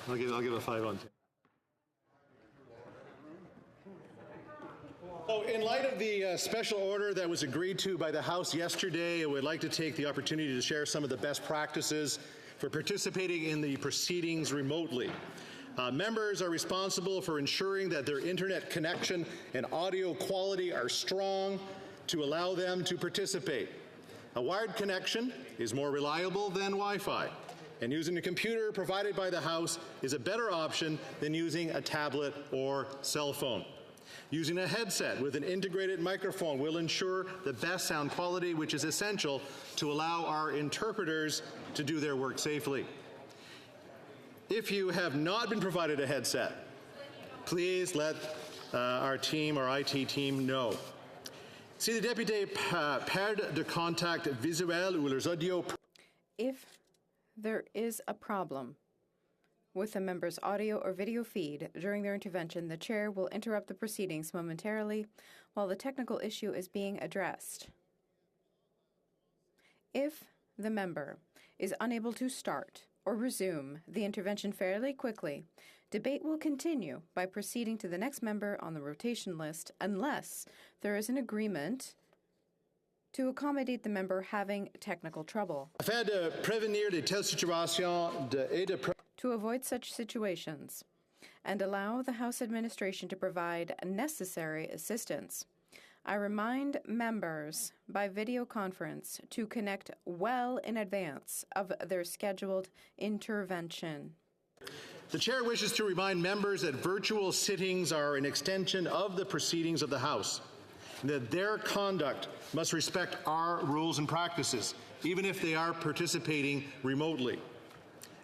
I'll give it a 5 on 10. So in light of the special order that was agreed to by the House yesterday, I would like to take the opportunity to share some of the best practices for participating in the proceedings remotely. Members are responsible for ensuring that their internet connection and audio quality are strong to allow them to participate. A wired connection is more reliable than Wi-Fi, and using a computer provided by the House is a better option than using a tablet or cell phone. Using a headset with an integrated microphone will ensure the best sound quality, which is essential to allow our interpreters to do their work safely. If you have not been provided a headset, please let our IT team know. Si les députés perdent de contact visuel ou leurs audios. If there is a problem with a member's audio or video feed during their intervention, the chair will interrupt the proceedings momentarily while the technical issue is being addressed. If the member is unable to start or resume the intervention fairly quickly, debate will continue by proceeding to the next member on the rotation list unless there is an agreement to accommodate the member having technical trouble. Afin de prévenir de telles situations to avoid such situations and allow the House administration to provide necessary assistance, I remind members by video conference to connect well in advance of their scheduled intervention. The Chair wishes to remind members that virtual sittings are an extension of the proceedings of the House, and that their conduct must respect our rules and practices, even if they are participating remotely.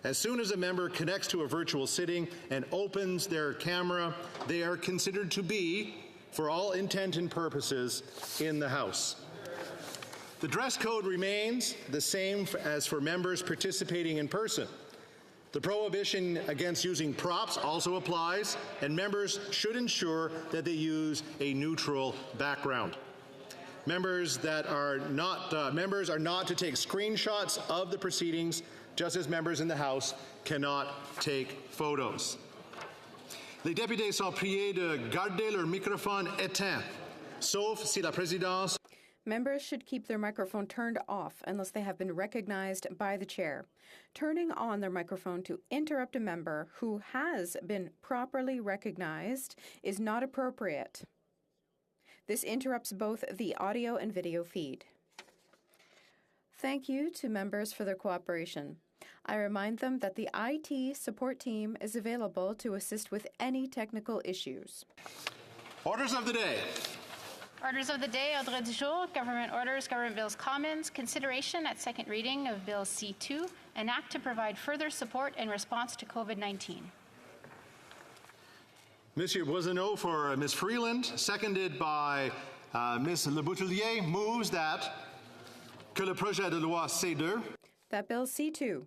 As soon as a member connects to a virtual sitting and opens their camera, they are considered to be, for all intent and purposes, in the House. The dress code remains the same as for members participating in person. The prohibition against using props also applies, and members should ensure that they use a neutral background. Members are not to take screenshots of the proceedings, just as members in the House cannot take photos. Les députés sont priés de garder leur microphone éteint, sauf si la présidence. Members should keep their microphone turned off unless they have been recognized by the chair. Turning on their microphone to interrupt a member who has been properly recognized is not appropriate. This interrupts both the audio and video feed. Thank you to members for their cooperation. I remind them that the IT support team is available to assist with any technical issues. Orders of the day. Orders of the day, ordre du jour, government orders, government bills commons, consideration at second reading of Bill C2, an act to provide further support in response to COVID-19. Monsieur Boiseau for Ms. Freeland, seconded by Ms. Le Boutelier, moves that que le projet de loi C2, that Bill C2,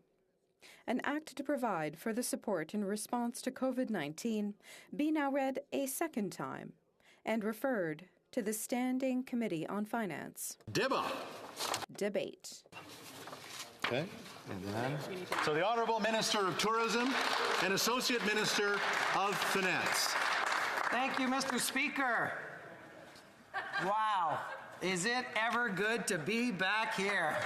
an act to provide further support in response to COVID-19, be now read a second time and referred to the Standing Committee on Finance. Debate. Okay. And then, so the Honourable Minister of Tourism and Associate Minister of Finance. Thank you, Mr. Speaker. Wow. Is it ever good to be back here?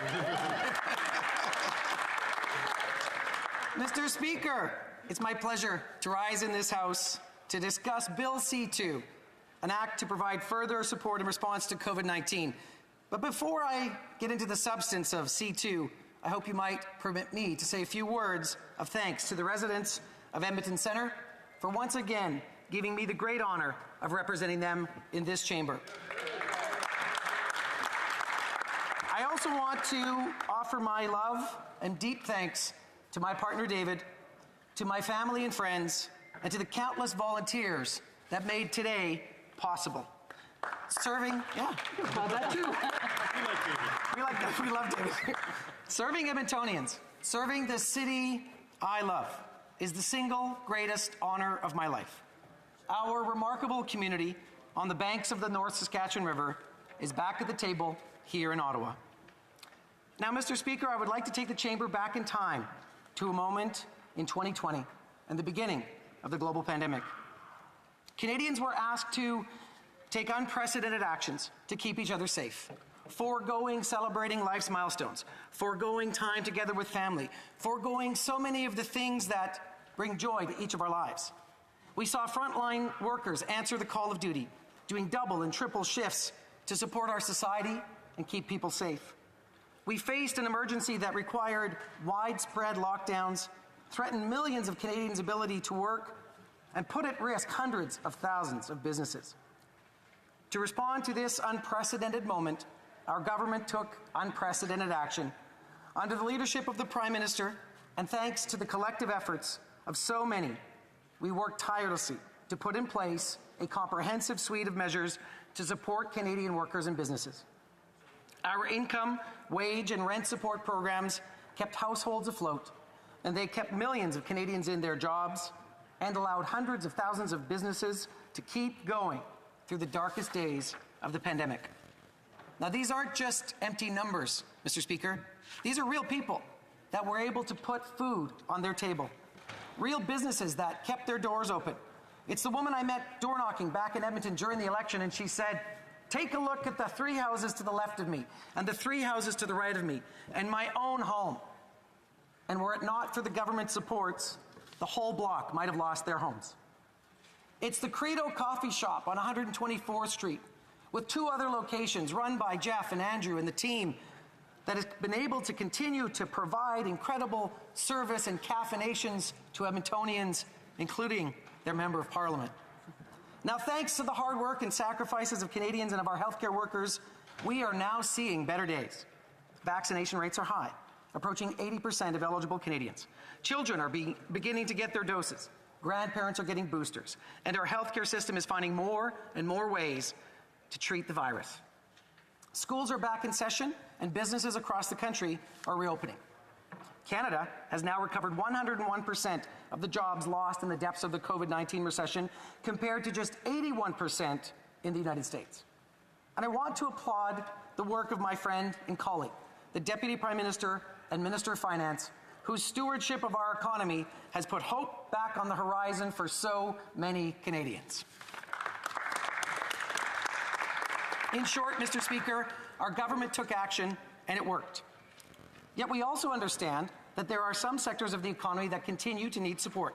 Mr. Speaker, it's my pleasure to rise in this House to discuss Bill C2, an act to provide further support in response to COVID-19. But before I get into the substance of C2, I hope you might permit me to say a few words of thanks to the residents of Edmonton Centre for once again giving me the great honour of representing them in this chamber. I also want to offer my love and deep thanks to my partner David, to my family and friends, and to the countless volunteers that made today possible. Serving, yeah, you can call that too. We like that. We love David. Serving Edmontonians, serving the city I love, is the single greatest honour of my life. Our remarkable community on the banks of the North Saskatchewan River is back at the table here in Ottawa. Now, Mr. Speaker, I would like to take the chamber back in time to a moment in 2020 and the beginning of the global pandemic. Canadians were asked to take unprecedented actions to keep each other safe, foregoing celebrating life's milestones, foregoing time together with family, foregoing so many of the things that bring joy to each of our lives. We saw frontline workers answer the call of duty, doing double and triple shifts to support our society and keep people safe. We faced an emergency that required widespread lockdowns, threatened millions of Canadians' ability to work, and put at risk hundreds of thousands of businesses. To respond to this unprecedented moment, our government took unprecedented action. Under the leadership of the Prime Minister, and thanks to the collective efforts of so many, we worked tirelessly to put in place a comprehensive suite of measures to support Canadian workers and businesses. Our income, wage, and rent support programs kept households afloat, and they kept millions of Canadians in their jobs and allowed hundreds of thousands of businesses to keep going through the darkest days of the pandemic. Now, these aren't just empty numbers, Mr. Speaker. These are real people that were able to put food on their table, real businesses that kept their doors open. It's the woman I met door knocking back in Edmonton during the election, and she said, "Take a look at the 3 houses to the left of me and the 3 houses to the right of me and my own home. And were it not for the government supports, the whole block might have lost their homes." It's the Credo Coffee Shop on 124th Street, with 2 other locations run by Jeff and Andrew and the team, that has been able to continue to provide incredible service and caffeinations to Edmontonians, including their Member of Parliament. Now, thanks to the hard work and sacrifices of Canadians and of our healthcare workers, we are now seeing better days. Vaccination rates are high, approaching 80% of eligible Canadians. Children are beginning to get their doses. Grandparents are getting boosters. And our healthcare system is finding more and more ways to treat the virus. Schools are back in session, and businesses across the country are reopening. Canada has now recovered 101% of the jobs lost in the depths of the COVID-19 recession, compared to just 81% in the United States. And I want to applaud the work of my friend and colleague, the Deputy Prime Minister and Minister of Finance, whose stewardship of our economy has put hope back on the horizon for so many Canadians. In short, Mr. Speaker, our government took action and it worked. Yet we also understand that there are some sectors of the economy that continue to need support.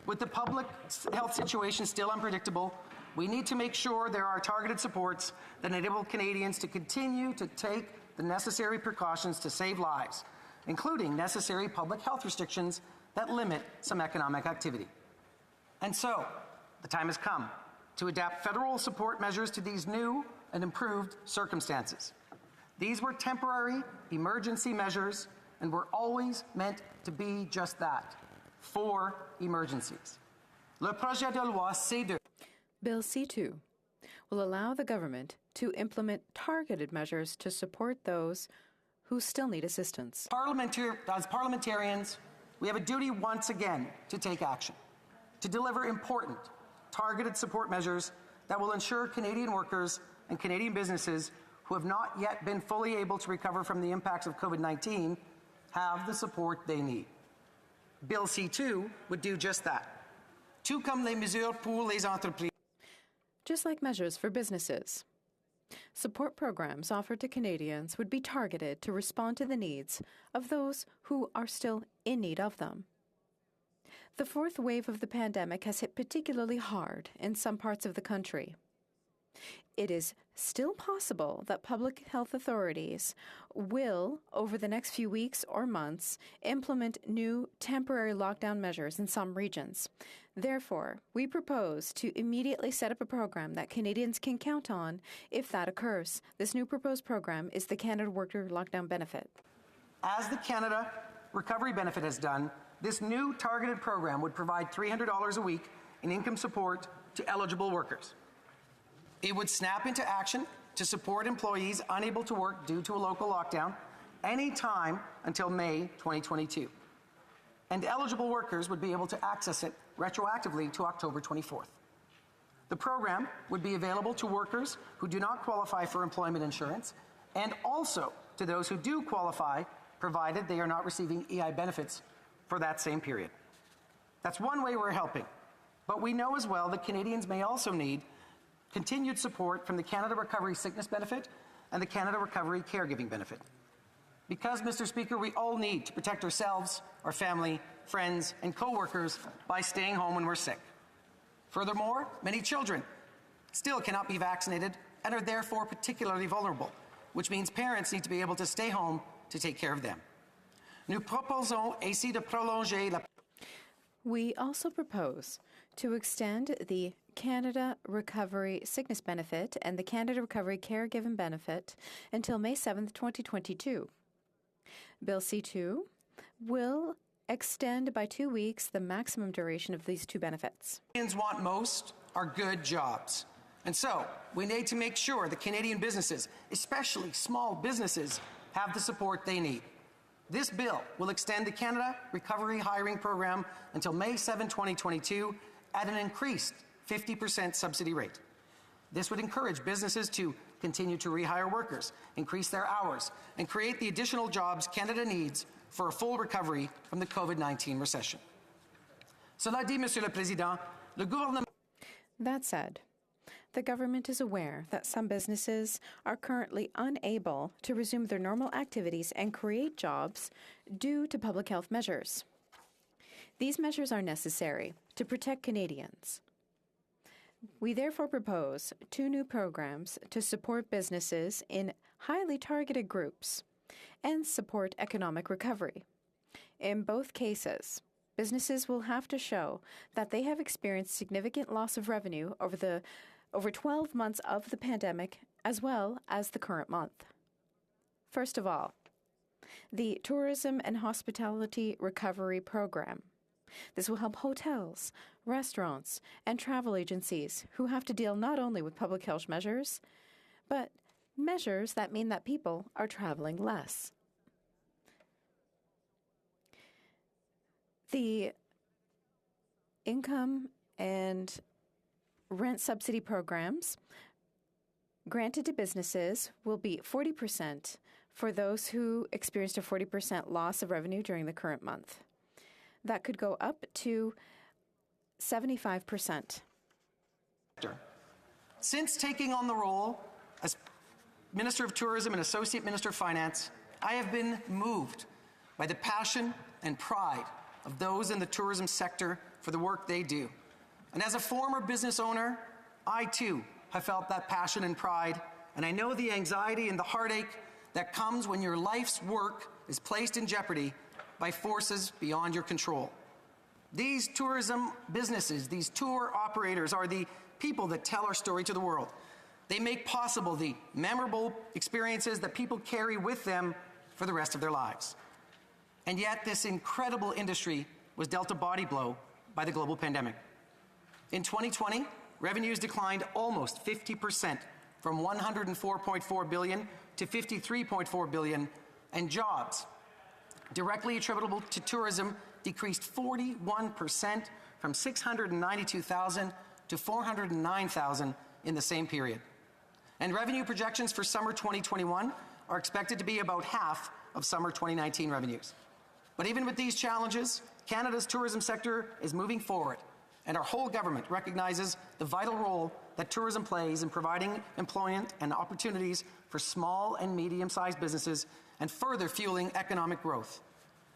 With the public health situation still unpredictable, we need to make sure there are targeted supports that enable Canadians to continue to take the necessary precautions to save lives, including necessary public health restrictions that limit some economic activity. And so, the time has come to adapt federal support measures to these new and improved circumstances. These were temporary emergency measures and were always meant to be just that, for emergencies. Le projet de loi C2. Bill C2 will allow the government to implement targeted measures to support those who still need assistance. As parliamentarians, we have a duty once again to take action, to deliver important, targeted support measures that will ensure Canadian workers and Canadian businesses who have not yet been fully able to recover from the impacts of COVID-19 have the support they need. Bill C2 would do just that. Tout comme les mesures pour les entreprises. Just like measures for businesses, support programs offered to Canadians would be targeted to respond to the needs of those who are still in need of them. The 4th wave of the pandemic has hit particularly hard in some parts of the country. It is still possible that public health authorities will, over the next few weeks or months, implement new temporary lockdown measures in some regions. Therefore, we propose to immediately set up a program that Canadians can count on if that occurs. This new proposed program is the Canada Worker Lockdown Benefit. As the Canada Recovery Benefit has done, this new targeted program would provide $300 a week in income support to eligible workers. It would snap into action to support employees unable to work due to a local lockdown any time until May 2022. And eligible workers would be able to access it retroactively to October 24th. The program would be available to workers who do not qualify for employment insurance, and also to those who do qualify, provided they are not receiving EI benefits for that same period. That's one way we're helping. But we know as well that Canadians may also need continued support from the Canada Recovery Sickness Benefit and the Canada Recovery Caregiving Benefit. Because, Mr. Speaker, we all need to protect ourselves, our family, friends, and co-workers by staying home when we're sick. Furthermore, many children still cannot be vaccinated and are therefore particularly vulnerable, which means parents need to be able to stay home to take care of them. Nous proposons ainsi de prolonger la... We also propose to extend the Canada Recovery Sickness Benefit and the Canada Recovery Caregiving Benefit until May 7th, 2022. Bill C2 will extend by 2 weeks the maximum duration of these two benefits. Canadians want most are good jobs. And so, we need to make sure that Canadian businesses, especially small businesses, have the support they need. This bill will extend the Canada Recovery Hiring Program until May 7, 2022 at an increased 50% subsidy rate. This would encourage businesses to continue to rehire workers, increase their hours, and create the additional jobs Canada needs for a full recovery from the COVID-19 recession. Cela dit, Monsieur le Président, le gouvernement... That said, the government is aware that some businesses are currently unable to resume their normal activities and create jobs due to public health measures. These measures are necessary to protect Canadians. We therefore propose 2 new programs to support businesses in highly targeted groups and support economic recovery. In both cases, businesses will have to show that they have experienced significant loss of revenue over 12 months of the pandemic as well as the current month. First of all, the Tourism and Hospitality Recovery Program. This will help hotels, restaurants, and travel agencies who have to deal not only with public health measures, but measures that mean that people are traveling less. The income and rent subsidy programs granted to businesses will be 40% for those who experienced a 40% loss of revenue during the current month. That could go up to 75%. Since taking on the role as Minister of Tourism and Associate Minister of Finance, I have been moved by the passion and pride of those in the tourism sector for the work they do. And as a former business owner, I too have felt that passion and pride, and I know the anxiety and the heartache that comes when your life's work is placed in jeopardy by forces beyond your control. These tourism businesses, these tour operators, are the people that tell our story to the world. They make possible the memorable experiences that people carry with them for the rest of their lives. And yet this incredible industry was dealt a body blow by the global pandemic. In 2020, revenues declined almost 50%, from $104.4 billion to $53.4 billion, and jobs directly attributable to tourism decreased 41%, from 692,000 to 409,000 in the same period. And revenue projections for summer 2021 are expected to be about half of summer 2019 revenues. But even with these challenges, Canada's tourism sector is moving forward, and our whole government recognizes the vital role that tourism plays in providing employment and opportunities for small and medium-sized businesses and further fueling economic growth.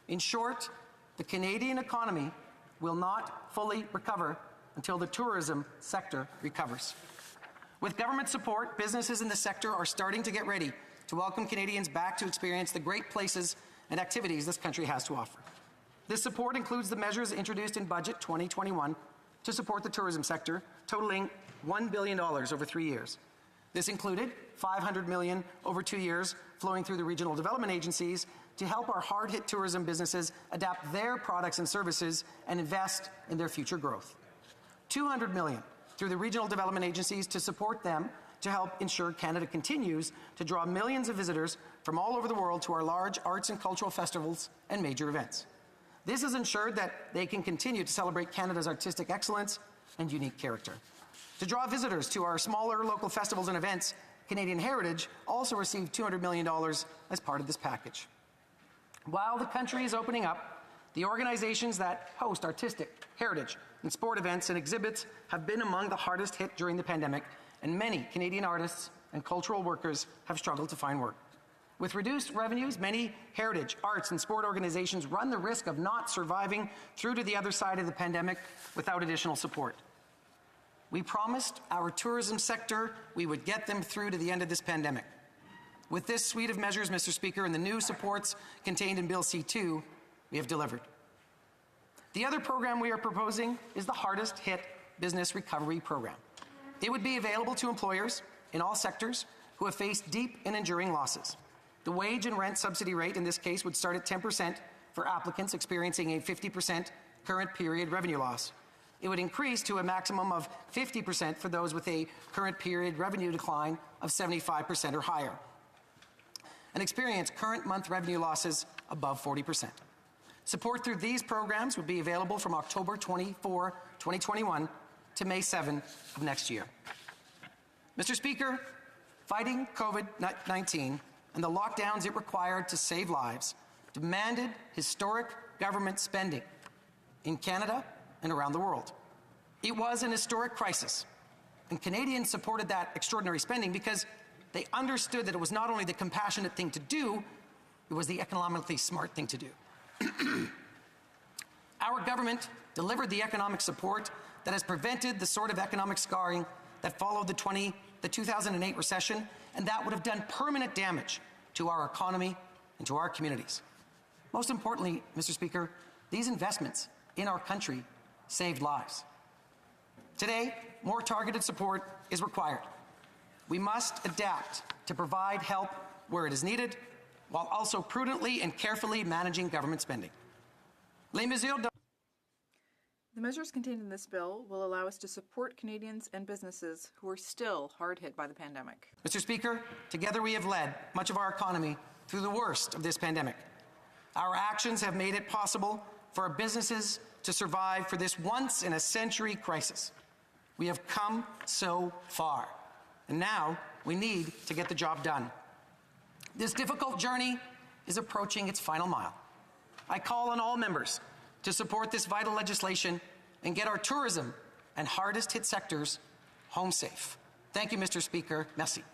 In short, the Canadian economy will not fully recover until the tourism sector recovers. With government support, businesses in the sector are starting to get ready to welcome Canadians back to experience the great places and activities this country has to offer. This support includes the measures introduced in Budget 2021 to support the tourism sector, totaling $1 billion over 3 years. This included $500 million over 2 years flowing through the regional development agencies to help our hard-hit tourism businesses adapt their products and services and invest in their future growth. $200 million through the regional development agencies to support them to help ensure Canada continues to draw millions of visitors from all over the world to our large arts and cultural festivals and major events. This has ensured that they can continue to celebrate Canada's artistic excellence and unique character. To draw visitors to our smaller local festivals and events, Canadian Heritage also received $200 million as part of this package. While the country is opening up, The organizations that host artistic, heritage, and sport events and exhibits have been among the hardest hit during the pandemic, and many Canadian artists and cultural workers have struggled to find work. With reduced revenues, many heritage, arts, and sport organizations run the risk of not surviving through to the other side of the pandemic without additional support. We promised our tourism sector we would get them through to the end of this pandemic. With this suite of measures, Mr. Speaker, and the new supports contained in Bill C-2, we have delivered. The other program we are proposing is the hardest hit business recovery program. It would be available to employers in all sectors who have faced deep and enduring losses. The wage and rent subsidy rate in this case would start at 10% for applicants experiencing a 50% current period revenue loss. It would increase to a maximum of 50% for those with a current period revenue decline of 75% or higher, and experience current month revenue losses above 40%. Support through these programs would be available from October 24, 2021 to May 7 of next year. Mr. Speaker, fighting COVID-19 and the lockdowns it required to save lives demanded historic government spending in Canada and around the world. It was an historic crisis, and Canadians supported that extraordinary spending because they understood that it was not only the compassionate thing to do, it was the economically smart thing to do. Our government delivered the economic support that has prevented the sort of economic scarring that followed the 2008 recession, and that would have done permanent damage to our economy and to our communities. Most importantly, Mr. Speaker, these investments in our country saved lives. Today, more targeted support is required. We must adapt to provide help where it is needed, while also prudently and carefully managing government spending. The measures contained in this bill will allow us to support Canadians and businesses who are still hard hit by the pandemic. Mr. Speaker, together we have led much of our economy through the worst of this pandemic. Our actions have made it possible for our businesses to survive for this once-in-a-century crisis. We have come so far, and now we need to get the job done. This difficult journey is approaching its final mile. I call on all members to support this vital legislation and get our tourism and hardest hit sectors home safe. Thank you, Mr. Speaker. Merci.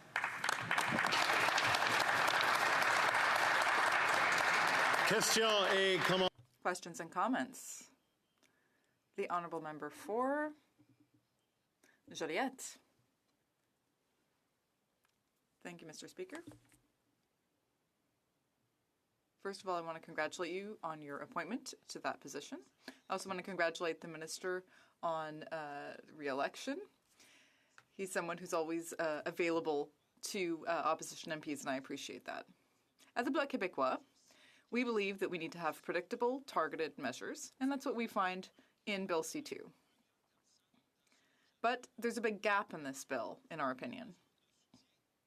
Questions and comments? The Honourable Member for Joliette. Thank you, Mr. Speaker. First of all, I want to congratulate you on your appointment to that position. I also want to congratulate the Minister on re-election. He's someone who's always available to opposition MPs, and I appreciate that. At the Bloc Québécois, we believe that we need to have predictable, targeted measures, and that's what we find in Bill C-2. But there's a big gap in this bill, in our opinion.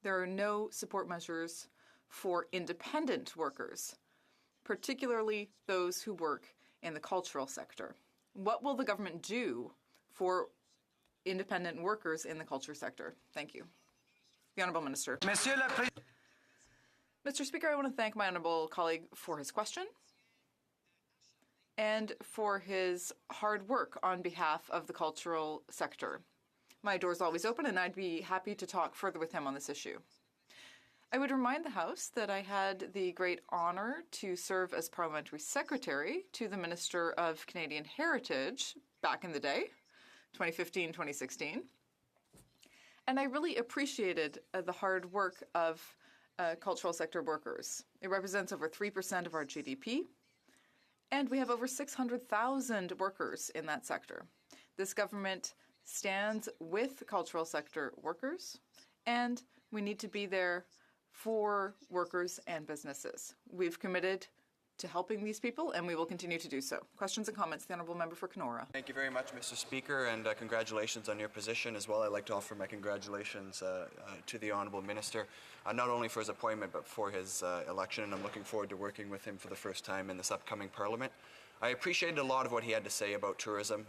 There are no support measures for independent workers, particularly those who work in the cultural sector. What will the government do for independent workers in the culture sector? Thank you. The Honourable Minister. Mr. Speaker, I want to thank my honourable colleague for his question and for his hard work on behalf of the cultural sector. My door's always open, and I'd be happy to talk further with him on this issue. I would remind the House that I had the great honour to serve as Parliamentary Secretary to the Minister of Canadian Heritage back in the day, 2015-2016. And I really appreciated the hard work of cultural sector workers. It represents over 3% of our GDP, and we have over 600,000 workers in that sector. This government stands with cultural sector workers, and we need to be there for workers and businesses. We've committed to helping these people, and we will continue to do so. Questions and comments? The Honourable Member for Kenora. Thank you very much, Mr. Speaker, and congratulations on your position as well. I'd like to offer my congratulations to the Honourable Minister, not only for his appointment but for his election, and I'm looking forward to working with him for the first time in this upcoming Parliament. I appreciated a lot of what he had to say about tourism,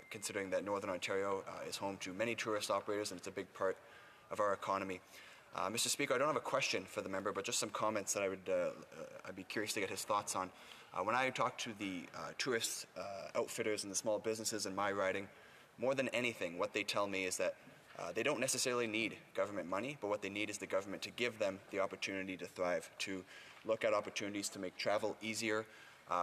considering that Northern Ontario is home to many tourist operators and it's a big part of our economy. Mr. Speaker, I don't have a question for the member, but just some comments that I'd be curious to get his thoughts on. When I talk to the tourist outfitters and the small businesses in my riding, more than anything, what they tell me is that they don't necessarily need government money, but what they need is the government to give them the opportunity to thrive, to look at opportunities to make travel easier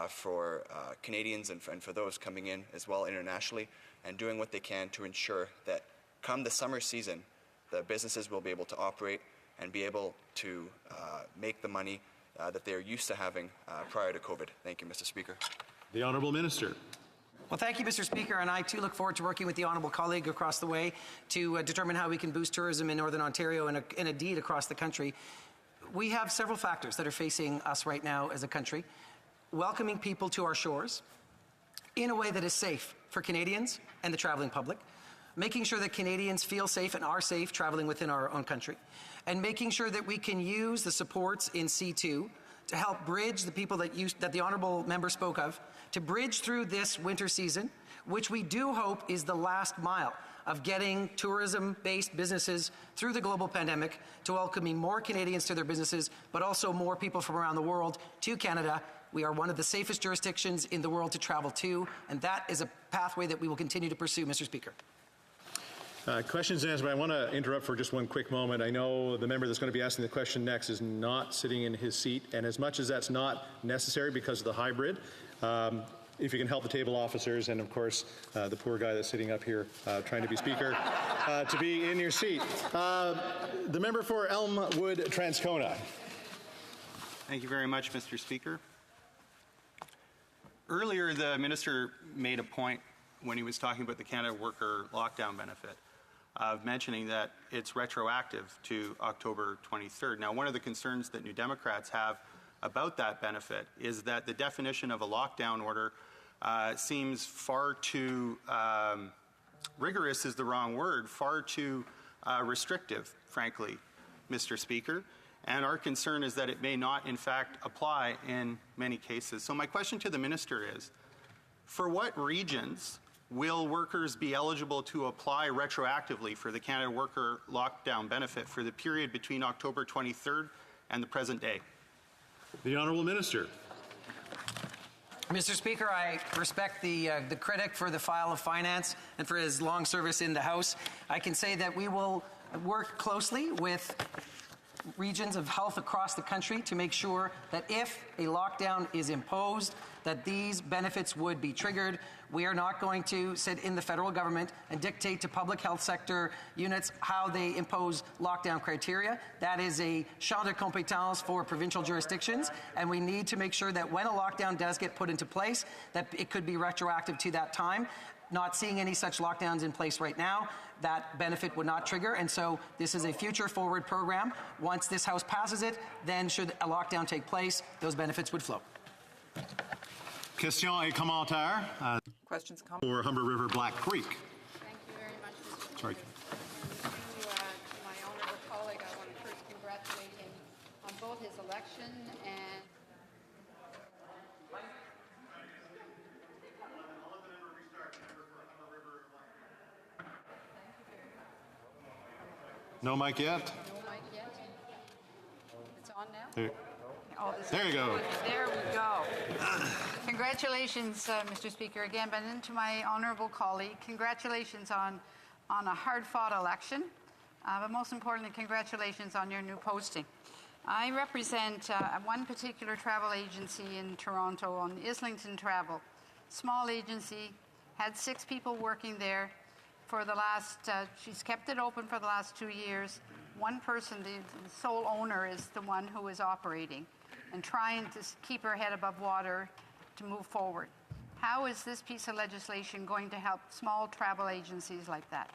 for Canadians and for those coming in as well internationally, and doing what they can to ensure that come the summer season, the businesses will be able to operate and be able to make the money that they are used to having prior to COVID. Thank you, Mr. Speaker. The Honourable Minister. Well, thank you, Mr. Speaker, and I too look forward to working with the honourable colleague across the way to determine how we can boost tourism in Northern Ontario and indeed across the country. We have several factors that are facing us right now as a country. Welcoming people to our shores in a way that is safe for Canadians and the travelling public, making sure that Canadians feel safe and are safe travelling within our own country, and making sure that we can use the supports in C2 to help bridge the people that the honourable member spoke of, to bridge through this winter season, which we do hope is the last mile of getting tourism-based businesses through the global pandemic, to welcoming more Canadians to their businesses, but also more people from around the world to Canada. We are one of the safest jurisdictions in the world to travel to, and that is a pathway that we will continue to pursue, Mr. Speaker. Questions and answers, but I want to interrupt for just one quick moment. I know the member that's going to be asking the question next is not sitting in his seat, and as much as that's not necessary because of the hybrid, if you can help the table officers and, of course, the poor guy that's sitting up here trying to be Speaker, to be in your seat. The member for Elmwood Transcona. Thank you very much, Mr. Speaker. Earlier, the minister made a point when he was talking about the Canada Worker lockdown benefit of mentioning that it's retroactive to October 23rd. Now, one of the concerns that New Democrats have about that benefit is that the definition of a lockdown order seems far too rigorous is the wrong word, far too restrictive, frankly, Mr. Speaker. And our concern is that it may not, in fact, apply in many cases. So my question to the minister is, for what regions will workers be eligible to apply retroactively for the Canada Worker lockdown benefit for the period between October 23rd and the present day? The Honourable Minister. Mr. Speaker, I respect the critic for the file of finance and for his long service in the House. I can say that we will work closely with regions of health across the country to make sure that if a lockdown is imposed, that these benefits would be triggered. We are not going to sit in the federal government and dictate to public health sector units how they impose lockdown criteria. That is a champ de compétence for provincial jurisdictions, and we need to make sure that when a lockdown does get put into place, that it could be retroactive to that time. Not seeing any such lockdowns in place right now, that benefit would not trigger, and so this is a future forward program. Once this House passes it, then should a lockdown take place, those benefits would flow. Questions et commentaires. Questions and comments? For Humber River Black Creek. Thank you very much, Mr. Speaker. Sorry. To my honourable colleague, I want to first congratulate him on both his election and No mic yet? no mic yet. It's on now? There, Oh, this there you is go. on. There we go. Congratulations, Mr. Speaker, again, but then to my honourable colleague, congratulations on a hard-fought election, but most importantly, congratulations on your new posting. I represent one particular travel agency in Toronto on Islington Travel. Small agency, had 6 people working there for the last, she's kept it open for the last 2 years. One person, the sole owner, is the one who is operating and trying to keep her head above water to move forward. How is this piece of legislation going to help small travel agencies like that?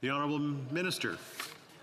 The Honourable Minister.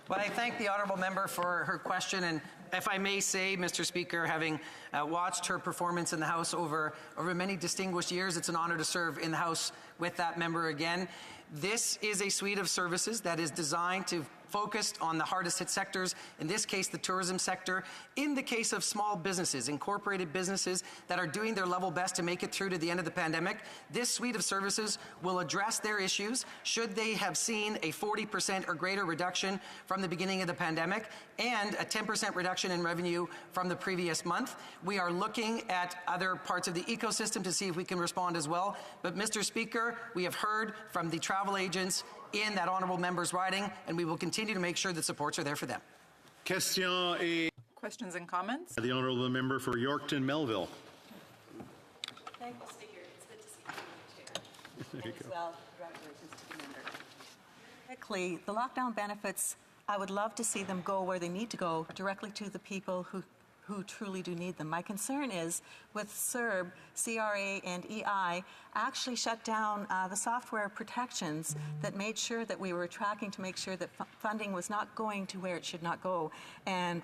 Well, I thank the honourable member for her question, and if I may say, Mr. Speaker, having watched her performance in the House over many distinguished years, it's an honour to serve in the House with that member again. This is a suite of services that is designed to focused on the hardest hit sectors, in this case the tourism sector. In the case of small businesses, incorporated businesses that are doing their level best to make it through to the end of the pandemic, this suite of services will address their issues should they have seen a 40% or greater reduction from the beginning of the pandemic and a 10% reduction in revenue from the previous month. We are looking at other parts of the ecosystem to see if we can respond as well. But Mr. Speaker, we have heard from the travel agents in that honourable member's riding, and we will continue to make sure that supports are there for them. Questions and comments? The honourable member for Yorkton Melville. Thank you, Speaker. It's good to see you, Chair. And as well, congratulations to the member. Quickly, the lockdown benefits, I would love to see them go where they need to go, directly to the people who truly do need them. My concern is with CERB, CRA, and EI actually shut down the software protections that made sure that we were tracking to make sure that funding was not going to where it should not go, and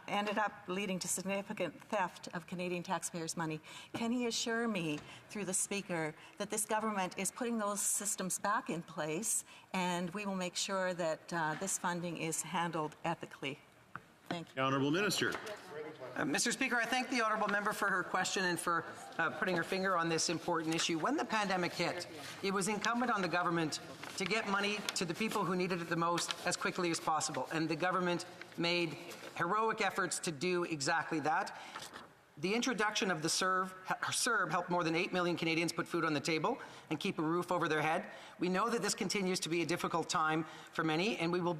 ended up leading to significant theft of Canadian taxpayers' money. Can he assure me, through the Speaker, that this government is putting those systems back in place, and we will make sure that this funding is handled ethically? Thank you. The Honourable Minister. Mr. Speaker, I thank the honourable member for her question and for putting her finger on this important issue. When the pandemic hit, it was incumbent on the government to get money to the people who needed it the most as quickly as possible, and the government made heroic efforts to do exactly that. The introduction of the CERB helped more than 8 million Canadians put food on the table and keep a roof over their head. We know that this continues to be a difficult time for many, and we will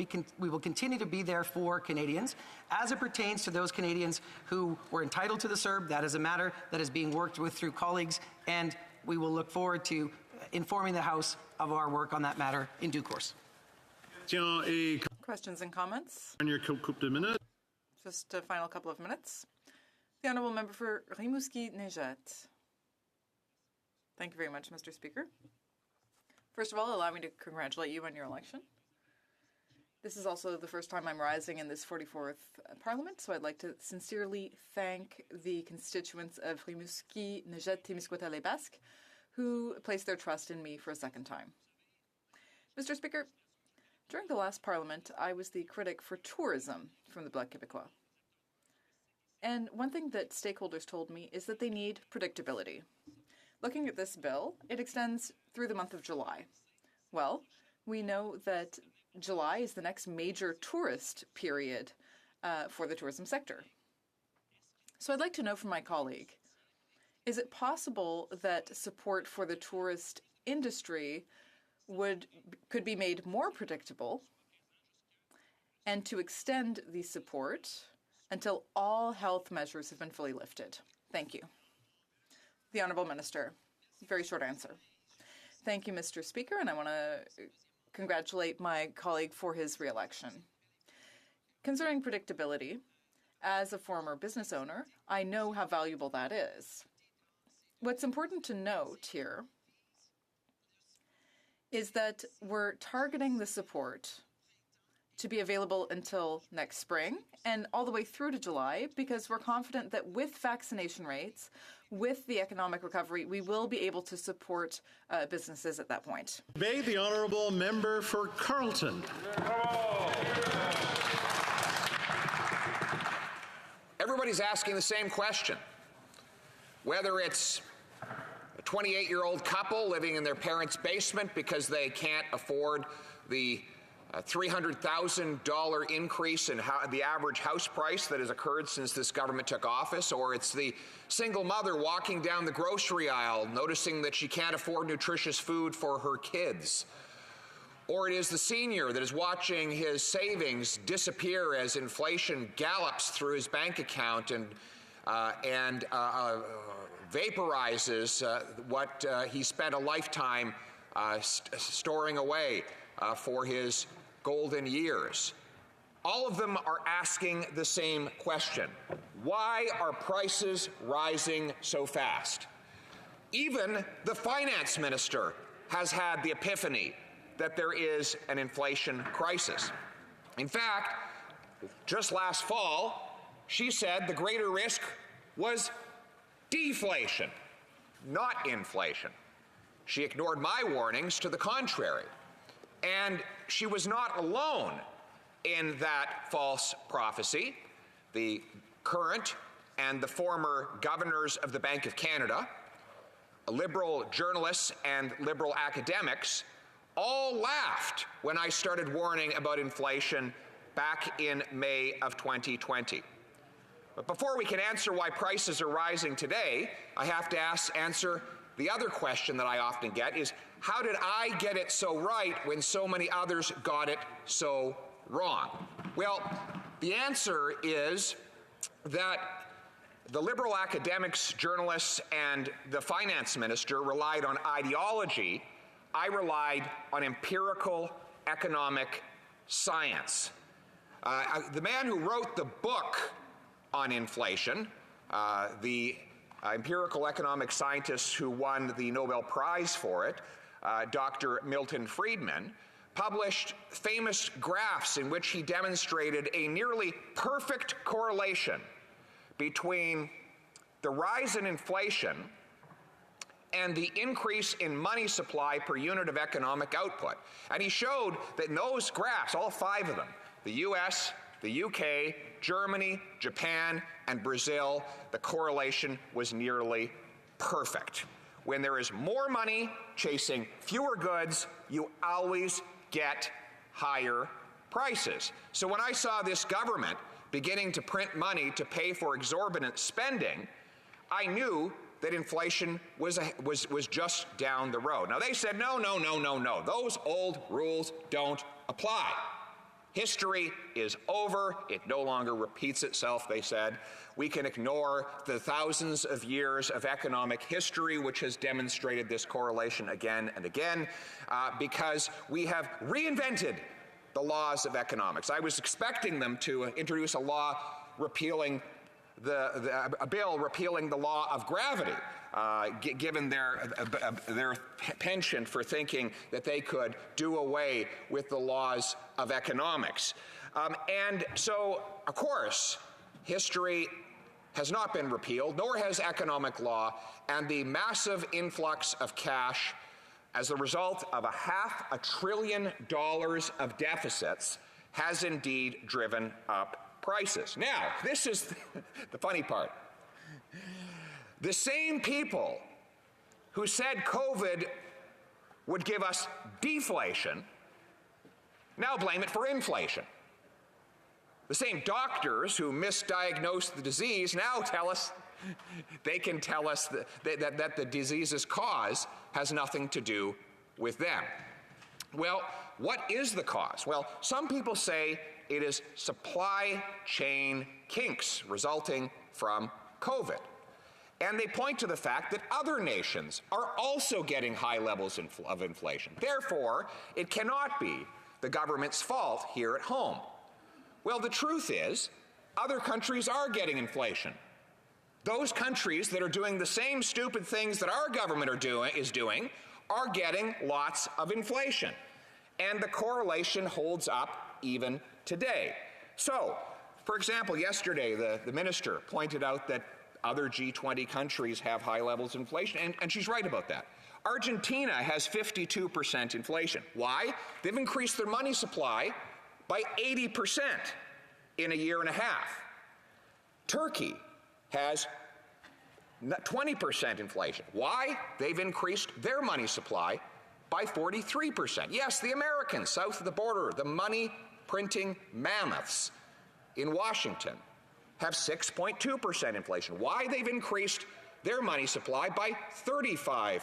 continue to be there for Canadians. As it pertains to those Canadians who were entitled to the CERB, that is a matter that is being worked with through colleagues, and we will look forward to informing the House of our work on that matter in due course. Questions and comments? Just a final couple of minutes. The honourable member for Rimouski-Nejet. Thank you very much, Mr. Speaker. First of all, allow me to congratulate you on your election. This is also the first time I'm rising in this 44th Parliament, so I'd like to sincerely thank the constituents of Rimouski-Nejet-Témiscouata-les-Basques who placed their trust in me for a second time. Mr. Speaker, during the last Parliament, I was the critic for tourism from the Bloc Québécois. And one thing that stakeholders told me is that they need predictability. Looking at this bill, it extends through the month of July. Well, we know that July is the next major tourist period for the tourism sector. So I'd like to know from my colleague, is it possible that support for the tourist industry could be made more predictable, and to extend the support until all health measures have been fully lifted? Thank you. The Honourable Minister. Very short answer. Thank you, Mr. Speaker, and I want to congratulate my colleague for his re-election. Concerning predictability, as a former business owner, I know how valuable that is. What's important to note here is that we're targeting the support to be available until next spring and all the way through to July, because we're confident that with vaccination rates, with the economic recovery, we will be able to support businesses at that point. Obey the honourable member for Carleton. Everybody's asking the same question. Whether it's a 28-year-old couple living in their parents' basement because they can't afford the $300,000 increase in the average house price that has occurred since this government took office, or it's the single mother walking down the grocery aisle noticing that she can't afford nutritious food for her kids, or it is the senior that is watching his savings disappear as inflation gallops through his bank account and vaporizes what he spent a lifetime storing away for his golden years. All of them are asking the same question. Why are prices rising so fast? Even the finance minister has had the epiphany that there is an inflation crisis. In fact, just last fall, she said the greater risk was deflation, not inflation. She ignored my warnings to the contrary. And she was not alone in that false prophecy. The current and the former governors of the Bank of Canada, Liberal journalists and Liberal academics all laughed when I started warning about inflation back in May of 2020. But before we can answer why prices are rising today, I have to answer the other question that I often get is, how did I get it so right when so many others got it so wrong? Well, the answer is that the Liberal academics, journalists, and the finance minister relied on ideology. I relied on empirical economic science. The man who wrote the book on inflation, the empirical economic scientist who won the Nobel Prize for it, Dr. Milton Friedman, published famous graphs in which he demonstrated a nearly perfect correlation between the rise in inflation and the increase in money supply per unit of economic output. And he showed that in those graphs, all 5 of them, the US, the UK, Germany, Japan, and Brazil, the correlation was nearly perfect. When there is more money chasing fewer goods, you always get higher prices. So when I saw this government beginning to print money to pay for exorbitant spending, I knew that inflation was just down the road. Now they said, no, those old rules don't apply. History is over. It no longer repeats itself, they said. We can ignore the thousands of years of economic history which has demonstrated this correlation again and again because we have reinvented the laws of economics. I was expecting them to introduce a law repealing a bill repealing the law of gravity, given their penchant for thinking that they could do away with the laws of economics. And so, of course, history has not been repealed, nor has economic law, and the massive influx of cash as a result of $500 billion of deficits has indeed driven up prices. Now, this is the funny part. The same people who said COVID would give us deflation now blame it for inflation. The same doctors who misdiagnosed the disease now tell us they can tell us that the disease's cause has nothing to do with them. Well, what is the cause? Well, some people say it is supply chain kinks resulting from COVID. And they point to the fact that other nations are also getting high levels of inflation. Therefore, it cannot be the government's fault here at home. Well, the truth is, other countries are getting inflation. Those countries that are doing the same stupid things that our government is doing are getting lots of inflation. And the correlation holds up even today. So, for example, yesterday the minister pointed out that other G20 countries have high levels of inflation, and she's right about that. Argentina has 52% inflation. Why? They've increased their money supply by 80% in a year and a half. Turkey has 20% inflation. Why? They've increased their money supply by 43%. Yes, the Americans south of the border, the money printing mammoths in Washington, have 6.2% inflation. Why? They've increased their money supply by 35%.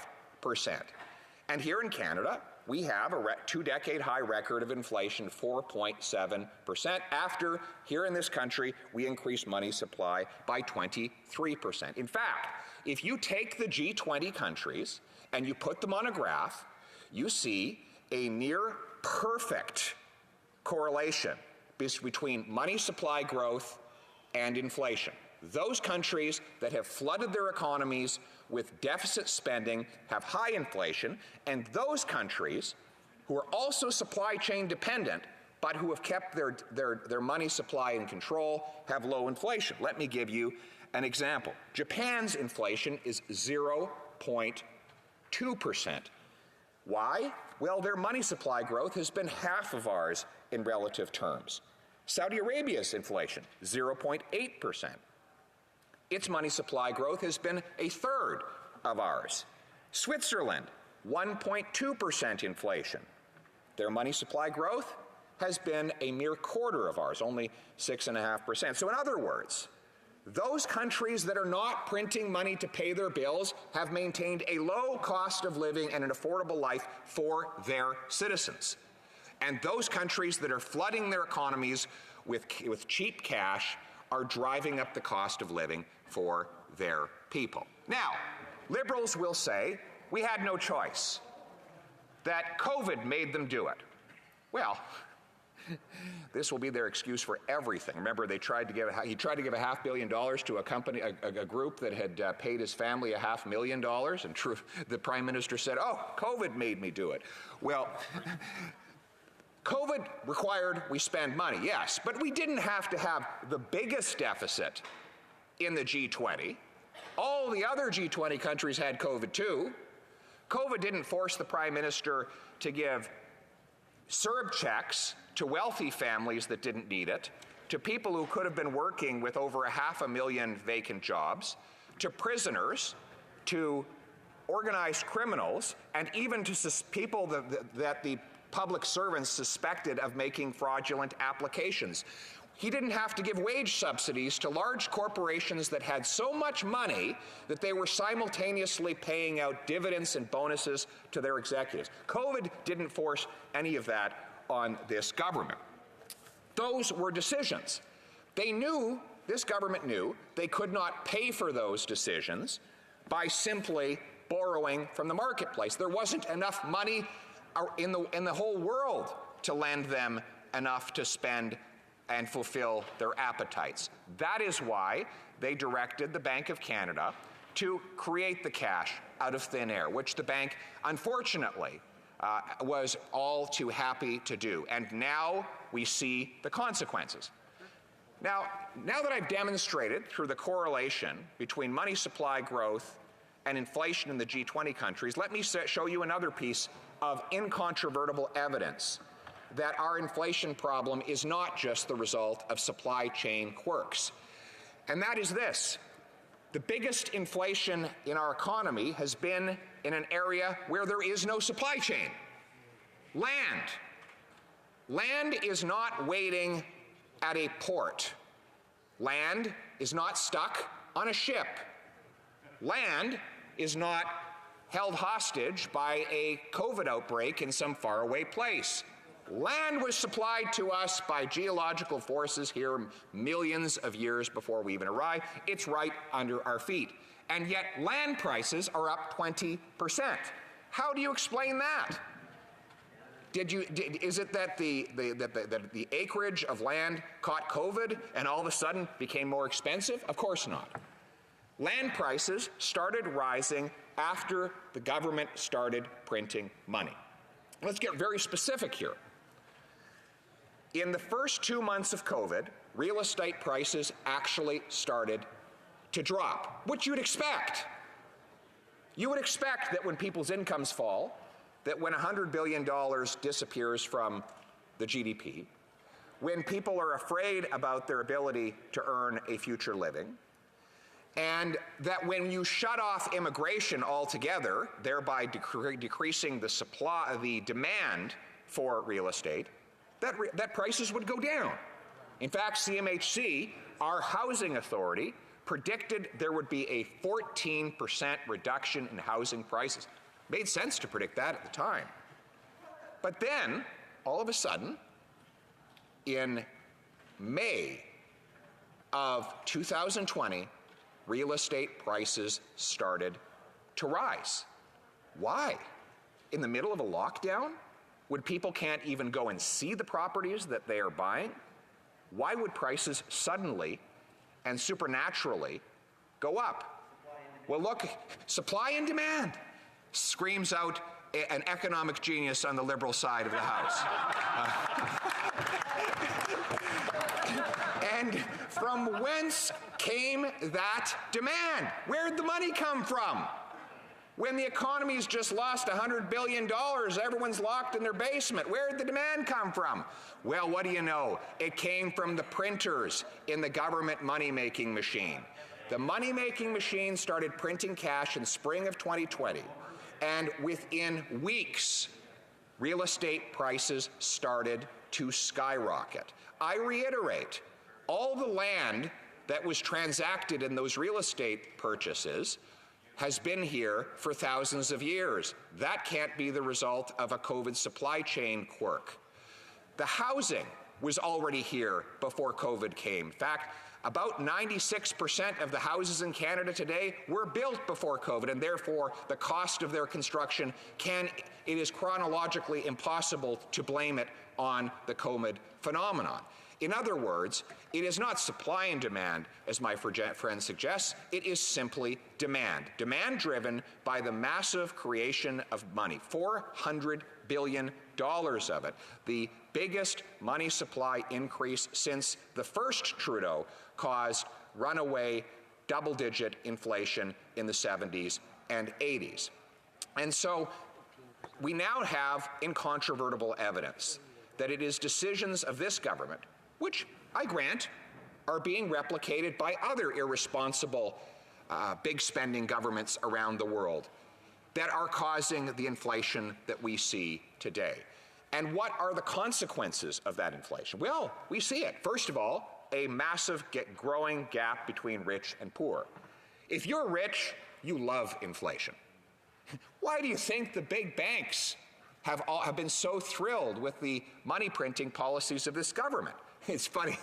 And here in Canada, we have a 2-decade high record of inflation, 4.7%, after here in this country, we increased money supply by 23%. In fact, if you take the G20 countries and you put them on a graph, you see a near perfect correlation between money supply growth and inflation. Those countries that have flooded their economies with deficit spending have high inflation, and those countries who are also supply chain dependent but who have kept their money supply in control have low inflation. Let me give you an example. Japan's inflation is 0.2%. Why? Well, their money supply growth has been half of ours in relative terms. Saudi Arabia's inflation, 0.8%. Its money supply growth has been a third of ours. Switzerland, 1.2% inflation. Their money supply growth has been a mere quarter of ours, only 6.5%. So in other words, those countries that are not printing money to pay their bills have maintained a low cost of living and an affordable life for their citizens. And those countries that are flooding their economies with cheap cash are driving up the cost of living for their people. Now, Liberals will say, we had no choice, that COVID made them do it. Well, this will be their excuse for everything. Remember, he tried to give $500 million to a company, a group that had paid his family $500,000, and the Prime Minister said, oh, COVID made me do it. Well, COVID required we spend money, yes, but we didn't have to have the biggest deficit in the G20. All the other G20 countries had COVID too. COVID didn't force the Prime Minister to give CERB checks to wealthy families that didn't need it, to people who could have been working with over 500,000 vacant jobs, to prisoners, to organized criminals, and even to people that the public servants suspected of making fraudulent applications. He didn't have to give wage subsidies to large corporations that had so much money that they were simultaneously paying out dividends and bonuses to their executives. COVID didn't force any of that on this government. Those were decisions. This government knew, they could not pay for those decisions by simply borrowing from the marketplace. There wasn't enough money in the whole world to lend them enough to spend and fulfill their appetites. That is why they directed the Bank of Canada to create the cash out of thin air, which the bank, unfortunately, was all too happy to do. And now we see the consequences. Now that I've demonstrated through the correlation between money supply growth and inflation in the G20 countries, let me show you another piece of incontrovertible evidence that our inflation problem is not just the result of supply chain quirks. And that is this: the biggest inflation in our economy has been in an area where there is no supply chain. Land. Land is not waiting at a port. Land is not stuck on a ship. Land is not held hostage by a COVID outbreak in some faraway place. Land was supplied to us by geological forces here millions of years before we even arrived. It's right under our feet. And yet land prices are up 20%. How do you explain that? Is it that the acreage of land caught COVID and all of a sudden became more expensive? Of course not. Land prices started rising after the government started printing money. Let's get very specific here. In the first 2 months of COVID, real estate prices actually started to drop, which you would expect. You would expect that when people's incomes fall, that when $100 billion disappears from the GDP, when people are afraid about their ability to earn a future living, and that when you shut off immigration altogether, thereby decreasing the demand for real estate, that prices would go down. In fact, CMHC, our housing authority, predicted there would be a 14% reduction in housing prices. Made sense to predict that at the time. But then, all of a sudden, in May of 2020, real estate prices started to rise. Why? In the middle of a lockdown? When people can't even go and see the properties that they are buying? Why would prices suddenly and supernaturally go up? Well, look, supply and demand, screams out an economic genius on the Liberal side of the House. And from whence came that demand? Where'd the money come from? When the economy's just lost $100 billion, everyone's locked in their basement. Where did the demand come from? Well, what do you know? It came from the printers in the government money-making machine. The money-making machine started printing cash in spring of 2020, and within weeks, real estate prices started to skyrocket. I reiterate, all the land that was transacted in those real estate purchases has been here for thousands of years. That can't be the result of a COVID supply chain quirk. The housing was already here before COVID came. In fact, about 96% of the houses in Canada today were built before COVID, and therefore the cost of their construction it is chronologically impossible to blame it on the COVID phenomenon. In other words, it is not supply and demand, as my friend suggests, it is simply demand. Demand driven by the massive creation of money, $400 billion of it, the biggest money supply increase since the first Trudeau caused runaway double-digit inflation in the 70s and 80s. And so we now have incontrovertible evidence that it is decisions of this government, which I grant are being replicated by other irresponsible big spending governments around the world, that are causing the inflation that we see today. And what are the consequences of that inflation? Well, we see it. First of all, a massive growing gap between rich and poor. If you're rich, you love inflation. Why do you think the big banks have been so thrilled with the money printing policies of this government? It's funny.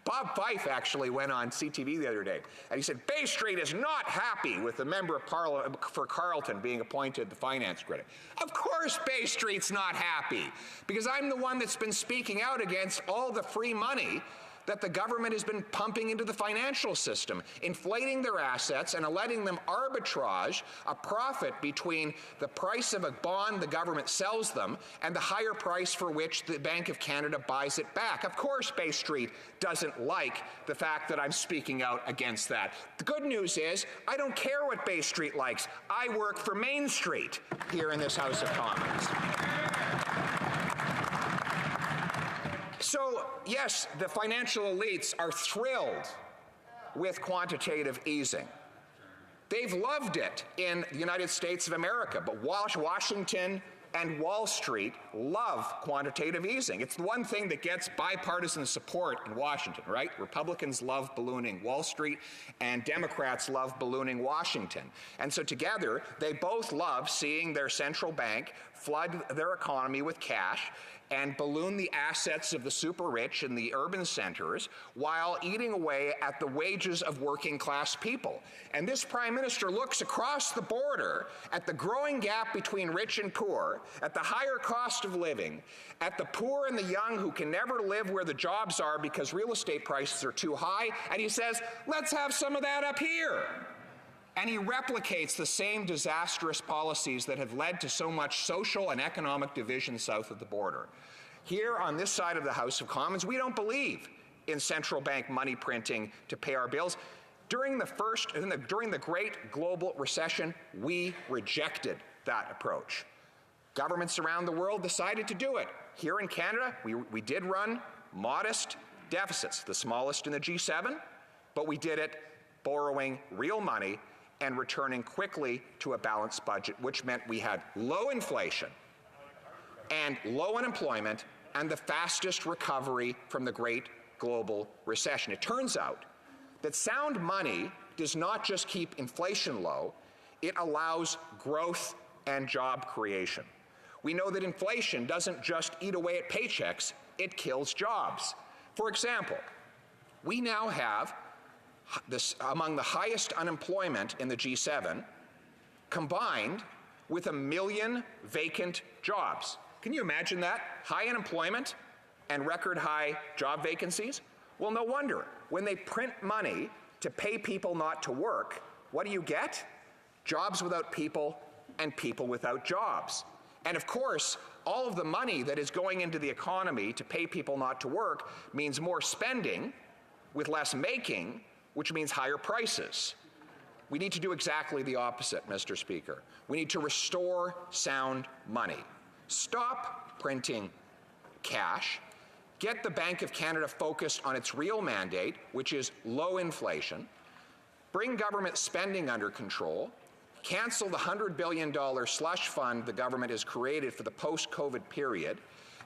Bob Fife actually went on CTV the other day, and he said, Bay Street is not happy with the member of Parliament for Carleton being appointed the finance critic. Of course Bay Street's not happy, because I'm the one that's been speaking out against all the free money that the government has been pumping into the financial system, inflating their assets and letting them arbitrage a profit between the price of a bond the government sells them and the higher price for which the Bank of Canada buys it back. Of course, Bay Street doesn't like the fact that I'm speaking out against that. The good news is, I don't care what Bay Street likes. I work for Main Street here in this House of Commons. So, yes, the financial elites are thrilled with quantitative easing. They've loved it in the United States of America, but Washington and Wall Street love quantitative easing. It's the one thing that gets bipartisan support in Washington, right? Republicans love ballooning Wall Street, and Democrats love ballooning Washington. And so together, they both love seeing their central bank flood their economy with cash and balloon the assets of the super rich in the urban centers while eating away at the wages of working class people. And this Prime Minister looks across the border at the growing gap between rich and poor, at the higher cost of living, at the poor and the young who can never live where the jobs are because real estate prices are too high, and he says, let's have some of that up here. And he replicates the same disastrous policies that have led to so much social and economic division south of the border. Here on this side of the House of Commons, we don't believe in central bank money printing to pay our bills. During the Great Global Recession, we rejected that approach. Governments around the world decided to do it. Here in Canada, we did run modest deficits, the smallest in the G7, but we did it borrowing real money and returning quickly to a balanced budget, which meant we had low inflation and low unemployment and the fastest recovery from the Great Global Recession. It turns out that sound money does not just keep inflation low, it allows growth and job creation. We know that inflation doesn't just eat away at paychecks, it kills jobs. For example, we now have among the highest unemployment in the G7, combined with 1 million vacant jobs. Can you imagine that? High unemployment and record high job vacancies? Well, no wonder. When they print money to pay people not to work, what do you get? Jobs without people and people without jobs. And of course, all of the money that is going into the economy to pay people not to work means more spending with less making, which means higher prices. We need to do exactly the opposite, Mr. Speaker. We need to restore sound money. Stop printing cash. Get the Bank of Canada focused on its real mandate, which is low inflation. Bring government spending under control. Cancel the $100 billion slush fund the government has created for the post-COVID period,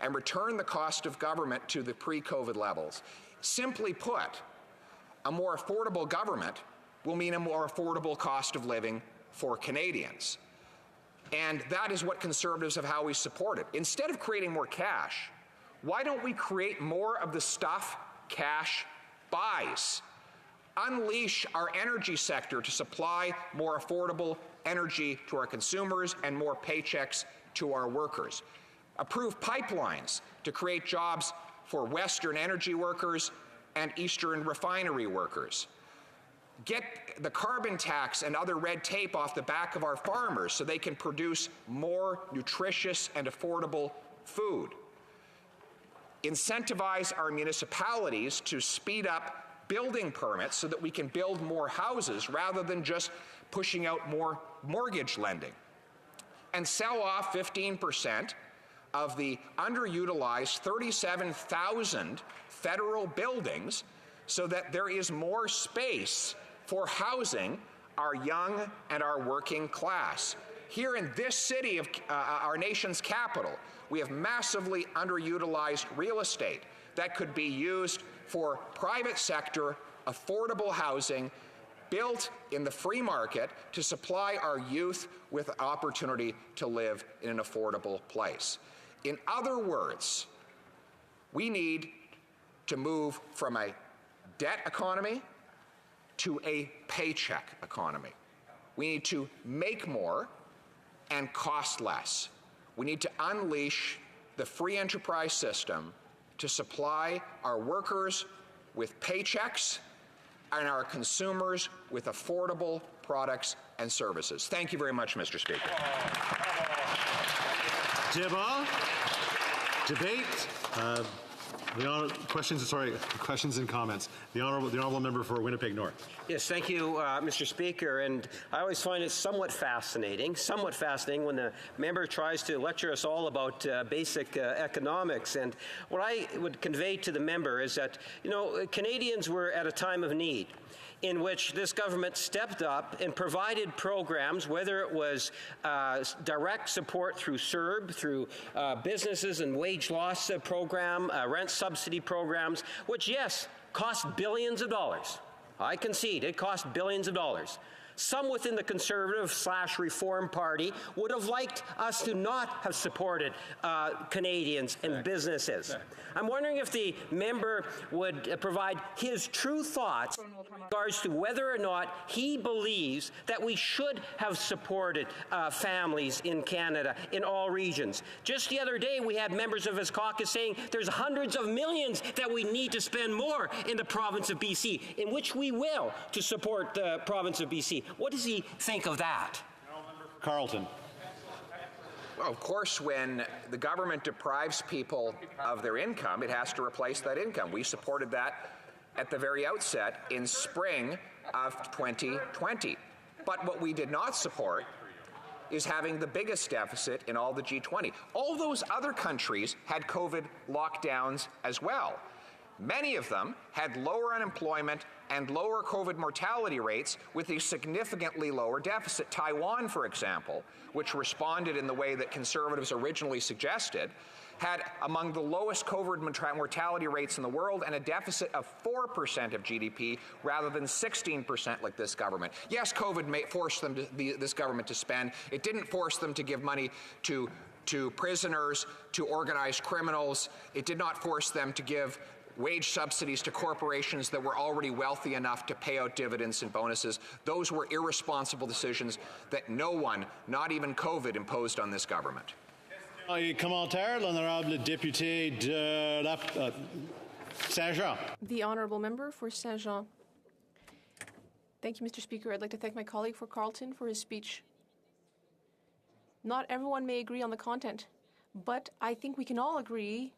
and return the cost of government to the pre-COVID levels. Simply put, a more affordable government will mean a more affordable cost of living for Canadians. And that is what Conservatives have always supported. Instead of creating more cash, why don't we create more of the stuff cash buys? Unleash our energy sector to supply more affordable energy to our consumers and more paychecks to our workers. Approve pipelines to create jobs for Western energy workers and Eastern refinery workers. Get the carbon tax and other red tape off the back of our farmers so they can produce more nutritious and affordable food. Incentivize our municipalities to speed up building permits so that we can build more houses rather than just pushing out more mortgage lending. And sell off 15% of the underutilized 37,000 federal buildings so that there is more space for housing our young and our working class. Here in this city of our nation's capital, we have massively underutilized real estate that could be used for private sector, affordable housing built in the free market to supply our youth with opportunity to live in an affordable place. In other words, we need to move from a debt economy to a paycheck economy. We need to make more and cost less. We need to unleash the free enterprise system to supply our workers with paychecks and our consumers with affordable products and services. Thank you very much, Mr. Speaker. Debate. Questions and comments. The honourable member for Winnipeg North. Yes, thank you, Mr. Speaker. And I always find it somewhat fascinating when the member tries to lecture us all about basic economics. And what I would convey to the member is that, Canadians were at a time of need in which this government stepped up and provided programs, whether it was direct support through CERB, through businesses and wage loss program, rent subsidy programs, which, yes, cost billions of dollars. I concede it cost billions of dollars. Some within the Conservative/Reform Party would have liked us to not have supported Canadians and businesses. I'm wondering if the member would provide his true thoughts in regards to whether or not he believes that we should have supported families in Canada in all regions. Just the other day, we had members of his caucus saying there's hundreds of millions that we need to spend more in the province of BC, in which we will to support the province of BC. What does he think of that? Carleton. Well, of course, when the government deprives people of their income, it has to replace that income. We supported that at the very outset in spring of 2020. But what we did not support is having the biggest deficit in all the G20. All those other countries had COVID lockdowns as well. Many of them had lower unemployment and lower COVID mortality rates with a significantly lower deficit. Taiwan, for example, which responded in the way that Conservatives originally suggested, had among the lowest COVID mortality rates in the world and a deficit of 4% of GDP rather than 16% like this government. Yes, COVID forced them this government to spend. It didn't force them to give money to prisoners, to organized criminals. It did not force them to give wage subsidies to corporations that were already wealthy enough to pay out dividends and bonuses. Those were irresponsible decisions that no one, not even COVID, imposed on this government. Commentaire, l'honorable député de Saint-Jean. The honourable member for Saint-Jean. Thank you, Mr. Speaker. I'd like to thank my colleague for Carleton for his speech. Not everyone may agree on the content, but I think we can all agree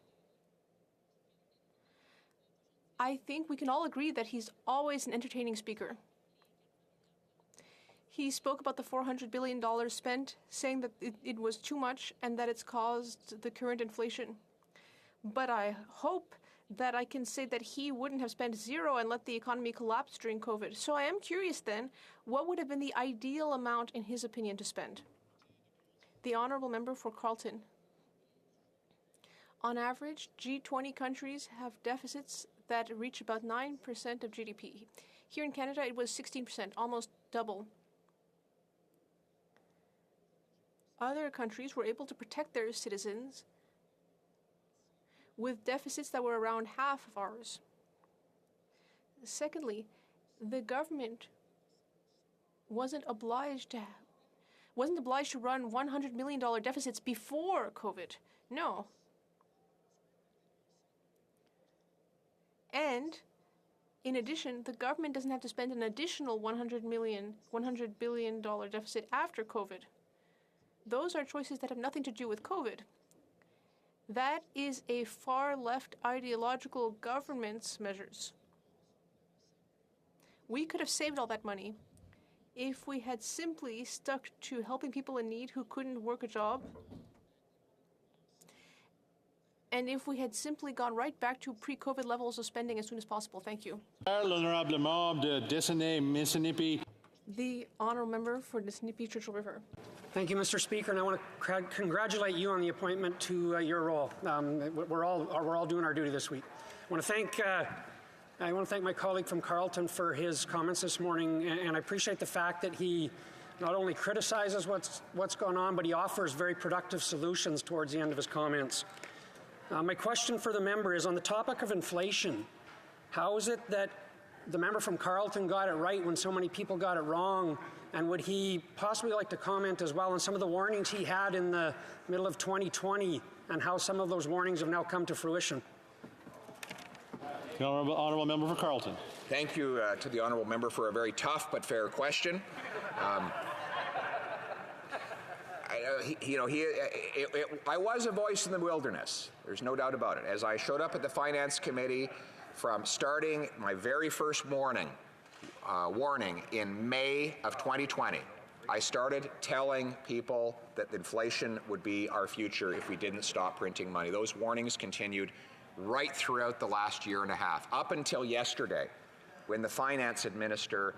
that he's always an entertaining speaker. He spoke about the $400 billion spent, saying that it was too much and that it's caused the current inflation. But I hope that I can say that he wouldn't have spent zero and let the economy collapse during COVID. So I am curious then, what would have been the ideal amount, in his opinion, to spend? The honourable member for Carleton. On average, G20 countries have deficits that reach about 9% of GDP. Here in Canada, it was 16%, almost double. Other countries were able to protect their citizens with deficits that were around half of ours. Secondly, the government wasn't obliged to run $100 million deficits before COVID. No. And in addition, the government doesn't have to spend an additional $100 billion deficit after COVID. Those are choices that have nothing to do with COVID. That is a far-left ideological government's measures. We could have saved all that money if we had simply stuck to helping people in need who couldn't work a job, and if we had simply gone right back to pre-COVID levels of spending as soon as possible. Thank you. The honourable member for Nissinippi Churchill River. Thank you, Mr. Speaker, and I want to congratulate you on the appointment to your role. We're all doing our duty this week. I want to thank my colleague from Carleton for his comments this morning, and I appreciate the fact that he not only criticizes what's going on, but he offers very productive solutions towards the end of his comments. My question for the member is on the topic of inflation. How is it that the member from Carleton got it right when so many people got it wrong? And would he possibly like to comment as well on some of the warnings he had in the middle of 2020 and how some of those warnings have now come to fruition? The honourable member for Carleton. Thank you to the honourable member for a very tough but fair question. I was a voice in the wilderness. There's no doubt about it. As I showed up at the Finance Committee from starting my very first warning in May of 2020, I started telling people that inflation would be our future if we didn't stop printing money. Those warnings continued right throughout the last year and a half, up until yesterday, when the finance minister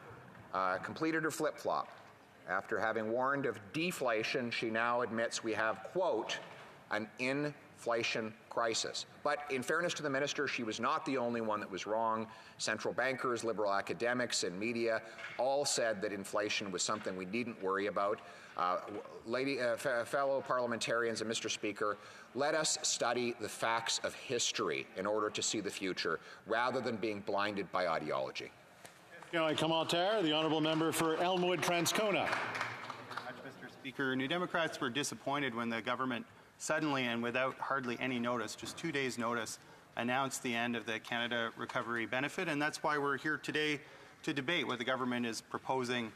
completed her flip-flop. After having warned of deflation, she now admits we have, quote, an inflation crisis. But in fairness to the minister, she was not the only one that was wrong. Central bankers, liberal academics, and media all said that inflation was something we needn't worry about. Fellow parliamentarians and Mr. Speaker, let us study the facts of history in order to see the future, rather than being blinded by ideology. Commentaire, the honourable member for Elmwood Transcona. Mr. Speaker, New Democrats were disappointed when the government suddenly and without hardly any notice, just 2 days' notice, announced the end of the Canada Recovery Benefit, and that's why we're here today to debate what the government is proposing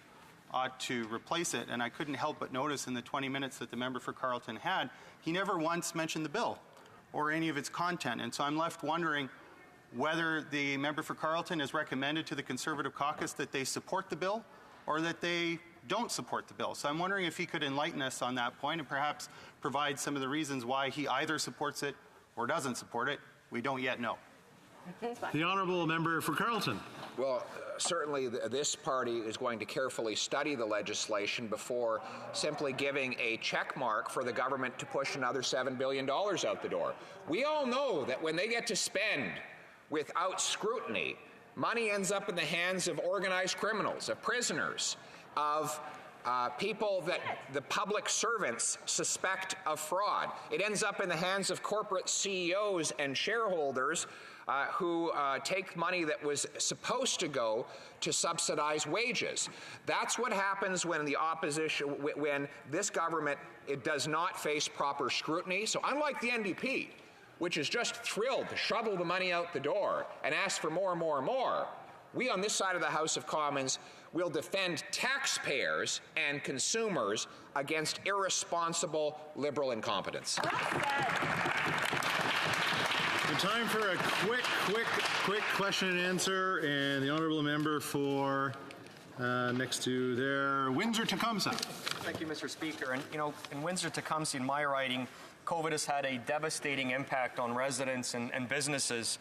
ought to replace it. And I couldn't help but notice in the 20 minutes that the member for Carleton had, he never once mentioned the bill or any of its content. And so I'm left wondering whether the member for Carleton has recommended to the Conservative caucus that they support the bill or that they don't support the bill. So I'm wondering if he could enlighten us on that point and perhaps provide some of the reasons why he either supports it or doesn't support it. We don't yet know. The honourable member for Carleton. Well, certainly this party is going to carefully study the legislation before simply giving a check mark for the government to push another $7 billion out the door. We all know that when they get to spend without scrutiny, money ends up in the hands of organized criminals, of prisoners, of people that the public servants suspect of fraud. It ends up in the hands of corporate CEOs and shareholders who take money that was supposed to go to subsidize wages. That's what happens when the opposition, when this government, it does not face proper scrutiny. So unlike the NDP, which is just thrilled to shovel the money out the door and ask for more and more and more, we on this side of the House of Commons will defend taxpayers and consumers against irresponsible Liberal incompetence. Time for a quick question and answer, and the honourable member for Next to there, Windsor-Tecumseh. Thank you, Mr. Speaker. And, you know, in Windsor-Tecumseh, in my riding, COVID has had a devastating impact on residents and businesses.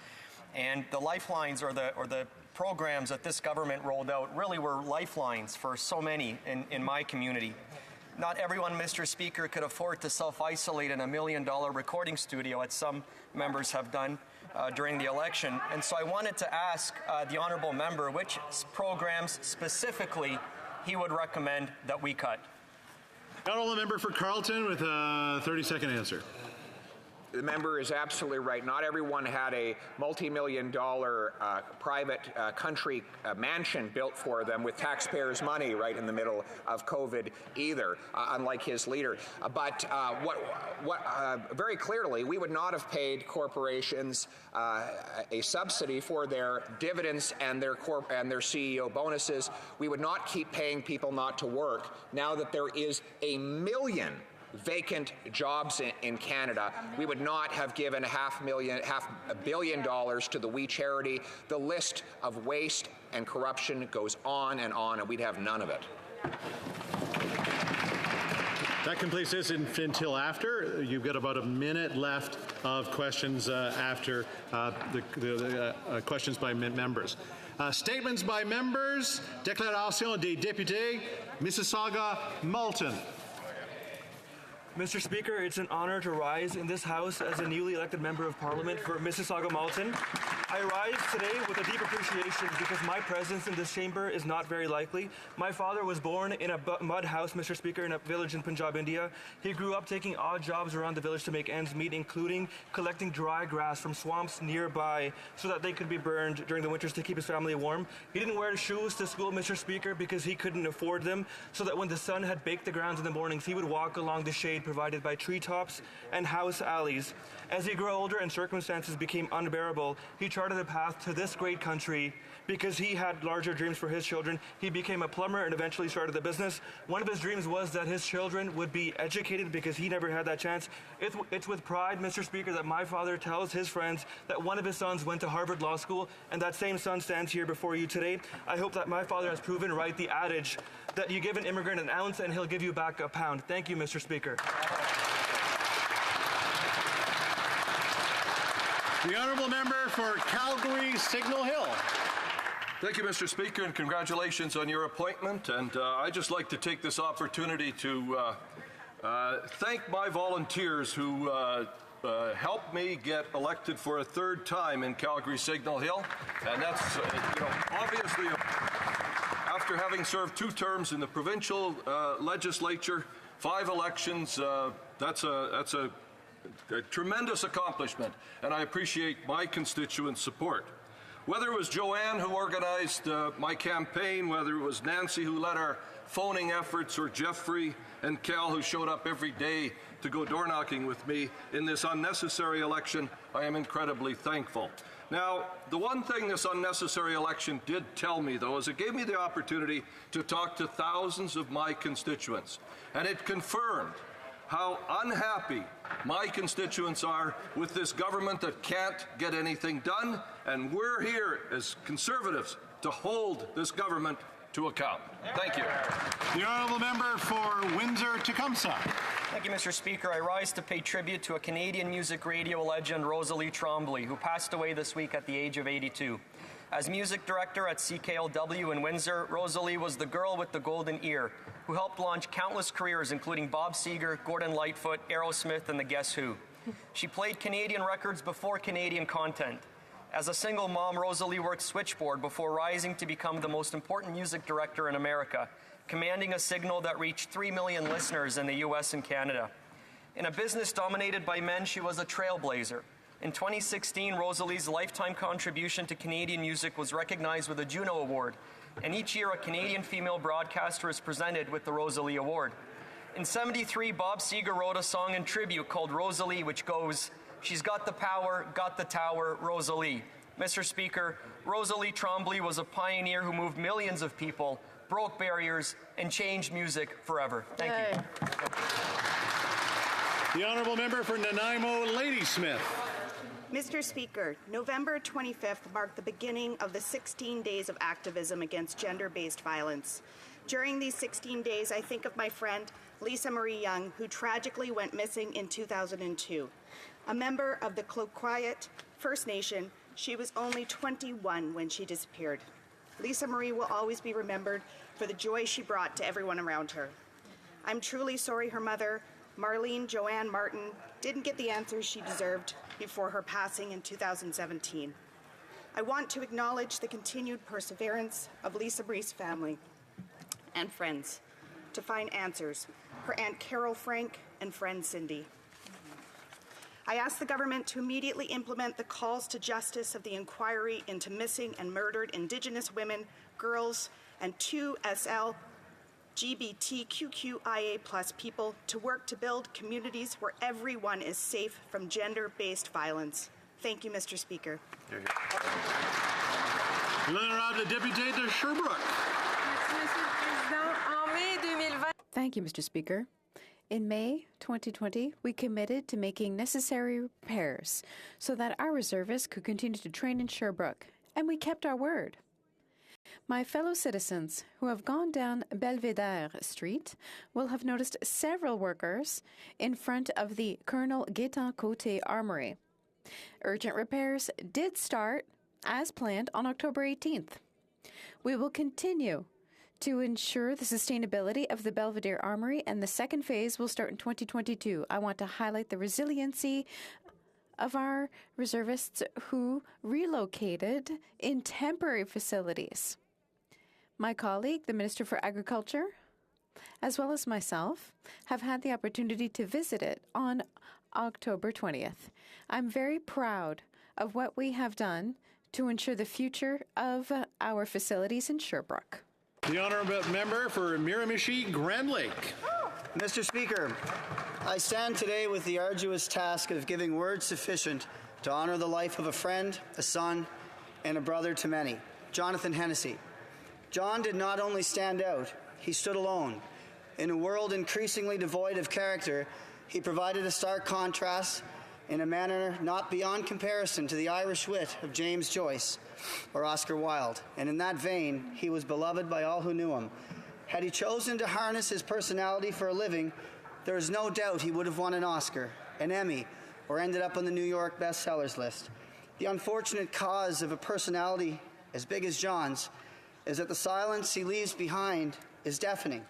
And the lifelines or the programs that this government rolled out really were lifelines for so many in my community. Not everyone, Mr. Speaker, could afford to self-isolate in $1 million recording studio, as some members have done during the election. And so I wanted to ask the honourable member which programs specifically he would recommend that we cut. The honourable member for Carleton with a 30-second answer. The member is absolutely right. Not everyone had a multi-million-dollar private country mansion built for them with taxpayers' money right in the middle of COVID either, unlike his leader. But very clearly, we would not have paid corporations a subsidy for their dividends and their CEO bonuses. We would not keep paying people not to work now that there is 1 million vacant jobs in Canada. We would not have given $500 million to the We Charity. The list of waste and corruption goes on, and we'd have none of it. That completes this until after. You've got about a minute left of questions after the questions by members. Statements by members. Déclaration des députés. Mississauga-Malton. Mr. Speaker, it's an honor to rise in this House as a newly elected Member of Parliament for Mississauga-Malton. I rise today with a deep appreciation because my presence in this chamber is not very likely. My father was born in a mud house, Mr. Speaker, in a village in Punjab, India. He grew up taking odd jobs around the village to make ends meet, including collecting dry grass from swamps nearby so that they could be burned during the winters to keep his family warm. He didn't wear shoes to school, Mr. Speaker, because he couldn't afford them, so that when the sun had baked the grounds in the mornings, he would walk along the shade provided by treetops and house alleys. As he grew older and circumstances became unbearable, he charted a path to this great country because he had larger dreams for his children. He became a plumber and eventually started a business. One of his dreams was that his children would be educated because he never had that chance. It's with pride, Mr. Speaker, that my father tells his friends that one of his sons went to Harvard Law School, and that same son stands here before you today. I hope that my father has proven right the adage that you give an immigrant an ounce and he'll give you back a pound. Thank you, Mr. Speaker. The honourable member for Calgary Signal Hill. Thank you, Mr. Speaker, and congratulations on your appointment. And I'd just like to take this opportunity to thank my volunteers who helped me get elected for a third time in Calgary Signal Hill. And that's, obviously, after having served 2 terms in the provincial legislature, 5 elections, that's a tremendous accomplishment, and I appreciate my constituents' support. Whether it was Joanne who organized my campaign, whether it was Nancy who led our phoning efforts, or Jeffrey and Cal who showed up every day to go door knocking with me in this unnecessary election, I am incredibly thankful. Now, the one thing this unnecessary election did tell me, though, is it gave me the opportunity to talk to thousands of my constituents, and it confirmed how unhappy my constituents are with this government that can't get anything done, and we're here as Conservatives to hold this government to account. Thank you. The honourable member for Windsor-Tecumseh. Thank you, Mr. Speaker. I rise to pay tribute to a Canadian music radio legend, Rosalie Trombley, who passed away this week at the age of 82. As music director at CKLW in Windsor, Rosalie was the girl with the golden ear who helped launch countless careers, including Bob Seger, Gordon Lightfoot, Aerosmith, and the Guess Who. She played Canadian records before Canadian content. As a single mom, Rosalie worked switchboard before rising to become the most important music director in America, commanding a signal that reached 3 million listeners in the US and Canada. In a business dominated by men, she was a trailblazer. In 2016, Rosalie's lifetime contribution to Canadian music was recognized with a Juno Award, and each year a Canadian female broadcaster is presented with the Rosalie Award. In '73, Bob Seger wrote a song in tribute called Rosalie, which goes, "She's got the power, got the tower, Rosalie." Mr. Speaker, Rosalie Trombley was a pioneer who moved millions of people, broke barriers, and changed music forever. Thank you. The honourable member for Nanaimo Ladysmith. Mr. Speaker, November 25th marked the beginning of the 16 days of activism against gender-based violence. During these 16 days, I think of my friend Lisa Marie Young, who tragically went missing in 2002. A member of the Cloquiet First Nation, she was only 21 when she disappeared. Lisa Marie will always be remembered for the joy she brought to everyone around her. I'm truly sorry her mother, Marlene Joanne Martin, didn't get the answers she deserved before her passing in 2017. I want to acknowledge the continued perseverance of Lisa Marie's family and friends to find answers, her Aunt Carol Frank and friend Cindy. I ask the government to immediately implement the calls to justice of the inquiry into missing and murdered Indigenous women, girls, and 2 LGBTQIA+ people to work to build communities where everyone is safe from gender-based violence. Thank you, Mr. Speaker. L'honorable député de Sherbrooke. Thank you, Mr. Speaker. In May 2020, we committed to making necessary repairs so that our reservists could continue to train in Sherbrooke, and we kept our word. My fellow citizens who have gone down Belvedere Street will have noticed several workers in front of the Colonel Gaetan Côté Armory. Urgent repairs did start, as planned, on October 18th. We will continue to ensure the sustainability of the Belvedere Armory, and the second phase will start in 2022. I want to highlight the resiliency of our reservists who relocated in temporary facilities. My colleague, the Minister for Agriculture, as well as myself, have had the opportunity to visit it on October 20th. I'm very proud of what we have done to ensure the future of our facilities in Sherbrooke. The honourable member for Miramichi Grand Lake. Mr. Speaker, I stand today with the arduous task of giving words sufficient to honour the life of a friend, a son, and a brother to many, Jonathan Hennessy. John did not only stand out, he stood alone. In a world increasingly devoid of character, he provided a stark contrast in a manner not beyond comparison to the Irish wit of James Joyce or Oscar Wilde, and in that vein, he was beloved by all who knew him. Had he chosen to harness his personality for a living, there is no doubt he would have won an Oscar, an Emmy, or ended up on the New York bestsellers list. The unfortunate cause of a personality as big as John's is that the silence he leaves behind is deafening.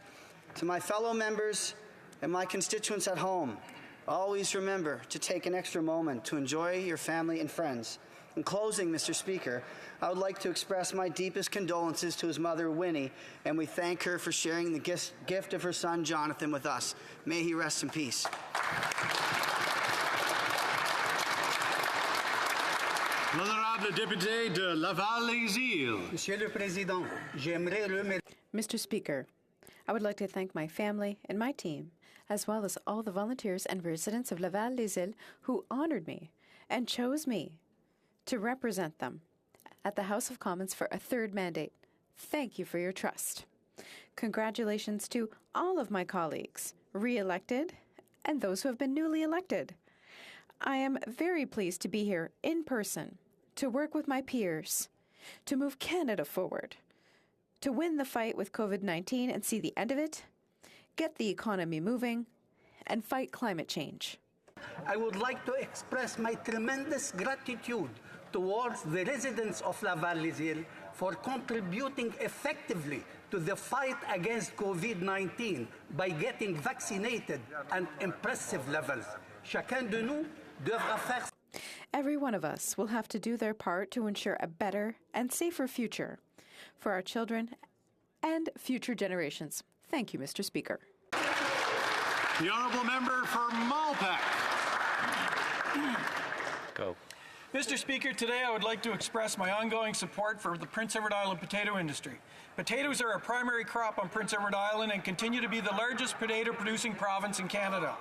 To my fellow members and my constituents at home, always remember to take an extra moment to enjoy your family and friends. In closing, Mr. Speaker, I would like to express my deepest condolences to his mother, Winnie, and we thank her for sharing the gift of her son, Jonathan, with us. May he rest in peace. L'honorable député de Laval-les-Îles. Monsieur le Président, j'aimerais remercier. Mr. Speaker, I would like to thank my family and my team, as well as all the volunteers and residents of Laval-les-Îles who honored me and chose me to represent them at the House of Commons for a third mandate. Thank you for your trust. Congratulations to all of my colleagues, re-elected, and those who have been newly elected. I am very pleased to be here in person, to work with my peers, to move Canada forward, to win the fight with COVID-19 and see the end of it, get the economy moving, and fight climate change. I would like to express my tremendous gratitude towards the residents of Laval-les-Îles for contributing effectively to the fight against COVID-19 by getting vaccinated at impressive levels. Chacun de nous devra faire. Every one of us will have to do their part to ensure a better and safer future for our children and future generations. Thank you, Mr. Speaker. The honourable member for Malpeque. Go. Mr. Speaker, today I would like to express my ongoing support for the Prince Edward Island potato industry. Potatoes are a primary crop on Prince Edward Island and continue to be the largest potato-producing province in Canada.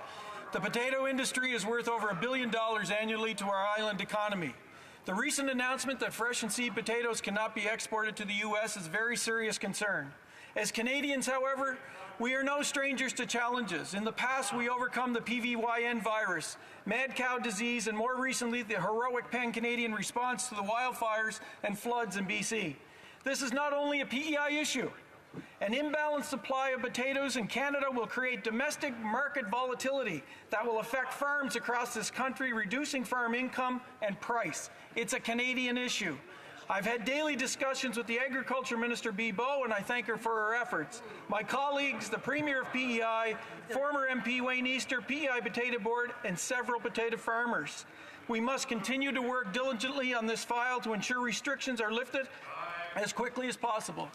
The potato industry is worth over $1 billion annually to our island economy. The recent announcement that fresh and seed potatoes cannot be exported to the U.S. is a very serious concern. As Canadians, however, We are no strangers to challenges. In the past, we overcome the PVYN virus, mad cow disease, and more recently, the heroic pan-Canadian response to the wildfires and floods in BC. This is not only a PEI issue. An imbalanced supply of potatoes in Canada will create domestic market volatility that will affect farms across this country, reducing farm income and price. It's a Canadian issue. I've had daily discussions with the Agriculture Minister, Bibeau, and I thank her for her efforts. My colleagues, the Premier of PEI, former MP Wayne Easter, PEI Potato Board, and several potato farmers. We must continue to work diligently on this file to ensure restrictions are lifted as quickly as possible.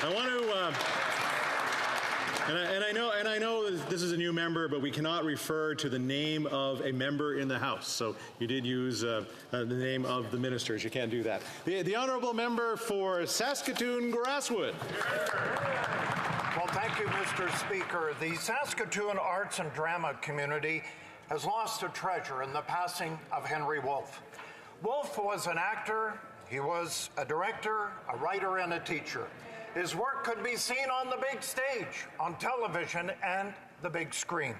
I want to, and I know this is a new member, but we cannot refer to the name of a member in the House. So you did use the name of the ministers. You can't do that. The honourable member for Saskatoon-Grasswood. Well, thank you, Mr. Speaker. The Saskatoon arts and drama community has lost a treasure in the passing of Henry Wolfe. Wolfe was an actor. He was a director, a writer, and a teacher. His work could be seen on the big stage, on television, and the big screen.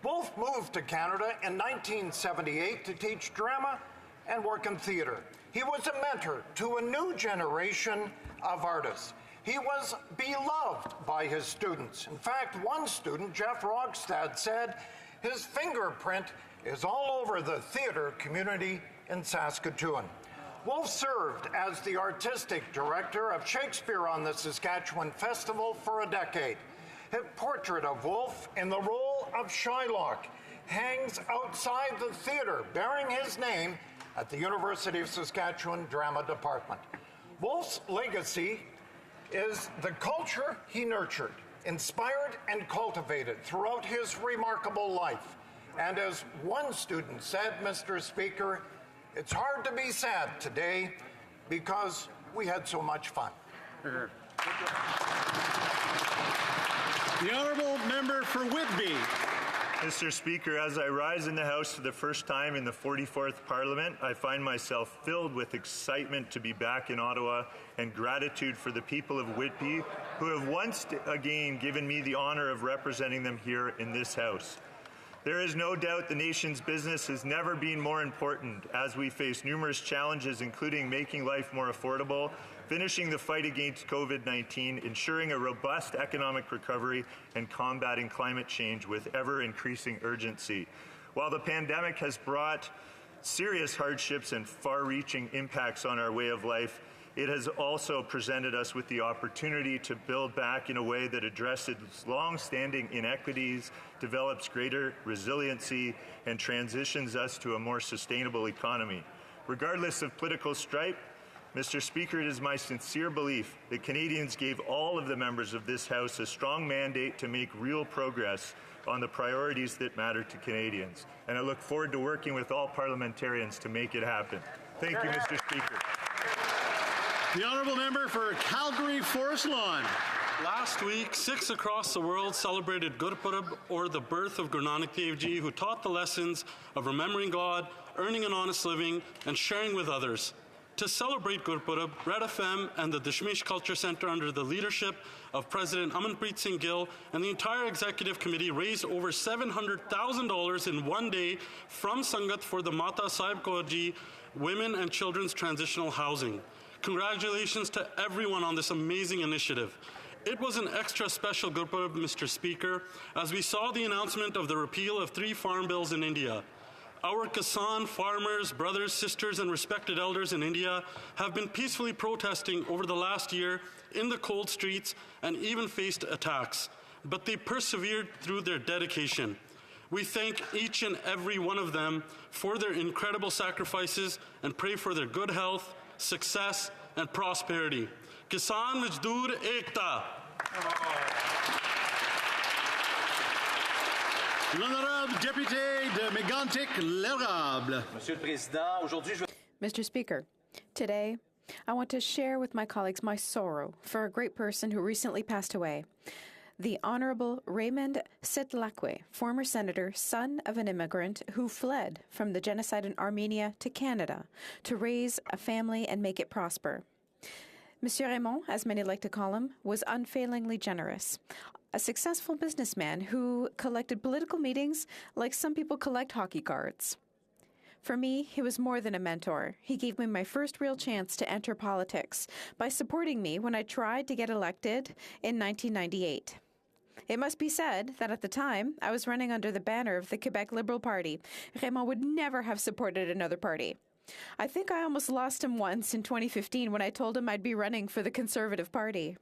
Wolfe moved to Canada in 1978 to teach drama and work in theatre. He was a mentor to a new generation of artists. He was beloved by his students. In fact, one student, Jeff Rogstad, said his fingerprint is all over the theatre community in Saskatoon. Wolfe served as the artistic director of Shakespeare on the Saskatchewan Festival for a decade. His portrait of Wolfe in the role of Shylock hangs outside the theatre, bearing his name at the University of Saskatchewan Drama Department. Wolfe's legacy is the culture he nurtured, inspired, and cultivated throughout his remarkable life. And as one student said, Mr. Speaker, it's hard to be sad today because we had so much fun. The honourable member for Whitby. Mr. Speaker, as I rise in the House for the first time in the 44th Parliament, I find myself filled with excitement to be back in Ottawa and gratitude for the people of Whitby who have once again given me the honour of representing them here in this House. There is no doubt the nation's business has never been more important as we face numerous challenges, including making life more affordable, finishing the fight against COVID-19, ensuring a robust economic recovery, and combating climate change with ever-increasing urgency. While the pandemic has brought serious hardships and far-reaching impacts on our way of life, it has also presented us with the opportunity to build back in a way that addresses long-standing inequities, develops greater resiliency, and transitions us to a more sustainable economy. Regardless of political stripe, Mr. Speaker, it is my sincere belief that Canadians gave all of the members of this House a strong mandate to make real progress on the priorities that matter to Canadians. And I look forward to working with all parliamentarians to make it happen. Thank you, Mr. Speaker. The honourable member for Calgary Forest Lawn. Last week, Sikhs across the world celebrated Gurpurab, or the birth of Guru Nanak Dev Ji, who taught the lessons of remembering God, earning an honest living, and sharing with others. To celebrate Gurpurab, Red FM and the Dashmish Culture Centre, under the leadership of President Amanpreet Singh Gill and the entire executive committee, raised over $700,000 in one day from Sangat for the Mata Sahib Kaur Ji Women and Children's Transitional Housing. Congratulations to everyone on this amazing initiative. It was an extra special Gurpurab, Mr. Speaker, as we saw the announcement of the repeal of 3 farm bills in India. Our Kisan farmers, brothers, sisters, and respected elders in India have been peacefully protesting over the last year in the cold streets and even faced attacks. But they persevered through their dedication. We thank each and every one of them for their incredible sacrifices and pray for their good health, success, and prosperity. Kisan Majdoor Ekta. L'honorable député de Mégantic-L'Érable. Monsieur le Président, aujourd'hui je... Mr. Speaker, today I want to share with my colleagues my sorrow for a great person who recently passed away. The Honorable Raymond Setlakwe, former senator, son of an immigrant who fled from the genocide in Armenia to Canada to raise a family and make it prosper. Monsieur Raymond, as many like to call him, was unfailingly generous. A successful businessman who collected political meetings like some people collect hockey cards. For me, he was more than a mentor. He gave me my first real chance to enter politics by supporting me when I tried to get elected in 1998. It must be said that at the time, I was running under the banner of the Quebec Liberal Party. Raymond would never have supported another party. I think I almost lost him once in 2015 when I told him I'd be running for the Conservative Party.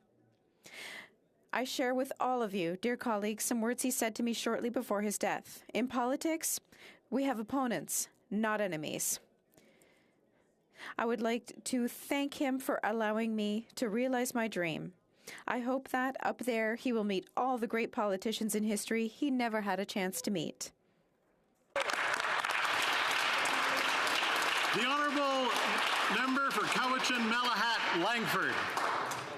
I share with all of you, dear colleagues, some words he said to me shortly before his death. In politics, we have opponents, not enemies. I would like to thank him for allowing me to realize my dream. I hope that up there he will meet all the great politicians in history he never had a chance to meet. The Honourable Member for Cowichan-Malahat, Langford.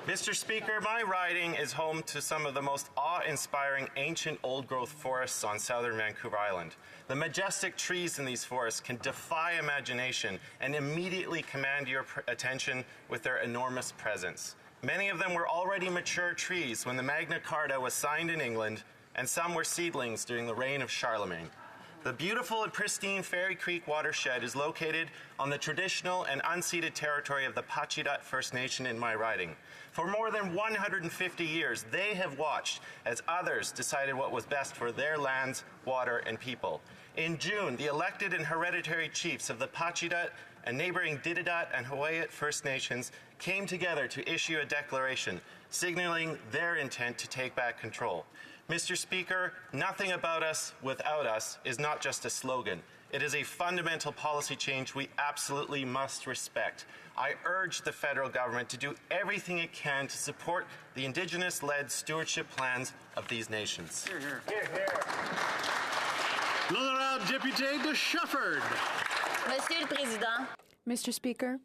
Mr. Speaker, my riding is home to some of the most awe-inspiring ancient old-growth forests on southern Vancouver Island. The majestic trees in these forests can defy imagination and immediately command your attention with their enormous presence. Many of them were already mature trees when the Magna Carta was signed in England, and some were seedlings during the reign of Charlemagne. The beautiful and pristine Fairy Creek watershed is located on the traditional and unceded territory of the Pacheedaht First Nation in my riding. For more than 150 years, they have watched as others decided what was best for their lands, water, and people. In June, the elected and hereditary chiefs of the Pacheedaht and neighboring Dididat and Hawaiiat First Nations came together to issue a declaration signaling their intent to take back control. Mr. Speaker, nothing about us without us is not just a slogan. It is a fundamental policy change we absolutely must respect. I urge the federal government to do everything it can to support the Indigenous-led stewardship plans of these nations. Hear, hear. Hear, hear. L'honorable député de Shefford. Monsieur le Président. Mr. Speaker,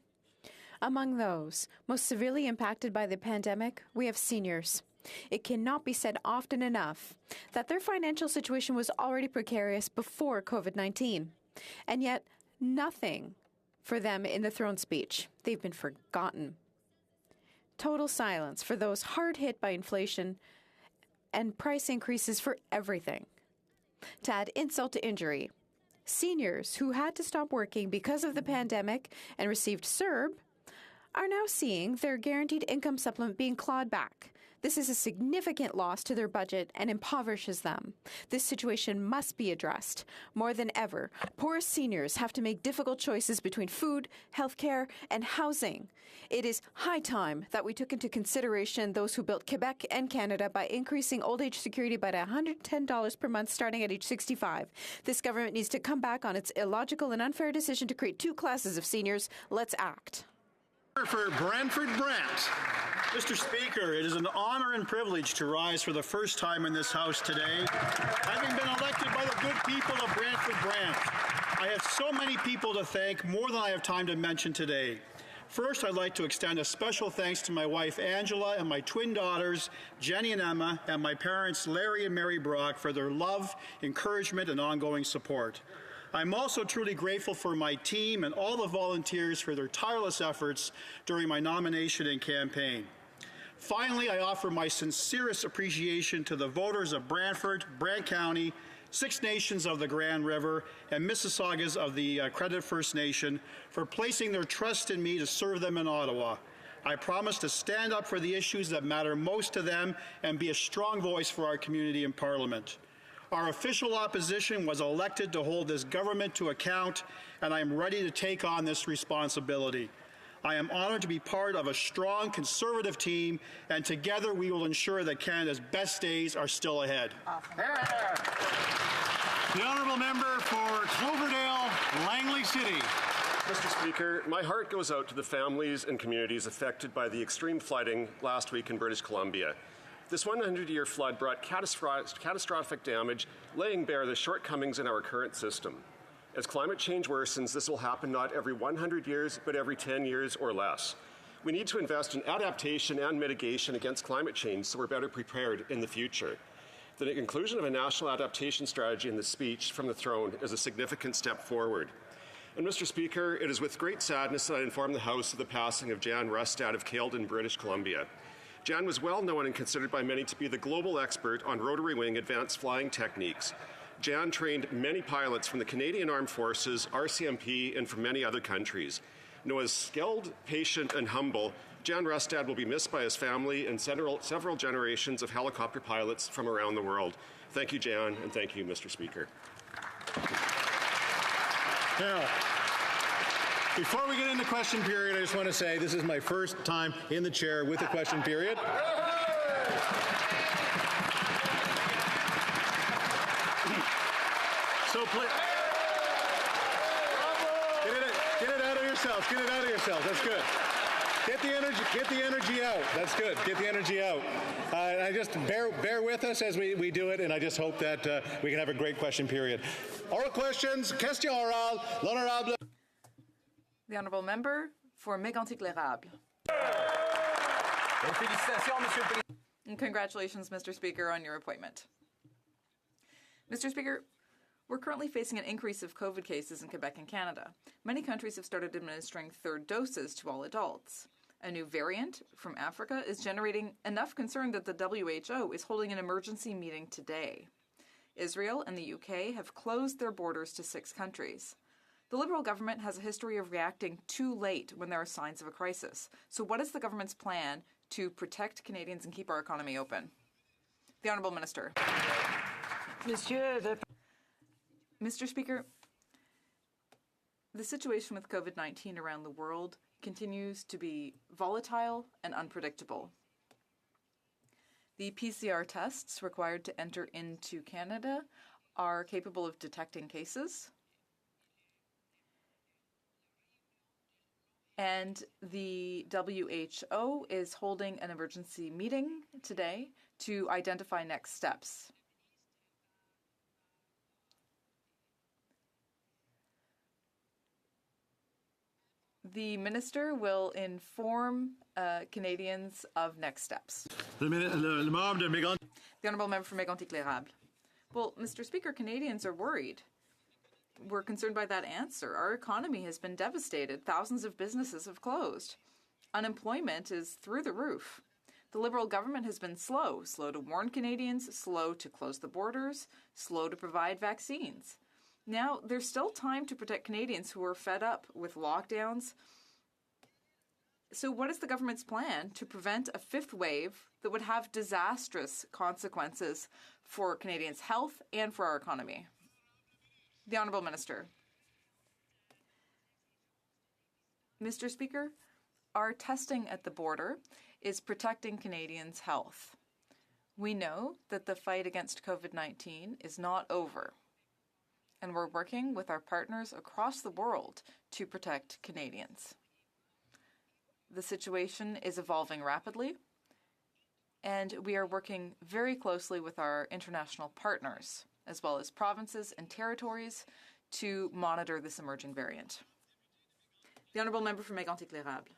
among those most severely impacted by the pandemic, we have seniors. It cannot be said often enough that their financial situation was already precarious before COVID-19. And yet, nothing for them in the throne speech. They've been forgotten. Total silence for those hard hit by inflation and price increases for everything. To add insult to injury, seniors who had to stop working because of the pandemic and received CERB are now seeing their guaranteed income supplement being clawed back. This is a significant loss to their budget and impoverishes them. This situation must be addressed. More than ever, poor seniors have to make difficult choices between food, healthcare, and housing. It is high time that we took into consideration those who built Quebec and Canada by increasing old age security by $110 per month starting at age 65. This government needs to come back on its illogical and unfair decision to create two classes of seniors. Let's act. For Brantford Brant. Mr. Speaker, it is an honor and privilege to rise for the first time in this House today, having been elected by the good people of Brantford Brant. I have so many people to thank, more than I have time to mention today. First, I'd like to extend a special thanks to my wife, Angela, and my twin daughters, Jenny and Emma, and my parents, Larry and Mary Brock, for their love, encouragement, and ongoing support. I'm also truly grateful for my team and all the volunteers for their tireless efforts during my nomination and campaign. Finally, I offer my sincerest appreciation to the voters of Brantford, Brant County, Six Nations of the Grand River, and Mississaugas of the Credit First Nation for placing their trust in me to serve them in Ottawa. I promise to stand up for the issues that matter most to them and be a strong voice for our community in Parliament. Our official opposition was elected to hold this government to account, and I am ready to take on this responsibility. I am honored to be part of a strong Conservative team, and together we will ensure that Canada's best days are still ahead. The Honourable Member for Cloverdale, Langley City. Mr. Speaker, my heart goes out to the families and communities affected by the extreme flooding last week in British Columbia. This 100-year flood brought catastrophic damage, laying bare the shortcomings in our current system. As climate change worsens, this will happen not every 100 years, but every 10 years or less. We need to invest in adaptation and mitigation against climate change so we're better prepared in the future. The inclusion of a national adaptation strategy in the speech from the throne is a significant step forward. And Mr. Speaker, it is with great sadness that I inform the House of the passing of Jan Rustad of Caledon, British Columbia. Jan was well known and considered by many to be the global expert on rotary wing advanced flying techniques. Jan trained many pilots from the Canadian Armed Forces, RCMP, and from many other countries. Known as skilled, patient, and humble, Jan Rustad will be missed by his family and several generations of helicopter pilots from around the world. Thank you, Jan, and thank you, Mr. Speaker. Now, before we get into question period, I just want to say this is my first time in the chair with a question period. So please, get it out of yourselves. Get it out of yourselves. That's good. Get the energy out. That's good. Get the energy out. I just bear with us as we do it, and I just hope that we can have a great question period. Oral questions. Question orale. L'honorable. The honourable member for Mégantic-l'Érable. And congratulations, Mr. Speaker, on your appointment. Mr. Speaker, we're currently facing an increase of COVID cases in Quebec and Canada. Many countries have started administering third doses to all adults. A new variant from Africa is generating enough concern that the WHO is holding an emergency meeting today. Israel and the UK have closed their borders to 6 countries. The Liberal government has a history of reacting too late when there are signs of a crisis. So what is the government's plan to protect Canadians and keep our economy open? The Honourable Minister. Mr. Speaker, the situation with COVID-19 around the world continues to be volatile and unpredictable. The PCR tests required to enter into Canada are capable of detecting cases. And the WHO is holding an emergency meeting today to identify next steps. The Minister will inform Canadians of next steps. The Honourable Member for Mégantic-l'Érable. Well, Mr. Speaker, Canadians are worried. We're concerned by that answer. Our economy has been devastated. Thousands of businesses have closed. Unemployment is through the roof. The Liberal government has been slow to warn Canadians, slow to close the borders, slow to provide vaccines. Now, there's still time to protect Canadians who are fed up with lockdowns. So what is the government's plan to prevent a 5th wave that would have disastrous consequences for Canadians' health and for our economy? The Honourable Minister. Mr. Speaker, our testing at the border is protecting Canadians' health. We know that the fight against COVID-19 is not over, and we're working with our partners across the world to protect Canadians. The situation is evolving rapidly, and we are working very closely with our international partners, as well as provinces and territories, to monitor this emerging variant. The Honourable Member for Mégantic-l'Érable.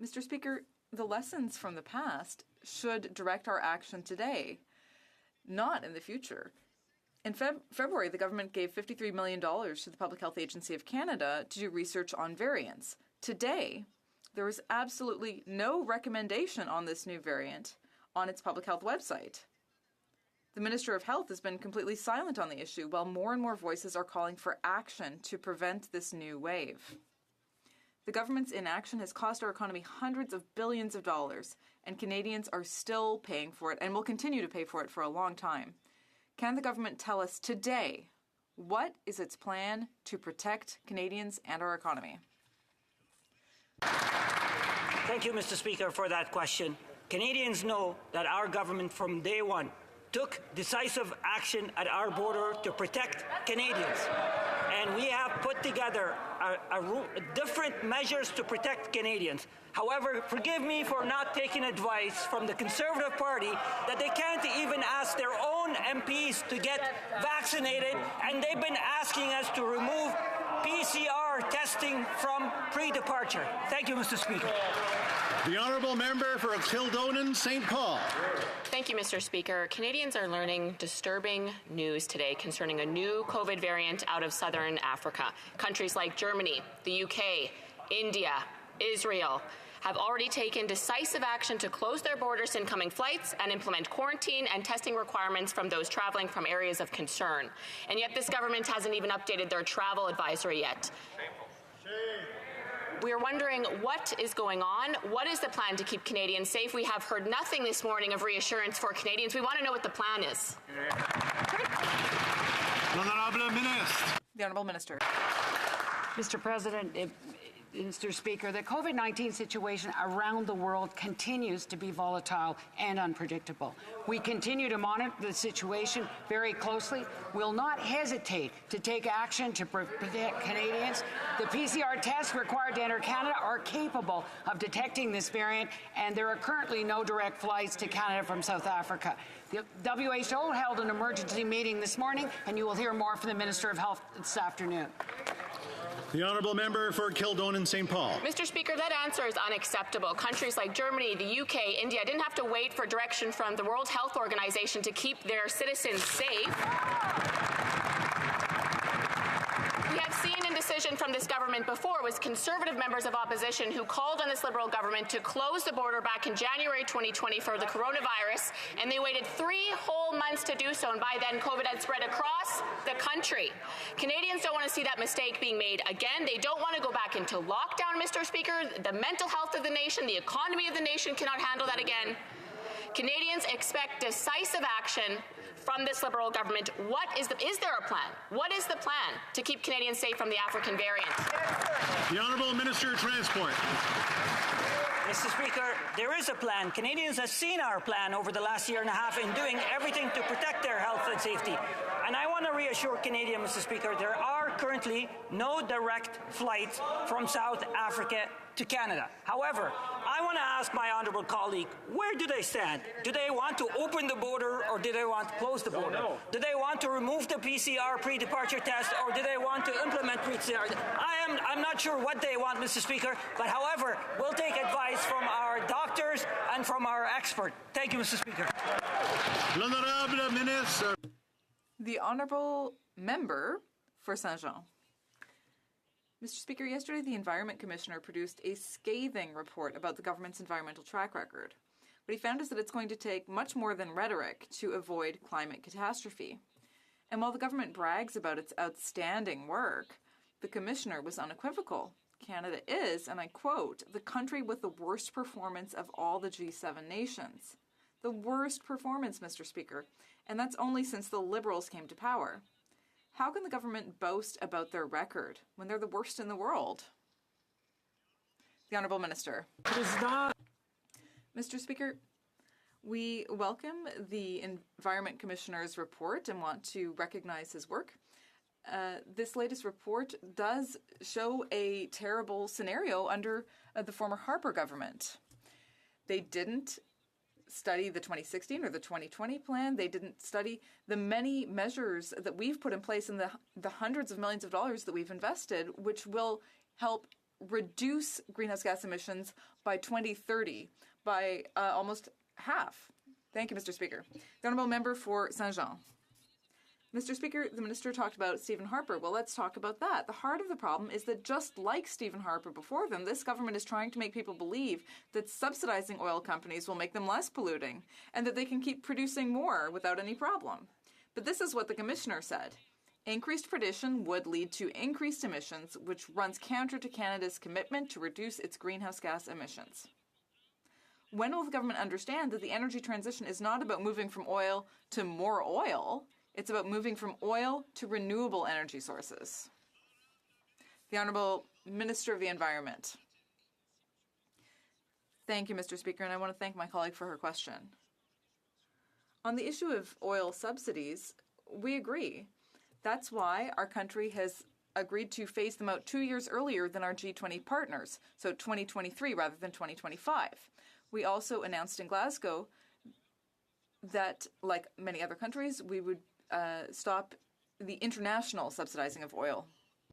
Mr. Speaker, the lessons from the past should direct our action today, not in the future. In February, the government gave $53 million to the Public Health Agency of Canada to do research on variants. Today, there is absolutely no recommendation on this new variant on its public health website. The Minister of Health has been completely silent on the issue, while more and more voices are calling for action to prevent this new wave. The government's inaction has cost our economy hundreds of billions of dollars, and Canadians are still paying for it and will continue to pay for it for a long time. Can the government tell us today what is its plan to protect Canadians and our economy? Thank you, Mr. Speaker, for that question. Canadians know that our government from day one took decisive action at our border to protect Canadians. And we have put together different measures to protect Canadians. However, forgive me for not taking advice from the Conservative Party that they can't even ask their own MPs to get vaccinated, and they've been asking us to remove PCR PCR testing from pre-departure. Thank you, Mr. Speaker. The honourable member for Kildonan St. Paul. Thank you, Mr. Speaker. Canadians are learning disturbing news today concerning a new COVID variant out of southern Africa. Countries like Germany, the UK, India, Israel have already taken decisive action to close their borders to incoming flights and implement quarantine and testing requirements from those traveling from areas of concern. And yet this government hasn't even updated their travel advisory yet. We are wondering what is going on. What is the plan to keep Canadians safe? We have heard nothing this morning of reassurance for Canadians. We want to know what the plan is. The Honourable Minister. Mr. President, Mr. Speaker, the COVID-19 situation around the world continues to be volatile and unpredictable. We continue to monitor the situation very closely. We'll not hesitate to take action to protect Canadians. The PCR tests required to enter Canada are capable of detecting this variant, and there are currently no direct flights to Canada from South Africa. The WHO held an emergency meeting this morning, and you will hear more from the Minister of Health this afternoon. The honourable member for Kildonan St. Paul. Mr. Speaker, that answer is unacceptable. Countries like Germany, the UK, India didn't have to wait for direction from the World Health Organization to keep their citizens safe. We have seen indecision from this government before with Conservative members of opposition who called on this Liberal government to close the border back in January 2020 for the coronavirus, and they waited 3 whole months to do so, and by then COVID had spread across the country. Canadians don't want to see that mistake being made again. They don't want to go back into lockdown, Mr. Speaker. The mental health of the nation, the economy of the nation cannot handle that again. Canadians expect decisive action from this Liberal government. Is there a plan? What is the plan to keep Canadians safe from the African variant? The Honourable Minister of Transport. Mr. Speaker, there is a plan. Canadians have seen our plan over the last year and a half in doing everything to protect their health and safety. And I want to reassure Canadians, Mr. Speaker, there are currently no direct flights from South Africa to Canada. However, I want to ask my honourable colleague, where do they stand? Do they want to open the border, or do they want to close the border? No. Do they want to remove the PCR pre-departure test, or do they want to implement PCR? I'm not sure what they want, Mr. Speaker, but however, we'll take advice from our doctors and from our experts. Thank you, Mr. Speaker. L'Honourable Minister. The Honourable Member for Saint-Jean. Mr. Speaker, yesterday the Environment Commissioner produced a scathing report about the government's environmental track record. What he found is that it's going to take much more than rhetoric to avoid climate catastrophe. And while the government brags about its outstanding work, the Commissioner was unequivocal. Canada is, and I quote, the country with the worst performance of all the G7 nations. The worst performance, Mr. Speaker, and that's only since the Liberals came to power. How can the government boast about their record when they're the worst in the world? The Honourable Minister. Mr. Speaker, we welcome the Environment Commissioner's report and want to recognize his work. This latest report does show a terrible scenario under the former Harper government. They didn't study the 2016 or the 2020 plan. They didn't study the many measures that we've put in place and the hundreds of millions of dollars that we've invested, which will help reduce greenhouse gas emissions by 2030 by almost half. Thank you, Mr. Speaker. The Honourable Member for Saint-Jean. Mr. Speaker, the Minister talked about Stephen Harper. Well, let's talk about that. The heart of the problem is that just like Stephen Harper before them, this government is trying to make people believe that subsidizing oil companies will make them less polluting and that they can keep producing more without any problem. But this is what the Commissioner said. Increased production would lead to increased emissions, which runs counter to Canada's commitment to reduce its greenhouse gas emissions. When will the government understand that the energy transition is not about moving from oil to more oil? It's about moving from oil to renewable energy sources. The Honourable Minister of the Environment. Thank you, Mr. Speaker, and I want to thank my colleague for her question. On the issue of oil subsidies, we agree. That's why our country has agreed to phase them out 2 years earlier than our G20 partners, so 2023 rather than 2025. We also announced in Glasgow that, like many other countries, we would stop the international subsidizing of oil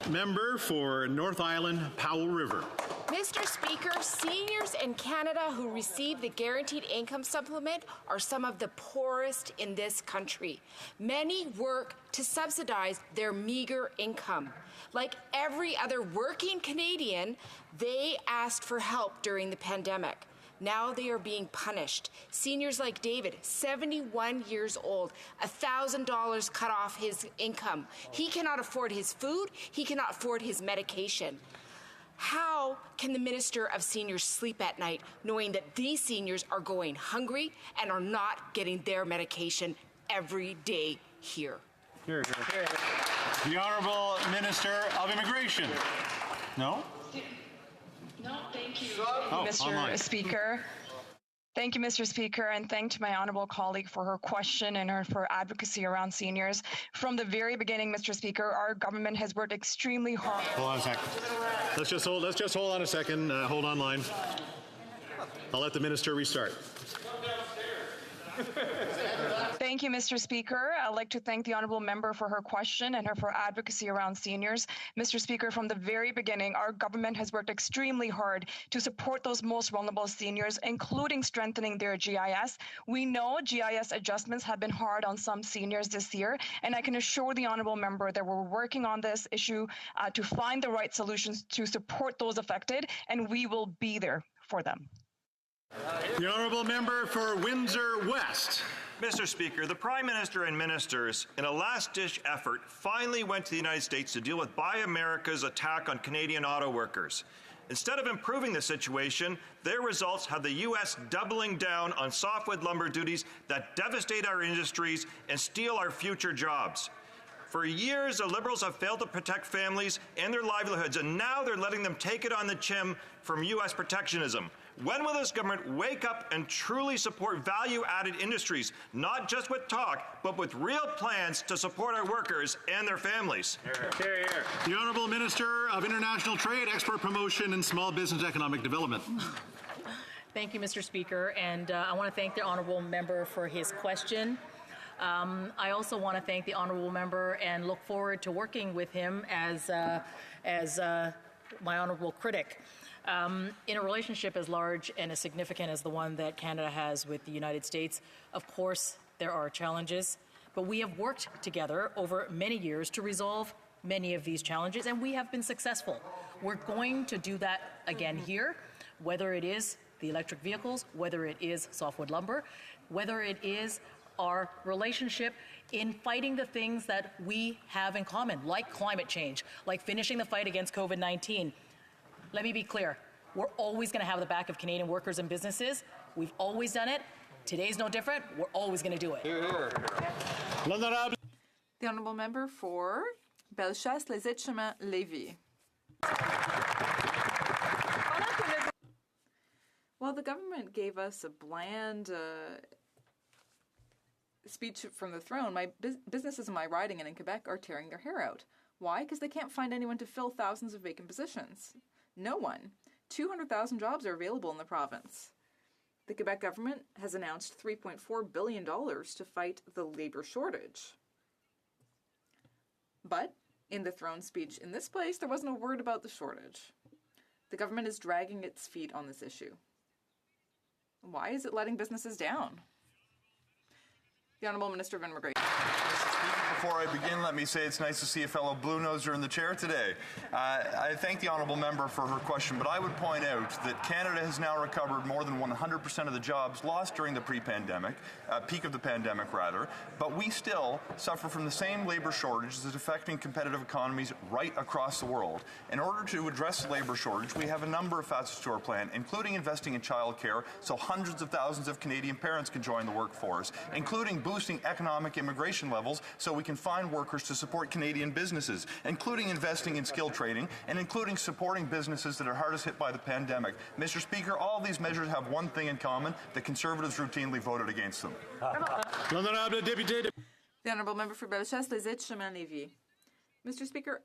Member for North Island, Powell River. Mr. Speaker, seniors in Canada who receive the Guaranteed Income Supplement are some of the poorest in this country. Many work to subsidize their meager income. Like every other working Canadian, they asked for help during the pandemic. Now they are being punished. Seniors like David, 71 years old, $1,000 cut off his income. He cannot afford his food. He cannot afford his medication. How can the Minister of Seniors sleep at night knowing that these seniors are going hungry and are not getting their medication every day here? Here, here. The Honourable Minister of Immigration. No? No, thank you. Mr. Online. Speaker. Thank you, Mr. Speaker, and thank to my honourable colleague for her question and for advocacy around seniors. From the very beginning, Mr. Speaker, our government has worked extremely hard. Hold on a second. Let's just hold on a second. Hold on line. I'll let the minister restart. Thank you, Mr. Speaker. I'd like to thank the honourable member for her question and for advocacy around seniors. Mr. Speaker, from the very beginning, our government has worked extremely hard to support those most vulnerable seniors, including strengthening their GIS. We know GIS adjustments have been hard on some seniors this year, and I can assure the honourable member that we're working on this issue to find the right solutions to support those affected, and we will be there for them. The honourable member for Windsor West. Mr. Speaker, the Prime Minister and ministers, in a last-ditch effort, finally went to the United States to deal with Buy America's attack on Canadian auto workers. Instead of improving the situation, their results have the U.S. doubling down on softwood lumber duties that devastate our industries and steal our future jobs. For years, the Liberals have failed to protect families and their livelihoods, and now they're letting them take it on the chin from U.S. protectionism. When will this government wake up and truly support value-added industries, not just with talk, but with real plans to support our workers and their families? Hear, hear. The Honourable Minister of International Trade, Export Promotion and Small Business Economic Development. Thank you, Mr. Speaker, and I want to thank the honourable member for his question. I also want to thank the honourable member and look forward to working with him as my honourable critic. In a relationship as large and as significant as the one that Canada has with the United States, of course, there are challenges, but we have worked together over many years to resolve many of these challenges, and we have been successful. We're going to do that again here, whether it is the electric vehicles, whether it is softwood lumber, whether it is our relationship in fighting the things that we have in common, like climate change, like finishing the fight against COVID-19. Let me be clear. We're always going to have the back of Canadian workers and businesses. We've always done it. Today's no different. We're always going to do it. The honourable member for Bellechasse, Les Aides-Chemins, Lévis. Well, the government gave us a bland speech from the throne. My businesses in my riding and in Quebec are tearing their hair out. Why? Because they can't find anyone to fill thousands of vacant positions. No one. 200,000 jobs are available in the province. The Quebec government has announced $3.4 billion to fight the labour shortage. But in the throne speech in this place, there wasn't a word about the shortage. The government is dragging its feet on this issue. Why is it letting businesses down? The Honourable Minister of Immigration. Before I begin, let me say it's nice to see a fellow Blue-Noser in the chair today. I thank the honourable member for her question, but I would point out that Canada has now recovered more than 100% of the jobs lost during the pre-pandemic, peak of the pandemic rather, but we still suffer from the same labour shortage that's affecting competitive economies right across the world. In order to address the labour shortage, we have a number of facets to our plan, including investing in childcare so hundreds of thousands of Canadian parents can join the workforce, including boosting economic immigration levels so we can find workers to support Canadian businesses, including investing in skill training and including supporting businesses that are hardest hit by the pandemic. Mr. Speaker, all these measures have one thing in common: the Conservatives routinely voted against them. The Honourable Member for Bellechasse, Les Aides-Chemins, Lévis. Mr. Speaker,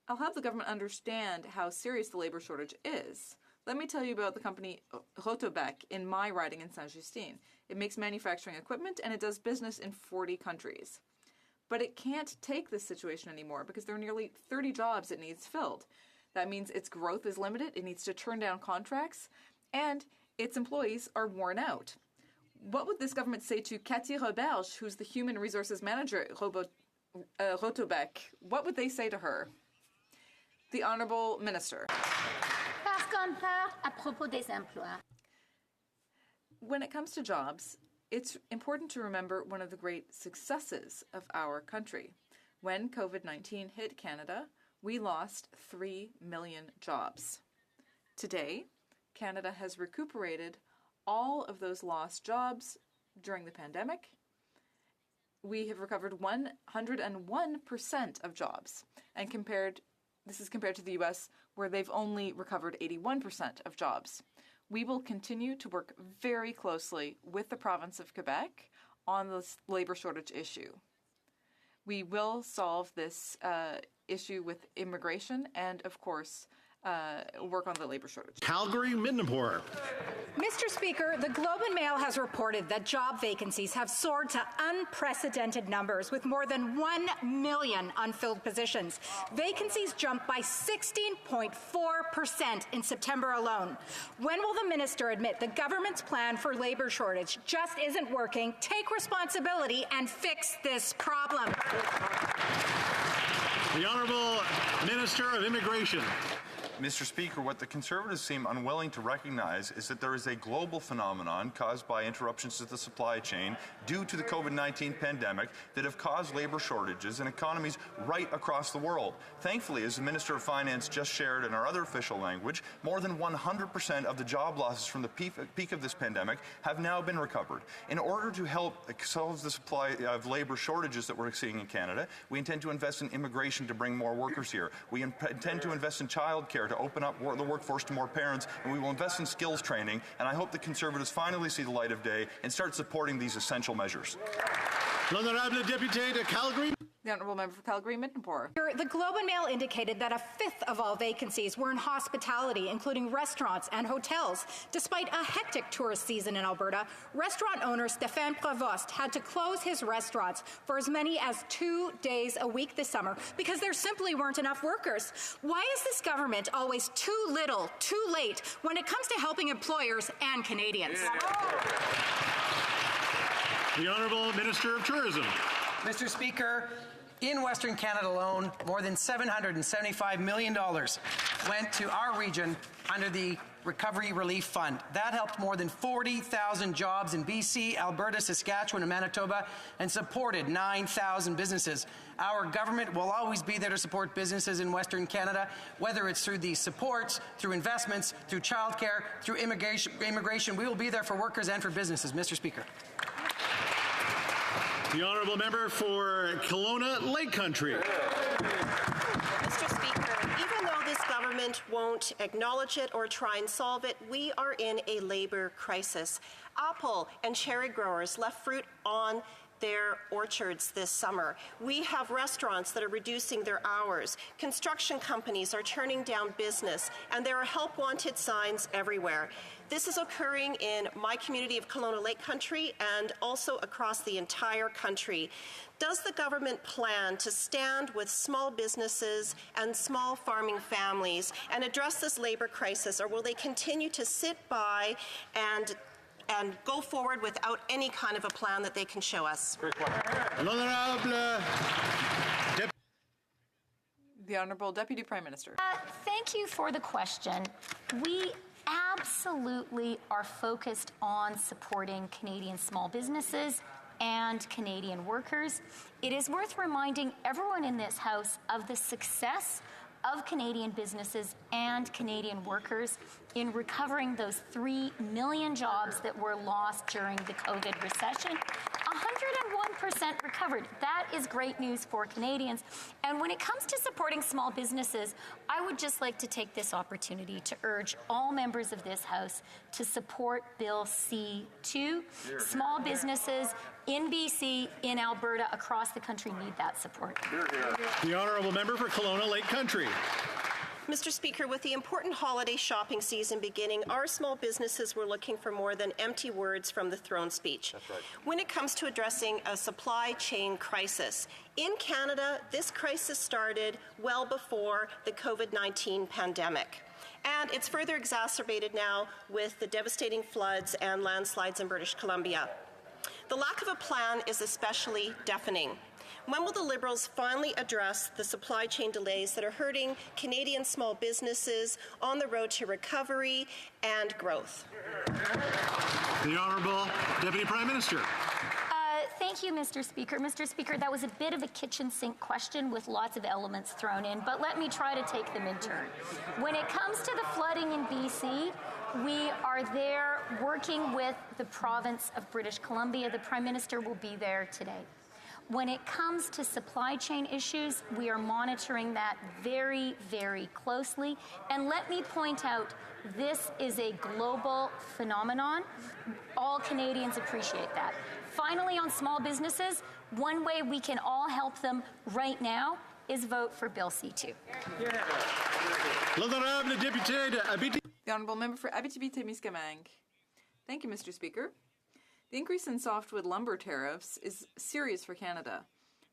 I'll have the government understand how serious the labour shortage is. Let me tell you about the company HoC in my riding in Saint-Justine. It makes manufacturing equipment and it does business in 40 countries. But it can't take this situation anymore because there are nearly 30 jobs it needs filled. That means its growth is limited, it needs to turn down contracts, and its employees are worn out. What would this government say to Cathy Roberge, who's the human resources manager at Rotobec? What would they say to her? The Honourable Minister. Parce qu'on parle à propos des emplois. When it comes to jobs, it's important to remember one of the great successes of our country. When COVID-19 hit Canada, we lost 3 million jobs. Today, Canada has recuperated all of those lost jobs during the pandemic. We have recovered 101% of jobs, and this is compared to the US, where they've only recovered 81% of jobs. We will continue to work very closely with the province of Quebec on this labor shortage issue. We will solve this issue with immigration and, of course, work on the labor shortage. Calgary, Midnapore. Mr. Speaker, the Globe and Mail has reported that job vacancies have soared to unprecedented numbers with more than 1 million unfilled positions. Vacancies jumped by 16.4% in September alone. When will the minister admit the government's plan for labor shortage just isn't working, take responsibility, and fix this problem? The Honourable Minister of Immigration. Mr. Speaker, what the Conservatives seem unwilling to recognize is that there is a global phenomenon caused by interruptions to the supply chain due to the COVID-19 pandemic that have caused labor shortages in economies right across the world. Thankfully, as the Minister of Finance just shared in our other official language, more than 100% of the job losses from the peak of this pandemic have now been recovered. In order to help solve the supply of labor shortages that we're seeing in Canada, we intend to invest in immigration to bring more workers here. We intend to invest in childcare to open up the workforce to more parents, and we will invest in skills training, and I hope the Conservatives finally see the light of day and start supporting these essential measures. L'Honorable Député de Calgary. The Honourable Member for Calgary, Midnapore. The Globe and Mail indicated that a fifth of all vacancies were in hospitality, including restaurants and hotels. Despite a hectic tourist season in Alberta, restaurant owner Stéphane Provost had to close his restaurants for as many as 2 days a week this summer because there simply weren't enough workers. Why is this government always too little, too late when it comes to helping employers and Canadians? The Honourable Minister of Tourism. Mr. Speaker, in Western Canada alone, more than $775 million went to our region under the Recovery Relief Fund. That helped more than 40,000 jobs in BC, Alberta, Saskatchewan, and Manitoba, and supported 9,000 businesses. Our government will always be there to support businesses in Western Canada, whether it's through these supports, through investments, through childcare, through immigration. We will be there for workers and for businesses, Mr. Speaker. The Honourable Member for Kelowna Lake Country. Mr. Speaker, even though this government won't acknowledge it or try and solve it, we are in a labour crisis. Apple and cherry growers left fruit on their orchards this summer. We have restaurants that are reducing their hours. Construction companies are turning down business, and there are help wanted signs everywhere. This is occurring in my community of Kelowna Lake Country and also across the entire country. Does the government plan to stand with small businesses and small farming families and address this labor crisis, or will they continue to sit by and go forward without any kind of a plan that they can show us? The Honourable Deputy Prime Minister. Thank you for the question. We absolutely are focused on supporting Canadian small businesses and Canadian workers. It is worth reminding everyone in this House of the success of Canadian businesses and Canadian workers in recovering those 3 million jobs that were lost during the COVID recession. 101% recovered. That is great news for Canadians. And when it comes to supporting small businesses, I would just like to take this opportunity to urge all members of this House to support Bill C-2. Small businesses in BC, in Alberta, across the country need that support. The Honourable Member for Kelowna Lake Country. Mr. Speaker, with the important holiday shopping season beginning, our small businesses were looking for more than empty words from the throne speech. That's right. When it comes to addressing a supply chain crisis, in Canada, this crisis started well before the COVID-19 pandemic. And it's further exacerbated now with the devastating floods and landslides in British Columbia. The lack of a plan is especially deafening. When will the Liberals finally address the supply chain delays that are hurting Canadian small businesses on the road to recovery and growth? The Honourable Deputy Prime Minister. Thank you, Mr. Speaker. Mr. Speaker, that was a bit of a kitchen sink question with lots of elements thrown in, but let me try to take them in turn. When it comes to the flooding in BC, we are there working with the province of British Columbia. The Prime Minister will be there today. When it comes to supply chain issues, we are monitoring that very, very closely. And let me point out, this is a global phenomenon. All Canadians appreciate that. Finally, on small businesses, one way we can all help them right now is vote for Bill C-2. The Honourable Member for Abitibi-Témiscamingue. Thank you, Mr. Speaker. The increase in softwood lumber tariffs is serious for Canada,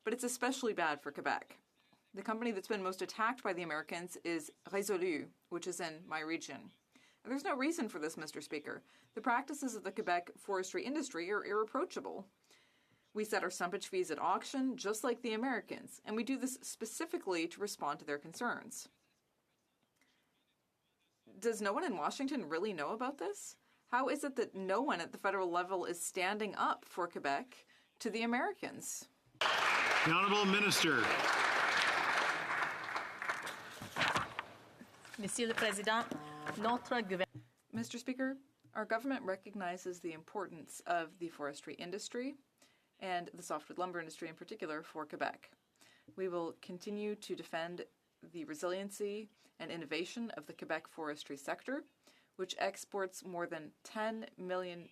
but it's especially bad for Quebec. The company that's been most attacked by the Americans is Résolu, which is in my region. And there's no reason for this, Mr. Speaker. The practices of the Quebec forestry industry are irreproachable. We set our stumpage fees at auction, just like the Americans, and we do this specifically to respond to their concerns. Does no one in Washington really know about this? How is it that no one at the federal level is standing up for Quebec to the Americans? The Honourable Minister. Monsieur le Président, notre gouvernement. Mr. Speaker, our government recognizes the importance of the forestry industry and the softwood lumber industry in particular for Quebec. We will continue to defend the resiliency and innovation of the Quebec forestry sector, which exports more than $10 million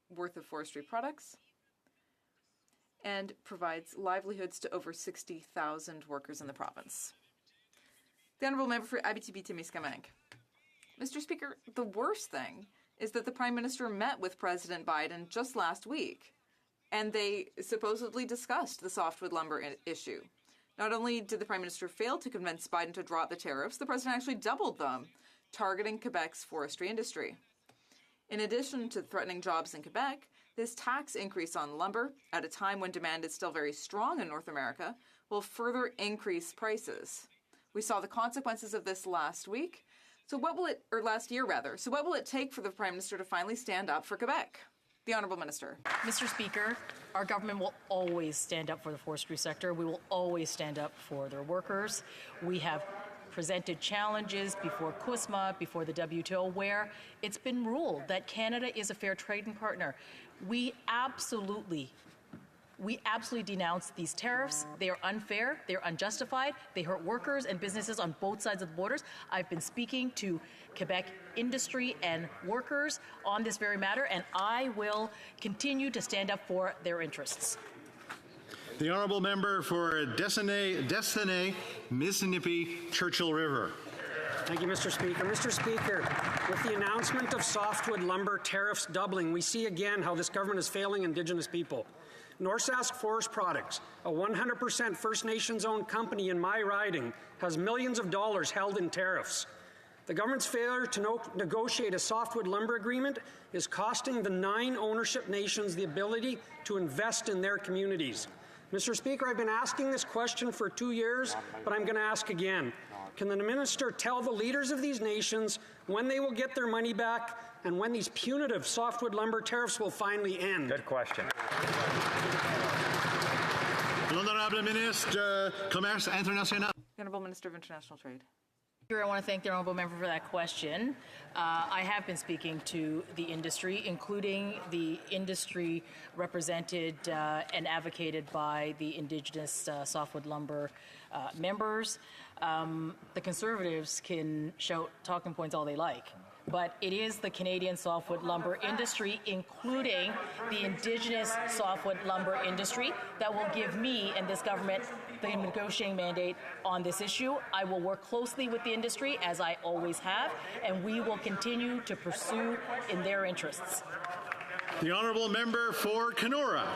worth of forestry products and provides livelihoods to over 60,000 workers in the province. The Honourable Member for Abitibi-Témiscamingue. Mr. Speaker, the worst thing is that the Prime Minister met with President Biden just last week, and they supposedly discussed the softwood lumber issue. Not only did the Prime Minister fail to convince Biden to drop the tariffs, the President actually doubled them, targeting Quebec's forestry industry. In addition to threatening jobs in Quebec, this tax increase on lumber, at a time when demand is still very strong in North America, will further increase prices. We saw the consequences of this last year. So what will it take for the Prime Minister to finally stand up for Quebec? The Honourable Minister. Mr. Speaker, our government will always stand up for the forestry sector. We will always stand up for their workers. We have presented challenges before CUSMA, before the WTO, where it's been ruled that Canada is a fair trading partner. We absolutely denounce these tariffs. They are unfair, they are unjustified, they hurt workers and businesses on both sides of the borders. I've been speaking to Quebec industry and workers on this very matter, and I will continue to stand up for their interests. The Honourable Member for Destiny, Mississippi, Churchill River. Thank you, Mr. Speaker. Mr. Speaker, with the announcement of softwood lumber tariffs doubling, we see again how this government is failing Indigenous people. North Sask Forest Products, a 100% First Nations-owned company in my riding, has millions of dollars held in tariffs. The government's failure to negotiate a softwood lumber agreement is costing the 9 ownership nations the ability to invest in their communities. Mr. Speaker, I've been asking this question for 2 years, but I'm going to ask again. Can the minister tell the leaders of these nations when they will get their money back and when these punitive softwood lumber tariffs will finally end? Good question. L'Honorable Ministre, Commerce International. Honourable Minister of International Trade. I want to thank the Honourable Member for that question. I have been speaking to the industry, including the industry represented and advocated by the Indigenous softwood lumber members. The Conservatives can shout talking points all they like, but it is the Canadian softwood lumber industry, including the Indigenous softwood lumber industry, that will give me and this government the negotiating mandate on this issue. I will work closely with the industry, as I always have, and we will continue to pursue in their interests. The honourable member for Kenora.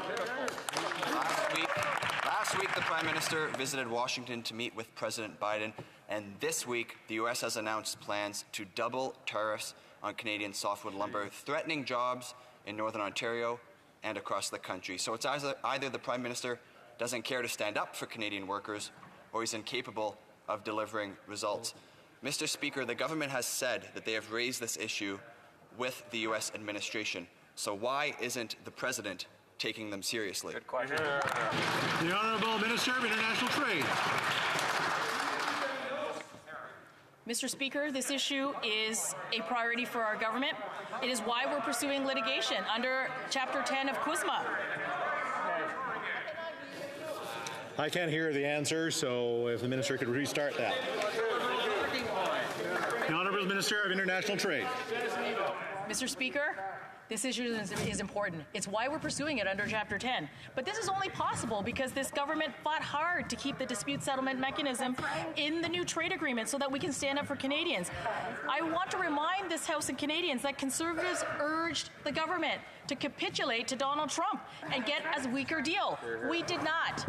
Last week, the Prime Minister visited Washington to meet with President Biden, and this week, the U.S. has announced plans to double tariffs on Canadian softwood lumber, threatening jobs in Northern Ontario and across the country. So it's either the Prime Minister doesn't care to stand up for Canadian workers, or he's incapable of delivering results. Mr. Speaker, the government has said that they have raised this issue with the U.S. administration. So why isn't the President taking them seriously? Good question. The Honourable Minister of International Trade. Mr. Speaker, this issue is a priority for our government. It is why we're pursuing litigation under Chapter 10 of CUSMA. I can't hear the answer, so if the Minister could restart that. The Honourable Minister of International Trade. Mr. Speaker, this issue is important. It's why we're pursuing it under Chapter 10. But this is only possible because this government fought hard to keep the dispute settlement mechanism in the new trade agreement so that we can stand up for Canadians. I want to remind this House and Canadians that Conservatives urged the government to capitulate to Donald Trump and get a weaker deal. We did not.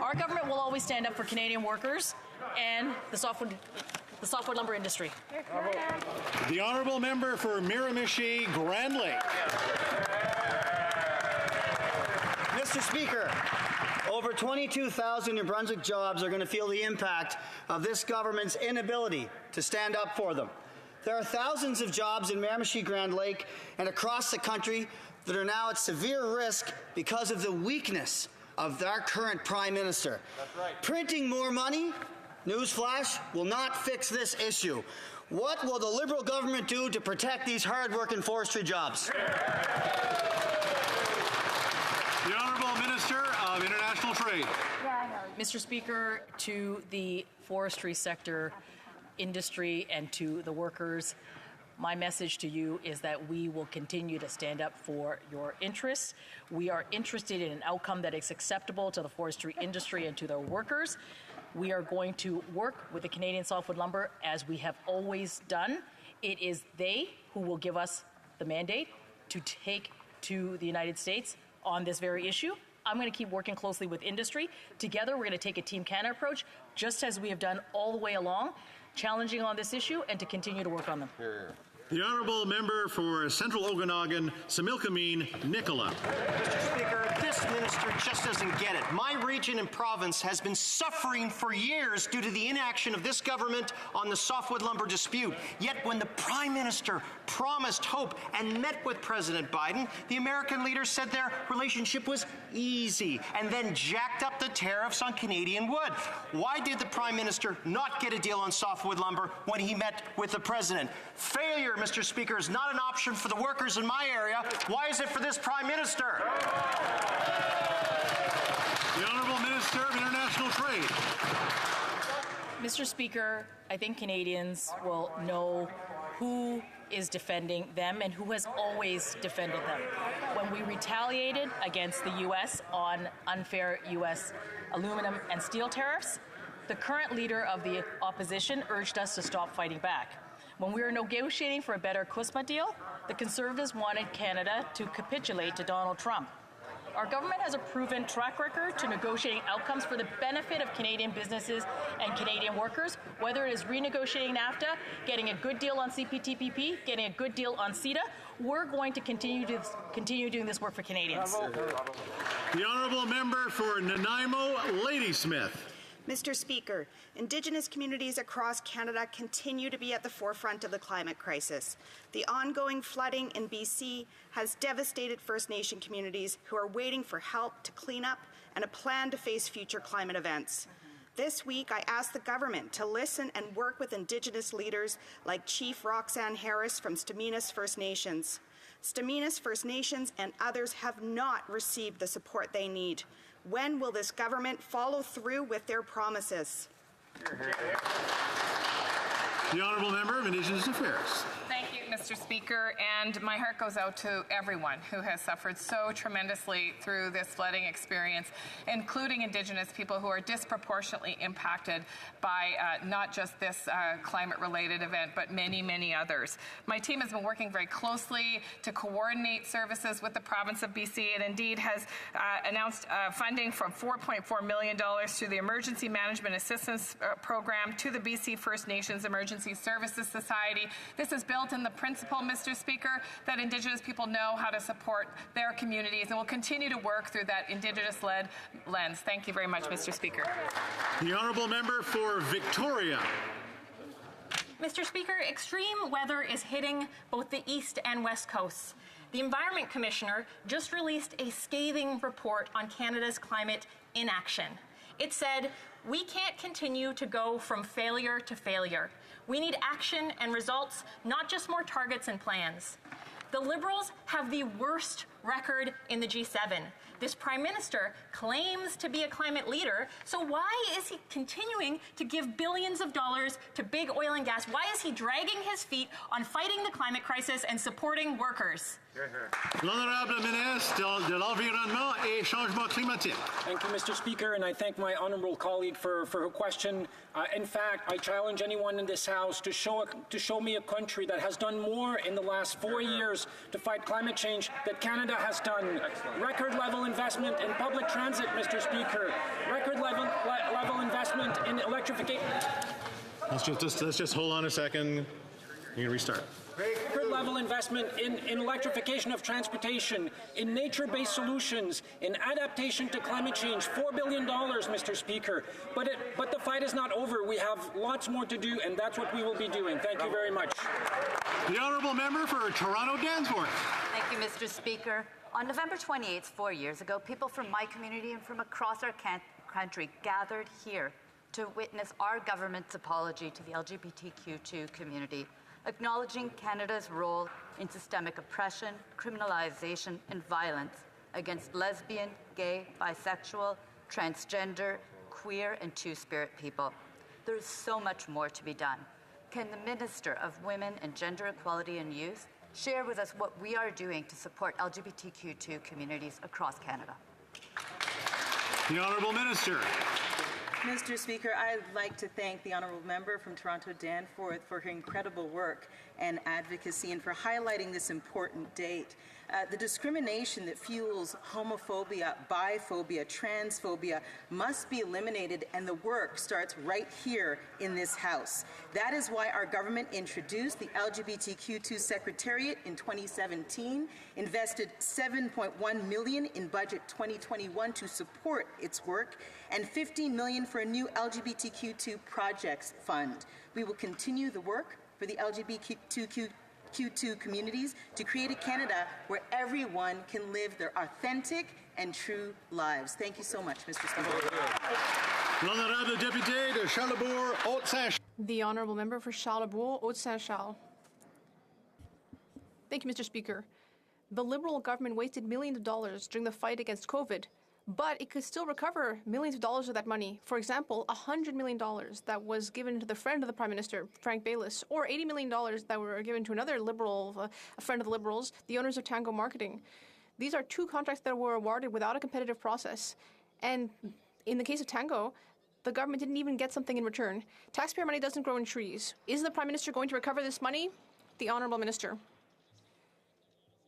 Our government will always stand up for Canadian workers and the softwood lumber industry. The Honourable Member for Miramichi Grand Lake. Mr. Speaker, over 22,000 New Brunswick jobs are going to feel the impact of this government's inability to stand up for them. There are thousands of jobs in Miramichi Grand Lake and across the country that are now at severe risk because of the weakness of our current Prime Minister. That's right. Printing more money, newsflash, will not fix this issue. What will the Liberal government do to protect these hard-working forestry jobs? The Honourable Minister of International Trade. Mr. Speaker, to the forestry sector, industry, and to the workers, my message to you is that we will continue to stand up for your interests. We are interested in an outcome that is acceptable to the forestry industry and to their workers. We are going to work with the Canadian softwood lumber as we have always done. It is they who will give us the mandate to take to the United States on this very issue. I'm going to keep working closely with industry. Together, we're going to take a Team Canada approach, just as we have done all the way along, challenging on this issue and to continue to work on them. The Honourable Member for Central Okanagan, Similkameen, Nicola. Mr. Speaker, this minister just doesn't get it. My region and province has been suffering for years due to the inaction of this government on the softwood lumber dispute. Yet when the Prime Minister promised hope and met with President Biden, the American leaders said their relationship was easy and then jacked up the tariffs on Canadian wood. Why did the Prime Minister not get a deal on softwood lumber when he met with the President? Failure, Mr. Speaker, is not an option for the workers in my area. Why is it for this Prime Minister? The Honourable Minister of International Trade. Mr. Speaker, I think Canadians will know who is defending them and who has always defended them. When we retaliated against the U.S. on unfair U.S. aluminum and steel tariffs, the current leader of the opposition urged us to stop fighting back. When we were negotiating for a better CUSMA deal, the Conservatives wanted Canada to capitulate to Donald Trump. Our government has a proven track record to negotiating outcomes for the benefit of Canadian businesses and Canadian workers, whether it is renegotiating NAFTA, getting a good deal on CPTPP, getting a good deal on CETA. We're going to continue doing this work for Canadians. The Honourable Member for Nanaimo, Ladysmith. Mr. Speaker, Indigenous communities across Canada continue to be at the forefront of the climate crisis. The ongoing flooding in BC has devastated First Nation communities who are waiting for help to clean up and a plan to face future climate events. This week, I asked the government to listen and work with Indigenous leaders like Chief Roxanne Harris from Staminas First Nations. Staminas First Nations and others have not received the support they need. When will this government follow through with their promises? The Honourable Member of Indigenous Affairs. Thank you, Mr. Speaker, and my heart goes out to everyone who has suffered so tremendously through this flooding experience, including Indigenous people who are disproportionately impacted by not just this climate-related event, but many, many others. My team has been working very closely to coordinate services with the province of BC, and indeed has announced funding from $4.4 million through the Emergency Management Assistance Program to the BC First Nations Emergency Services Society. This is built in the principle, Mr. Speaker, that Indigenous people know how to support their communities, and will continue to work through that Indigenous-led lens. Thank you very much, Mr. Speaker. The honourable member for Victoria. Mr. Speaker, extreme weather is hitting both the East and West Coasts. The Environment Commissioner just released a scathing report on Canada's climate inaction. It said, "We can't continue to go from failure to failure. We need action and results, not just more targets and plans." The Liberals have the worst record in the G7. This Prime Minister claims to be a climate leader, so why is he continuing to give billions of dollars to big oil and gas? Why is he dragging his feet on fighting the climate crisis and supporting workers? L'Honorable Ministre de l'Environnement et Changement Climatique. Thank you, Mr. Speaker, and I thank my honourable colleague for her question. In fact, I challenge anyone in this House to show me a country that has done more in the last 4 years to fight climate change that Canada has done. Record level investment in public transit, Mr. Speaker. Record level investment in electrification. Let's just hold on a second. You can restart. Record level investment in electrification of transportation, in nature-based solutions, in adaptation to climate change. $4 billion, Mr. Speaker. But the fight is not over. We have lots more to do, and that's what we will be doing. Thank you very much. The honourable member for Toronto Danforth. Thank you, Mr. Speaker. On November 28th, 4 years ago, people from my community and from across our country gathered here to witness our government's apology to the LGBTQ2 community, acknowledging Canada's role in systemic oppression, criminalization, and violence against lesbian, gay, bisexual, transgender, queer, and two-spirit people. There is so much more to be done. Can the Minister of Women and Gender Equality and Youth share with us what we are doing to support LGBTQ2 communities across Canada? The Honourable Minister. Mr. Speaker, I'd like to thank the honourable member from Toronto Danforth for her incredible work and advocacy and for highlighting this important date. The discrimination that fuels homophobia, biphobia, transphobia must be eliminated, and the work starts right here in this House. That is why our government introduced the LGBTQ2 Secretariat in 2017, invested $7.1 million in budget 2021 to support its work, and $15 million for a new LGBTQ2 projects fund. We will continue the work for the LGBTQ2 communities to create a Canada where everyone can live their authentic and true lives. Thank you so much, Mr. Speaker. L'Honorable Député de Charlebourg, Haute-Saint-Charles. The Honourable Member for Charlebourg, Haute-Saint-Charles. Thank you, Mr. Speaker. The Liberal government wasted millions of dollars during the fight against COVID, but it could still recover millions of dollars of that money. For example, $100 million that was given to the friend of the Prime Minister, Frank Baylis, or $80 million that were given to another Liberal, a friend of the Liberals, the owners of Tango Marketing. These are two contracts that were awarded without a competitive process. And in the case of Tango, the government didn't even get something in return. Taxpayer money doesn't grow in trees. Is the Prime Minister going to recover this money? The Honourable Minister.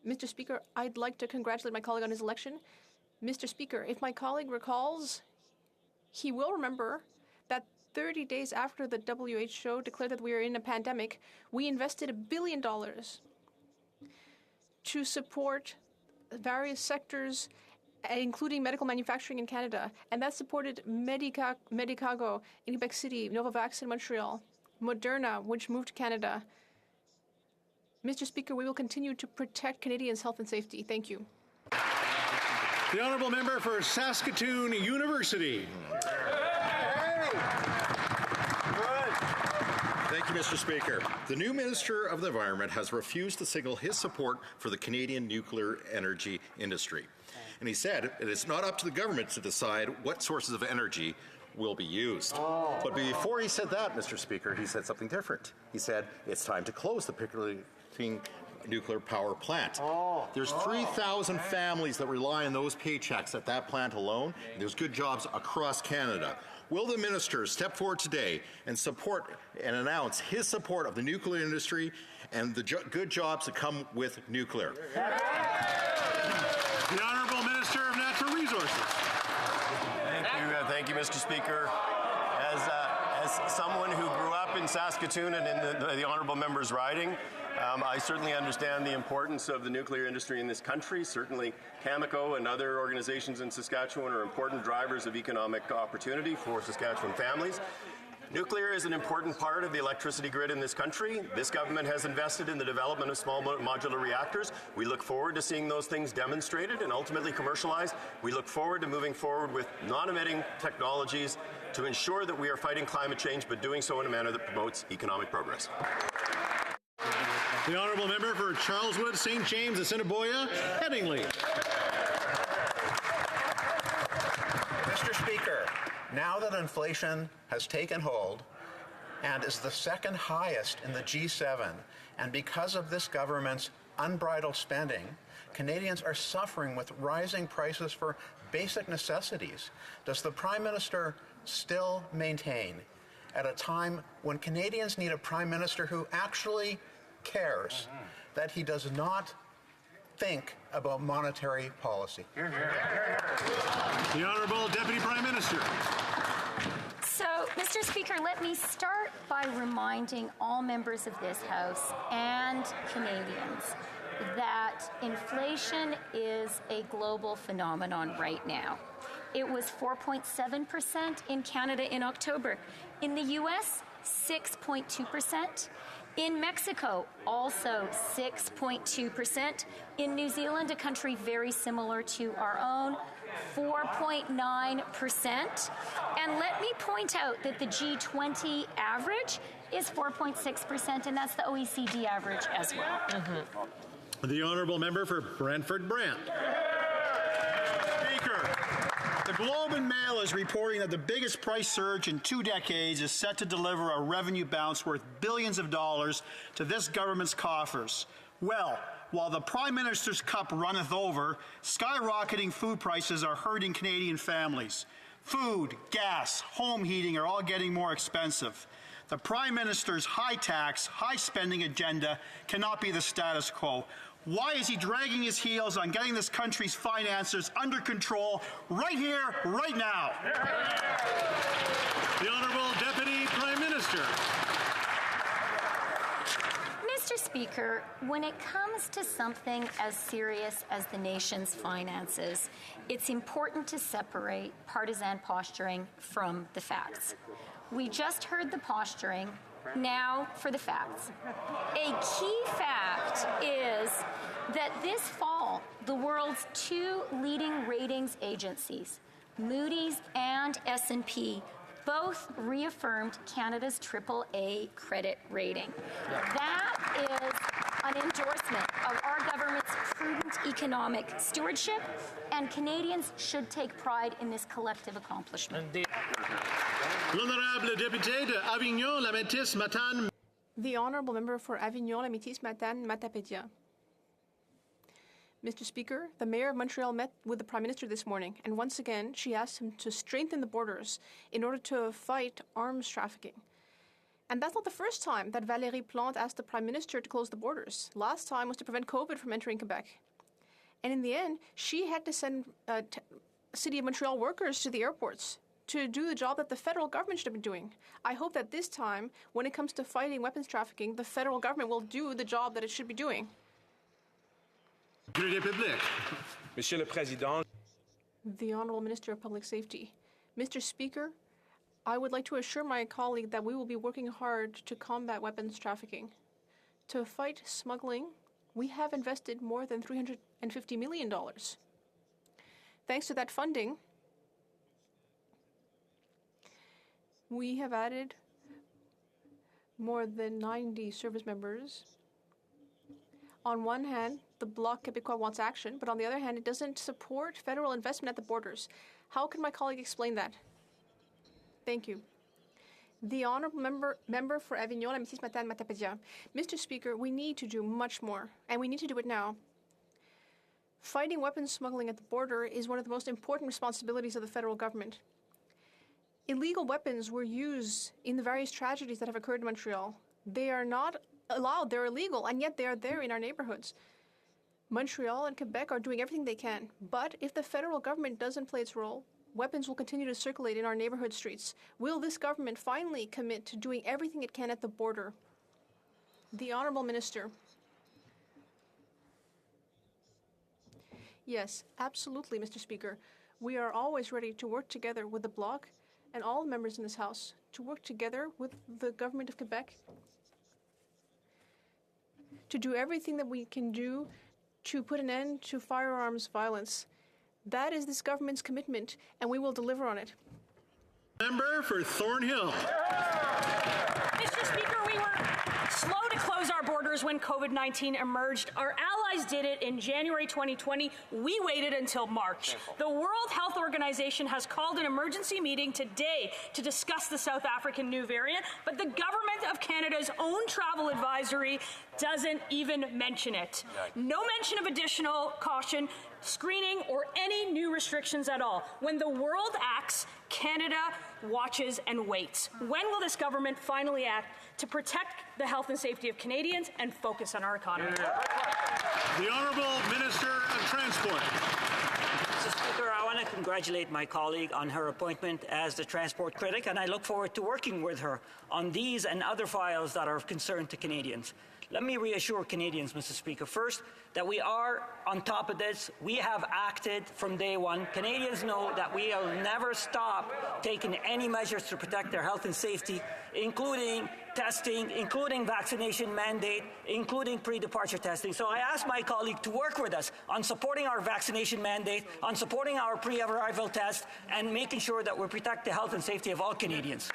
Mr. Speaker, I'd like to congratulate my colleague on his election. Mr. Speaker, if my colleague recalls, he will remember that 30 days after the WHO declared that we are in a pandemic, we invested $1 billion to support various sectors, including medical manufacturing in Canada. And that supported Medicago in Quebec City, Novavax in Montreal, Moderna, which moved to Canada. Mr. Speaker, we will continue to protect Canadians' health and safety. Thank you. The Honourable Member for Saskatoon University. Thank you, Mr. Speaker. The new Minister of the Environment has refused to signal his support for the Canadian nuclear energy industry. And he said it is not up to the government to decide what sources of energy will be used. But before he said that, Mr. Speaker, he said something different. He said it's time to close the nuclear power plant. There's 3,000 families that rely on those paychecks at that plant alone. There's good jobs across Canada. Will the minister step forward today and support and announce his support of the nuclear industry and the good jobs that come with nuclear? The Honourable Minister of Natural Resources. Thank you, Mr. Speaker. As someone who grew up in Saskatoon and in the honourable member's riding, I certainly understand the importance of the nuclear industry in this country. Certainly, Cameco and other organizations in Saskatchewan are important drivers of economic opportunity for Saskatchewan families. Nuclear is an important part of the electricity grid in this country. This government has invested in the development of small modular reactors. We look forward to seeing those things demonstrated and ultimately commercialized. We look forward to moving forward with non-emitting technologies to ensure that we are fighting climate change, but doing so in a manner that promotes economic progress. The Honourable Member for Charleswood, St. James, Assiniboia, Headingley. Mr. Speaker, now that inflation has taken hold and is the second highest in the G7, and because of this government's unbridled spending, Canadians are suffering with rising prices for basic necessities. Does the Prime Minister still maintain, at a time when Canadians need a Prime Minister who actually cares, that he does not think about monetary policy? The Honourable Deputy Prime Minister. So, Mr. Speaker, let me start by reminding all members of this House and Canadians that inflation is a global phenomenon right now. It was 4.7% in Canada in October. In the U.S., 6.2%. In Mexico, also 6.2%. In New Zealand, a country very similar to our own, 4.9%. And let me point out that the G20 average is 4.6%, and that's the OECD average as well. The Honourable Member for Brantford Brant. Speaker, the Globe and Mail is reporting that the biggest price surge in 2 decades is set to deliver a revenue bounce worth billions of dollars to this government's coffers. Well, while the Prime Minister's cup runneth over, skyrocketing food prices are hurting Canadian families. Food, gas, home heating are all getting more expensive. The Prime Minister's high tax, high spending agenda cannot be the status quo. Why is he dragging his heels on getting this country's finances under control right here, right now? The Honourable Deputy Prime Minister. Mr. Speaker, when it comes to something as serious as the nation's finances, it's important to separate partisan posturing from the facts. We just heard the posturing. Now for the facts. A key fact is that this fall, the world's 2 leading ratings agencies, Moody's and S&P, both reaffirmed Canada's AAA credit rating. That is an endorsement of our government's prudent economic stewardship, and Canadians should take pride in this collective accomplishment. L'Honourable Député de Avignon, La Métis, Matane. The Honourable Member for Avignon, La Métis, Matane, Matapédia. Mr. Speaker, the Mayor of Montreal met with the Prime Minister this morning, and once again, she asked him to strengthen the borders in order to fight arms trafficking. And that's not the first time that Valérie Plante asked the Prime Minister to close the borders. Last time was to prevent COVID from entering Quebec. And in the end, she had to send City of Montreal workers to the airports to do the job that the federal government should have been doing. I hope that this time, when it comes to fighting weapons trafficking, the federal government will do the job that it should be doing. Monsieur le Président. The Honourable Minister of Public Safety. Mr. Speaker, I would like to assure my colleague that we will be working hard to combat weapons trafficking. To fight smuggling, we have invested more than $350 million. Thanks to that funding, we have added more than 90 service members. On one hand, the Bloc Québécois wants action, but on the other hand, it doesn't support federal investment at the borders. How can my colleague explain that? Thank you. The honourable member for Avignon, la Mrs. Matane-Matapédia. Mr. Speaker, we need to do much more, and we need to do it now. Fighting weapons smuggling at the border is one of the most important responsibilities of the federal government. Illegal weapons were used in the various tragedies that have occurred in Montreal. They are not allowed, they're illegal, and yet they are there in our neighborhoods. Montreal and Quebec are doing everything they can, but if the federal government doesn't play its role, weapons will continue to circulate in our neighborhood streets. Will this government finally commit to doing everything it can at the border? The Honourable Minister. Yes, absolutely, Mr. Speaker. We are always ready to work together with the Bloc and all members in this House to work together with the government of Quebec to do everything that we can do to put an end to firearms violence. That is this government's commitment, and we will deliver on it. Member for Thornhill. Mr. Speaker, we were slow to close our borders when COVID-19 emerged. Our allies did it in January 2020. We waited until March. The World Health Organization has called an emergency meeting today to discuss the South African new variant, but the Government of Canada's own travel advisory doesn't even mention it. No mention of additional caution, screening, or any new restrictions at all. When the world acts, Canada watches and waits. When will this government finally act to protect the health and safety of Canadians and focus on our economy? The Honourable Minister of Transport. Mr. Speaker, I want to congratulate my colleague on her appointment as the transport critic, and I look forward to working with her on these and other files that are of concern to Canadians. Let me reassure Canadians, Mr. Speaker, first, that we are on top of this. We have acted from day one. Canadians know that we will never stop taking any measures to protect their health and safety, including testing, including vaccination mandate, including pre-departure testing. So I ask my colleague to work with us on supporting our vaccination mandate, on supporting our pre-arrival test, and making sure that we protect the health and safety of all Canadians.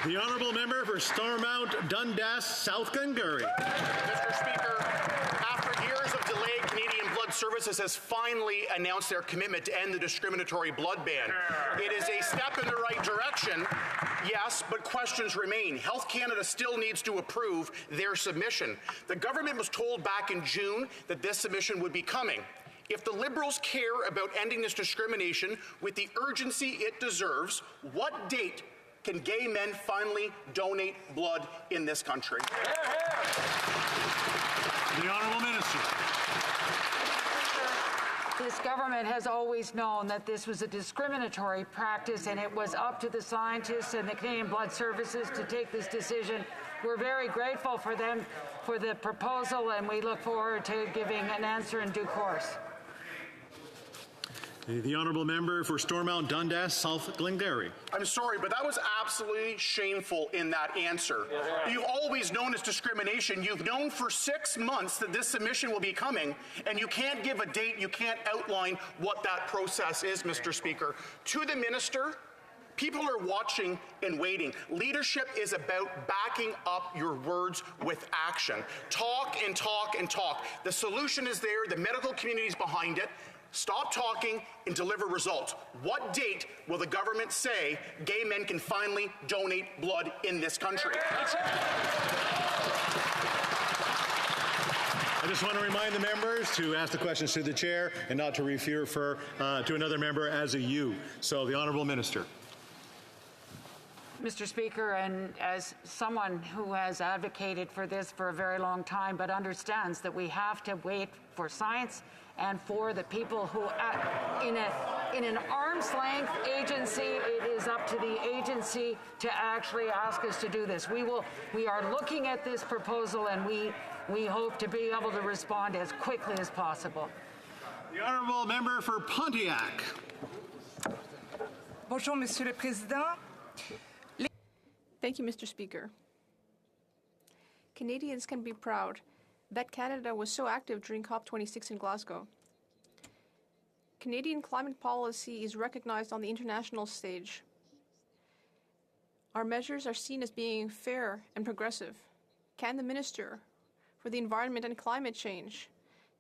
The Honourable Member for Stormont, Dundas, South Glengarry. Mr. Speaker, after years of delay, Canadian Blood Services has finally announced their commitment to end the discriminatory blood ban. It is a step in the right direction, yes, but questions remain. Health Canada still needs to approve their submission. The government was told back in June that this submission would be coming. If the Liberals care about ending this discrimination with the urgency it deserves, what date can gay men finally donate blood in this country? The Honourable Minister. This government has always known that this was a discriminatory practice, and it was up to the scientists and the Canadian Blood Services to take this decision. We're very grateful for them for the proposal, and we look forward to giving an answer in due course. The Honourable Member for Stormont, Dundas, South Glengarry. I'm sorry, but that was absolutely shameful in that answer. You've always known it's discrimination. You've known for 6 months that this submission will be coming, and you can't give a date, you can't outline what that process is, Mr. Speaker. To the Minister, people are watching and waiting. Leadership is about backing up your words with action. Talk and talk and talk. The solution is there, the medical community is behind it. Stop talking and deliver results. What date will the government say gay men can finally donate blood in this country? I just want to remind the members to ask the questions to the chair and not to refer to another member as a you. So the Honourable Minister. Mr. Speaker, and as someone who has advocated for this for a very long time but understands that we have to wait for science and for the people who in an arm's length agency, it is up to the agency to actually ask us to do this. We are looking at this proposal, and we hope to be able to respond as quickly as possible. The Honourable Member for Pontiac. Bonjour, Monsieur le Président. Thank you, Mr. Speaker. Canadians can be proud that Canada was so active during COP26 in Glasgow. Canadian climate policy is recognized on the international stage. Our measures are seen as being fair and progressive. Can the Minister for the Environment and Climate Change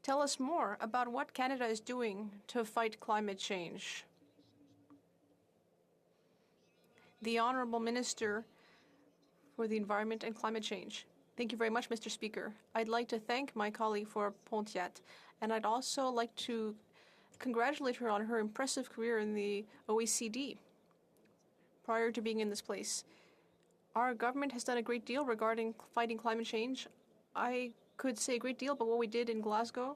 tell us more about what Canada is doing to fight climate change? The Honourable Minister for the Environment and Climate Change. Thank you very much, Mr. Speaker. I'd like to thank my colleague for Pontiat, and I'd also like to congratulate her on her impressive career in the OECD prior to being in this place. Our government has done a great deal regarding fighting climate change. I could say a great deal about what we did in Glasgow.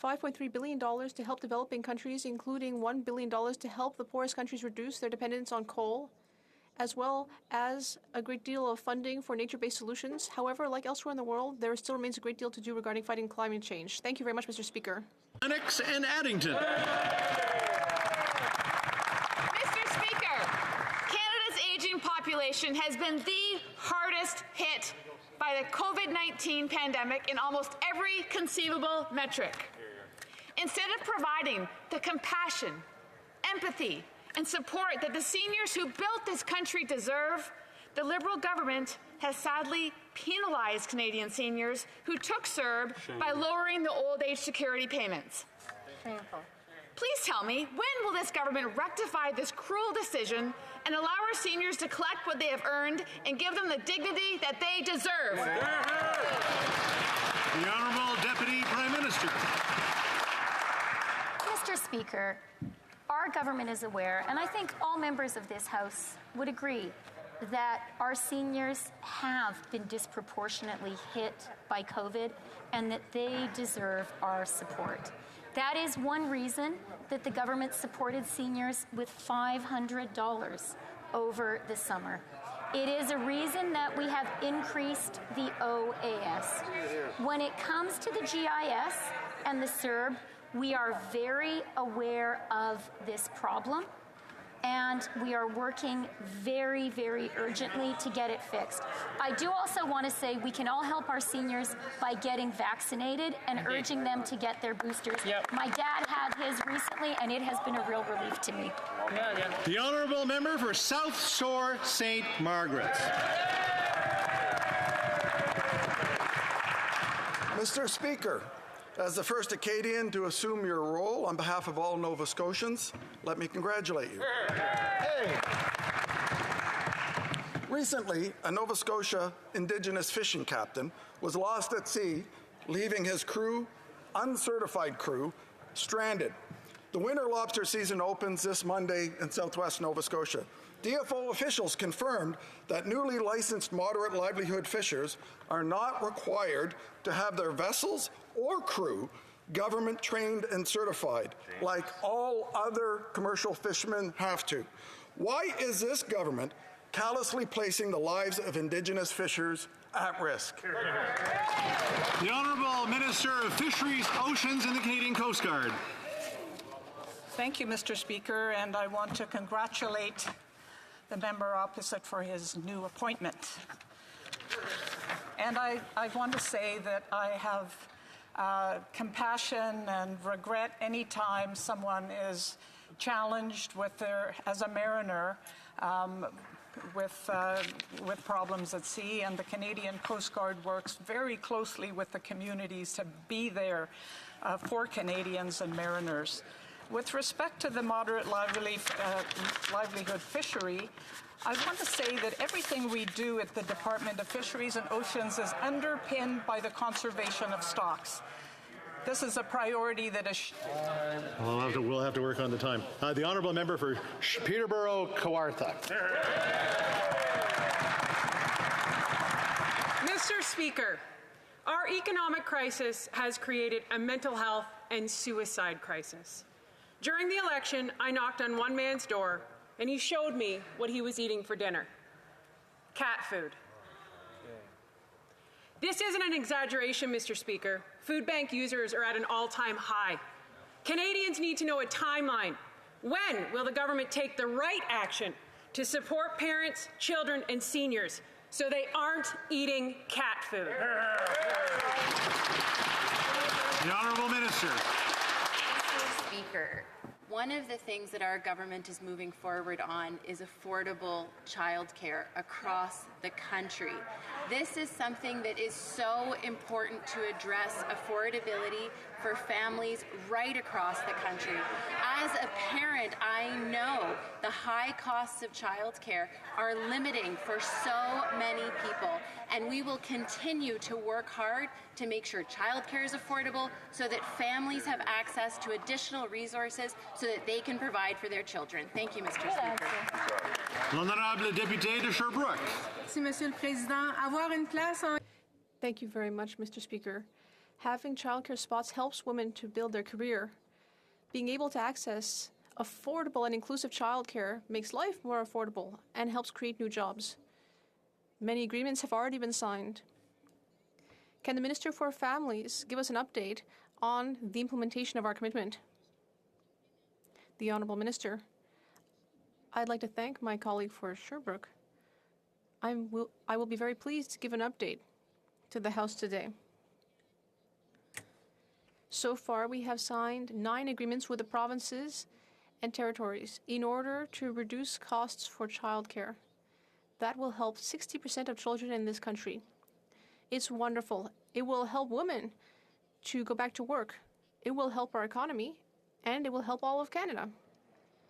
$5.3 billion to help developing countries, including $1 billion to help the poorest countries reduce their dependence on coal, as well as a great deal of funding for nature-based solutions. However, like elsewhere in the world, there still remains a great deal to do regarding fighting climate change. Thank you very much, Mr. Speaker. Lennox and Addington. Mr. Speaker, Canada's aging population has been the hardest hit by the COVID-19 pandemic in almost every conceivable metric. Instead of providing the compassion, empathy, and support that the seniors who built this country deserve, the Liberal government has sadly penalized Canadian seniors who took CERB by lowering the old age security payments. Shameful. Please tell me, when will this government rectify this cruel decision and allow our seniors to collect what they have earned and give them the dignity that they deserve? The Honourable Deputy Prime Minister. Mr. Speaker, our government is aware, and I think all members of this House would agree, that our seniors have been disproportionately hit by COVID and that they deserve our support. That is one reason that the government supported seniors with $500 over the summer. It is a reason that we have increased the OAS. When it comes to the GIS and the CERB, we are very aware of this problem, and we are working very, very urgently to get it fixed. I do also want to say we can all help our seniors by getting vaccinated and urging them to get their boosters. My dad had his recently, and it has been a real relief to me. The Honourable Member for South Shore St. Margaret's. Mr. Speaker, as the first Acadian to assume your role on behalf of all Nova Scotians, let me congratulate you. Hey. Recently, a Nova Scotia Indigenous fishing captain was lost at sea, leaving his crew, uncertified crew, stranded. The winter lobster season opens this Monday in southwest Nova Scotia. DFO officials confirmed that newly licensed moderate livelihood fishers are not required to have their vessels or crew government trained and certified, like all other commercial fishermen have to. Why is this government callously placing the lives of Indigenous fishers at risk? The Honourable Minister of Fisheries, Oceans and the Canadian Coast Guard. Thank you, Mr. Speaker, and I want to congratulate the member opposite for his new appointment. And I want to say that I have compassion and regret any time someone is challenged with as a mariner with problems at sea, and the Canadian Coast Guard works very closely with the communities to be there for Canadians and mariners. With respect to the moderate livelihood fishery, I want to say that everything we do at the Department of Fisheries and Oceans is underpinned by the conservation of stocks. This is a priority that is... We'll have to work on the time. The Honourable Member for Peterborough, Kawartha. Mr. Speaker, our economic crisis has created a mental health and suicide crisis. During the election, I knocked on one man's door, and he showed me what he was eating for dinner. Cat food. This isn't an exaggeration, Mr. Speaker. Food bank users are at an all-time high. Canadians need to know a timeline. When will the government take the right action to support parents, children, and seniors so they aren't eating cat food? The Honourable Minister. Mr. Speaker, one of the things that our government is moving forward on is affordable childcare across the country. This is something that is so important to address affordability for families right across the country. As a parent, I know the The high costs of childcare are limiting for so many people, and we will continue to work hard to make sure childcare is affordable so that families have access to additional resources so that they can provide for their children. Thank you, Mr. Speaker. L'honorable député de Sherbrooke. Merci, Monsieur le Président. Avoir une place en... Thank you very much, Mr. Speaker. Having childcare spots helps women to build their career. Being able to access affordable and inclusive childcare makes life more affordable and helps create new jobs. Many agreements have already been signed. Can the Minister for Families give us an update on the implementation of our commitment? The Honourable Minister. I'd like to thank my colleague for Sherbrooke. I will be very pleased to give an update to the House today. So far, we have signed 9 agreements with the provinces and territories in order to reduce costs for childcare. That will help 60% of children in this country. It's wonderful. It will help women to go back to work. It will help our economy, and it will help all of Canada.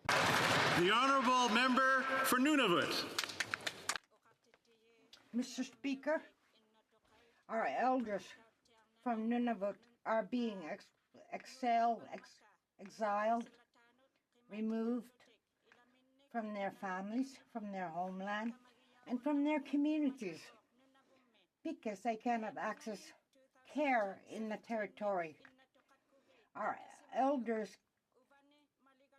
The Honourable Member for Nunavut. Mr. Speaker, our elders from Nunavut are being exiled, removed from their families, from their homeland, and from their communities because they cannot access care in the territory. Our elders'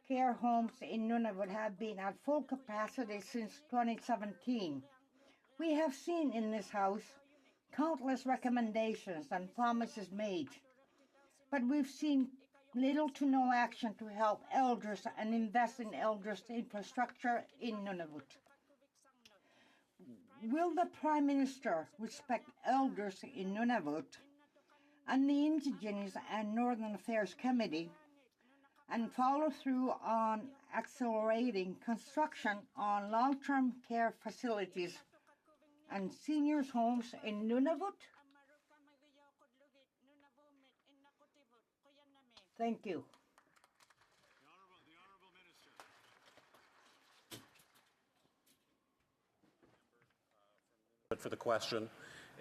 care homes in Nunavut have been at full capacity since 2017. We have seen in this House countless recommendations and promises made, but we've seen little to no action to help elders and invest in elders' infrastructure in Nunavut. Will the Prime Minister respect elders in Nunavut and the Indigenous and Northern Affairs Committee and follow through on accelerating construction on long-term care facilities and seniors' homes in Nunavut? Thank you. For the question,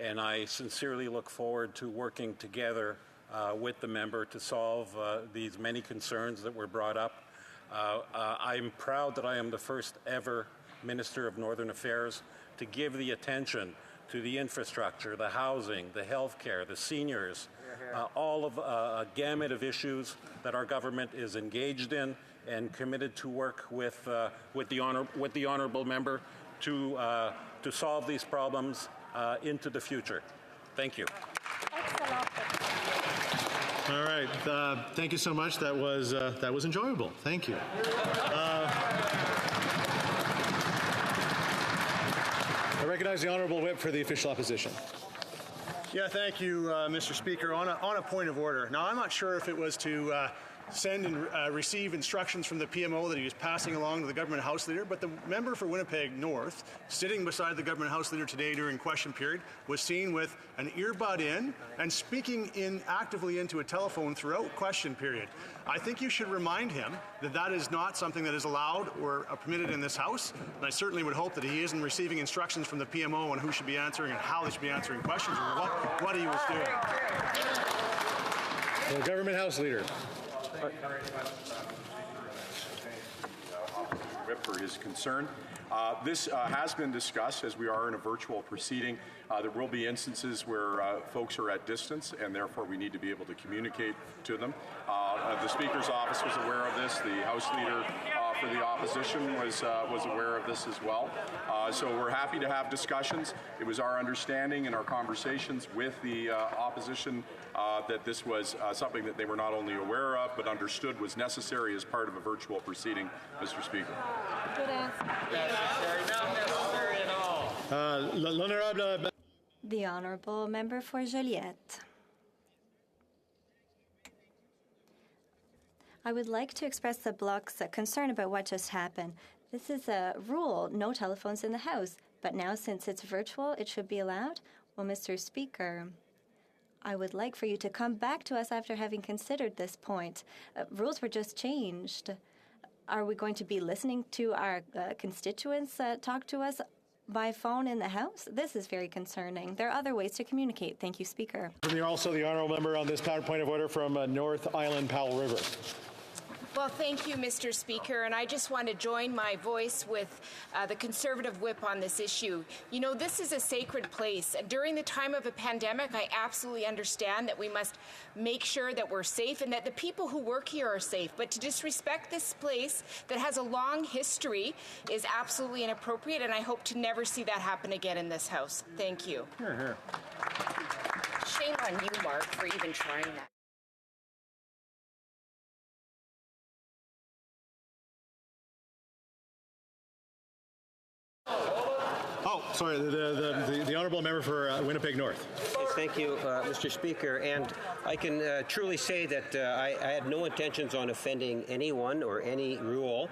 and I sincerely look forward to working together with the member to solve these many concerns that were brought up. I'm proud that I am the first ever Minister of Northern Affairs to give the attention to the infrastructure, the housing, the health care, the seniors, all of a gamut of issues that our government is engaged in and committed to work with the honourable member to solve these problems into the future. Thank you. All right. Thank you so much. That was enjoyable. Thank you. I recognize the Honourable Whip for the official opposition. Yeah, thank you, Mr. Speaker. On a point of order. Now, I'm not sure if it was to send and receive instructions from the PMO that he was passing along to the government House Leader, but the member for Winnipeg North, sitting beside the government House Leader today during question period, was seen with an earbud in and speaking actively into a telephone throughout question period. I think you should remind him that that is not something that is allowed or permitted in this House, and I certainly would hope that he isn't receiving instructions from the PMO on who should be answering and how they should be answering questions or what he was doing. The government House Leader. Whip for his concern. This has been discussed as we are in a virtual proceeding. There will be instances where folks are at distance and therefore we need to be able to communicate to them. The Speaker's office was aware of this. The House Leader for the opposition was aware of this as well. So we're happy to have discussions. It was our understanding in our conversations with the opposition that this was something that they were not only aware of but understood was necessary as part of a virtual proceeding, Mr. Speaker. Good answer. Necessary, not necessary at all. The Honourable Member for Joliette. I would like to express the Bloc's concern about what just happened. This is a rule, no telephones in the House, but now since it's virtual, it should be allowed? Well, Mr. Speaker, I would like for you to come back to us after having considered this point. Rules were just changed. Are we going to be listening to our constituents talk to us by phone in the House? This is very concerning. There are other ways to communicate. Thank you, Speaker. Also, the honourable member on this point of order from North Island, Powell River. Well, thank you, Mr. Speaker, and I just want to join my voice with the Conservative whip on this issue. You know, this is a sacred place, and during the time of a pandemic, I absolutely understand that we must make sure that we're safe and that the people who work here are safe. But to disrespect this place that has a long history is absolutely inappropriate, and I hope to never see that happen again in this House. Thank you. Hear, hear. Shame on you, Mark, for even trying that. Oh, sorry, the honourable member for Winnipeg North. Yes, thank you, Mr. Speaker. And I can truly say that I had no intentions on offending anyone or any rule.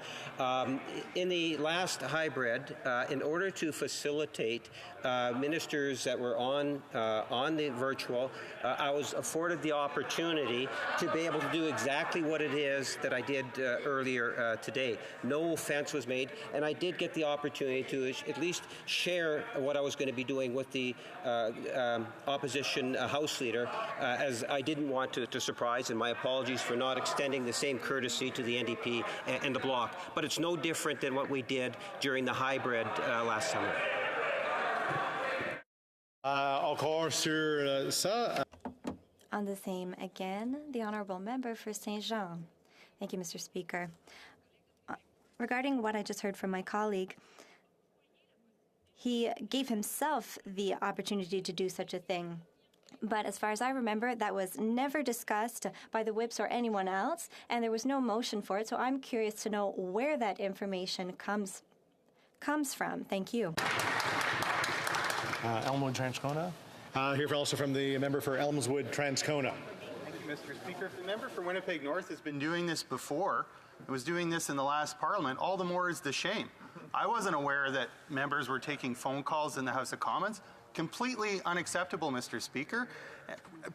In the last hybrid, in order to facilitate ministers that were on the virtual, I was afforded the opportunity to be able to do exactly what it is that I did earlier today. No offense was made, and I did get the opportunity to at least share what I was going to be doing with the opposition House Leader, as I didn't want to surprise, and my apologies for not extending the same courtesy to the NDP and the Bloc. But it's no different than what we did during the hybrid last summer. On the same again, the honourable member for Saint Jean. Thank you, Mr. Speaker. Regarding what I just heard from my colleague, he gave himself the opportunity to do such a thing. But as far as I remember, that was never discussed by the whips or anyone else, and there was no motion for it. So I'm curious to know where that information comes from. Thank you. Elmwood, Transcona. Here also from the member for Elmswood, Transcona. Thank you, Mr. Speaker. If the member for Winnipeg North has been doing this before, and was doing this in the last Parliament, all the more is the shame. I wasn't aware that members were taking phone calls in the House of Commons. Completely unacceptable, Mr. Speaker,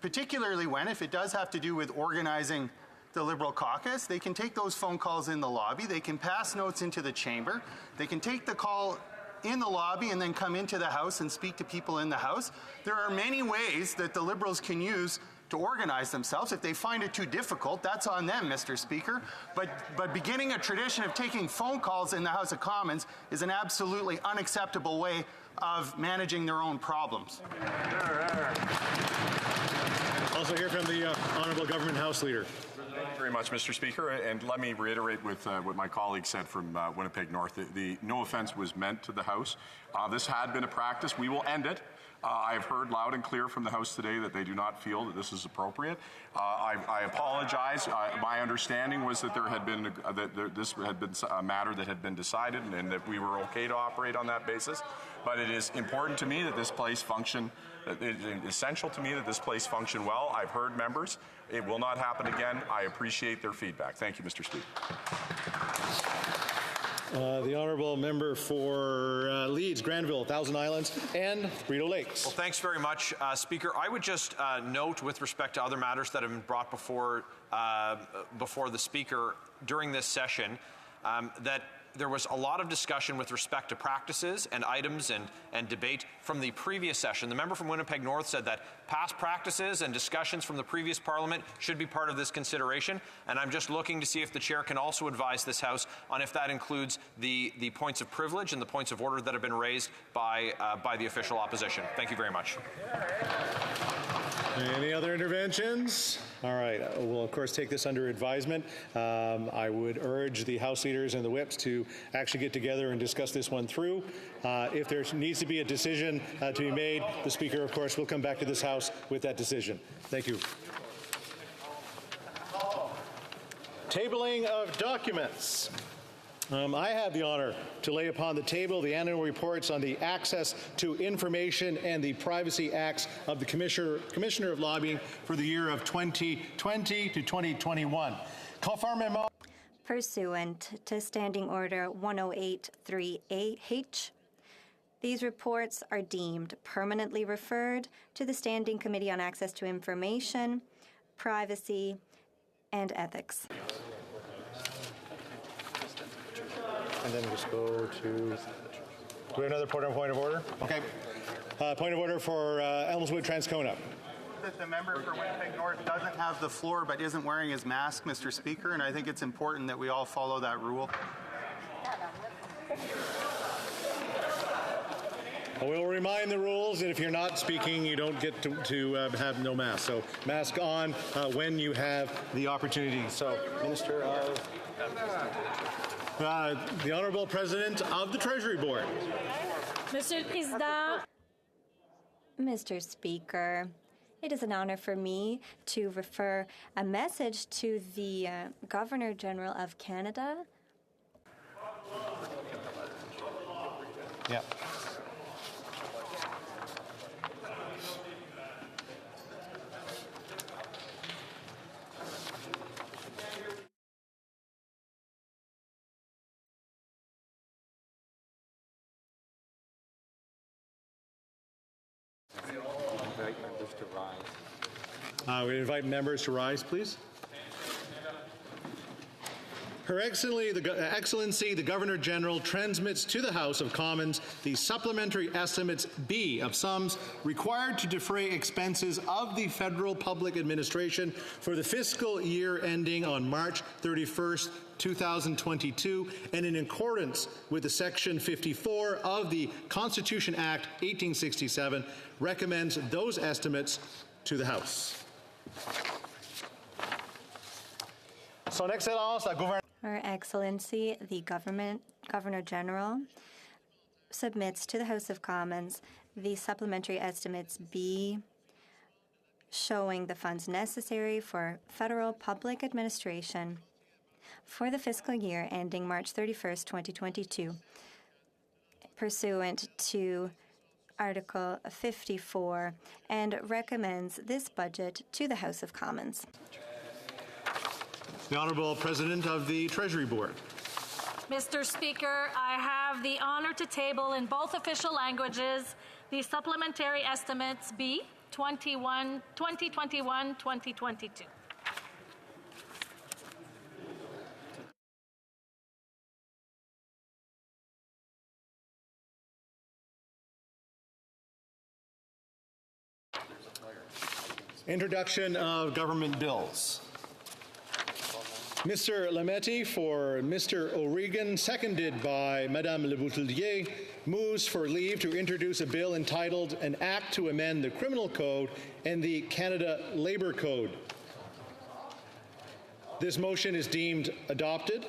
particularly when, if it does have to do with organizing the Liberal caucus, they can take those phone calls in the lobby, they can pass notes into the chamber, they can take the call in the lobby and then come into the House and speak to people in the House. There are many ways that the Liberals can use to organize themselves. If they find it too difficult, that's on them, Mr. Speaker. But beginning a tradition of taking phone calls in the House of Commons is an absolutely unacceptable way of managing their own problems. Also here from the Honourable Government House Leader. Thank you very much, Mr. Speaker. And let me reiterate with what my colleague said from Winnipeg North. The no offense was meant to the House. This had been a practice. We will end it. I have heard loud and clear from the House today that they do not feel that this is appropriate. I apologize. My understanding was that there had been this had been a matter that had been decided and that we were okay to operate on that basis. But it is important to me that this place function. It is essential to me that this place function well. I've heard members. It will not happen again. I appreciate their feedback. Thank you, Mr. Speaker. The honourable member for Leeds, Granville, Thousand Islands, and Rideau Lakes. Well, thanks very much, Speaker. I would just note, with respect to other matters that have been brought before the Speaker during this session, that there was a lot of discussion with respect to practices and items and debate from the previous session. The member from Winnipeg North said that past practices and discussions from the previous Parliament should be part of this consideration, and I'm just looking to see if the Chair can also advise this House on if that includes the points of privilege and the points of order that have been raised by the official opposition. Thank you very much. Any other interventions? All right. We'll, of course, take this under advisement. I would urge the House leaders and the whips to actually get together and discuss this one through. If there needs to be a decision to be made, the Speaker, of course, will come back to this House with that decision. Thank you. Tabling of documents. I have the honor to lay upon the table the annual reports on the Access to Information and the Privacy Acts of the Commissioner of Lobbying for the year of 2020 to 2021. Conformément Pursuant to Standing Order 1083H, these reports are deemed permanently referred to the Standing Committee on Access to Information, Privacy, and Ethics. And then just go to, do we have another point of order? Okay. Point of order for Elmswood Transcona. That the member for Winnipeg North doesn't have the floor but isn't wearing his mask, Mr. Speaker, and I think it's important that we all follow that rule. We'll remind the rules, and if you're not speaking, you don't get to have no mask. So mask on when you have the opportunity. So, Minister of... the Honourable President of the Treasury Board. Monsieur le Président. Mr. Speaker, it is an honor for me to refer a message to the Governor General of Canada. Yeah. We invite members to rise, please. Her Excellency, the Governor General, transmits to the House of Commons the supplementary estimates B of sums required to defray expenses of the federal public administration for the fiscal year ending on March 31st, 2022, and in accordance with the Section 54 of the Constitution Act 1867, recommends those estimates to the House. Son Excellence, la Gouverneur. Her Excellency, the Governor General, submits to the House of Commons the supplementary estimates B showing the funds necessary for federal public administration for the fiscal year ending March 31st, 2022, pursuant to Article 54, and recommends this budget to the House of Commons. The Honourable President of the Treasury Board. Mr. Speaker, I have the honour to table in both official languages the supplementary estimates B 2021-2022. Introduction of government bills. Mr. Lametti for Mr. O'Regan, seconded by Madame Le Boutillier, moves for leave to introduce a bill entitled An Act to Amend the Criminal Code and the Canada Labour Code. This motion is deemed adopted.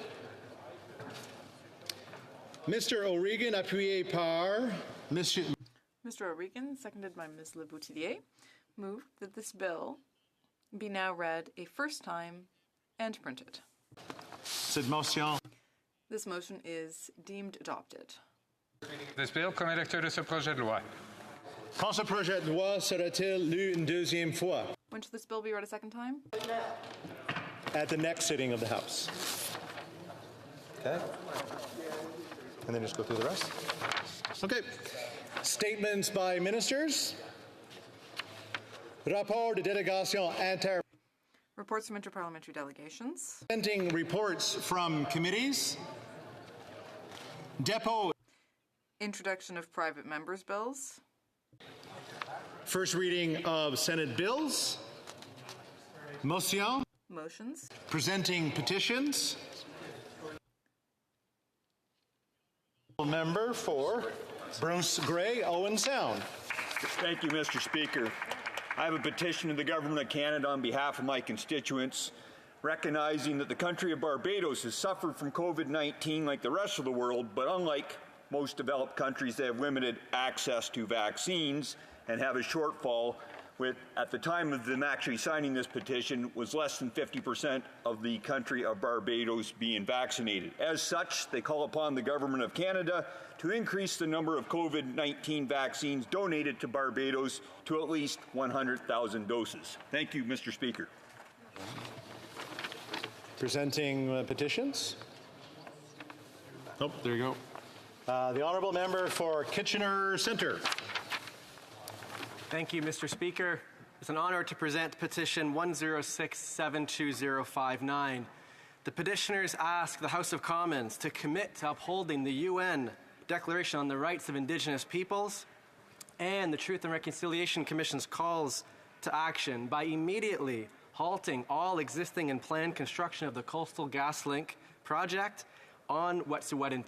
Mr. O'Regan, appuyé par Monsieur... Mr. O'Regan, seconded by Ms. Le Boutillier, move that this bill be now read a first time and printed. Cette motion. This motion is deemed adopted. This bill, comme lecteur de ce projet de loi. Quand ce projet de loi sera-t-il lu une deuxième fois? When should this bill be read a second time? At the next sitting of the House. Okay. And then just go through the rest. Okay. Statements by ministers. Rapport de délégation inter. Reports from interparliamentary delegations. Presenting reports from committees. Depot. Introduction of private members' bills. First reading of Senate bills. Motion. Motions. Presenting petitions. Member for Bruce Grey, Owen Sound. Thank you, Mr. Speaker. I have a petition to the Government of Canada on behalf of my constituents, recognizing that the country of Barbados has suffered from COVID-19 like the rest of the world, but unlike most developed countries, they have limited access to vaccines and have a shortfall with, at the time of them actually signing this petition, was less than 50% of the country of Barbados being vaccinated. As such, they call upon the Government of Canada to increase the number of COVID-19 vaccines donated to Barbados to at least 100,000 doses. Thank you, Mr. Speaker. Presenting petitions. Oh, there you go. The Honourable Member for Kitchener Centre. Thank you, Mr. Speaker. It's an honour to present petition 106-72059. The petitioners ask the House of Commons to commit to upholding the UN Declaration on the Rights of Indigenous Peoples and the Truth and Reconciliation Commission's calls to action by immediately halting all existing and planned construction of the Coastal GasLink project on Wet'suwet'en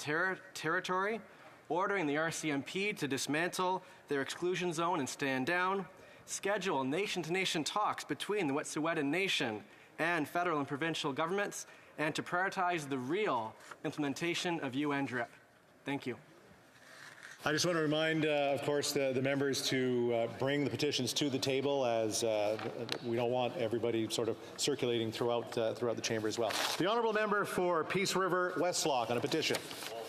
territory, ordering the RCMP to dismantle their exclusion zone and stand down, schedule nation-to-nation talks between the Wet'suwet'en Nation and federal and provincial governments, and to prioritize the real implementation of UN DRIP. Thank you. I just want to remind, of course, the members to bring the petitions to the table, as we don't want everybody sort of circulating throughout the chamber as well. The honourable member for Peace River Westlock on a petition.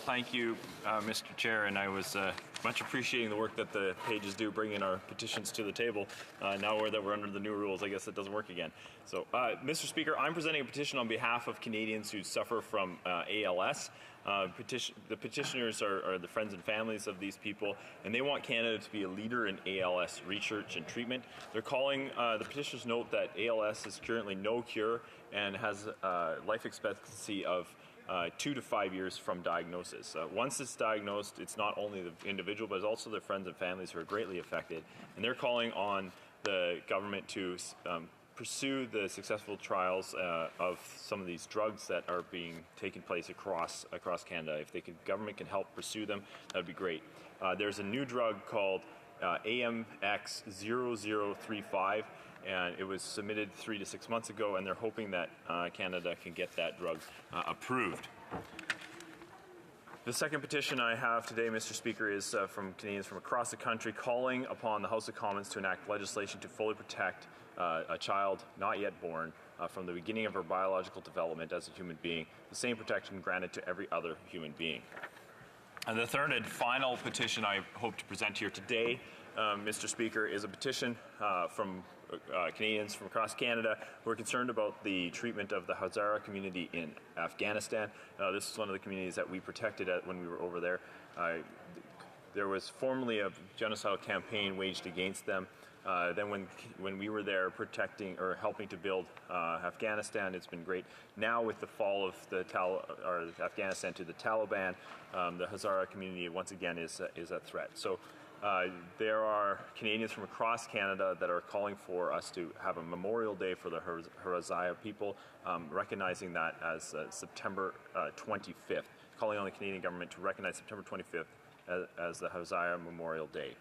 Thank you, Mr. Chair, and I was much appreciating the work that the pages do bringing our petitions to the table. Now that we're under the new rules, I guess it doesn't work again. So, Mr. Speaker, I'm presenting a petition on behalf of Canadians who suffer from ALS. The petitioners are the friends and families of these people, and they want Canada to be a leader in ALS research and treatment. They're calling, the petitioners note that ALS is currently no cure and has a life expectancy of 2 to 5 years from diagnosis. Once it's diagnosed, it's not only the individual, but it's also their friends and families who are greatly affected. And they're calling on the government to pursue the successful trials of some of these drugs that are being taken place across Canada. If government can help pursue them, that would be great. There's a new drug called AMX0035, and it was submitted 3 to 6 months ago, and they're hoping that Canada can get that drug approved. The second petition I have today, Mr. Speaker, is from Canadians from across the country calling upon the House of Commons to enact legislation to fully protect a child not yet born from the beginning of her biological development as a human being, the same protection granted to every other human being. And the third and final petition I hope to present here today, Mr. Speaker, is a petition from Canadians from across Canada who are concerned about the treatment of the Hazara community in Afghanistan. This is one of the communities that we protected when we were over there. There was formerly a genocidal campaign waged against them. Then when we were there protecting or helping to build Afghanistan, it's been great. Now with the fall of Afghanistan to the Taliban, the Hazara community once again is a threat. So there are Canadians from across Canada that are calling for us to have a Memorial Day for the Hazara people, recognizing that as September 25th, calling on the Canadian government to recognize September 25th as the Hazara Memorial Day.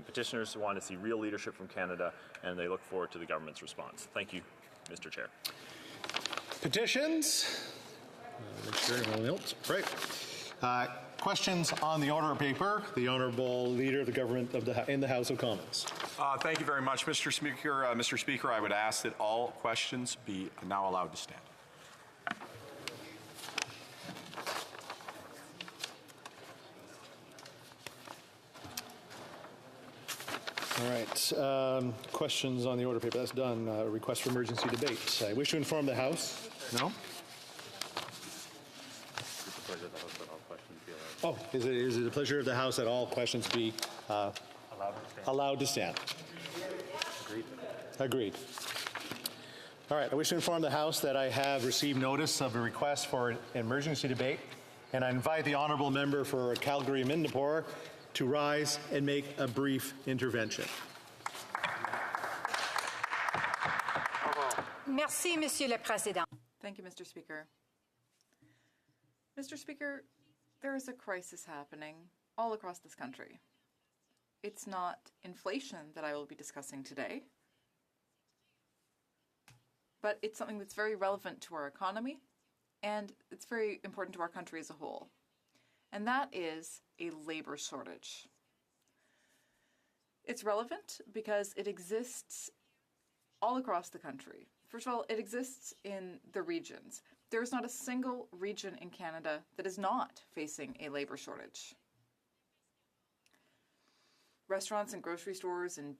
Petitioners want to see real leadership from Canada, and they look forward to the government's response. Thank you, Mr. Chair. Petitions. Make sure everyone else. Right. Questions on the order paper. The honourable leader of the government in the House of Commons. Thank you very much, Mr. Speaker. Mr. Speaker, I would ask that all questions be now allowed to stand. All right. Questions on the order paper. That's done. Request for emergency debate. I wish to inform the House. No? Oh, is it the pleasure of the House that all questions be allowed to stand? Agreed. All right. I wish to inform the House that I have received notice of a request for an emergency debate, and I invite the honourable member for Calgary-Mindapore to rise and make a brief intervention. Merci, Monsieur le Président. Thank you, Mr. Speaker. Mr. Speaker, there is a crisis happening all across this country. It's not inflation that I will be discussing today, but it's something that's very relevant to our economy, and it's very important to our country as a whole. And that is a labor shortage. It's relevant because it exists all across the country. First of all, it exists in the regions. There's not a single region in Canada that is not facing a labor shortage. Restaurants and grocery stores in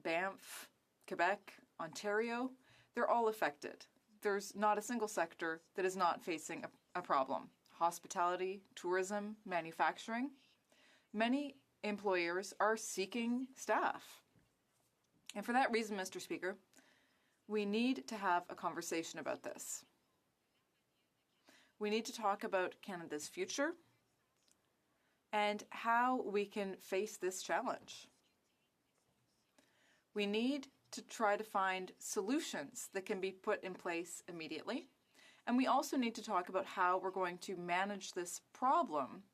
Banff, Quebec, Ontario, they're all affected. There's not a single sector that is not facing a problem. Hospitality, tourism, manufacturing. Many employers are seeking staff. And for that reason, Mr. Speaker, we need to have a conversation about this. We need to talk about Canada's future and how we can face this challenge. We need to try to find solutions that can be put in place immediately. And we also need to talk about how we're going to manage this problem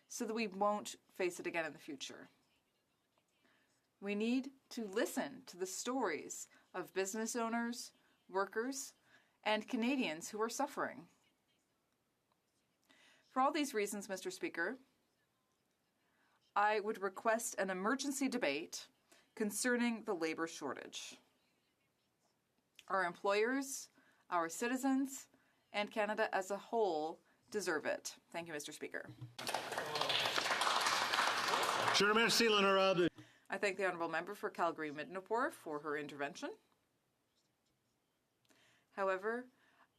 so that we won't face it again in the future. We need to listen to the stories of business owners, workers, and Canadians who are suffering. For all these reasons, Mr. Speaker, I would request an emergency debate concerning the labour shortage. Our employers, our citizens, and Canada as a whole deserve it. Thank you, Mr. Speaker. I thank the Honourable Member for Calgary-Midnapore for her intervention. However,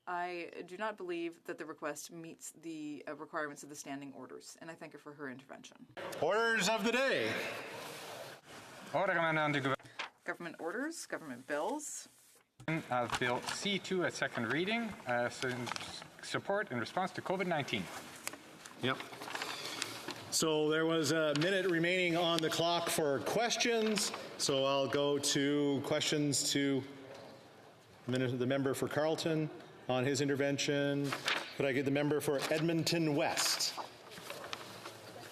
I do not believe that the request meets the requirements of the standing orders, and I thank her for her intervention. Orders of the day. Government orders, government bills. Bill C2 at second reading, support in response to COVID-19. Yep. So there was a minute remaining on the clock for questions. So I'll go to questions to the member for Carleton on his intervention. Could I get the member for Edmonton West?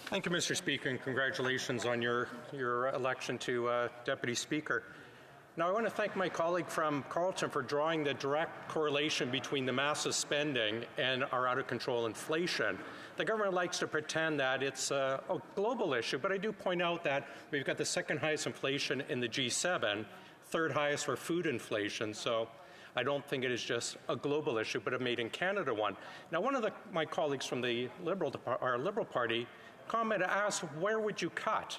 Thank you, Mr. Speaker, and congratulations on your election to Deputy Speaker. Now, I want to thank my colleague from Carleton for drawing the direct correlation between the massive spending and our out-of-control inflation. The government likes to pretend that it's a global issue, but I do point out that we've got the second highest inflation in the G7, third highest for food inflation, so I don't think it is just a global issue, but a made in Canada one. Now, one of my colleagues from the Liberal Party asked, where would you cut?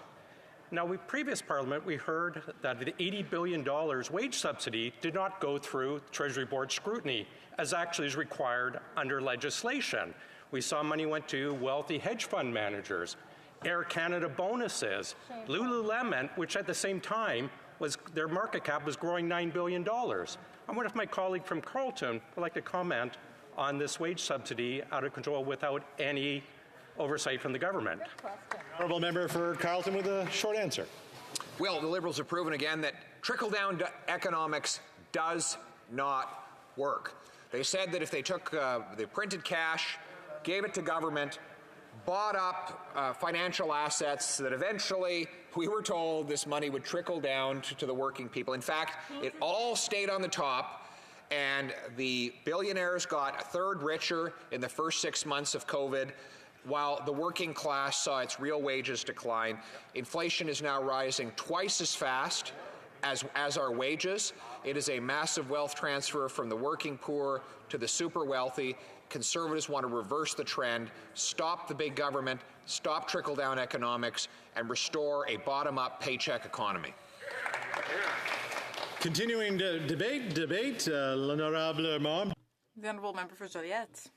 Now, previous Parliament, we heard that the $80 billion wage subsidy did not go through Treasury Board scrutiny, as actually is required under legislation. We saw money went to wealthy hedge fund managers, Air Canada bonuses, Lululemon, which at the same time, their market cap was growing $9 billion. I wonder if my colleague from Carleton would like to comment on this wage subsidy out of control without any oversight from the government. Honourable member for Carleton with a short answer. Well, the Liberals have proven again that trickle-down economics does not work. They said that if they took the printed cash, gave it to government, bought up financial assets, that eventually, we were told, this money would trickle down to the working people. In fact, it all stayed on the top, and the billionaires got a third richer in the first 6 months of COVID, while the working class saw its real wages decline. Inflation is now rising twice as fast as our wages. It is a massive wealth transfer from the working poor to the super wealthy. Conservatives want to reverse the trend, stop the big government, stop trickle-down economics, and restore a bottom-up paycheck economy. Continuing debate, l'honorable membre. The Honourable Member for Joliette.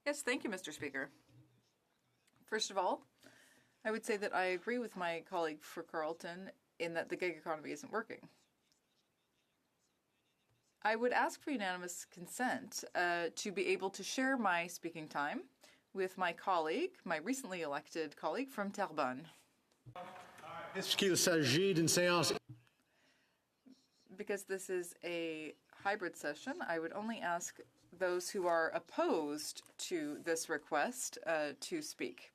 Yes, thank you, Mr. Speaker. First of all, I would say that I agree with my colleague for Carleton in that the gig economy isn't working. I would ask for unanimous consent to be able to share my speaking time with my colleague, my recently elected colleague from Terrebonne. Because this is a hybrid session, I would only ask those who are opposed to this request to speak.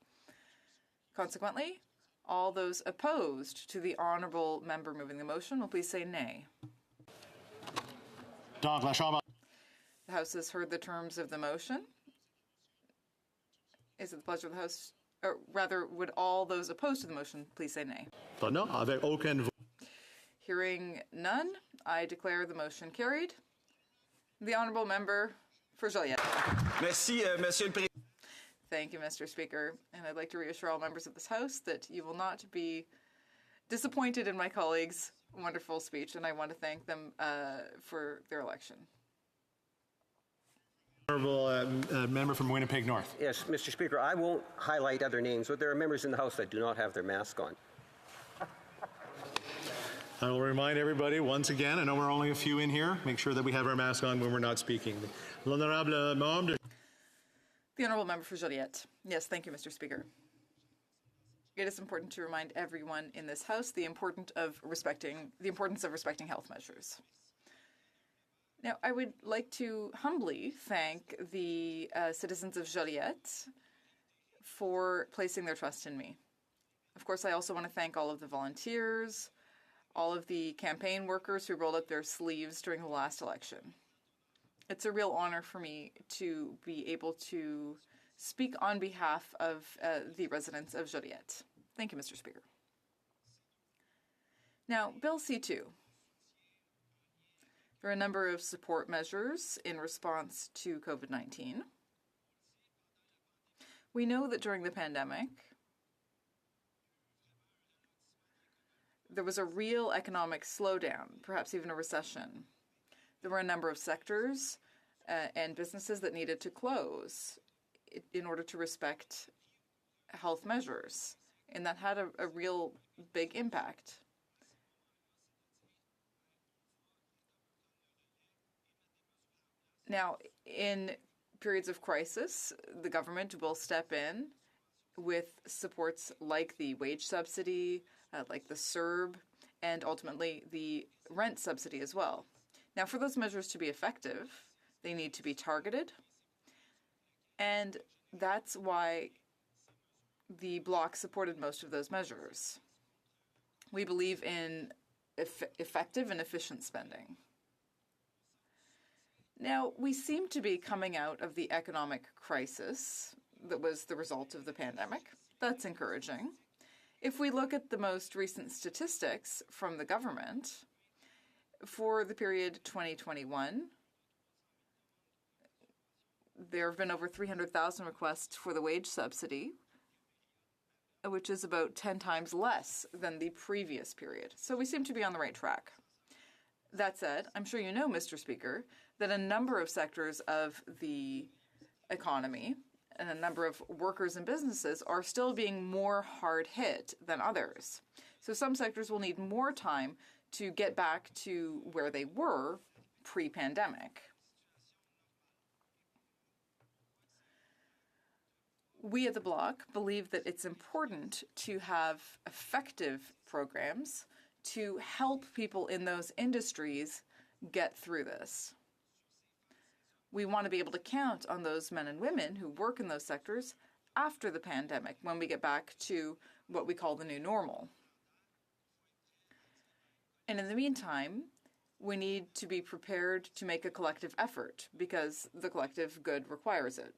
Consequently, all those opposed to the honourable member moving the motion will please say nay. The House has heard the terms of the motion. Is it the pleasure of the House, or rather, would all those opposed to the motion please say nay? Hearing none, I declare the motion carried. The honourable member for Joliette. Merci, Monsieur le Président. Thank you, Mr. Speaker. And I'd like to reassure all members of this House that you will not be disappointed in my colleagues' wonderful speech, and I want to thank them for their election. Honourable member from Winnipeg North. Yes, Mr. Speaker, I won't highlight other names, but there are members in the House that do not have their mask on. I will remind everybody once again, I know we're only a few in here, make sure that we have our mask on when we're not speaking. L'honorable membre. The Honourable Member for Joliette. Yes, thank you, Mr. Speaker. It is important to remind everyone in this House the importance of respecting health measures. Now, I would like to humbly thank the citizens of Joliette for placing their trust in me. Of course, I also want to thank all of the volunteers, all of the campaign workers who rolled up their sleeves during the last election. It's a real honor for me to be able to speak on behalf of the residents of Joliette. Thank you, Mr. Speaker. Now, Bill C2. There are a number of support measures in response to COVID-19. We know that during the pandemic, there was a real economic slowdown, perhaps even a recession. There were a number of sectors and businesses that needed to close in order to respect health measures, and that had a real big impact. Now, in periods of crisis, the government will step in with supports like the wage subsidy, like the CERB, and ultimately the rent subsidy as well. Now, for those measures to be effective, they need to be targeted, and that's why the Bloc supported most of those measures. We believe in effective and efficient spending. Now, we seem to be coming out of the economic crisis that was the result of the pandemic. That's encouraging. If we look at the most recent statistics from the government, for the period 2021, there have been over 300,000 requests for the wage subsidy, which is about 10 times less than the previous period. So we seem to be on the right track. That said, I'm sure you know, Mr. Speaker, that a number of sectors of the economy and a number of workers and businesses are still being more hard hit than others. So some sectors will need more time to get back to where they were pre-pandemic. We at the Bloc believe that it's important to have effective programs to help people in those industries get through this. We want to be able to count on those men and women who work in those sectors after the pandemic, when we get back to what we call the new normal. And in the meantime, we need to be prepared to make a collective effort, because the collective good requires it.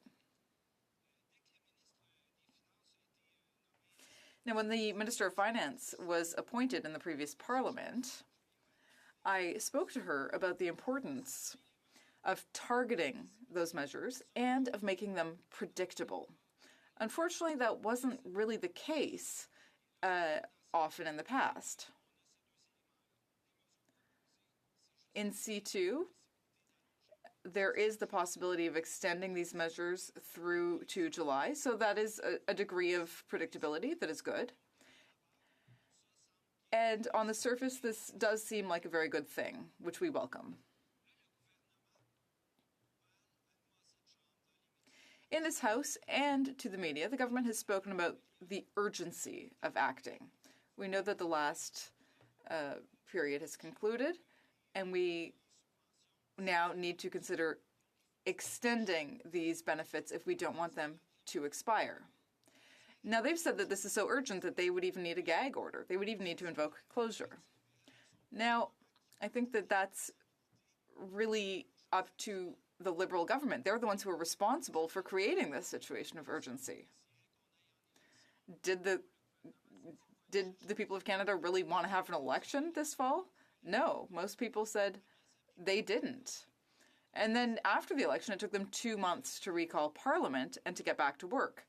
Now, when the Minister of Finance was appointed in the previous Parliament, I spoke to her about the importance of targeting those measures and of making them predictable. Unfortunately, that wasn't really the case often in the past. In C2, there is the possibility of extending these measures through to July, so that is a degree of predictability that is good. And on the surface, this does seem like a very good thing, which we welcome. In this House and to the media, the government has spoken about the urgency of acting. We know that the last period has concluded, and we now need to consider extending these benefits if we don't want them to expire. Now, they've said that this is so urgent that they would even need a gag order. They would even need to invoke closure. Now, I think that that's really up to the Liberal government. They're the ones who are responsible for creating this situation of urgency. Did the people of Canada really want to have an election this fall? No. Most people said they didn't. And then after the election, it took them 2 months to recall Parliament and to get back to work.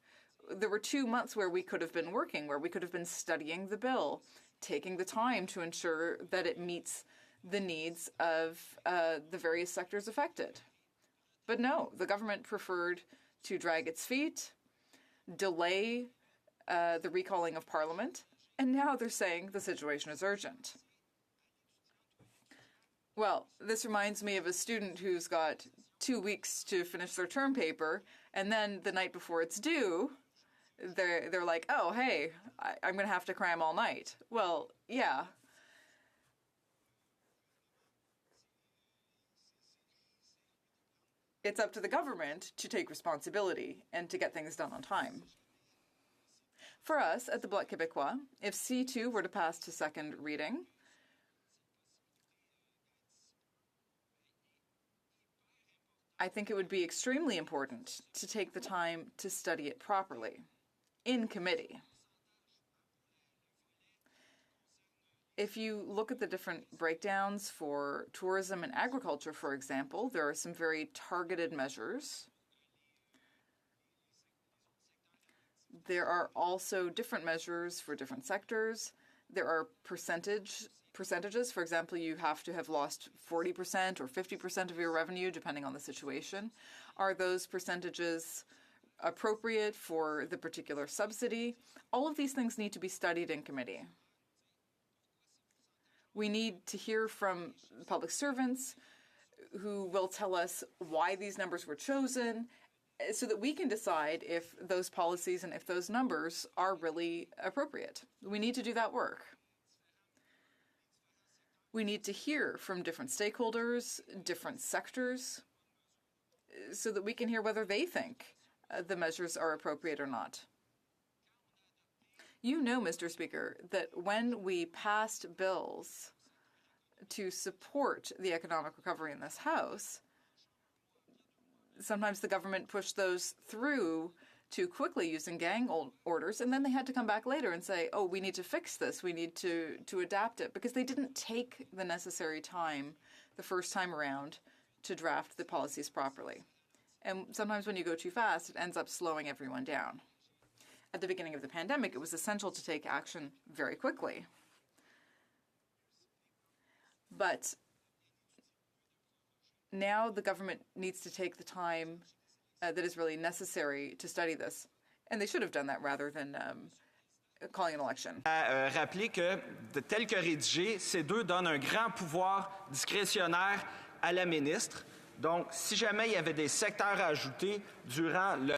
There were 2 months where we could have been working, where we could have been studying the bill, taking the time to ensure that it meets the needs of the various sectors affected. But no, the government preferred to drag its feet, delay the recalling of Parliament, and now they're saying the situation is urgent. Well, this reminds me of a student who's got 2 weeks to finish their term paper, And then the night before it's due, they're like, oh, hey, I'm going to have to cram all night. Well, yeah. It's up to the government to take responsibility and to get things done on time. For us at the Bloc Québécois, if C2 were to pass to second reading, I think it would be extremely important to take the time to study it properly in committee. If you look at the different breakdowns for tourism and agriculture, for example, there are some very targeted measures. There are also different measures for different sectors. There are percentages. For example, you have to have lost 40% or 50% of your revenue, depending on the situation. Are those percentages appropriate for the particular subsidy? All of these things need to be studied in committee. We need to hear from public servants who will tell us why these numbers were chosen so that we can decide if those policies and if those numbers are really appropriate. We need to do that work. We need to hear from different stakeholders, different sectors, so that we can hear whether they think the measures are appropriate or not. You know, Mr. Speaker, that when we passed bills to support the economic recovery in this House, sometimes the government pushed those through too quickly using gang orders, and then they had to come back later and say, oh, we need to fix this, we need to adapt it, because they didn't take the necessary time the first time around to draft the policies properly. And sometimes when you go too fast, it ends up slowing everyone down. At the beginning of the pandemic, it was essential to take action very quickly. But now the government needs to take the time that is really necessary to study this. And they should have done that rather than calling an election. Rappeler que, tel que rédigé, ces deux donnent un grand pouvoir discrétionnaire à la ministre. Donc, si jamais il y avait des secteurs à ajouter durant le...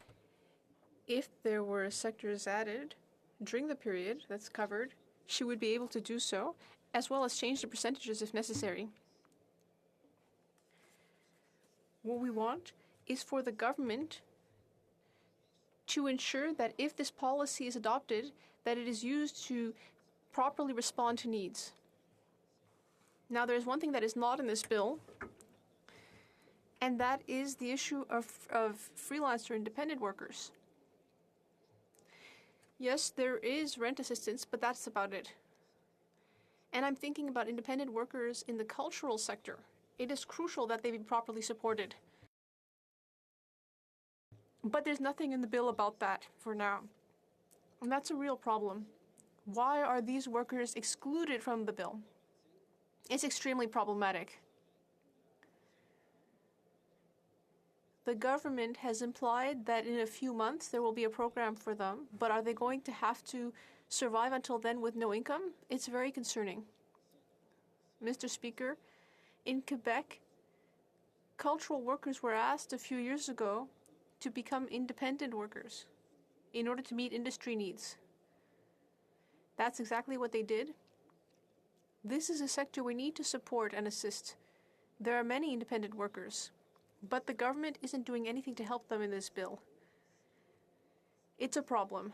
If there were sectors added during the period that's covered, she would be able to do so, as well as change the percentages if necessary. What we want is for the government to ensure that if this policy is adopted, that it is used to properly respond to needs. Now, there's one thing that is not in this bill, and that is the issue of freelance or independent workers. Yes, there is rent assistance, but that's about it. And I'm thinking about independent workers in the cultural sector. It is crucial that they be properly supported. But there's nothing in the bill about that for now. And that's a real problem. Why are these workers excluded from the bill? It's extremely problematic. The government has implied that in a few months there will be a program for them, but are they going to have to survive until then with no income? It's very concerning. Mr. Speaker, in Quebec, cultural workers were asked a few years ago to become independent workers in order to meet industry needs. That's exactly what they did. This is a sector we need to support and assist. There are many independent workers, but the government isn't doing anything to help them in this bill. It's a problem.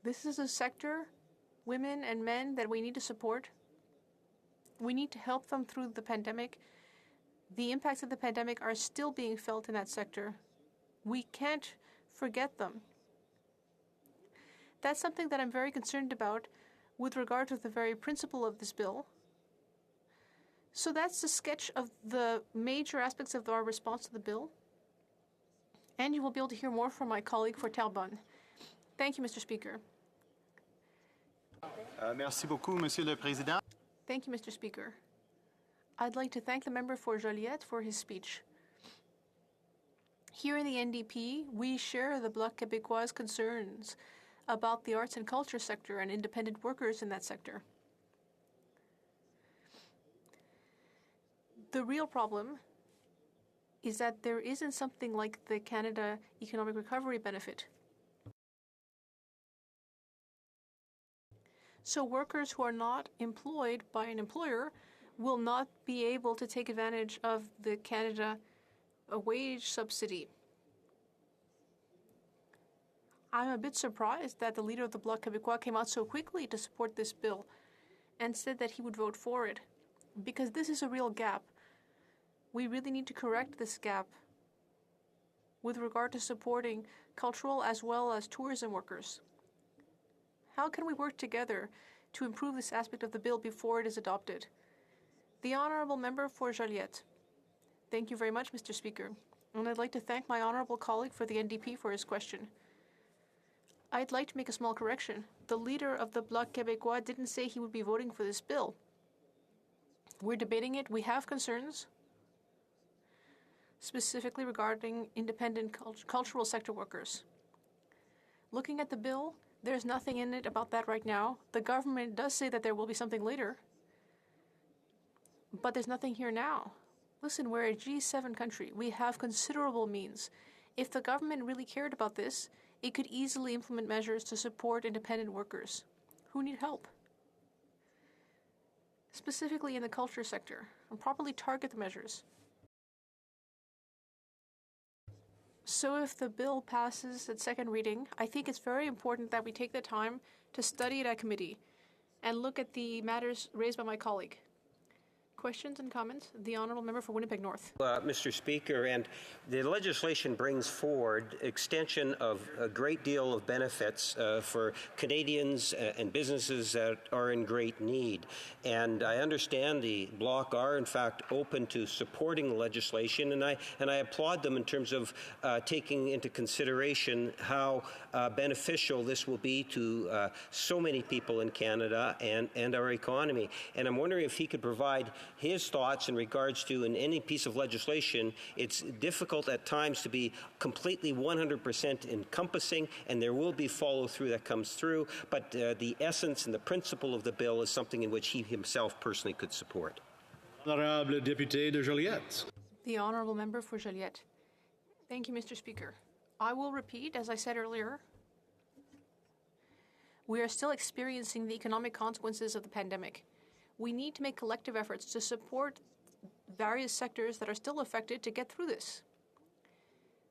This is a sector, women and men, that we need to support. We need to help them through the pandemic. The impacts of the pandemic are still being felt in that sector. We can't forget them. That's something that I'm very concerned about with regard to the very principle of this bill. So that's a sketch of the major aspects of our response to the bill. And you will be able to hear more from my colleague for Terrebonne. Thank you, Mr. Speaker. Merci beaucoup, Monsieur le Président. Thank you, Mr. Speaker. I'd like to thank the member for Joliette for his speech. Here in the NDP, we share the Bloc Québécois' concerns about the arts and culture sector and independent workers in that sector. The real problem is that there isn't something like the Canada Economic Recovery Benefit. So workers who are not employed by an employer will not be able to take advantage of the Canada wage subsidy. I'm a bit surprised that the leader of the Bloc Québécois came out so quickly to support this bill and said that he would vote for it, because this is a real gap. We really need to correct this gap with regard to supporting cultural as well as tourism workers. How can we work together to improve this aspect of the bill before it is adopted? The Honourable Member for Joliette. Thank you very much, Mr. Speaker. And I'd like to thank my honourable colleague for the NDP for his question. I'd like to make a small correction. The leader of the Bloc Québécois didn't say he would be voting for this bill. We're debating it. We have concerns, specifically regarding independent cultural sector workers. Looking at the bill, there's nothing in it about that right now. The government does say that there will be something later, but there's nothing here now. Listen, we're a G7 country. We have considerable means. If the government really cared about this, it could easily implement measures to support independent workers who need help, specifically in the culture sector, and properly target the measures. So if the bill passes at second reading, I think it's very important that we take the time to study it at committee and look at the matters raised by my colleague. Questions and comments? The Honourable Member for Winnipeg North. Mr. Speaker, and the legislation brings forward extension of a great deal of benefits for Canadians and businesses that are in great need. And I understand the Bloc are, in fact, open to supporting the legislation, and I applaud them in terms of taking into consideration how beneficial this will be to so many people in Canada and our economy. And I'm wondering if he could provide his thoughts in regards to, in any piece of legislation, it's difficult at times to be completely 100% encompassing, and there will be follow-through that comes through, but the essence and the principle of the bill is something in which he himself personally could support. Honorable Député de Joliette. The Honourable Member for Joliette. Thank you, Mr. Speaker. I will repeat, as I said earlier, we are still experiencing the economic consequences of the pandemic. We need to make collective efforts to support various sectors that are still affected to get through this.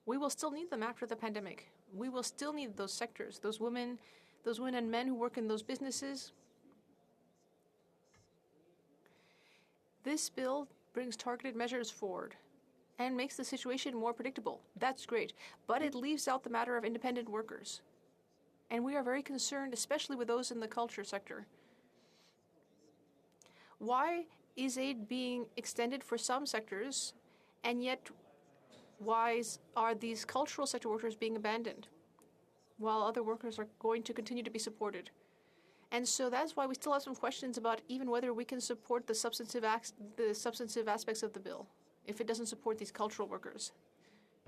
We will still need them after the pandemic. We will still need those sectors, those women and men who work in those businesses. This bill brings targeted measures forward and makes the situation more predictable. That's great, but it leaves out the matter of independent workers. And we are very concerned, especially with those in the culture sector. Why is aid being extended for some sectors, and yet why are these cultural sector workers being abandoned, while other workers are going to continue to be supported? And so that's why we still have some questions about even whether we can support the substantive aspects of the bill, if it doesn't support these cultural workers.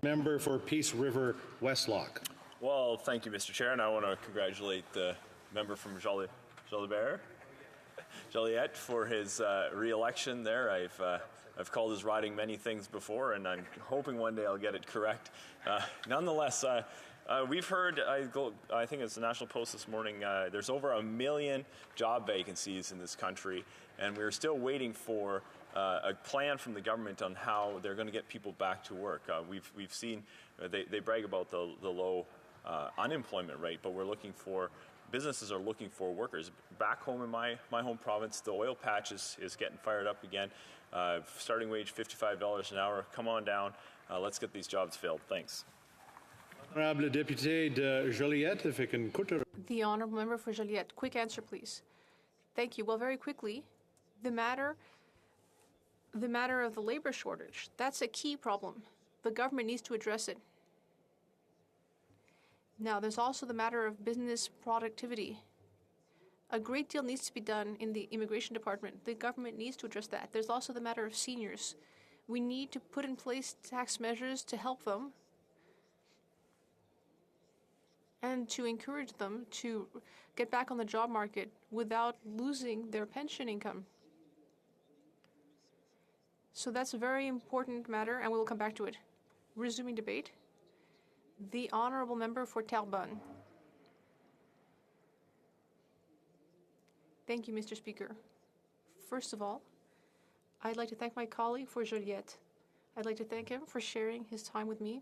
Member for Peace River Westlock. Well, thank you, Mr. Chair, and I want to congratulate the member from Joliette for his re-election there. I've called his riding many things before, and I'm hoping one day I'll get it correct. Nonetheless, we've heard, I think it's the National Post this morning, there's over 1 million job vacancies in this country, and we're still waiting for a plan from the government on how they're going to get people back to work. We've seen, they brag about the low unemployment rate, but businesses are looking for workers. Back home in my home province, the oil patch is getting fired up again. Starting wage $55 an hour. Come on down. Let's get these jobs filled. Thanks. Honorable Député de Joliette, if it can cut. The Honourable Member for Joliette. Quick answer, please. Thank you. Well, very quickly, the matter of the labor shortage, that's a key problem. The government needs to address it. Now, there's also the matter of business productivity. A great deal needs to be done in the immigration department. The government needs to address that. There's also the matter of seniors. We need to put in place tax measures to help them and to encourage them to get back on the job market without losing their pension income. So that's a very important matter, and we will come back to it. Resuming debate. The honourable member for Terrebonne. Thank you, Mr. Speaker. First of all, I'd like to thank my colleague for Joliette. I'd like to thank him for sharing his time with me.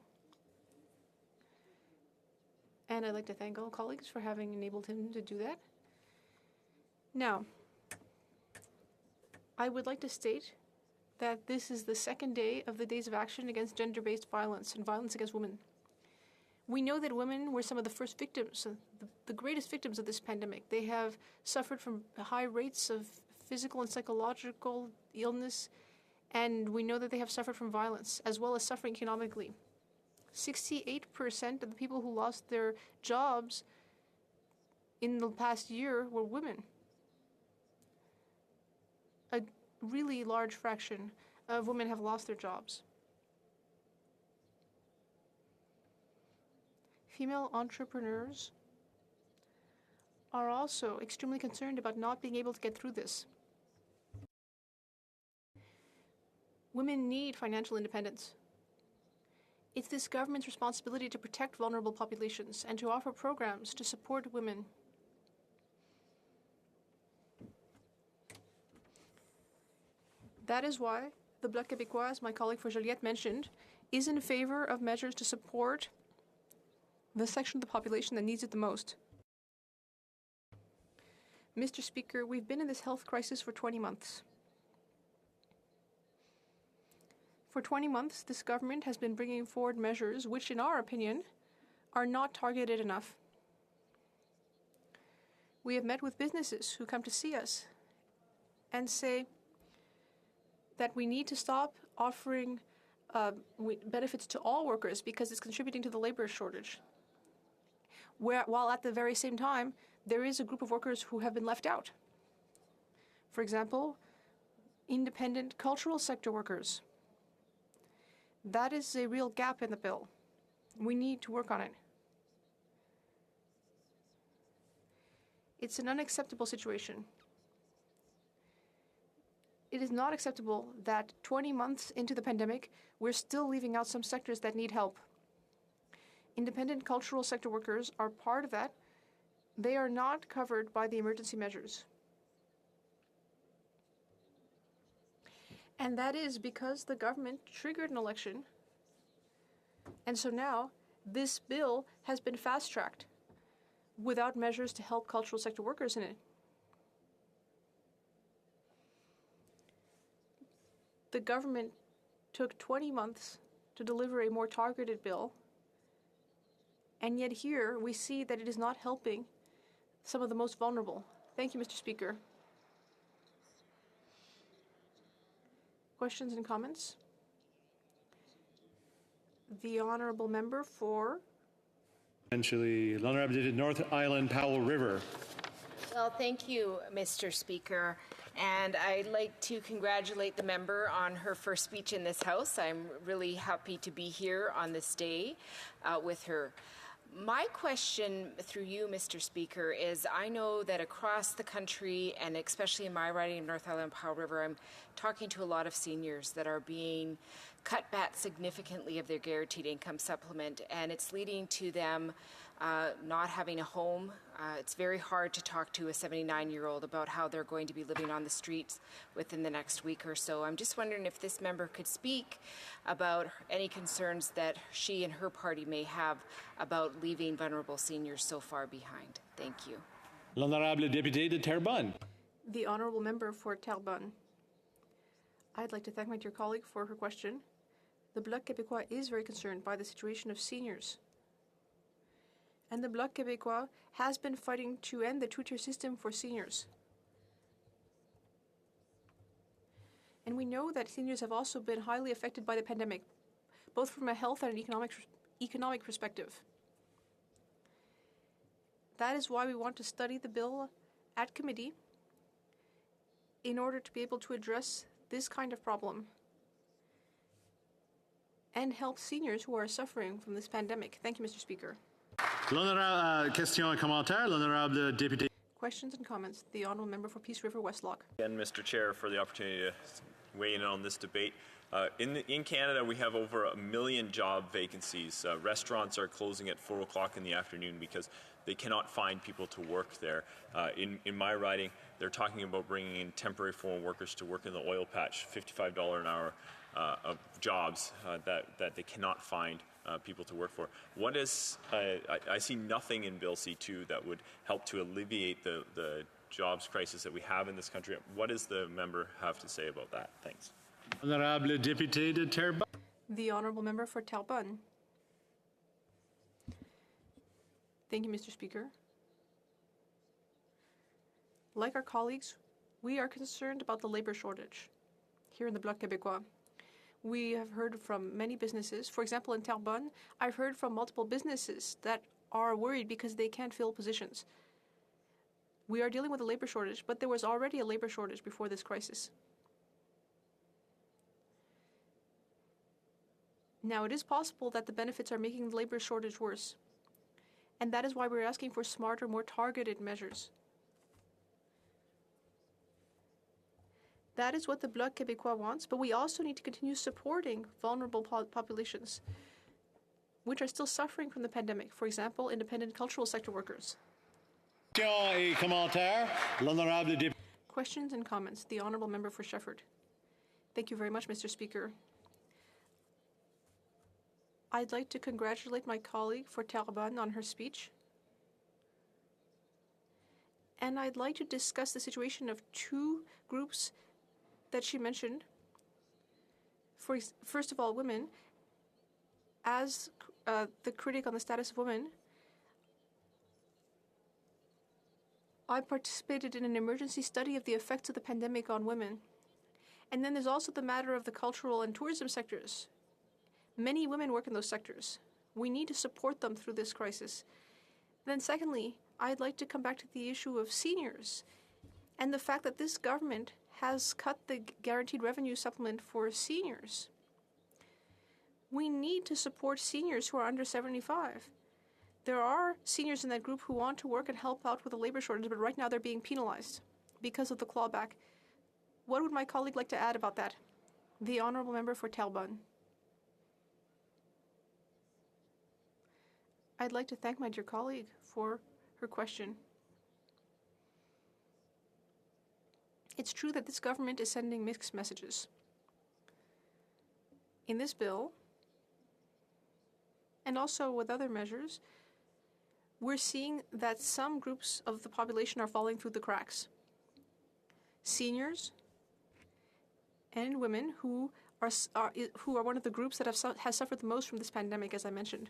And I'd like to thank all colleagues for having enabled him to do that. Now, I would like to state that this is the second day of the Days of Action against gender-based violence and violence against women. We know that women were some of the first victims, the greatest victims of this pandemic. They have suffered from high rates of physical and psychological illness, and we know that they have suffered from violence, as well as suffering economically. 68% of the people who lost their jobs in the past year were women. A really large fraction of women have lost their jobs. Female entrepreneurs are also extremely concerned about not being able to get through this. Women need financial independence. It's this government's responsibility to protect vulnerable populations and to offer programs to support women. That is why the Bloc Québécois, as my colleague for Joliette mentioned, is in favor of measures to support the section of the population that needs it the most. Mr. Speaker, we've been in this health crisis for 20 months. For 20 months, this government has been bringing forward measures which, in our opinion, are not targeted enough. We have met with businesses who come to see us and say that we need to stop offering benefits to all workers because it's contributing to the labor shortage. While at the very same time, there is a group of workers who have been left out. For example, independent cultural sector workers. That is a real gap in the bill. We need to work on it. It's an unacceptable situation. It is not acceptable that 20 months into the pandemic, we're still leaving out some sectors that need help. Independent cultural sector workers are part of that. They are not covered by the emergency measures. And that is because the government triggered an election. And so now this bill has been fast-tracked without measures to help cultural sector workers in it. The government took 20 months to deliver a more targeted bill, and yet here we see that it is not helping some of the most vulnerable. Thank you, Mr. Speaker. Questions and comments? The honourable member for? Eventually, l'Honourable North Island Powell River. Well, thank you, Mr. Speaker. And I'd like to congratulate the member on her first speech in this House. I'm really happy to be here on this day with her. My question through you, Mr. Speaker, is I know that across the country, and especially in my riding of North Island Powell River, I'm talking to a lot of seniors that are being cut back significantly of their guaranteed income supplement, and it's leading to them not having a home. It's very hard to talk to a 79-year-old about how they're going to be living on the streets within the next week or so. I'm just wondering if this member could speak about any concerns that she and her party may have about leaving vulnerable seniors so far behind. Thank you. L'Honorable Député de Terrebonne. The honourable member for Terrebonne. I'd like to thank my dear colleague for her question. The Bloc Québécois is very concerned by the situation of seniors. And the Bloc Québécois has been fighting to end the two-tier system for seniors. And we know that seniors have also been highly affected by the pandemic, both from a health and an economic perspective. That is why we want to study the bill at committee in order to be able to address this kind of problem and help seniors who are suffering from this pandemic. Thank you, Mr. Speaker. Question et commentaire, l'Honorable Député. Questions and comments. The honourable member for Peace River Westlock. Again, Mr. Chair, for the opportunity to weigh in on this debate. In Canada, we have over 1 million job vacancies. Restaurants are closing at 4 o'clock in the afternoon because they cannot find people to work there. In my riding, they're talking about bringing in temporary foreign workers to work in the oil patch, $55 an hour of jobs that they cannot find people to work for. What is, I see nothing in Bill C2 that would help to alleviate the jobs crisis that we have in this country. What does the member have to say about that? Thanks. Honorable Député de Terrebonne. The Honourable Member for Terrebonne. Thank you, Mr. Speaker. Like our colleagues, we are concerned about the labour shortage here in the Bloc Québécois. We have heard from many businesses. For example, in Terrebonne, I've heard from multiple businesses that are worried because they can't fill positions. We are dealing with a labour shortage, but there was already a labour shortage before this crisis. Now, it is possible that the benefits are making the labour shortage worse. And that is why we're asking for smarter, more targeted measures. That is what the Bloc Québécois wants, but we also need to continue supporting vulnerable populations, which are still suffering from the pandemic. For example, independent cultural sector workers. Questions and comments. The Honourable Member for Shefford. Thank you very much, Mr. Speaker. I'd like to congratulate my colleague for Terrebonne on her speech. And I'd like to discuss the situation of two groups that she mentioned. First of all, women. As the critic on the status of women, I participated in an emergency study of the effects of the pandemic on women. And then there's also the matter of the cultural and tourism sectors. Many women work in those sectors. We need to support them through this crisis. Then secondly, I'd like to come back to the issue of seniors and the fact that this government has cut the guaranteed revenue supplement for seniors. We need to support seniors who are under 75. There are seniors in that group who want to work and help out with the labor shortage, but right now they're being penalized because of the clawback. What would my colleague like to add about that? The Honourable Member for Terrebonne. I'd like to thank my dear colleague for her question. It's true that this government is sending mixed messages. In this bill, and also with other measures, we're seeing that some groups of the population are falling through the cracks. Seniors and women who are one of the groups that has suffered the most from this pandemic, as I mentioned.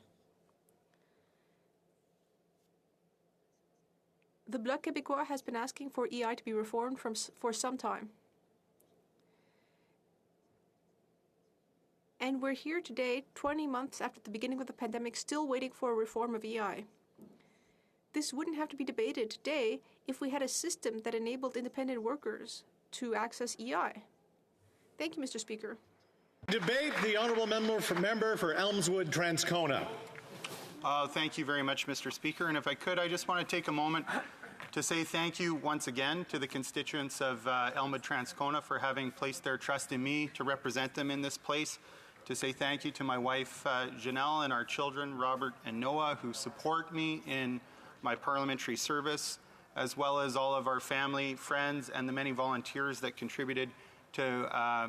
The Bloc Québécois has been asking for EI to be reformed for some time. And we're here today, 20 months after the beginning of the pandemic, still waiting for a reform of EI. This wouldn't have to be debated today if we had a system that enabled independent workers to access EI. Thank you, Mr. Speaker. Debate the Honourable Member for Elmswood Transcona. Thank you very much, Mr. Speaker. And if I could, I just want to take a moment to say thank you once again to the constituents of Elmwood Transcona for having placed their trust in me to represent them in this place. To say thank you to my wife, Janelle, and our children, Robert and Noah, who support me in my parliamentary service, as well as all of our family, friends, and the many volunteers that contributed to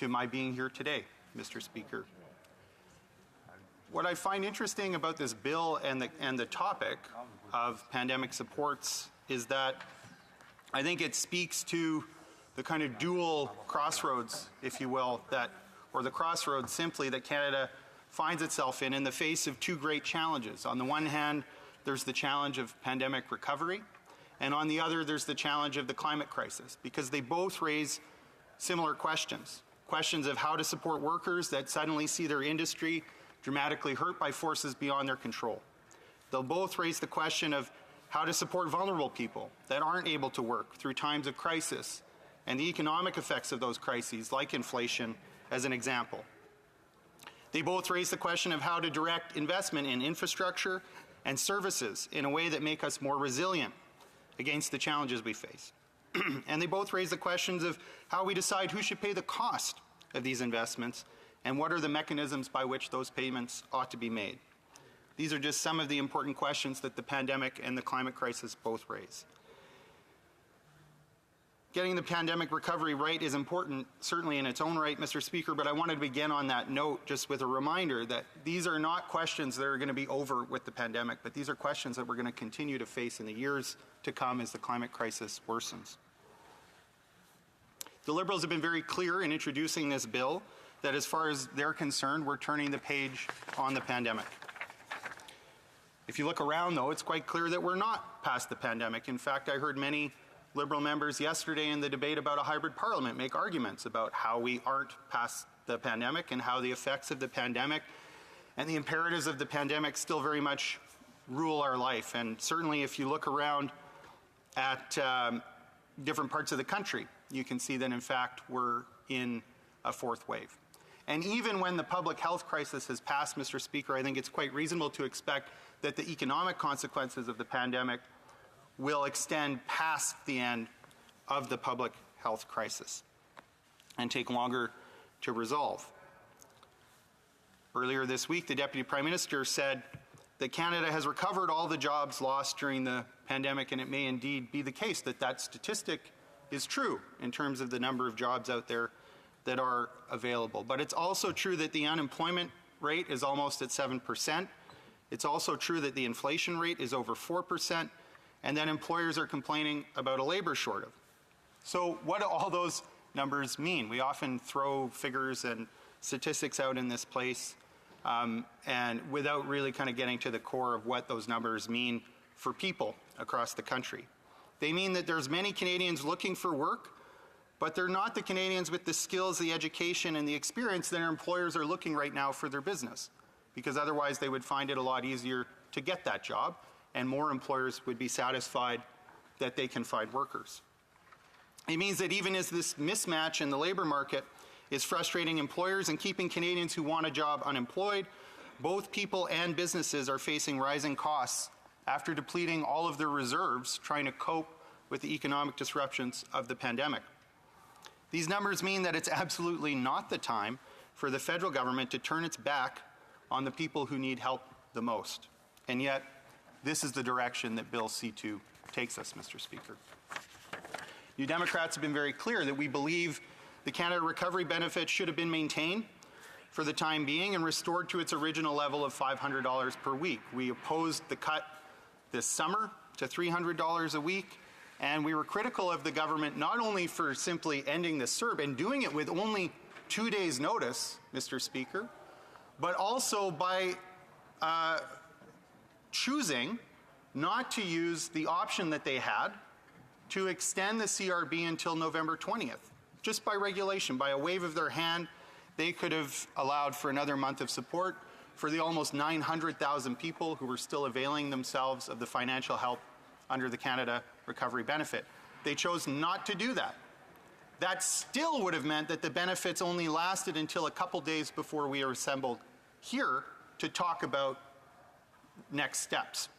my being here today, Mr. Speaker. What I find interesting about this bill and the topic of pandemic supports is that I think it speaks to the kind of dual crossroads, if you will, or the crossroads simply that Canada finds itself in the face of two great challenges. On the one hand, there's the challenge of pandemic recovery, and on the other, there's the challenge of the climate crisis, because they both raise similar questions. Questions of how to support workers that suddenly see their industry dramatically hurt by forces beyond their control. They'll both raise the question of how to support vulnerable people that aren't able to work through times of crisis and the economic effects of those crises, like inflation, as an example. They both raise the question of how to direct investment in infrastructure and services in a way that make us more resilient against the challenges we face. And they both raise the questions of how we decide who should pay the cost of these investments and what are the mechanisms by which those payments ought to be made. These are just some of the important questions that the pandemic and the climate crisis both raise. Getting the pandemic recovery right is important, certainly in its own right, Mr. Speaker, but I wanted to begin on that note just with a reminder that these are not questions that are going to be over with the pandemic, but these are questions that we're going to continue to face in the years to come as the climate crisis worsens. The Liberals have been very clear in introducing this bill that as far as they're concerned, we're turning the page on the pandemic. If you look around, though, it's quite clear that we're not past the pandemic. In fact, I heard many Liberal members yesterday in the debate about a hybrid parliament make arguments about how we aren't past the pandemic and how the effects of the pandemic and the imperatives of the pandemic still very much rule our life. And certainly if you look around at different parts of the country, you can see that in fact we're in a fourth wave. And even when the public health crisis has passed, Mr. Speaker, I think it's quite reasonable to expect that the economic consequences of the pandemic will extend past the end of the public health crisis and take longer to resolve. Earlier this week, the Deputy Prime Minister said that Canada has recovered all the jobs lost during the pandemic, and it may indeed be the case that that statistic is true in terms of the number of jobs out there that are available. But it's also true that the unemployment rate is almost at 7%. It's also true that the inflation rate is over 4%, and that employers are complaining about a labor shortage. So what do all those numbers mean? We often throw figures and statistics out in this place and without really kind of getting to the core of what those numbers mean for people across the country. They mean that there's many Canadians looking for work, but they're not the Canadians with the skills, the education, and the experience that our employers are looking right now for their business, because otherwise they would find it a lot easier to get that job, and more employers would be satisfied that they can find workers. It means that even as this mismatch in the labor market is frustrating employers and keeping Canadians who want a job unemployed, both people and businesses are facing rising costs after depleting all of their reserves trying to cope with the economic disruptions of the pandemic. These numbers mean that it's absolutely not the time for the federal government to turn its back on the people who need help the most. And yet, this is the direction that Bill C2 takes us, Mr. Speaker. New Democrats have been very clear that we believe the Canada Recovery Benefit should have been maintained for the time being and restored to its original level of $500 per week. We opposed the cut this summer to $300 a week, and we were critical of the government not only for simply ending the CERB and doing it with only 2 days' notice, Mr. Speaker, but also by choosing not to use the option that they had to extend the CRB until November 20th. Just by regulation, by a wave of their hand, they could have allowed for another month of support for the almost 900,000 people who were still availing themselves of the financial help under the Canada Recovery Benefit. They chose not to do that. That still would have meant that the benefits only lasted until a couple days before we are assembled here to talk about next steps.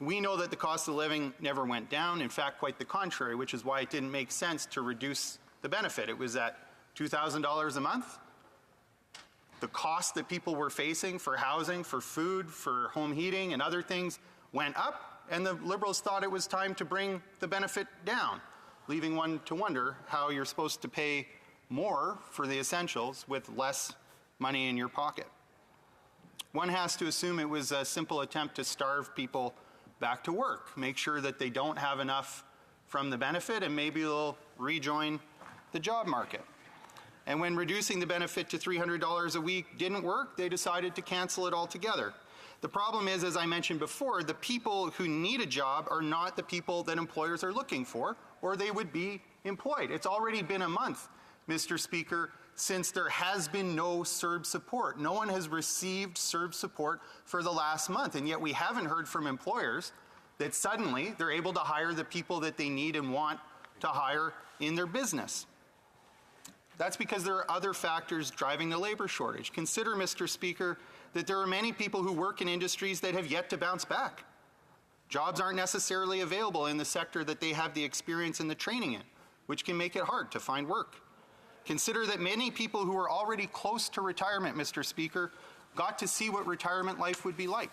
We know that the cost of living never went down. In fact, quite the contrary, which is why it didn't make sense to reduce the benefit. It was at $2,000 a month. The cost that people were facing for housing, for food, for home heating and other things went up, and the Liberals thought it was time to bring the benefit down, leaving one to wonder how you're supposed to pay more for the essentials with less money in your pocket. One has to assume it was a simple attempt to starve people back to work, make sure that they don't have enough from the benefit, and maybe they'll rejoin the job market. And when reducing the benefit to $300 a week didn't work, they decided to cancel it altogether. The problem is, as I mentioned before, the people who need a job are not the people that employers are looking for, or they would be employed. It's already been a month, Mr. Speaker, since there has been no CERB support. No one has received CERB support for the last month, and yet we haven't heard from employers that suddenly they're able to hire the people that they need and want to hire in their business. That's because there are other factors driving the labor shortage. Consider, Mr. Speaker, that there are many people who work in industries that have yet to bounce back. Jobs aren't necessarily available in the sector that they have the experience and the training in, which can make it hard to find work. Consider that many people who are already close to retirement, Mr. Speaker, got to see what retirement life would be like,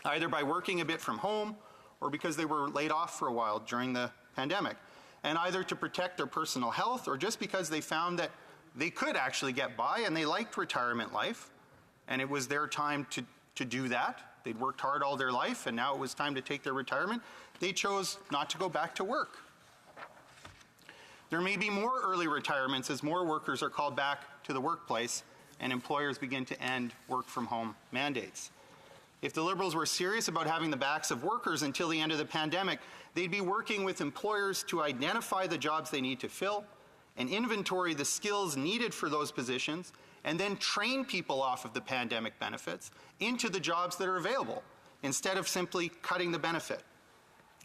either by working a bit from home or because they were laid off for a while during the pandemic, and either to protect their personal health or just because they found that they could actually get by and they liked retirement life and it was their time to do that. They'd worked hard all their life and now it was time to take their retirement. They chose not to go back to work. There may be more early retirements as more workers are called back to the workplace and employers begin to end work from home mandates. If the Liberals were serious about having the backs of workers until the end of the pandemic, they'd be working with employers to identify the jobs they need to fill and inventory the skills needed for those positions and then train people off of the pandemic benefits into the jobs that are available instead of simply cutting the benefit.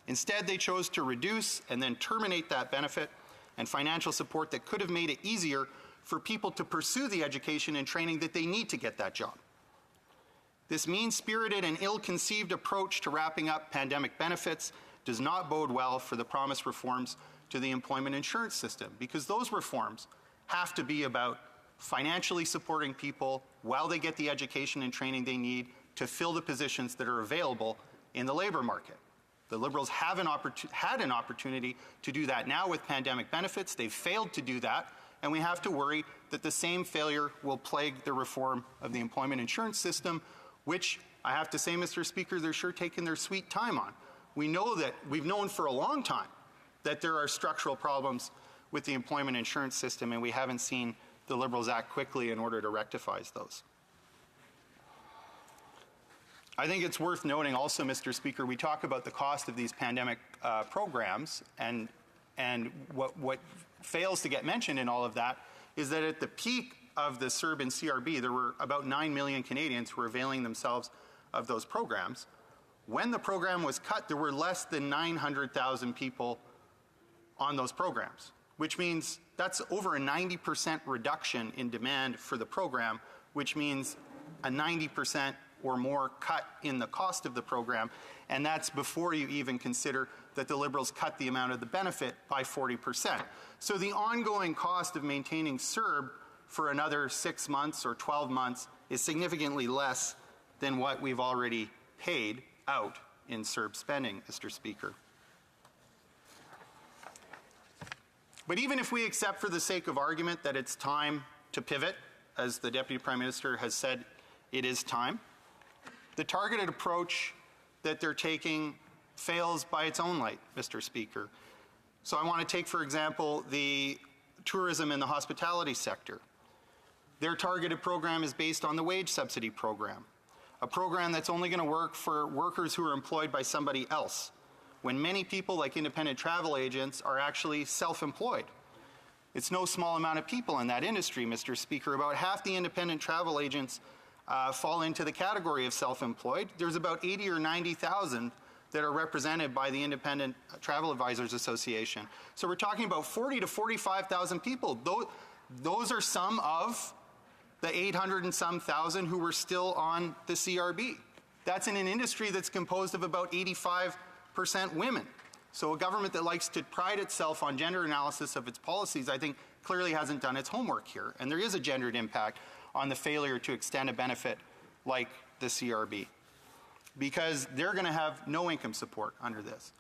Instead, they chose to reduce and then terminate that benefit and financial support that could have made it easier for people to pursue the education and training that they need to get that job. This mean-spirited and ill-conceived approach to wrapping up pandemic benefits does not bode well for the promised reforms to the employment insurance system, because those reforms have to be about financially supporting people while they get the education and training they need to fill the positions that are available in the labor market. The Liberals have had an opportunity to do that now with pandemic benefits. They've failed to do that, and we have to worry that the same failure will plague the reform of the employment insurance system, which I have to say, Mr. Speaker, they're sure taking their sweet time on. We know that we've known for a long time that there are structural problems with the employment insurance system, and we haven't seen the Liberals act quickly in order to rectify those. I think it's worth noting also, Mr. Speaker, we talk about the cost of these pandemic programs, and what fails to get mentioned in all of that is that at the peak of the CERB and CRB, there were about 9 million Canadians who were availing themselves of those programs. When the program was cut, there were less than 900,000 people on those programs, which means that's over a 90% reduction in demand for the program, which means a 90% or more cut in the cost of the program, and that's before you even consider that the Liberals cut the amount of the benefit by 40%. So the ongoing cost of maintaining CERB for another 6 months or 12 months is significantly less than what we've already paid out in CERB spending, Mr. Speaker. But even if we accept for the sake of argument that it's time to pivot, as the Deputy Prime Minister has said it is time, the targeted approach that they're taking fails by its own light, Mr. Speaker. So I want to take, for example, the tourism and the hospitality sector. Their targeted program is based on the wage subsidy program, a program that's only going to work for workers who are employed by somebody else, when many people, like independent travel agents, are actually self-employed. It's no small amount of people in that industry, Mr. Speaker. About half the independent travel agents fall into the category of self-employed. There's about 80 or 90,000 that are represented by the Independent Travel Advisors Association. So we're talking about 40 to 45,000 people. Those are some of the 800 and some thousand who were still on the CRB. That's in an industry that's composed of about 85% women. So a government that likes to pride itself on gender analysis of its policies, I think, clearly hasn't done its homework here. And there is a gendered impact on the failure to extend a benefit like the CRB, because they're going to have no income support under this.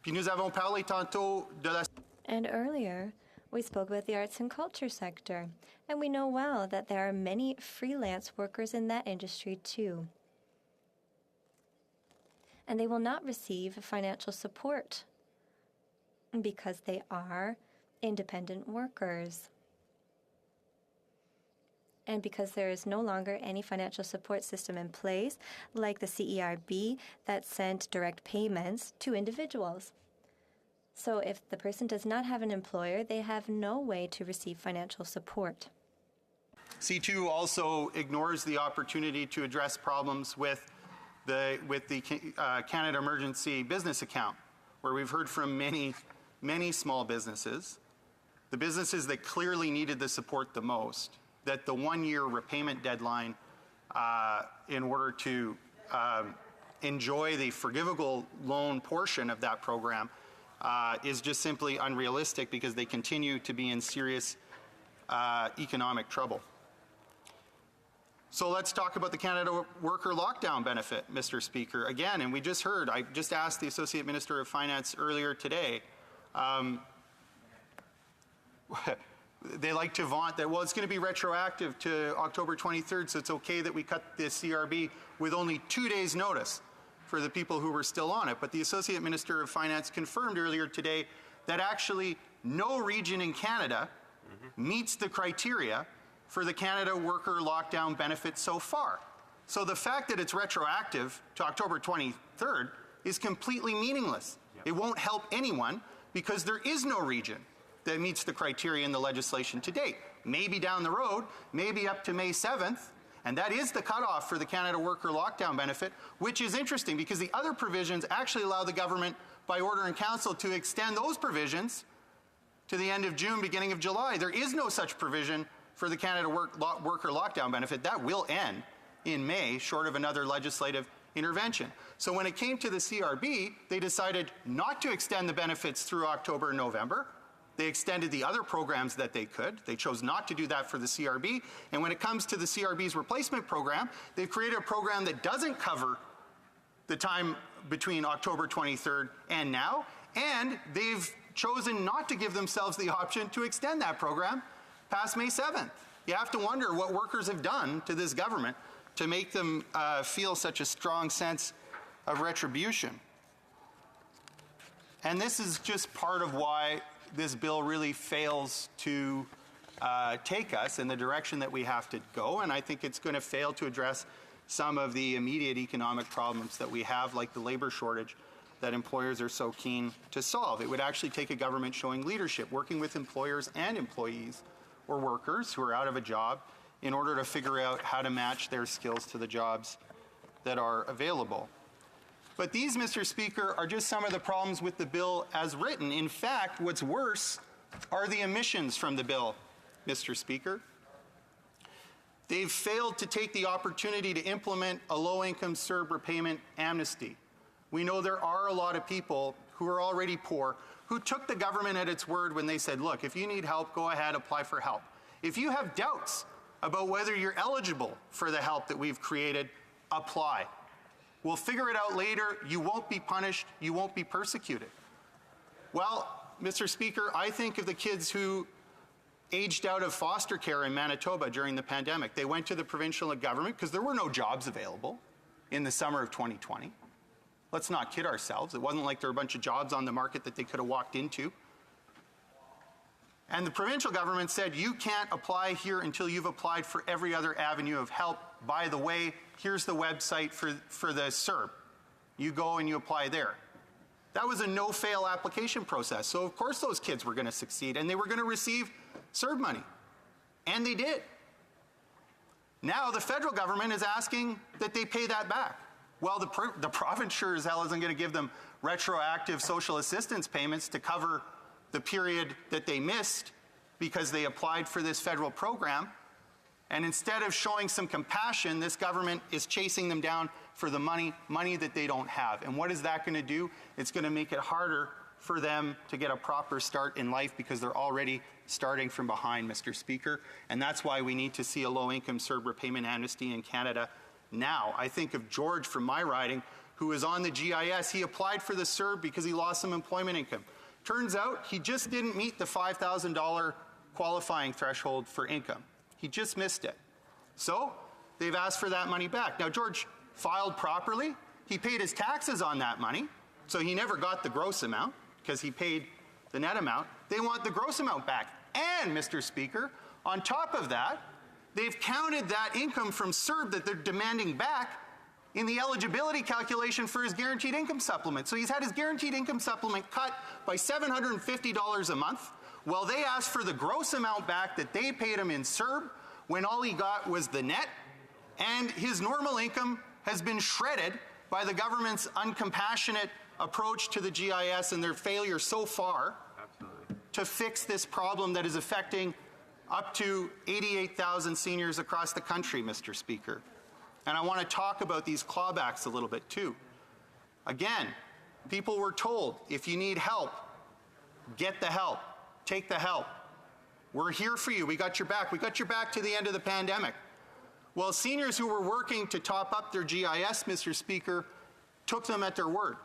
Puis nous avons parlé tantôt de la... And earlier, we spoke about the arts and culture sector, and we know well that there are many freelance workers in that industry too. And they will not receive financial support because they are independent workers. And because there is no longer any financial support system in place, like the CERB, that sent direct payments to individuals. So if the person does not have an employer, they have no way to receive financial support. C2 also ignores the opportunity to address problems with the Canada Emergency Business Account, where we've heard from many small businesses, the businesses that clearly needed the support the most, that the one-year repayment deadline in order to enjoy the forgivable loan portion of that program is just simply unrealistic because they continue to be in serious economic trouble. So let's talk about the Canada Worker Lockdown Benefit, Mr. Speaker. Again, and we just heard, I just asked the Associate Minister of Finance earlier today, they like to vaunt that, well, it's going to be retroactive to October 23rd, so it's okay that we cut the CRB with only 2 days' notice for the people who were still on it. But the Associate Minister of Finance confirmed earlier today that actually no region in Canada meets the criteria for the Canada Worker Lockdown Benefit so far. So the fact that it's retroactive to October 23rd is completely meaningless. It won't help anyone because there is no region that meets the criteria in the legislation to date. Maybe down the road, maybe up to May 7th, and that is the cutoff for the Canada Worker Lockdown Benefit, which is interesting because the other provisions actually allow the government by order in council to extend those provisions to the end of June, beginning of July. There is no such provision for the Canada Worker Lockdown Benefit. That will end in May, short of another legislative intervention. So when it came to the CRB, they decided not to extend the benefits through October and November. They extended the other programs that they could. They chose not to do that for the CRB. And when it comes to the CRB's replacement program, they've created a program that doesn't cover the time between October 23rd and now, and they've chosen not to give themselves the option to extend that program past May 7th. You have to wonder what workers have done to this government to make them feel such a strong sense of retribution. And this is just part of why this bill really fails to take us in the direction that we have to go, and I think it's going to fail to address some of the immediate economic problems that we have, like the labor shortage that employers are so keen to solve. It would actually take a government showing leadership, working with employers and employees or workers who are out of a job in order to figure out how to match their skills to the jobs that are available. But these, Mr. Speaker, are just some of the problems with the bill as written. In fact, what's worse are the omissions from the bill, Mr. Speaker. They've failed to take the opportunity to implement a low-income CERB repayment amnesty. We know there are a lot of people who are already poor who took the government at its word when they said, look, if you need help, go ahead, apply for help. If you have doubts about whether you're eligible for the help that we've created, apply. We'll figure it out later. You won't be punished. You won't be persecuted. Well, Mr. Speaker, I think of the kids who aged out of foster care in Manitoba during the pandemic. They went to the provincial government because there were no jobs available in the summer of 2020. Let's not kid ourselves. It wasn't like there were a bunch of jobs on the market that they could have walked into. And the provincial government said, you can't apply here until you've applied for every other avenue of help. By the way, here's the website for the CERB. You go and you apply there. That was a no-fail application process. So of course those kids were going to succeed and they were going to receive CERB money. And they did. Now the federal government is asking that they pay that back. Well, the province sure as hell isn't going to give them retroactive social assistance payments to cover the period that they missed because they applied for this federal program. And instead of showing some compassion, this government is chasing them down for the money that they don't have. And what is that going to do? It's going to make it harder for them to get a proper start in life because they're already starting from behind, Mr. Speaker. And that's why we need to see a low-income CERB repayment amnesty in Canada now. I think of George from my riding who is on the GIS. He applied for the CERB because he lost some employment income. Turns out he just didn't meet the $5,000 qualifying threshold for income. He just missed it. So they've asked for that money back. Now, George filed properly. He paid his taxes on that money, so he never got the gross amount because he paid the net amount. They want the gross amount back. And, Mr. Speaker, on top of that, they've counted that income from CERB that they're demanding back in the eligibility calculation for his guaranteed income supplement. So he's had his guaranteed income supplement cut by $750 a month. Well, they asked for the gross amount back that they paid him in CERB when all he got was the net, and his normal income has been shredded by the government's uncompassionate approach to the GIS and their failure so far to fix this problem that is affecting up to 88,000 seniors across the country, Mr. Speaker. And I want to talk about these clawbacks a little bit too. Again, people were told, if you need help, get the help, take the help. We're here for you. We got your back. We got your back to the end of the pandemic. Well, seniors who were working to top up their GIS, Mr. Speaker, took them at their word.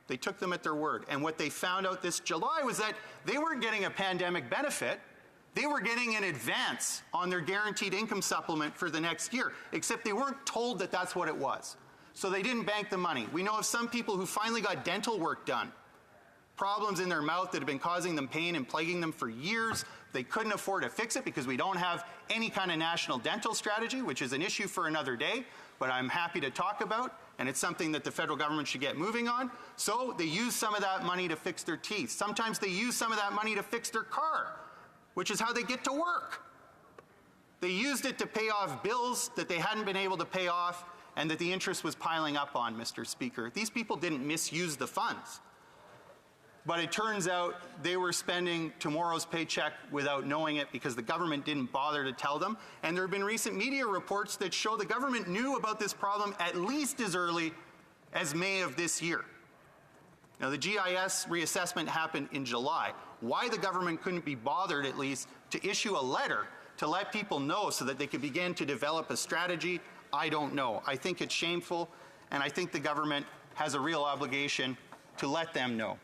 They took them at their word. And what they found out this July was that they weren't getting a pandemic benefit. They were getting an advance on their guaranteed income supplement for the next year, except they weren't told that that's what it was. So they didn't bank the money. We know of some people who finally got dental work done. Problems in their mouth that have been causing them pain and plaguing them for years. They couldn't afford to fix it because we don't have any kind of national dental strategy, which is an issue for another day, but I'm happy to talk about, and it's something that the federal government should get moving on. So they use some of that money to fix their teeth. Sometimes they use some of that money to fix their car, which is how they get to work. They used it to pay off bills that they hadn't been able to pay off and that the interest was piling up on, Mr. Speaker. These people didn't misuse the funds. But it turns out they were spending tomorrow's paycheck without knowing it because the government didn't bother to tell them. And there have been recent media reports that show the government knew about this problem at least as early as May of this year. Now, the GIS reassessment happened in July. Why the government couldn't be bothered at least to issue a letter to let people know so that they could begin to develop a strategy, I don't know. I think it's shameful, and I think the government has a real obligation to let them know.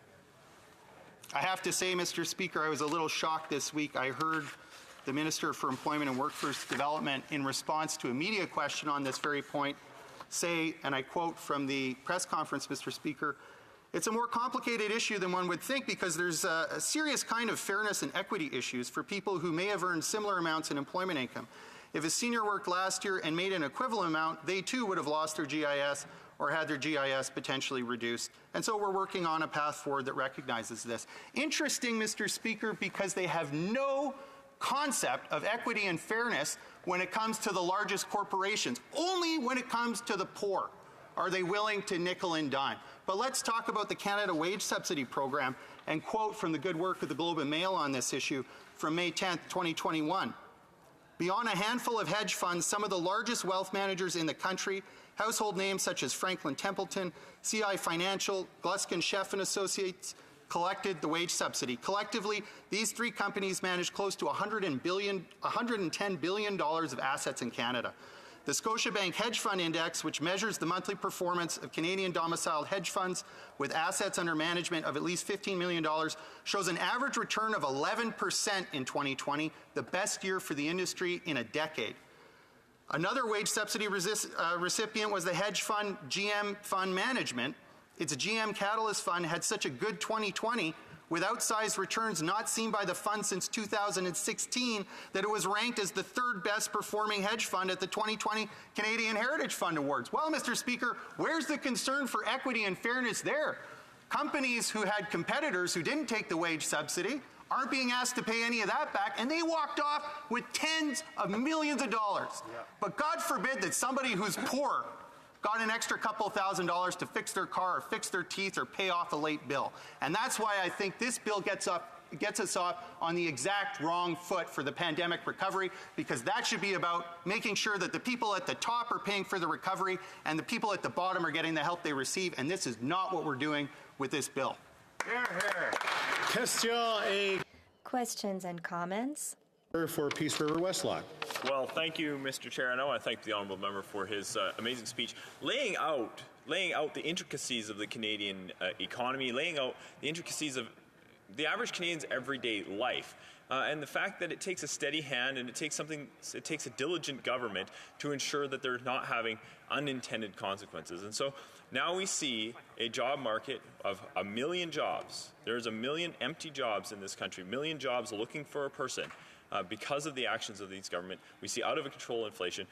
I have to say, Mr. Speaker, I was a little shocked this week. I heard the Minister for Employment and Workforce Development, in response to a media question on this very point, say, and I quote from the press conference, Mr. Speaker, "It's a more complicated issue than one would think because there's a serious kind of fairness and equity issues for people who may have earned similar amounts in employment income. If a senior worked last year and made an equivalent amount, they too would have lost their GIS or had their GIS potentially reduced. And so we're working on a path forward that recognizes this." Interesting, Mr. Speaker, because they have no concept of equity and fairness when it comes to the largest corporations. Only when it comes to the poor are they willing to nickel and dime. But let's talk about the Canada Wage Subsidy Program and quote from the good work of the Globe and Mail on this issue from May 10th, 2021. "Beyond a handful of hedge funds, some of the largest wealth managers in the country, household names such as Franklin Templeton, CI Financial, Gluskin Sheff and Associates, collected the wage subsidy. Collectively, these three companies manage close to $110 billion of assets in Canada. The Scotiabank Hedge Fund Index, which measures the monthly performance of Canadian domiciled hedge funds with assets under management of at least $15 million, shows an average return of 11% in 2020, the best year for the industry in a decade. Another wage subsidy recipient was the hedge fund GM Fund Management. Its GM Catalyst Fund had such a good 2020 with outsized returns not seen by the fund since 2016 that it was ranked as the third best performing hedge fund at the 2020 Canadian Heritage Fund Awards. Well, Mr. Speaker, where's the concern for equity and fairness there? Companies who had competitors who didn't take the wage subsidy aren't being asked to pay any of that back, and they walked off with tens of millions of dollars. Yeah. But God forbid that somebody who's poor got an extra couple $1,000s to fix their car or fix their teeth or pay off a late bill. And that's why I think this bill gets us off on the exact wrong foot for the pandemic recovery, because that should be about making sure that the people at the top are paying for the recovery and the people at the bottom are getting the help they receive, and this is not what we're doing with this bill. Questions and comments? For Peace River Westlock. Well, thank you, Mr. Chair, and I want to thank the honourable member for his amazing speech, laying out the intricacies of the Canadian economy, laying out the intricacies of the average Canadian's everyday life. And the fact that it takes a steady hand and it takes a diligent government to ensure that they're not having unintended consequences. And so now we see a job market of 1 million jobs. There's 1 million empty jobs in this country, 1 million jobs looking for a person. Because of the actions of these government, we see out of control inflation.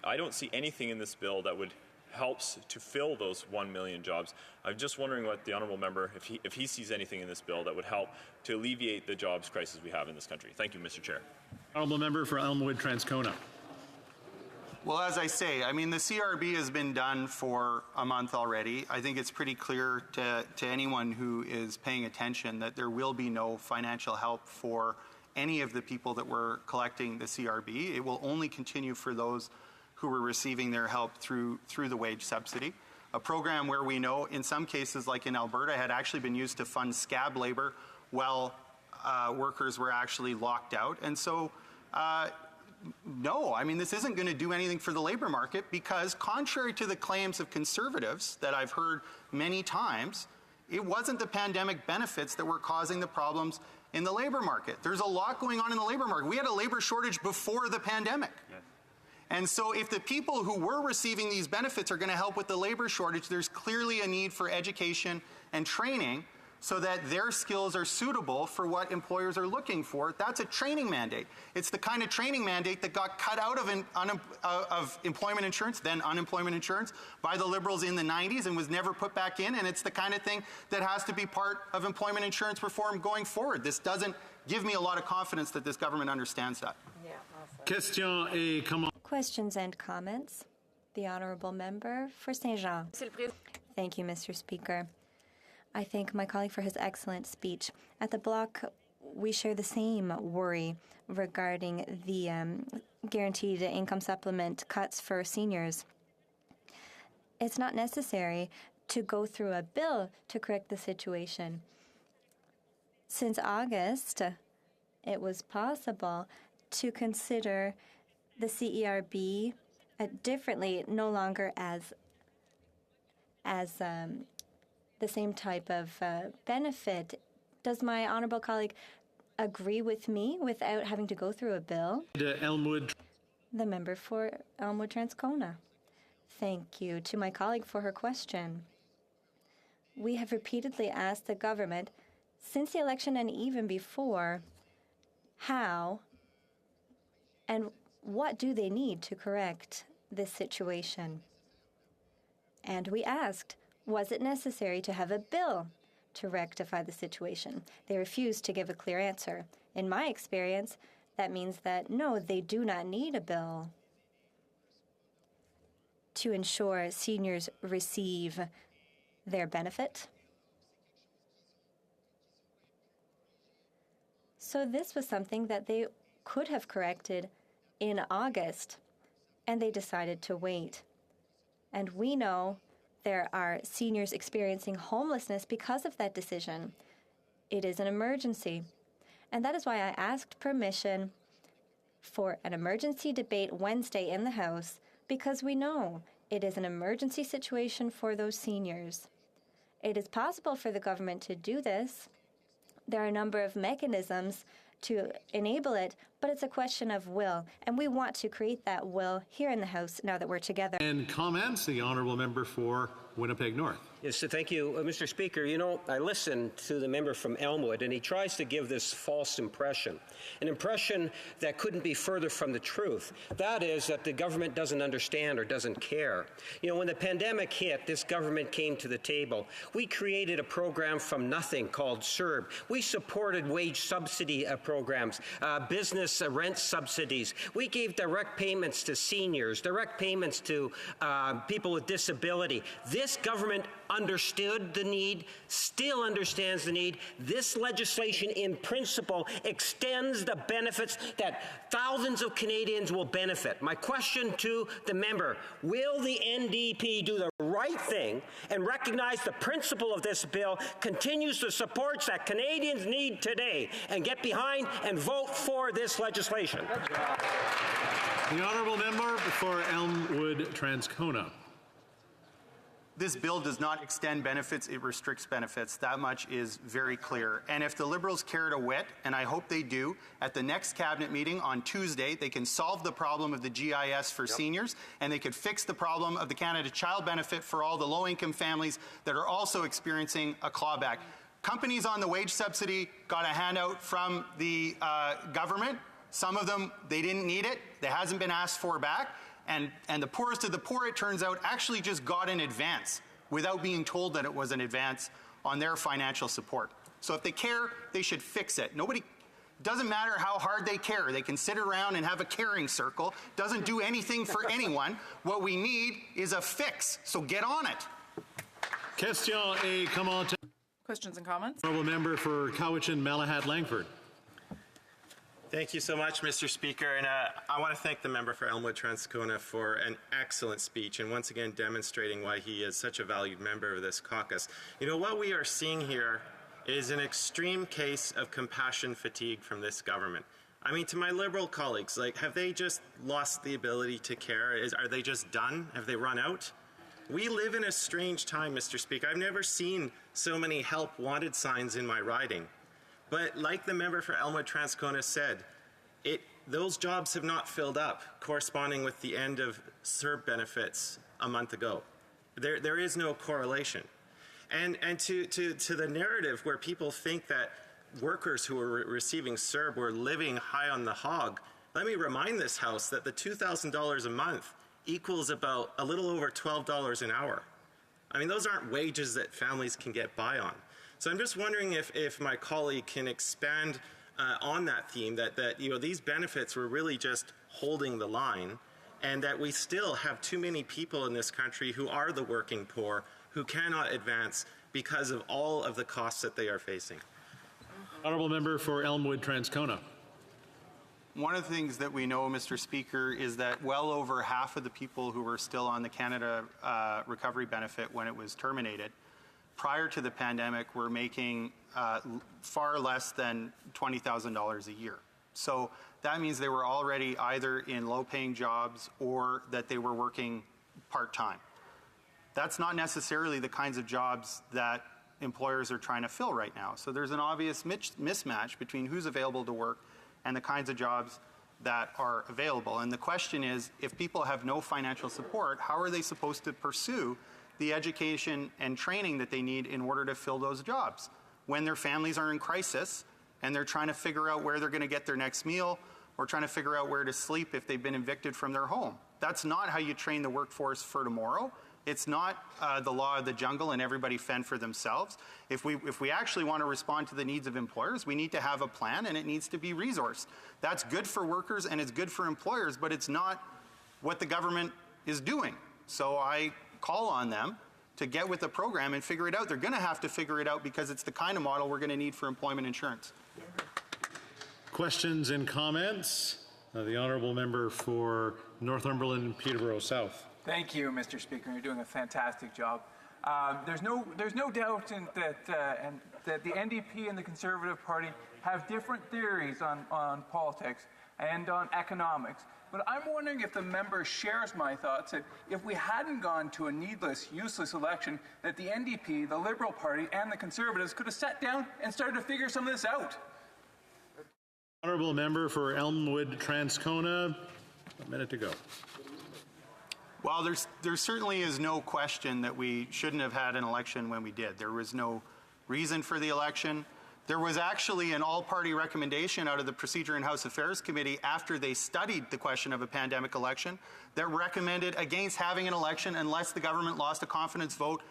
I don't see anything in this bill that would helps to fill those 1 million jobs. I'm just wondering what the honourable member, if he sees anything in this bill that would help to alleviate the jobs crisis we have in this country. Thank you, Mr. Chair. Honourable member for Elmwood Transcona. Well, as I say, I mean, the CRB has been done for a month already. I think it's pretty clear to anyone who is paying attention that there will be no financial help for any of the people that were collecting the CRB. It will only continue for those who were receiving their help through the wage subsidy. A program where we know in some cases, like in Alberta, had actually been used to fund scab labor while workers were actually locked out. And so, no, I mean, this isn't going to do anything for the labor market because contrary to the claims of Conservatives that I've heard many times, it wasn't the pandemic benefits that were causing the problems in the labor market. There's a lot going on in the labor market. We had a labor shortage before the pandemic. Yes. And so if the people who were receiving these benefits are going to help with the labor shortage, there's clearly a need for education and training so that their skills are suitable for what employers are looking for. That's a training mandate. It's the kind of training mandate that got cut out of employment insurance, then unemployment insurance, by the Liberals in the 90s and was never put back in, and it's the kind of thing that has to be part of employment insurance reform going forward. This doesn't give me a lot of confidence that this government understands that. Questions and comments? The Honourable Member for Saint-Jean. Thank you, Mr. Speaker. I thank my colleague for his excellent speech. At the Bloc, we share the same worry regarding the guaranteed income supplement cuts for seniors. It's not necessary to go through a bill to correct the situation. Since August, it was possible to consider the CERB differently, no longer as the same type of benefit. Does my honourable colleague agree with me without having to go through a bill? Elmwood. The member for Elmwood Transcona. Thank you to my colleague for her question. We have repeatedly asked the government, since the election and even before, how and what do they need to correct this situation? And we asked, was it necessary to have a bill to rectify the situation? They refused to give a clear answer. In my experience, that means that no, they do not need a bill to ensure seniors receive their benefit. So this was something that they could have corrected in August, and they decided to wait. And we know there are seniors experiencing homelessness because of that decision. It is an emergency. And that is why I asked permission for an emergency debate Wednesday in the House, because we know it is an emergency situation for those seniors. It is possible for the government to do this. There are a number of mechanisms to enable it, but it's a question of will. And we want to create that will here in the House now that we're together. And comments, the Honourable Member for Winnipeg North. Yes, so thank you, Mr. Speaker. You know, I listened to the member from Elmwood, and he tries to give this false impression, an impression that couldn't be further from the truth. That is that the government doesn't understand or doesn't care. You know, when the pandemic hit, this government came to the table. We created a program from nothing called CERB. We supported wage subsidy programs, business rent subsidies. We gave direct payments to seniors, direct payments to people with disability. This government understood the need, still understands the need. This legislation, in principle, extends the benefits that thousands of Canadians will benefit. My question to the member, will the NDP do the right thing and recognize the principle of this bill continues the supports that Canadians need today and get behind and vote for this legislation? The Honourable Member for Elmwood Transcona. This bill does not extend benefits, it restricts benefits. That much is very clear. And if the Liberals cared a whit, and I hope they do, at the next Cabinet meeting on Tuesday, they can solve the problem of the GIS for seniors, and they could fix the problem of the Canada Child Benefit for all the low-income families that are also experiencing a clawback. Companies on the wage subsidy got a handout from the government. Some of them, they didn't need it. It hasn't been asked for back. And the poorest of the poor, it turns out, actually just got an advance without being told that it was an advance on their financial support. So if they care, they should fix it. Doesn't matter how hard they care. They can sit around and have a caring circle. Doesn't do anything for anyone. What we need is a fix. So get on it. Question et commentaire. Questions and comments? Honourable Member for Cowichan, Malahat, Langford. Thank you so much, Mr. Speaker, and I want to thank the member for Elmwood-Transcona for an excellent speech and once again demonstrating why he is such a valued member of this caucus. You know, what we are seeing here is an extreme case of compassion fatigue from this government. I mean, to my Liberal colleagues, like, have they just lost the ability to care? Are they just done? Have they run out? We live in a strange time, Mr. Speaker. I've never seen so many help wanted signs in my riding. But like the member for Elmwood-Transcona said, those jobs have not filled up, corresponding with the end of CERB benefits a month ago. There is no correlation. And to the narrative where people think that workers who are receiving CERB were living high on the hog, let me remind this House that the $2,000 a month equals about a little over $12 an hour. I mean, those aren't wages that families can get by on. So I'm just wondering if my colleague can expand on that theme, that you know, these benefits were really just holding the line, and that we still have too many people in this country who are the working poor, who cannot advance because of all of the costs that they are facing. Honourable member for Elmwood-Transcona. One of the things that we know, Mr. Speaker, is that well over half of the people who were still on the Canada Recovery Benefit when it was terminated prior to the pandemic were making far less than $20,000 a year. So that means they were already either in low-paying jobs or that they were working part-time. That's not necessarily the kinds of jobs that employers are trying to fill right now. So there's an obvious mismatch between who's available to work and the kinds of jobs that are available. And the question is, if people have no financial support, how are they supposed to pursue the education and training that they need in order to fill those jobs when their families are in crisis and they're trying to figure out where they're going to get their next meal or trying to figure out where to sleep if they've been evicted from their home? That's not how you train the workforce for tomorrow. It's not the law of the jungle and everybody fend for themselves. If we actually want to respond to the needs of employers, we need to have a plan and it needs to be resourced. That's good for workers and it's good for employers, but it's not what the government is doing. So I call on them to get with the program and figure it out. They're going to have to figure it out because it's the kind of model we're going to need for employment insurance. Questions and comments? The honourable member for Northumberland and Peterborough South. Thank you, Mr. Speaker. You're doing a fantastic job. There's no doubt that the NDP and the Conservative Party have different theories on politics and on economics. But I'm wondering if the member shares my thoughts that if we hadn't gone to a needless, useless election, that the NDP, the Liberal Party, and the Conservatives could have sat down and started to figure some of this out. Honourable member for Elmwood-Transcona, a minute to go. Well, there certainly is no question that we shouldn't have had an election when we did. There was no reason for the election. There was actually an all-party recommendation out of the Procedure and House Affairs Committee after they studied the question of a pandemic election that recommended against having an election unless the government lost a confidence vote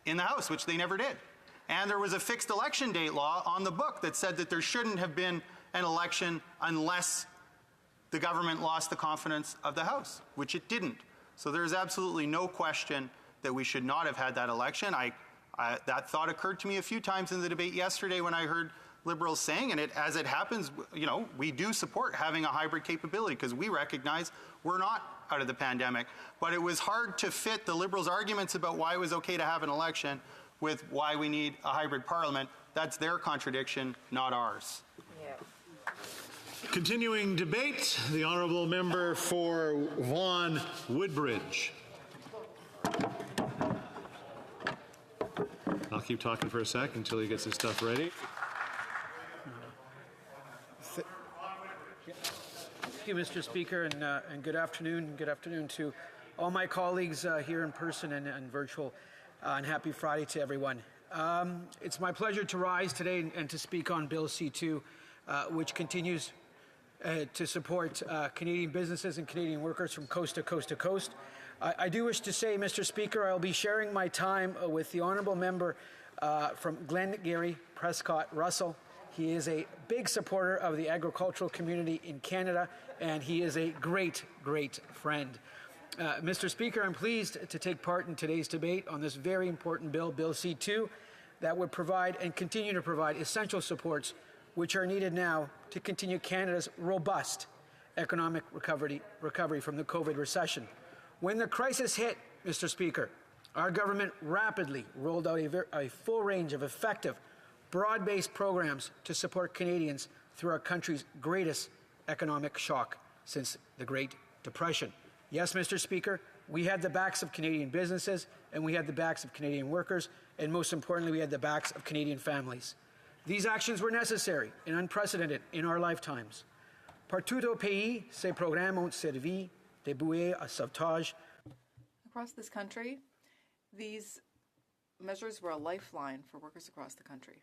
in the House, which they never did. And there was a fixed election date law on the book that said that there shouldn't have been an election unless the government lost the confidence of the House, which it didn't. So there's absolutely no question that we should not have had that election. That thought occurred to me a few times in the debate yesterday when I heard Liberals saying, and as it happens, you know, we do support having a hybrid capability because we recognize we're not out of the pandemic. But it was hard to fit the Liberals' arguments about why it was okay to have an election with why we need a hybrid parliament. That's their contradiction, not ours. Yeah. Continuing debate, the honourable member for Vaughan Woodbridge. I'll keep talking for a sec until he gets his stuff ready. Thank you, Mr. Speaker, and good afternoon. Good afternoon to all my colleagues here in person and virtual, and happy Friday to everyone. It's my pleasure to rise today and to speak on Bill C2, which continues to support Canadian businesses and Canadian workers from coast to coast to coast. I do wish to say, Mr. Speaker, I'll be sharing my time with the honourable member from Glengarry, Prescott, Russell. He is a big supporter of the agricultural community in Canada, and he is a great, great friend. Mr. Speaker, I'm pleased to take part in today's debate on this very important bill, Bill C2, that would provide and continue to provide essential supports which are needed now to continue Canada's robust economic recovery from the COVID recession. When the crisis hit, Mr. Speaker, our government rapidly rolled out a full range of effective, broad-based programs to support Canadians through our country's greatest economic shock since the Great Depression. Yes, Mr. Speaker, we had the backs of Canadian businesses, and we had the backs of Canadian workers, and most importantly, we had the backs of Canadian families. These actions were necessary and unprecedented in our lifetimes. Partout au pays, ces programmes ont servi de bouée à sauvetage. Across this country, these measures were a lifeline for workers across the country.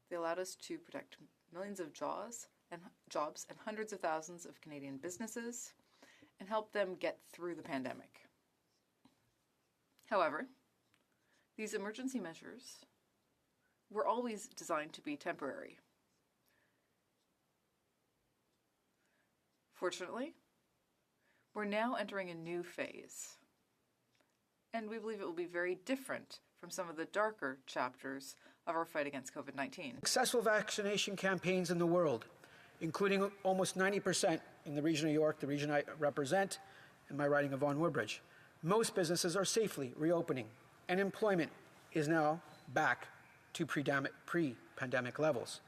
They allowed us to protect millions of jobs and hundreds of thousands of Canadian businesses and help them get through the pandemic. However, these emergency measures were always designed to be temporary. Fortunately, we're now entering a new phase, and we believe it will be very different from some of the darker chapters of our fight against COVID-19. Successful vaccination campaigns in the world, including almost 90% in the region of York, the region I represent, in my riding of Vaughan Woodbridge. Most businesses are safely reopening, and employment is now back to pre-pandemic levels.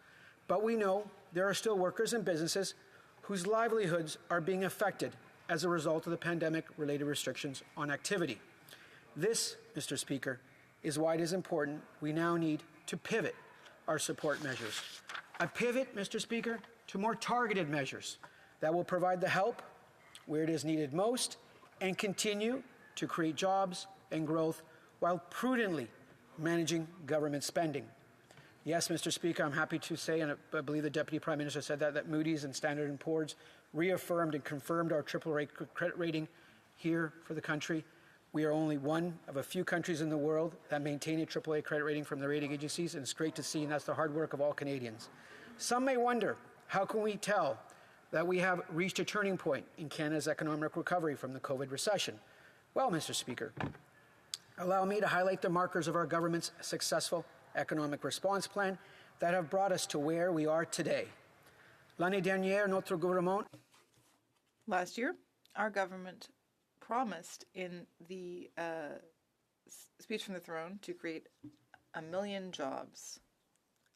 But we know there are still workers and businesses whose livelihoods are being affected as a result of the pandemic-related restrictions on activity. This, Mr. Speaker, is why it is important we now need to pivot our support measures. A pivot, Mr. Speaker, to more targeted measures that will provide the help where it is needed most and continue to create jobs and growth while prudently managing government spending. Yes, Mr. Speaker, I'm happy to say, and I believe the Deputy Prime Minister said that Moody's and Standard & Poor's reaffirmed and confirmed our AAA credit rating here for the country. We are only one of a few countries in the world that maintain a AAA credit rating from the rating agencies, and it's great to see, and that's the hard work of all Canadians. Some may wonder, how can we tell that we have reached a turning point in Canada's economic recovery from the COVID recession? Well, Mr. Speaker, allow me to highlight the markers of our government's successful economic response plan that have brought us to where we are today. L'année dernière, notre gouvernement. Last year, our government promised in the speech from the throne to create 1 million jobs,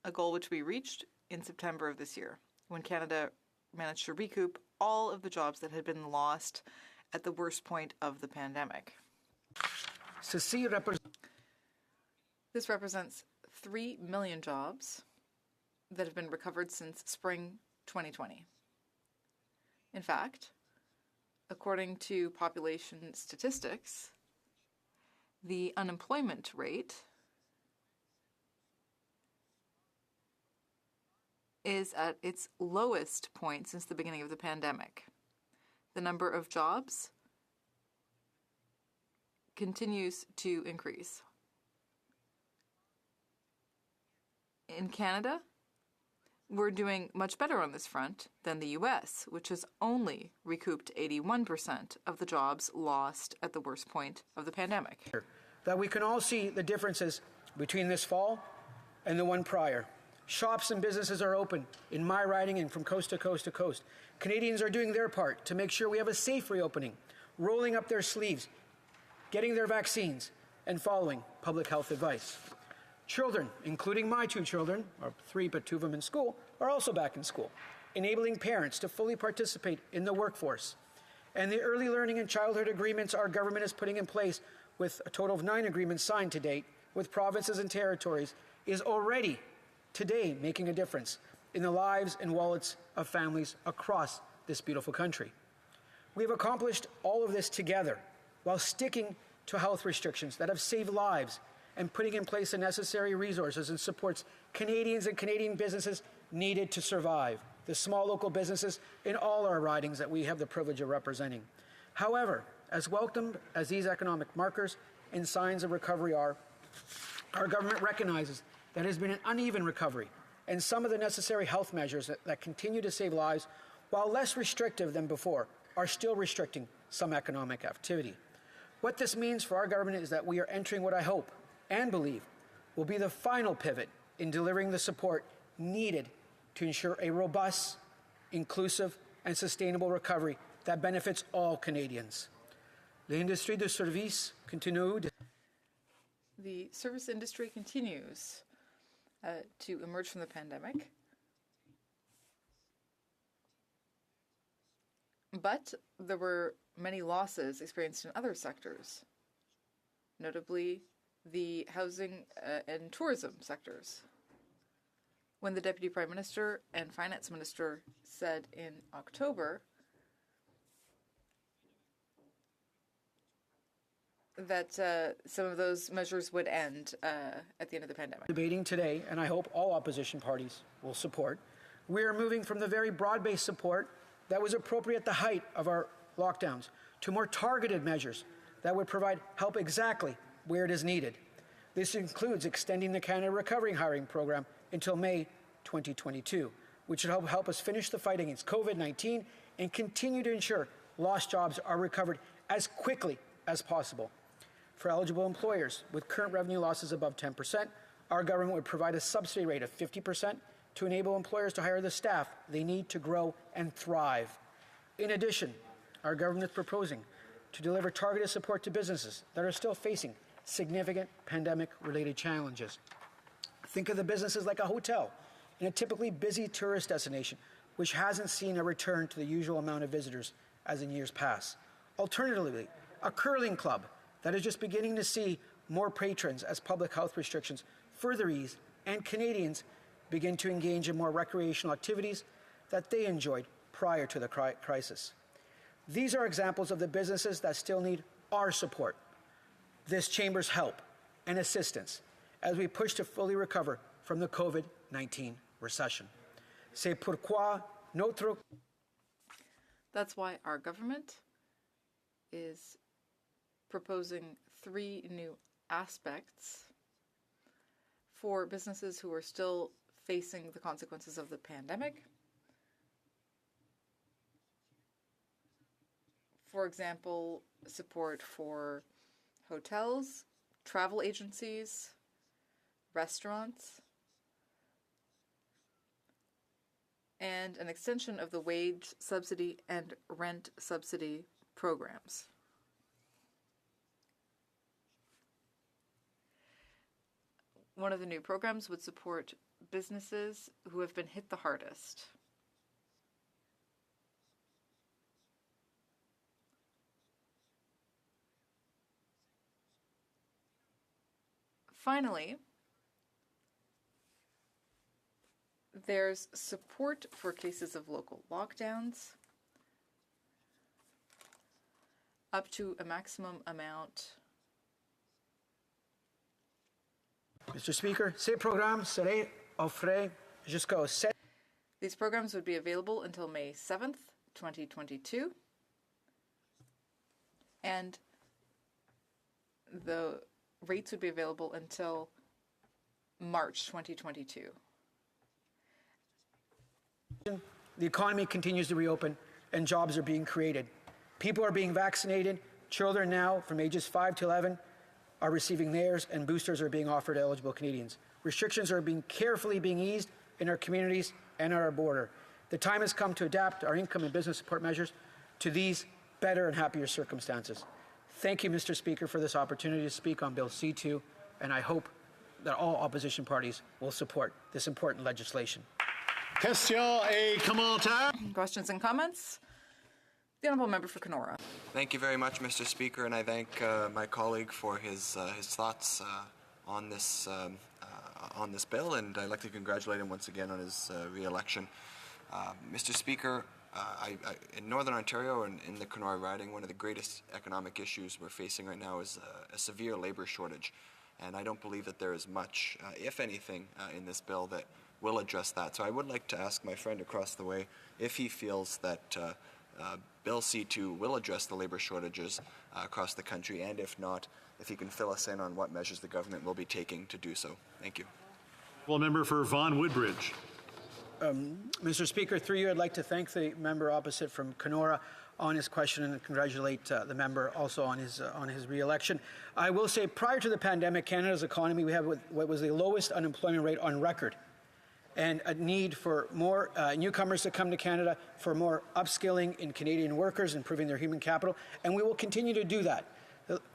a goal which we reached in September of this year, when Canada managed to recoup all of the jobs that had been lost at the worst point of the pandemic. This represents 3 million jobs that have been recovered since spring 2020. In fact, according to population statistics, the unemployment rate is at its lowest point since the beginning of the pandemic. The number of jobs continues to increase. In Canada, we're doing much better on this front than the US, which has only recouped 81% of the jobs lost at the worst point of the pandemic. That we can all see the differences between this fall and the one prior. Shops and businesses are open in my riding and from coast to coast to coast. Canadians are doing their part to make sure we have a safe reopening, rolling up their sleeves, getting their vaccines, and following public health advice. Children, including my 2 children, or 3 but 2 of them in school, are also back in school, enabling parents to fully participate in the workforce. And the early learning and childhood agreements our government is putting in place, with a total of 9 agreements signed to date with provinces and territories, is already today making a difference in the lives and wallets of families across this beautiful country. We have accomplished all of this together while sticking to health restrictions that have saved lives and putting in place the necessary resources and supports Canadians and Canadian businesses needed to survive, the small local businesses in all our ridings that we have the privilege of representing. However, as welcome as these economic markers and signs of recovery are, our government recognizes that it has been an uneven recovery, and some of the necessary health measures that continue to save lives, while less restrictive than before, are still restricting some economic activity. What this means for our government is that we are entering what I hope and believe will be the final pivot in delivering the support needed to ensure a robust, inclusive, and sustainable recovery that benefits all Canadians. L'industrie de services continue. The service industry continues to emerge from the pandemic. But there were many losses experienced in other sectors, notably the housing and tourism sectors. When the Deputy Prime Minister and Finance Minister said in October that some of those measures would end at the end of the pandemic. Debating today, and I hope all opposition parties will support, we are moving from the very broad-based support that was appropriate at the height of our lockdowns to more targeted measures that would provide help exactly where it is needed. This includes extending the Canada Recovery Hiring Program until May 2022, which will help us finish the fight against COVID-19 and continue to ensure lost jobs are recovered as quickly as possible. For eligible employers with current revenue losses above 10%, our government would provide a subsidy rate of 50% to enable employers to hire the staff they need to grow and thrive. In addition, our government is proposing to deliver targeted support to businesses that are still facing significant pandemic-related challenges. Think of the businesses like a hotel in a typically busy tourist destination, which hasn't seen a return to the usual amount of visitors as in years past. Alternatively, a curling club that is just beginning to see more patrons as public health restrictions further ease and Canadians begin to engage in more recreational activities that they enjoyed prior to the crisis. These are examples of the businesses that still need our support, this Chamber's help and assistance as we push to fully recover from the COVID-19 recession. C'est pourquoi notre... That's why our government is proposing 3 new aspects for businesses who are still facing the consequences of the pandemic. For example, support for hotels, travel agencies, restaurants, and an extension of the wage subsidy and rent subsidy programs. One of the new programs would support businesses who have been hit the hardest. Finally, there's support for cases of local lockdowns up to a maximum amount. Mr. Speaker, ces programmes seraient offerts jusqu'au 7. These programs would be available until May 7th, 2022. And the rates would be available until March 2022. The economy continues to reopen and jobs are being created. People are being vaccinated. Children now from ages 5 to 11 are receiving theirs, and boosters are being offered to eligible Canadians. Restrictions are carefully being eased in our communities and at our border. The time has come to adapt our income and business support measures to these better and happier circumstances. Thank you, Mr. Speaker, for this opportunity to speak on Bill C2, and I hope that all opposition parties will support this important legislation. Questions et commentaires? Questions and comments? The Honourable Member for Kenora. Thank you very much, Mr. Speaker, and I thank my colleague for his thoughts on this bill, and I'd like to congratulate him once again on his re-election. Mr. Speaker, in Northern Ontario and in the Kenora riding, one of the greatest economic issues we're facing right now is a severe labour shortage, and I don't believe that there is much, if anything, in this bill that will address that. So I would like to ask my friend across the way if he feels that Bill C2 will address the labour shortages across the country, and if not, if he can fill us in on what measures the government will be taking to do so. Thank you. Well, member for Vaughan Woodbridge. Mr. Speaker, through you, I'd like to thank the member opposite from Kenora on his question and congratulate the member also on his re-election. I will say, prior to the pandemic, Canada's economy, we have what was the lowest unemployment rate on record. and a need for more newcomers to come to Canada, for more upskilling in Canadian workers, improving their human capital, and we will continue to do that.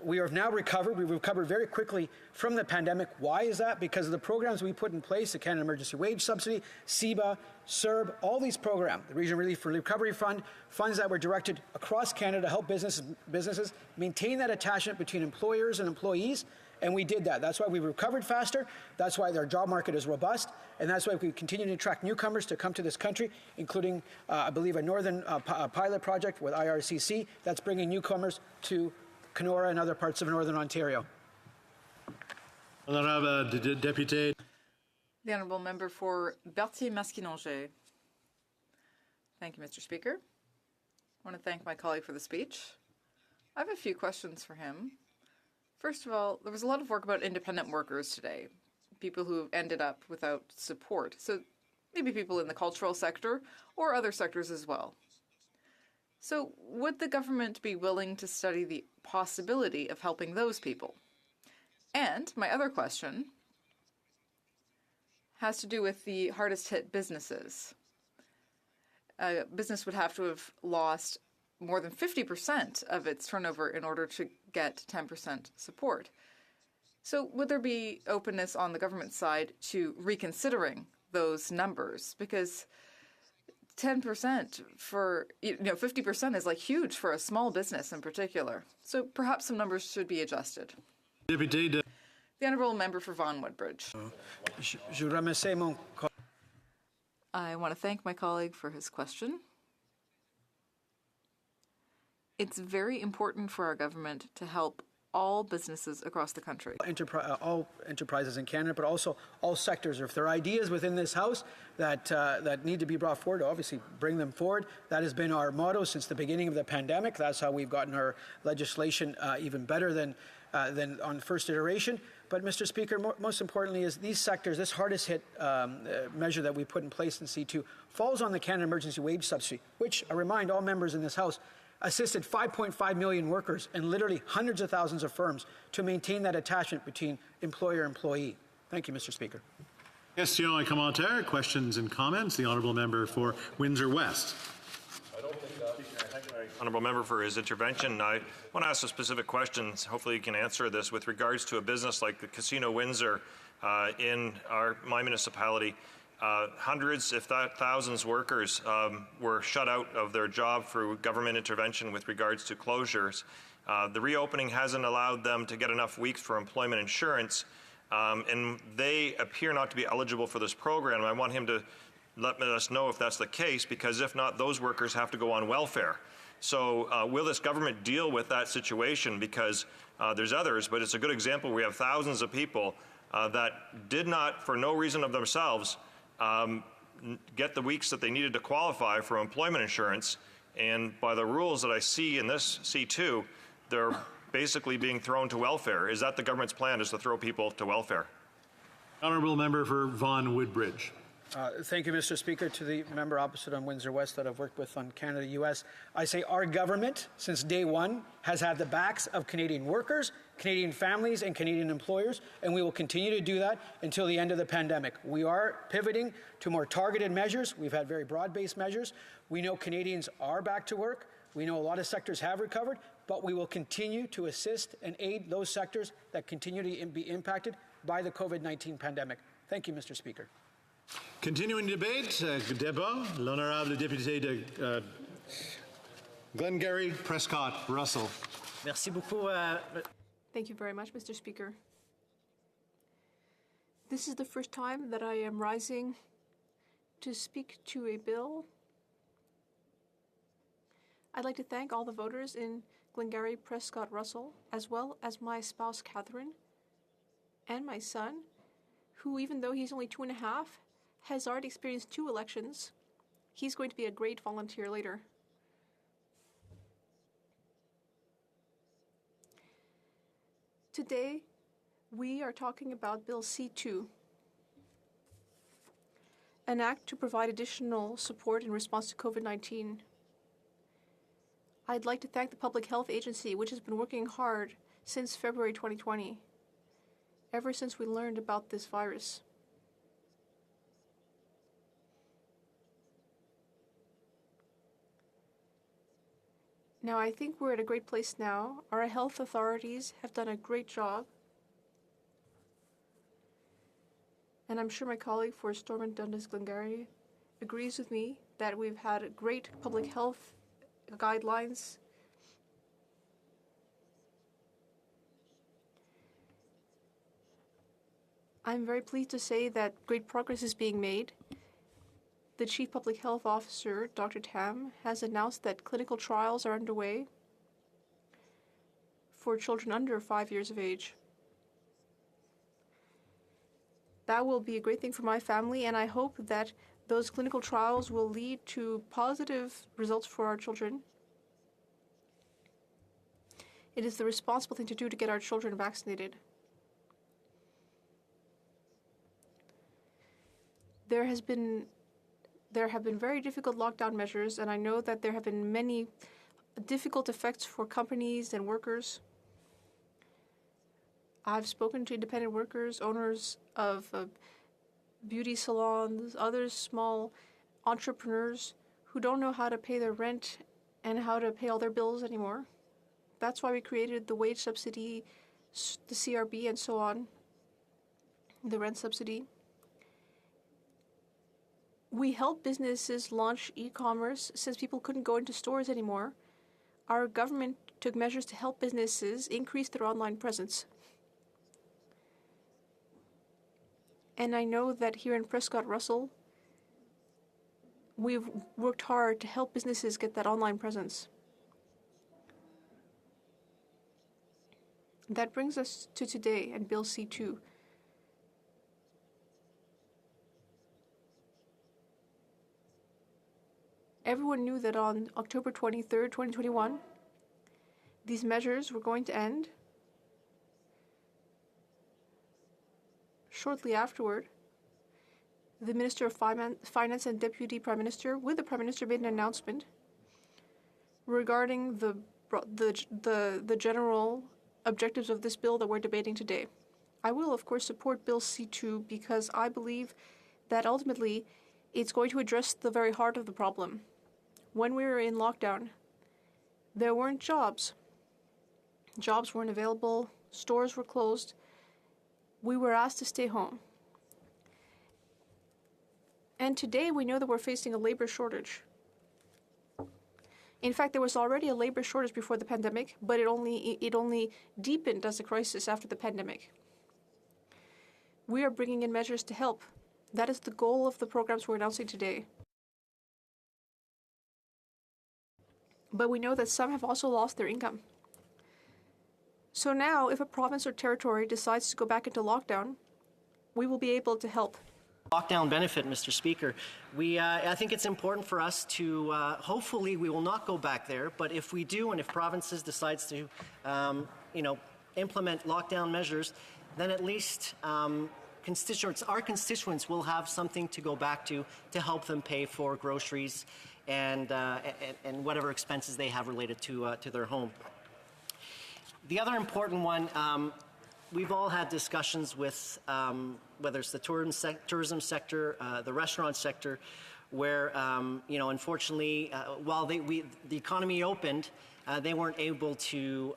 We have now recovered. We've recovered very quickly from the pandemic. Why is that? Because of the programs we put in place, the Canada Emergency Wage Subsidy, CEBA, CERB, all these programs, the Regional Relief for Recovery Fund, funds that were directed across Canada to help businesses maintain that attachment between employers and employees, and we did that. That's why we recovered faster. That's why our job market is robust, and that's why we continue to attract newcomers to come to this country, including, I believe, a northern pilot project with IRCC that's bringing newcomers to Kenora and other parts of northern Ontario. Député. The Honourable Member for Berthier-Masquinongé. Thank you, Mr. Speaker. I want to thank my colleague for the speech. I have a few questions for him. First of all, there was a lot of work about independent workers today, people who ended up without support. So maybe people in the cultural sector or other sectors as well. So would the government be willing to study the possibility of helping those people? And my other question has to do with the hardest hit businesses. A business would have to have lost more than 50% of its turnover in order to get 10% support. So would there be openness on the government side to reconsidering those numbers? Because 10% for, 50% is like huge for a small business in particular. So perhaps some numbers should be adjusted. The Honourable Member for Vaughan Woodbridge. I want to thank my colleague for his question. It's very important for our government to help all businesses across the country. All enterprises in Canada, but also all sectors. If there are ideas within this House that need to be brought forward, obviously bring them forward. That has been our motto since the beginning of the pandemic. That's how we've gotten our legislation even better than on the first iteration. But, Mr. Speaker, most importantly is these sectors, this hardest hit measure that we put in place in C2 falls on the Canada Emergency Wage Subsidy, which, I remind all members in this House, assisted 5.5 million workers and literally hundreds of thousands of firms to maintain that attachment between employer and employee. Thank you, Mr. Speaker. Questions et commentaires, questions and comments. The Honourable Member for Windsor West. Honourable Member for his intervention. I want to ask some specific questions. Hopefully you can answer this with regards to a business like the Casino Windsor in my municipality. Hundreds, if not thousands, workers were shut out of their job through government intervention with regards to closures. The reopening hasn't allowed them to get enough weeks for employment insurance, and they appear not to be eligible for this program. I want him to let us know if that's the case, because if not, those workers have to go on welfare. So will this government deal with that situation? Because there's others, but it's a good example. We have thousands of people that did not, for no reason of themselves, get the weeks that they needed to qualify for employment insurance, and by the rules that I see in this C2, they're basically being thrown to welfare. Is that the government's plan, is to throw people to welfare? Honourable Member for Vaughan Woodbridge. Thank you, Mr. Speaker. To the member opposite on Windsor West that I've worked with on Canada-US, I say our government, since day one, has had the backs of Canadian workers, Canadian families, and Canadian employers, and we will continue to do that until the end of the pandemic. We are pivoting to more targeted measures. We've had very broad-based measures. We know Canadians are back to work. We know a lot of sectors have recovered, but we will continue to assist and aid those sectors that continue to be impacted by the COVID-19 pandemic. Thank you, Mr. Speaker. Continuing debate, débat, l'honorable député de Glengarry Prescott Russell. Merci beaucoup. Thank you very much, Mr. Speaker. This is the first time that I am rising to speak to a bill. I'd like to thank all the voters in Glengarry Prescott Russell, as well as my spouse Catherine and my son, who, even though he's only 2.5, has already experienced 2 elections. He's going to be a great volunteer later. Today, we are talking about Bill C2, an act to provide additional support in response to COVID-19. I'd like to thank the Public Health Agency, which has been working hard since February 2020, ever since we learned about this virus. Now, I think we're at a great place now. Our health authorities have done a great job. And I'm sure my colleague for Stormont Dundas Glengarry agrees with me that we've had great public health guidelines. I'm very pleased to say that great progress is being made. The Chief Public Health Officer, Dr. Tam, has announced that clinical trials are underway for children under 5 years of age. That will be a great thing for my family, and I hope that those clinical trials will lead to positive results for our children. It is the responsible thing to do to get our children vaccinated. There have been very difficult lockdown measures, and I know that there have been many difficult effects for companies and workers. I've spoken to independent workers, owners of beauty salons, other small entrepreneurs who don't know how to pay their rent and how to pay all their bills anymore. That's why we created the wage subsidy, the CRB, and so on, the rent subsidy. We helped businesses launch e-commerce since people couldn't go into stores anymore. Our government took measures to help businesses increase their online presence. And I know that here in Prescott Russell, we've worked hard to help businesses get that online presence. That brings us to today and Bill C2. Everyone knew that on October 23rd, 2021, these measures were going to end. Shortly afterward, the Minister of Finance and Deputy Prime Minister, with the Prime Minister, made an announcement regarding the general objectives of this bill that we're debating today. I will, of course, support Bill C2 because I believe that ultimately it's going to address the very heart of the problem. When we were in lockdown, there weren't jobs. Jobs weren't available, stores were closed. We were asked to stay home. And today we know that we're facing a labor shortage. In fact, there was already a labor shortage before the pandemic, but it only deepened as a crisis after the pandemic. We are bringing in measures to help. That is the goal of the programs we're announcing today. But we know that some have also lost their income. So now, if a province or territory decides to go back into lockdown, we will be able to help. Lockdown benefit, Mr. Speaker. I think it's important for us to, hopefully we will not go back there, but if we do and if provinces decides to, implement lockdown measures, then at least our constituents will have something to go back to help them pay for groceries and whatever expenses they have related to their home. The other important one, we've all had discussions with whether it's the tourism sector, the restaurant sector, where unfortunately, while the economy opened, they weren't able to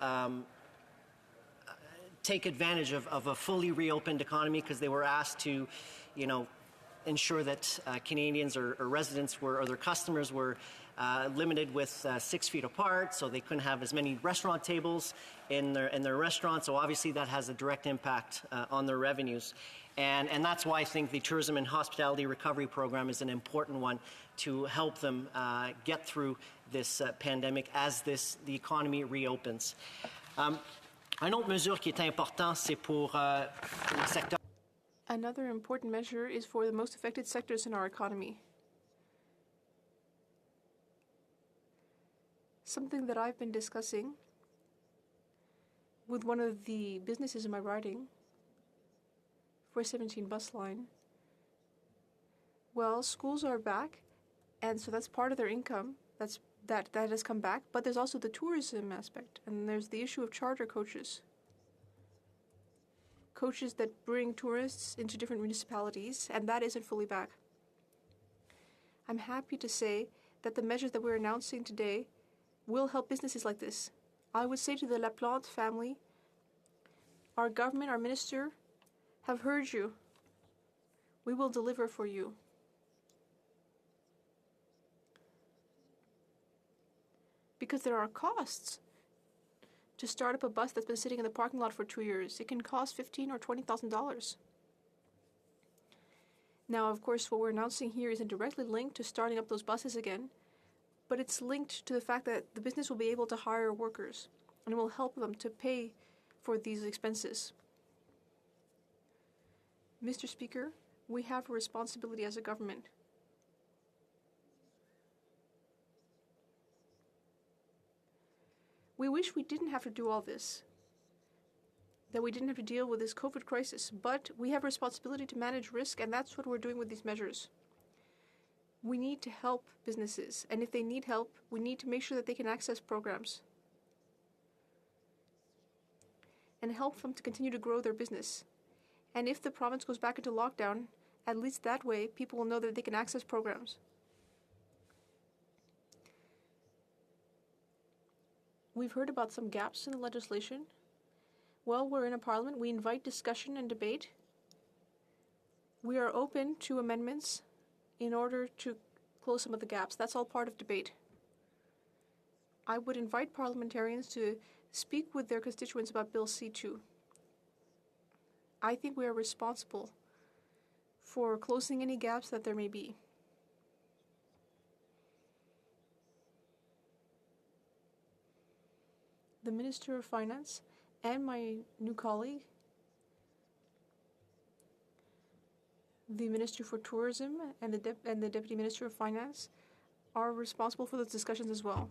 take advantage of a fully reopened economy because they were asked to, ensure that Canadians or residents or their customers were limited with 6 feet apart, so they couldn't have as many restaurant tables in their restaurants. So obviously that has a direct impact on their revenues. And that's why I think the Tourism and Hospitality Recovery Program is an important one to help them get through this pandemic as the economy reopens. Une autre mesure qui est importante, c'est pour le secteur. Another important measure is for the most affected sectors in our economy. Something that I've been discussing with one of the businesses in my riding, 417 bus line. Well, schools are back, and so that's part of their income. That has come back, but there's also the tourism aspect, and there's the issue of charter coaches. Coaches that bring tourists into different municipalities, and that isn't fully back. I'm happy to say that the measures that we're announcing today will help businesses like this. I would say to the Laplante family, our government, our minister, have heard you. We will deliver for you. Because there are costs to start up a bus that's been sitting in the parking lot for 2 years. It can cost $15,000 or $20,000. Now, of course, what we're announcing here isn't directly linked to starting up those buses again, but it's linked to the fact that the business will be able to hire workers and will help them to pay for these expenses. Mr. Speaker, we have a responsibility as a government. We wish we didn't have to do all this, that we didn't have to deal with this COVID crisis, but we have a responsibility to manage risk, and that's what we're doing with these measures. We need to help businesses, and if they need help, we need to make sure that they can access programs and help them to continue to grow their business. And if the province goes back into lockdown, at least that way, people will know that they can access programs. We've heard about some gaps in the legislation. Well, we're in a parliament. We invite discussion and debate. We are open to amendments in order to close some of the gaps. That's all part of debate. I would invite parliamentarians to speak with their constituents about Bill C2. I think we are responsible for closing any gaps that there may be. The Minister of Finance and my new colleague, the Minister for Tourism and the Deputy Minister of Finance, are responsible for those discussions as well.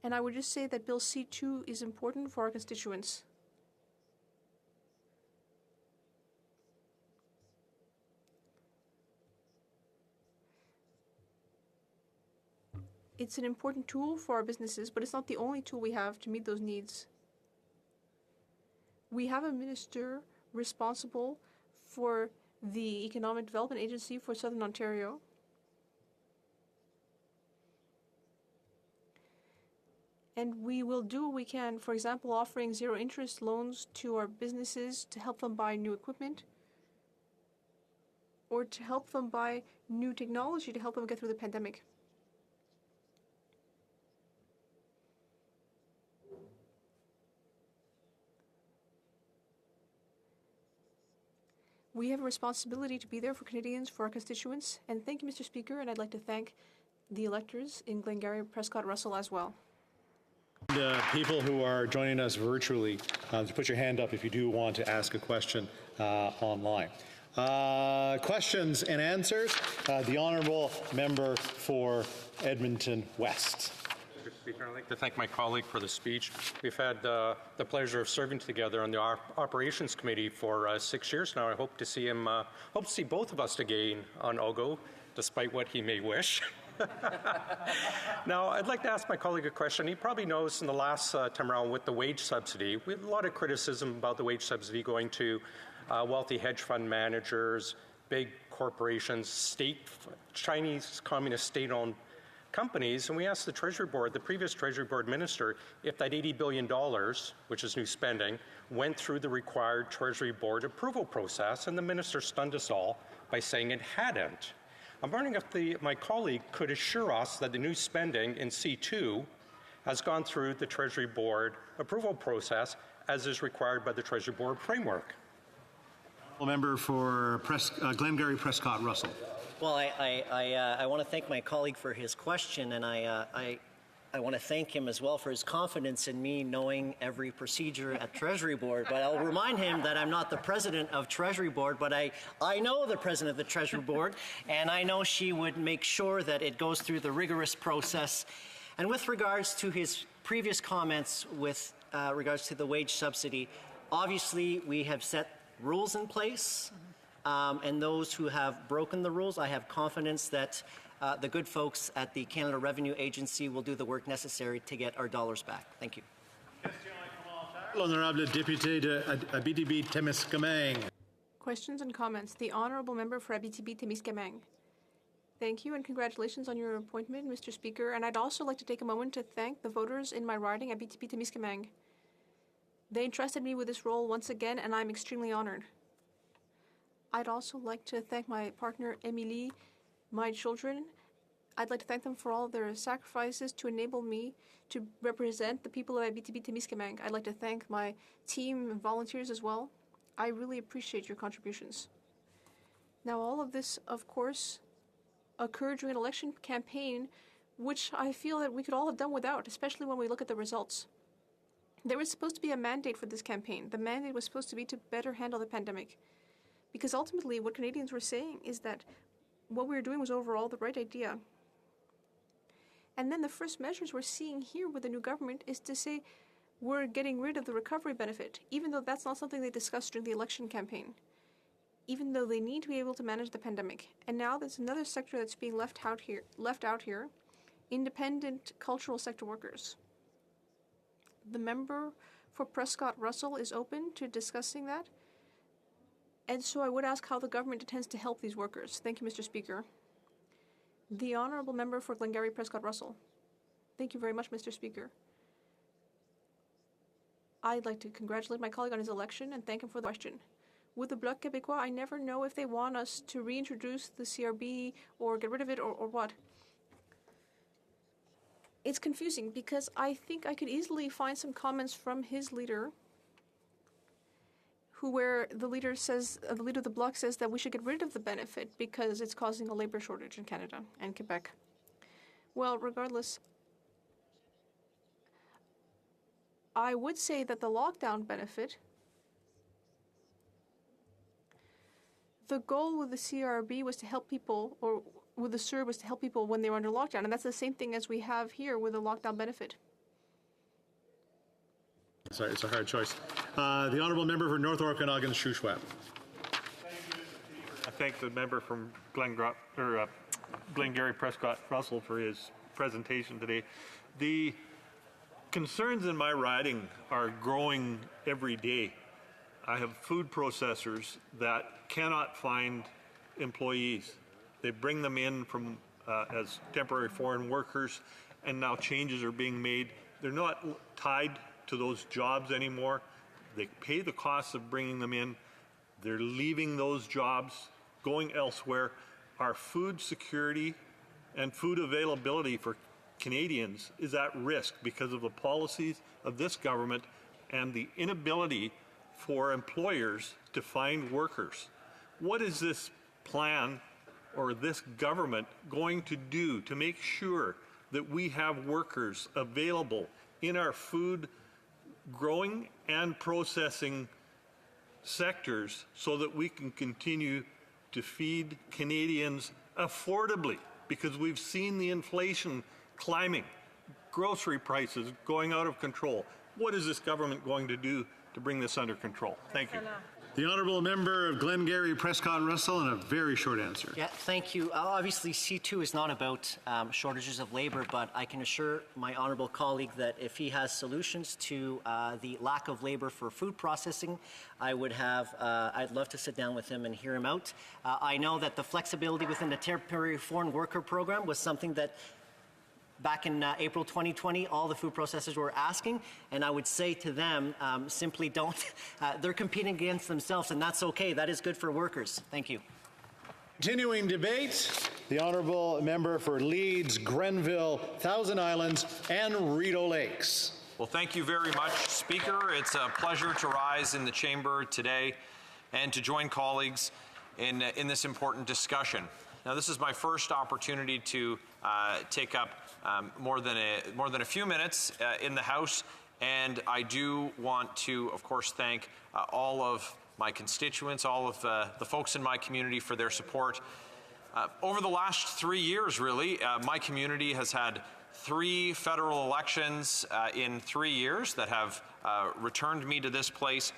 And I would just say that Bill C2 is important for our constituents. It's an important tool for our businesses, but it's not the only tool we have to meet those needs. We have a minister responsible for the Economic Development Agency for Southern Ontario. And we will do what we can, for example, offering zero-interest loans to our businesses to help them buy new equipment or to help them buy new technology to help them get through the pandemic. We have a responsibility to be there for Canadians, for our constituents. And thank you, Mr. Speaker, and I'd like to thank the electors in Glengarry, Prescott, Russell as well. People who are joining us virtually, to put your hand up if you do want to ask a question online. Questions and answers. The Honourable Member for Edmonton West. Mr. Speaker, I'd like to thank my colleague for the speech. We've had the pleasure of serving together on the Operations Committee for 6 years now. I hope to see him, hope to see both of us again on OGO, despite what he may wish. Now, I'd like to ask my colleague a question. He probably knows in the last time around with the wage subsidy, we had a lot of criticism about the wage subsidy going to wealthy hedge fund managers, big corporations, Chinese communist state-owned companies, and we asked the Treasury Board, the previous Treasury Board minister, if that $80 billion, which is new spending, went through the required Treasury Board approval process, and the minister stunned us all by saying it hadn't. I'm wondering if my colleague could assure us that the new spending in C2 has gone through the Treasury Board approval process as is required by the Treasury Board framework. Member for Glengarry, Prescott, Russell. Well, I want to thank my colleague for his question, and I want to thank him as well for his confidence in me knowing every procedure at Treasury Board. But I'll remind him that I'm not the president of Treasury Board, but I know the president of the Treasury Board, and I know she would make sure that it goes through the rigorous process. And with regards to his previous comments with regards to the wage subsidy, obviously we have set rules in place, and those who have broken the rules, I have confidence that the good folks at the Canada Revenue Agency will do the work necessary to get our dollars back. Thank you. L'honorable député de Abitibi-Témiscamingue. Questions and comments. The Honourable Member for Abitibi-Témiscamingue. Thank you, and congratulations on your appointment, Mr. Speaker. And I'd also like to take a moment to thank the voters in my riding at BTB-Témiscamingue. They entrusted me with this role once again, and I'm extremely honored. I'd also like to thank my partner, Émilie, my children. I'd like to thank them for all their sacrifices to enable me to represent the people of BTB-Témiscamingue. I'd like to thank my team and volunteers as well. I really appreciate your contributions. Now, all of this, of course, occurred during an election campaign, which I feel that we could all have done without, especially when we look at the results. There was supposed to be a mandate for this campaign. The mandate was supposed to be to better handle the pandemic. Because ultimately, what Canadians were saying is that what we were doing was overall the right idea. And then the first measures we're seeing here with the new government is to say we're getting rid of the recovery benefit, even though that's not something they discussed during the election campaign, even though they need to be able to manage the pandemic. And now there's another sector that's being left out here, independent cultural sector workers. The member for Prescott-Russell is open to discussing that. And so I would ask how the government intends to help these workers. Thank you, Mr. Speaker. The honourable member for Glengarry Prescott-Russell. Thank you very much, Mr. Speaker. I'd like to congratulate my colleague on his election and thank him for the question. With the Bloc Québécois, I never know if they want us to reintroduce the CRB or get rid of it or what. It's confusing because I think I could easily find some comments from his leader where the leader of the Bloc says that we should get rid of the benefit because it's causing a labor shortage in Canada and Quebec. Well, regardless, I would say that the lockdown benefit, the goal with the CRB was to help people, or with the CERB was to help people when they were under lockdown, and that's the same thing as we have here with the lockdown benefit. Sorry, it's a hard choice. The honourable member for North Okanagan, Shuswap. I thank the member from Glengarry Prescott-Russell for his presentation today. The concerns in my riding are growing every day. I have food processors that cannot find employees. They bring them in from as temporary foreign workers, and now changes are being made. They're not tied to those jobs anymore. They pay the costs of bringing them in. They're leaving those jobs, going elsewhere. Our food security and food availability for Canadians is at risk because of the policies of this government and the inability for employers to find workers. What is this plan or this government going to do to make sure that we have workers available in our food growing and processing sectors so that we can continue to feed Canadians affordably? Because we've seen the inflation climbing, grocery prices going out of control. What is this government going to do to bring this under control? Thank you. The honourable member of Glengarry Prescott-Russell, and a very short answer. Yeah, thank you. Obviously, C2 is not about shortages of labor, but I can assure my honourable colleague that if he has solutions to the lack of labor for food processing, I'd love to sit down with him and hear him out. I know that the flexibility within the temporary foreign worker program was something that back in April 2020, all the food processors were asking, and I would say to them, simply don't. They're competing against themselves, and that's okay. That is good for workers. Thank you. Continuing debate, the honourable member for Leeds, Grenville, Thousand Islands, and Rideau Lakes. Well, thank you very much, Speaker. It's a pleasure to rise in the chamber today and to join colleagues in this important discussion. Now, this is my first opportunity to take up more than a few minutes in the House, and I do want to, of course, thank all of my constituents, all of the folks in my community for their support. Over the last 3 years, really, my community has had 3 federal elections in 3 years that have returned me to this place.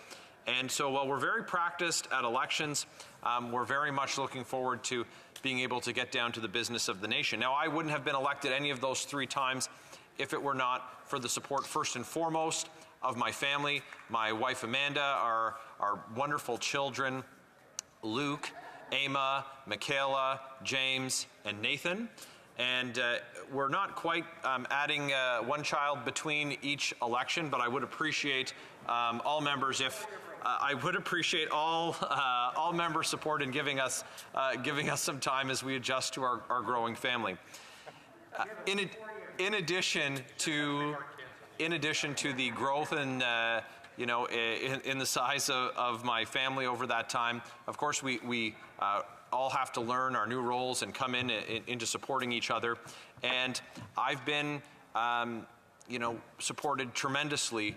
And so while we're very practiced at elections, we're very much looking forward to being able to get down to the business of the nation. Now, I wouldn't have been elected any of those 3 times if it were not for the support, first and foremost, of my family, my wife Amanda, our wonderful children, Luke Emma, Michaela, James, and Nathan. And we're not quite adding one child between each election, but I would appreciate all members if I would appreciate all member support in giving us some time as we adjust to our growing family. In addition to the growth and in the size of my family over that time, of course we all have to learn our new roles and come into supporting each other. And I've been supported tremendously,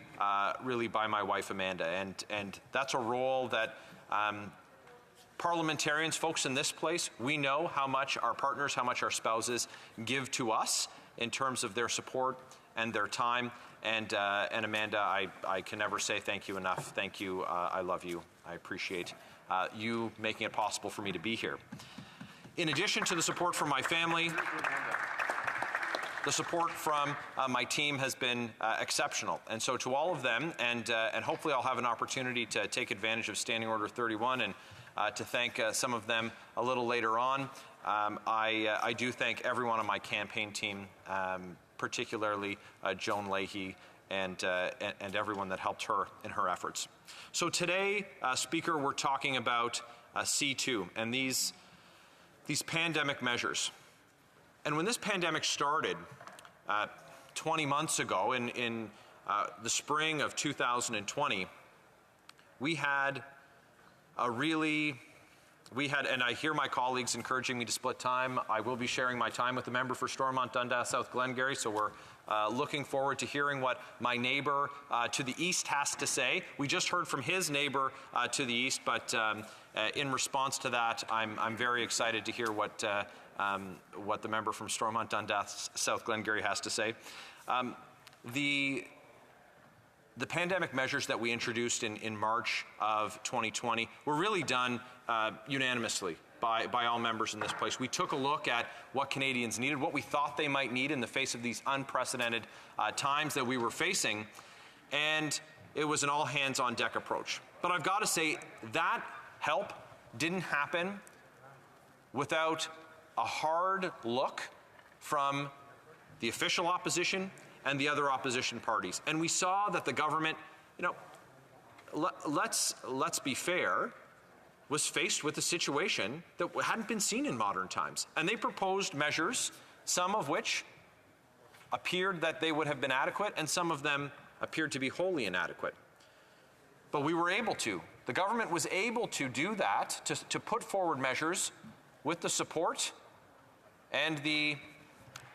really, by my wife Amanda, and that's a role that parliamentarians, folks in this place, we know how much our partners, how much our spouses give to us in terms of their support and their time. And Amanda, I can never say thank you enough. Thank you. I love you. I appreciate you making it possible for me to be here. In addition to the support from my family, the support from my team has been exceptional. And so to all of them, and hopefully I'll have an opportunity to take advantage of Standing Order 31 and to thank some of them a little later on. I do thank everyone on my campaign team, particularly Joan Leahy and everyone that helped her in her efforts. So today, Speaker, we're talking about C2 and these pandemic measures. And when this pandemic started 20 months ago in the spring of 2020, we had, and I hear my colleagues encouraging me to split time. I will be sharing my time with the member for Stormont, Dundas, South Glengarry, so we're looking forward to hearing what my neighbor to the east has to say. We just heard from his neighbor to the east, but in response to that, I'm very excited to hear what the member from Stormont, Dundas, South Glengarry has to say. The pandemic measures that we introduced in March of 2020 were really done unanimously by all members in this place. We took a look at what Canadians needed, what we thought they might need in the face of these unprecedented times that we were facing, and it was an all-hands-on-deck approach. But I've got to say, that help didn't happen without a hard look from the official opposition and the other opposition parties. And we saw that the government, let's be fair, was faced with a situation that hadn't been seen in modern times. And they proposed measures, some of which appeared that they would have been adequate, and some of them appeared to be wholly inadequate. But we were able to. The government was able to do that, to put forward measures with the support and the,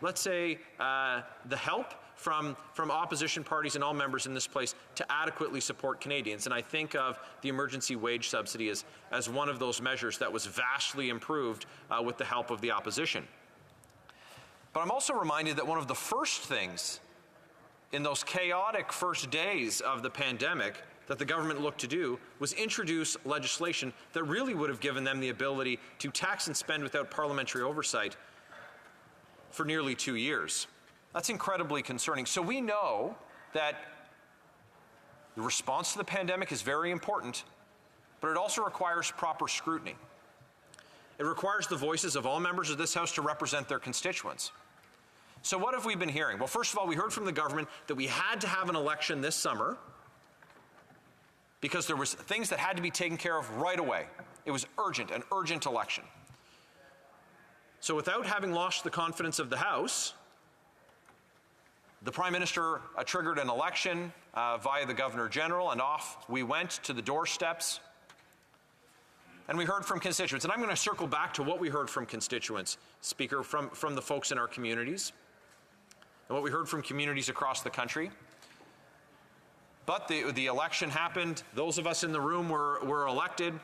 let's say, the help from opposition parties and all members in this place to adequately support Canadians. And I think of the emergency wage subsidy as one of those measures that was vastly improved with the help of the opposition. But I'm also reminded that one of the first things in those chaotic first days of the pandemic that the government looked to do was introduce legislation that really would have given them the ability to tax and spend without parliamentary oversight for nearly 2 years. That's incredibly concerning. So we know that the response to the pandemic is very important, but it also requires proper scrutiny. It requires the voices of all members of this House to represent their constituents. So what have we been hearing? Well, first of all, we heard from the government that we had to have an election this summer because there was things that had to be taken care of right away. It was urgent, an urgent election. So without having lost the confidence of the House, the Prime Minister triggered an election via the Governor General, and off we went to the doorsteps. And we heard from constituents. And I'm going to circle back to what we heard from constituents, Speaker, from the folks in our communities, and what we heard from communities across the country. But the election happened. Those of us in the room were elected.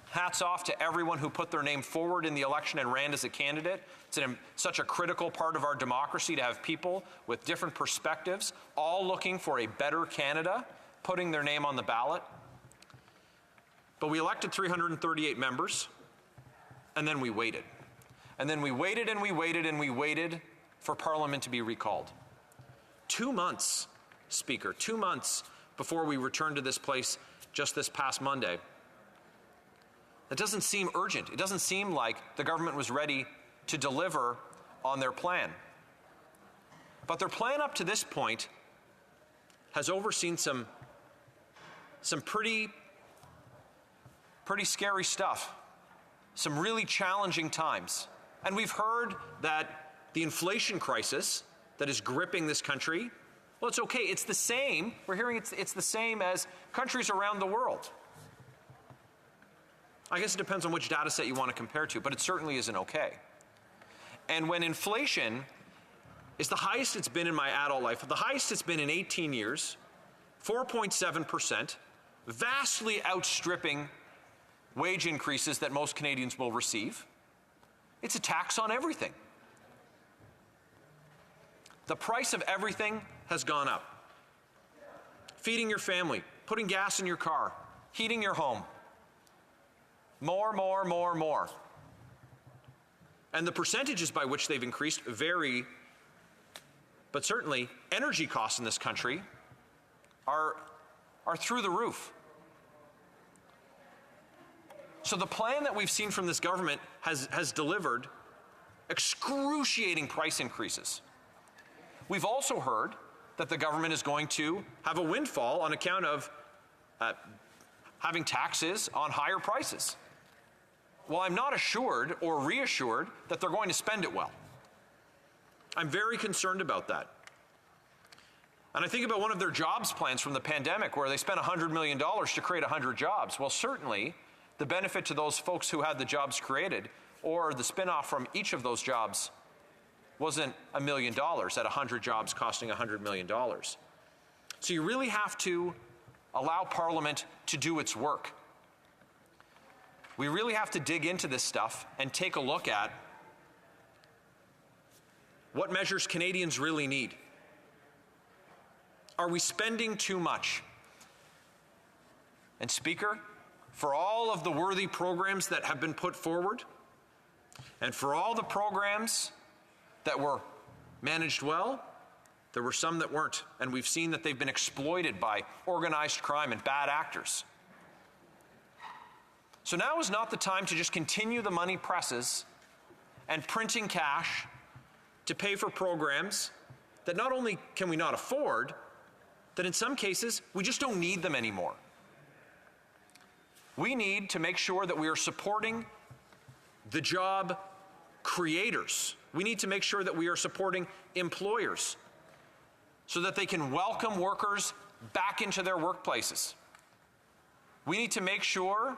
Hats off to everyone who put their name forward in the election and ran as a candidate. It's such a critical part of our democracy to have people with different perspectives, all looking for a better Canada, putting their name on the ballot. But we elected 338 members, and then we waited. And then we waited and we waited and we waited for Parliament to be recalled. 2 months, Speaker, 2 months before we returned to this place just this past Monday. That doesn't seem urgent. It doesn't seem like the government was ready to deliver on their plan. But their plan up to this point has overseen some pretty scary stuff, some really challenging times. And we've heard that the inflation crisis that is gripping this country, well, it's okay. It's the same. We're hearing it's the same as countries around the world. I guess it depends on which data set you want to compare to, but it certainly isn't okay. And when inflation is the highest it's been in my adult life, the highest it's been in 18 years, 4.7%, vastly outstripping wage increases that most Canadians will receive, it's a tax on everything. The price of everything has gone up. Feeding your family, putting gas in your car, heating your home. More. And the percentages by which they've increased vary, but certainly energy costs in this country are through the roof. So the plan that we've seen from this government has delivered excruciating price increases. We've also heard that the government is going to have a windfall on account of having taxes on higher prices. Well, I'm not assured or reassured that they're going to spend it well. I'm very concerned about that. And I think about one of their jobs plans from the pandemic where they spent $100 million to create 100 jobs. Well, certainly the benefit to those folks who had the jobs created or the spin-off from each of those jobs wasn't $1 million at 100 jobs costing $100 million. So you really have to allow Parliament to do its work. We really have to dig into this stuff and take a look at what measures Canadians really need. Are we spending too much? And Speaker, for all of the worthy programs that have been put forward, and for all the programs that were managed well, there were some that weren't, and we've seen that they've been exploited by organized crime and bad actors. So now is not the time to just continue the money presses and printing cash to pay for programs that not only can we not afford, that in some cases we just don't need them anymore. We need to make sure that we are supporting the job creators. We need to make sure that we are supporting employers so that they can welcome workers back into their workplaces. We need to make sure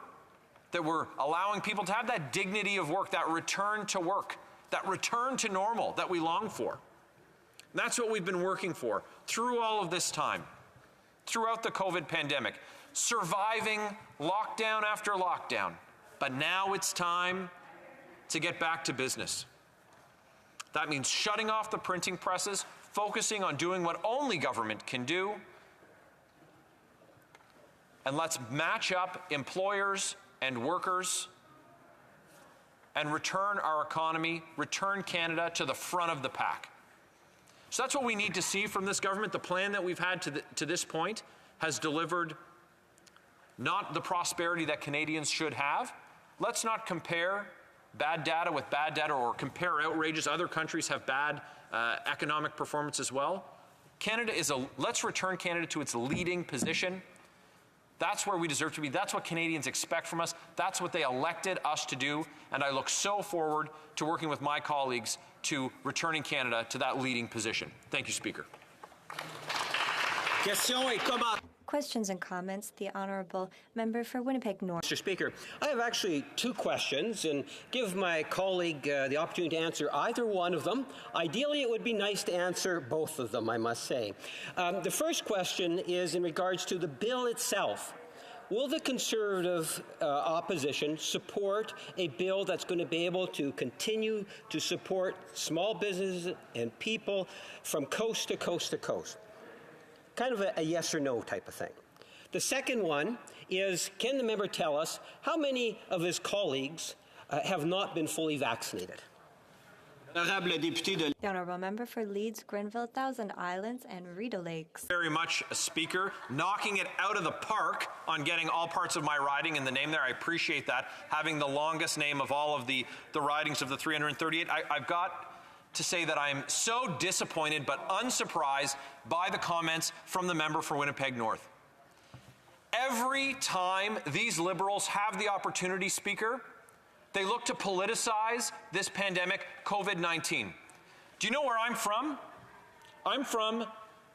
that we're allowing people to have that dignity of work, that return to work, that return to normal that we long for. And that's what we've been working for through all of this time, throughout the COVID pandemic, surviving lockdown after lockdown. But now it's time to get back to business. That means shutting off the printing presses, focusing on doing what only government can do, and let's match up employers and workers and return our economy, return Canada to the front of the pack. So that's what we need to see from this government. The plan that we've had to this point has delivered not the prosperity that Canadians should have. Let's not compare bad data with bad data or compare outrages. Other countries have bad economic performance as well. Let's return Canada to its leading position. That's where we deserve to be. That's what Canadians expect from us. That's what they elected us to do. And I look so forward to working with my colleagues to returning Canada to that leading position. Thank you, Speaker. Questions and comments. The Honourable Member for Winnipeg North. Mr. Speaker, I have actually two questions and give my colleague the opportunity to answer either one of them. Ideally, it would be nice to answer both of them, I must say. The first question is in regards to the bill itself. Will the Conservative opposition support a bill that's going to be able to continue to support small businesses and people from coast to coast to coast? Kind of a yes or no type of thing. The second one is, can the member tell us how many of his colleagues have not been fully vaccinated? The Honourable Member for Leeds, Grenville, Thousand Islands and Rideau Lakes. Very much, Speaker, knocking it out of the park on getting all parts of my riding in the name there. I appreciate that. Having the longest name of all of the ridings of the 338. I've got to say that I'm so disappointed but unsurprised by the comments from the member for Winnipeg North. Every time these Liberals have the opportunity, Speaker, they look to politicize this pandemic, COVID-19. Do you know where I'm from? I'm from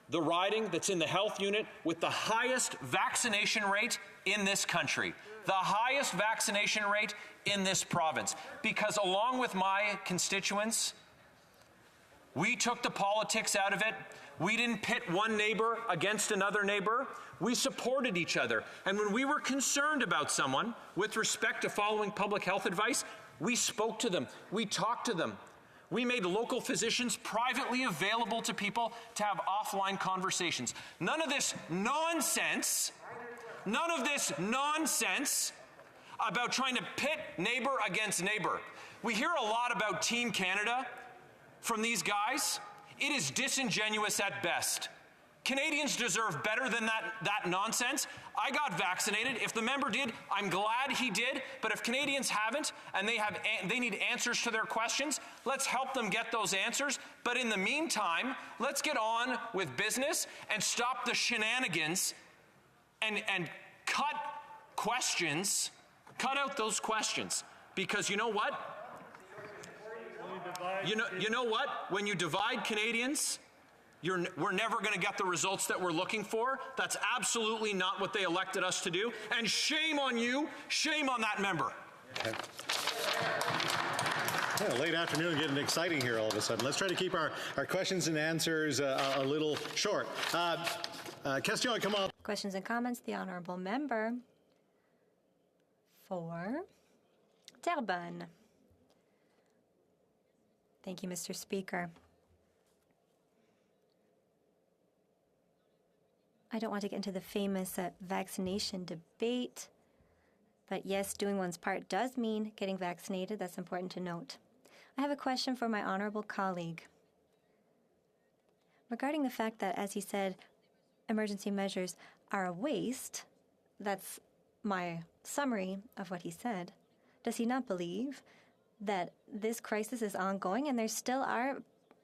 the riding that's in the health unit with the highest vaccination rate in this country, the highest vaccination rate in this province. Because along with my constituents, we took the politics out of it. We didn't pit one neighbor against another neighbor. We supported each other. And when we were concerned about someone with respect to following public health advice, we spoke to them. We talked to them. We made local physicians privately available to people to have offline conversations. None of this nonsense about trying to pit neighbor against neighbor. We hear a lot about Team Canada from these guys. It is disingenuous at best. Canadians deserve better than that nonsense. I got vaccinated. If the member did, I'm glad he did. But if Canadians haven't and they need answers to their questions, let's help them get those answers. But in the meantime, let's get on with business and stop the shenanigans and cut questions. Cut out those questions. Because you know what? You know what? When you divide Canadians, we're never going to get the results that we're looking for. That's absolutely not what they elected us to do. And shame on you. Shame on that member. Okay. Yeah, late afternoon, getting exciting here all of a sudden. Let's try to keep our questions and answers a little short. Question, come on. Questions and comments. The Honourable Member for Terrebonne. Thank you, Mr. Speaker. I don't want to get into the famous vaccination debate, but yes, doing one's part does mean getting vaccinated. That's important to note. I have a question for my honourable colleague regarding the fact that, as he said, emergency measures are a waste. That's my summary of what he said. Does he not believe that this crisis is ongoing and there still are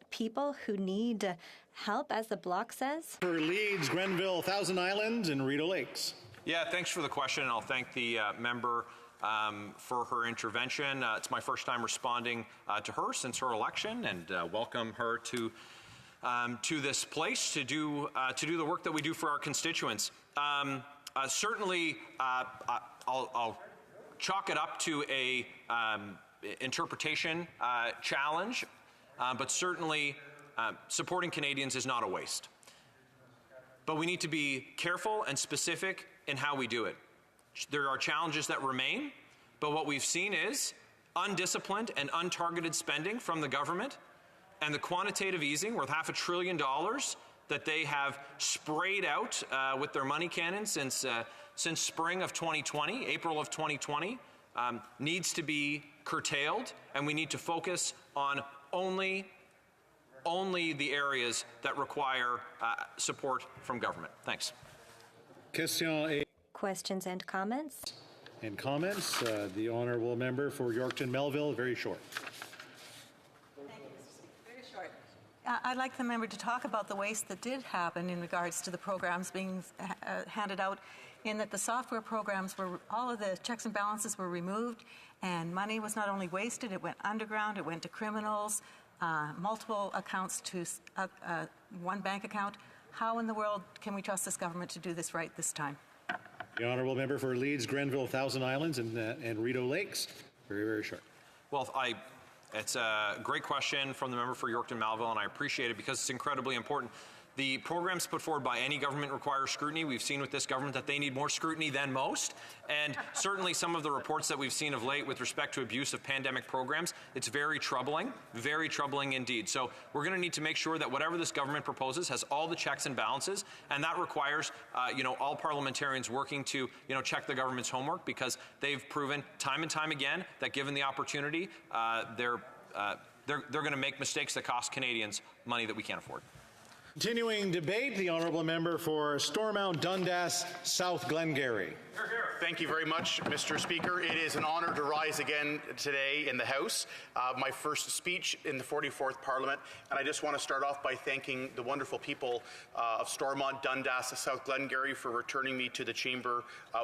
people who need help, as the bloc says? For Leeds, Grenville, Thousand Islands, and Rideau Lakes. Yeah, thanks for the question, and I'll thank the member for her intervention. It's my first time responding to her since her election, and welcome her to this place to do the work that we do for our constituents. Certainly, I'll chalk it up to a interpretation challenge, but certainly supporting Canadians is not a waste. But we need to be careful and specific in how we do it. There are challenges that remain, but what we've seen is undisciplined and untargeted spending from the government, and the quantitative easing worth $500 billion that they have sprayed out with their money cannon since spring of 2020, April of 2020, needs to be curtailed, and we need to focus on only the areas that require support from government. Thanks. Questions and comments? And comments. The honourable member for Yorkton Melville, very short. Very short. I'd like the member to talk about the waste that did happen in regards to the programs being handed out, in that the software programs were, all of the checks and balances were removed, and money was not only wasted, it went underground, it went to criminals, multiple accounts to one bank account. How in the world can we trust this government to do this right this time? The honourable member for Leeds, Grenville, Thousand Islands, and Rideau Lakes. Very, very short. Well, it's a great question from the member for Yorkton Melville, and I appreciate it because it's incredibly important. The programs put forward by any government require scrutiny. We've seen with this government that they need more scrutiny than most. And certainly some of the reports that we've seen of late with respect to abuse of pandemic programs, it's very troubling indeed. So we're going to need to make sure that whatever this government proposes has all the checks and balances. And that requires, all parliamentarians working to, check the government's homework, because they've proven time and time again that given the opportunity, they're they're going to make mistakes that cost Canadians money that we can't afford. Continuing debate, the honourable member for Stormont, Dundas, South Glengarry. Thank you very much, Mr. Speaker. It is an honour to rise again today in the House, my first speech in the 44th Parliament, and I just want to start off by thanking the wonderful people of Stormont, Dundas, South Glengarry for returning me to the chamber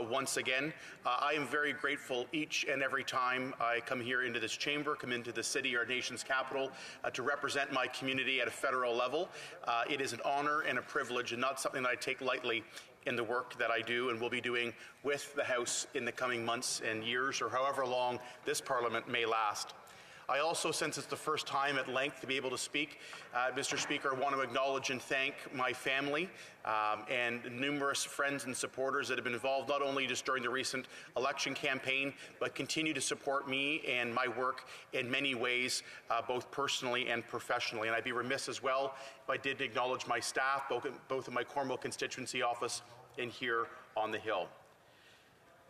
once again. I am very grateful each and every time I come here into this chamber, come into the city, our nation's capital, to represent my community at a federal level. It is an honour and a privilege and not something that I take lightly in the work that I do and will be doing with the House in the coming months and years, or however long this Parliament may last. I also, since it's the first time at length to be able to speak, Mr. Speaker, I want to acknowledge and thank my family and numerous friends and supporters that have been involved not only just during the recent election campaign, but continue to support me and my work in many ways, both personally and professionally. And I'd be remiss as well if I didn't acknowledge my staff, both in my Cornwall constituency office and here on the Hill.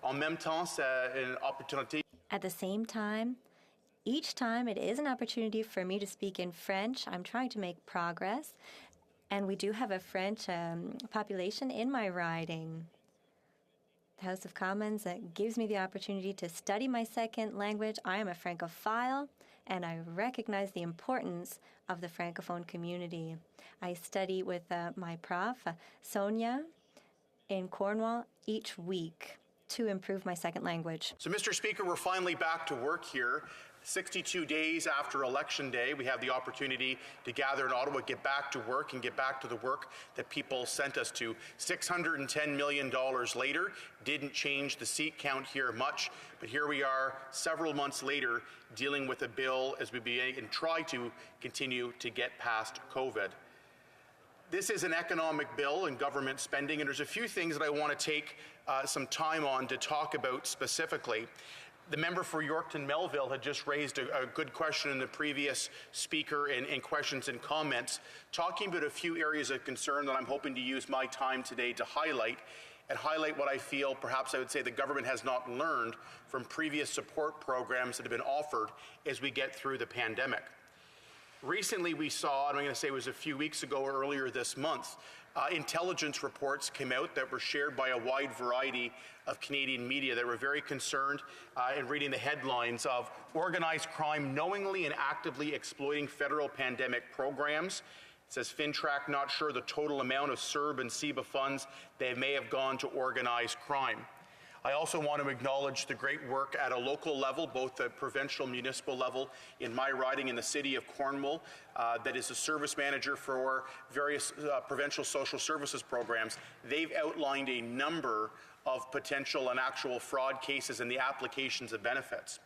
En même temps, c'est une opportunité. At the same time, each time it is an opportunity for me to speak in French. I'm trying to make progress, and we do have a French population in my riding. The House of Commons gives me the opportunity to study my second language. I am a Francophile, and I recognize the importance of the Francophone community. I study with my prof, Sonia, in Cornwall each week to improve my second language. So, Mr. Speaker, we're finally back to work here. 62 days after Election Day, we have the opportunity to gather in Ottawa, get back to work, and get back to the work that people sent us to. $610 million later, didn't change the seat count here much, but here we are several months later dealing with a bill as we begin and try to continue to get past COVID. This is an economic bill and government spending, and there's a few things that I want to take some time on to talk about specifically. The member for Yorkton Melville had just raised a good question in the previous speaker and questions and comments, talking about a few areas of concern that I'm hoping to use my time today to highlight what I feel, perhaps I would say, the government has not learned from previous support programs that have been offered as we get through the pandemic. Recently we saw, and I'm going to say it was a few weeks ago or earlier this month, intelligence reports came out that were shared by a wide variety of Canadian media that were very concerned in reading the headlines of organized crime knowingly and actively exploiting federal pandemic programs. It says FinTrack not sure the total amount of CERB and CEBA funds they may have gone to organized crime. I also want to acknowledge the great work at a local level, both the provincial, municipal level in my riding in the city of Cornwall, that is a service manager for various provincial social services programs. They've outlined a number of potential and actual fraud cases in the applications of benefits.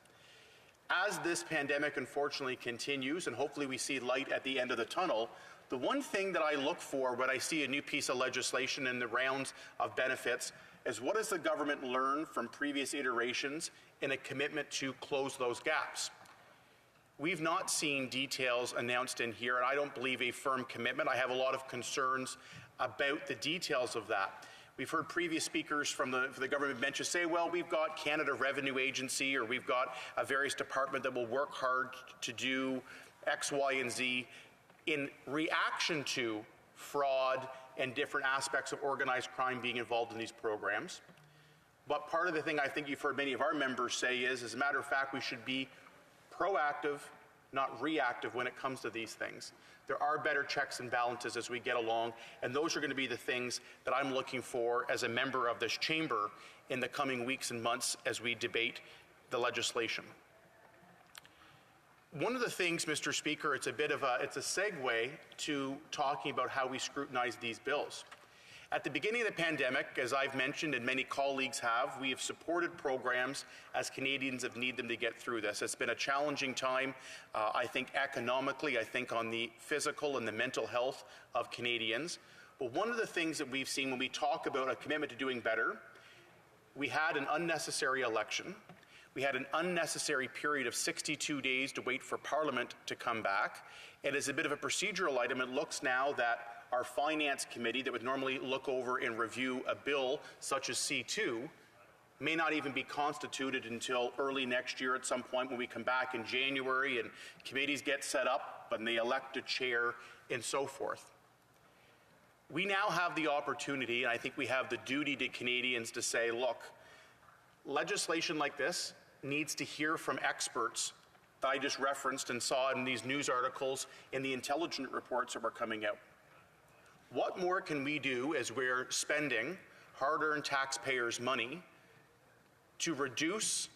As this pandemic unfortunately continues, and hopefully we see light at the end of the tunnel, the one thing that I look for when I see a new piece of legislation in the rounds of benefits is what has the government learned from previous iterations in a commitment to close those gaps. We've not seen details announced in here, and I don't believe a firm commitment. I have a lot of concerns about the details of that. We've heard previous speakers from the government benches say, well, we've got Canada Revenue Agency, or we've got a various department that will work hard to do X, Y, and Z in reaction to fraud and different aspects of organized crime being involved in these programs. But part of the thing I think you've heard many of our members say is, as a matter of fact, we should be proactive, not reactive when it comes to these things. There are better checks and balances as we get along, and those are going to be the things that I'm looking for as a member of this chamber in the coming weeks and months as we debate the legislation. One of the things, Mr. Speaker, it's a segue to talking about how we scrutinize these bills. At the beginning of the pandemic, as I've mentioned and many colleagues have, we have supported programs as Canadians have needed them to get through this. It's been a challenging time, I think economically, I think on the physical and the mental health of Canadians. But one of the things that we've seen when we talk about a commitment to doing better, we had an unnecessary election. We had an unnecessary period of 62 days to wait for Parliament to come back. And as a bit of a procedural item, it looks now that our Finance Committee that would normally look over and review a bill such as C2 may not even be constituted until early next year at some point when we come back in January and committees get set up and they elect a chair and so forth. We now have the opportunity, and I think we have the duty to Canadians to say, look, legislation like this needs to hear from experts that I just referenced and saw in these news articles and the intelligence reports that were coming out. What more can we do as we're spending hard-earned taxpayers' money to reduce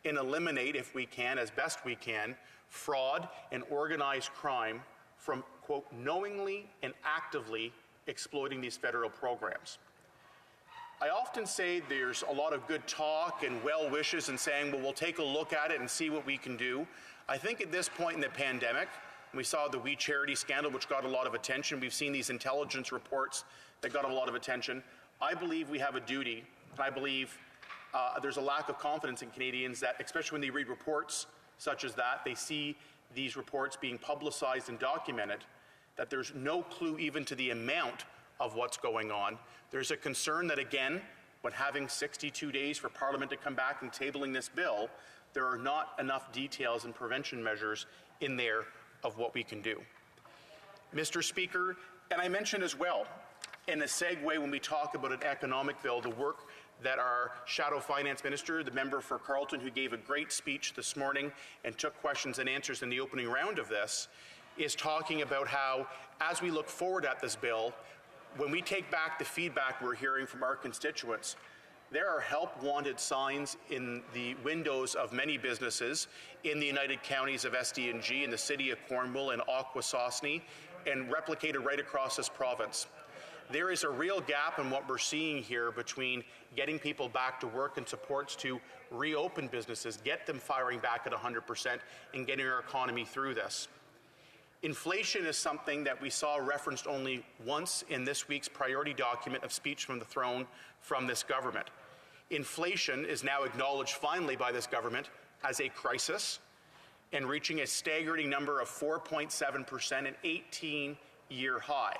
and eliminate, if we can, as best we can, fraud and organized crime from, quote, knowingly and actively exploiting these federal programs? I often say there's a lot of good talk and well wishes and saying, well, we'll take a look at it and see what we can do. I think at this point in the pandemic, we saw the We Charity scandal, which got a lot of attention. We've seen these intelligence reports that got a lot of attention. I believe we have a duty, and I believe there's a lack of confidence in Canadians that, especially when they read reports such as that, they see these reports being publicized and documented, that there's no clue even to the amount of what's going on. There's a concern that, again, when having 62 days for Parliament to come back and tabling this bill, there are not enough details and prevention measures in there of what we can do. Mr. Speaker, and I mentioned as well, in a segue when we talk about an economic bill, the work that our Shadow Finance Minister, the member for Carleton, who gave a great speech this morning and took questions and answers in the opening round of this, is talking about how, as we look forward at this bill, when we take back the feedback we're hearing from our constituents, there are help wanted signs in the windows of many businesses in the United Counties of SD&G, in the city of Cornwall and Akwesasne, and replicated right across this province. There is a real gap in what we're seeing here between getting people back to work and supports to reopen businesses, get them firing back at 100%, and getting our economy through this. Inflation is something that we saw referenced only once in this week's priority document of speech from the throne from this government. Inflation is now acknowledged finally by this government as a crisis and reaching a staggering number of 4.7%, an 18-year high.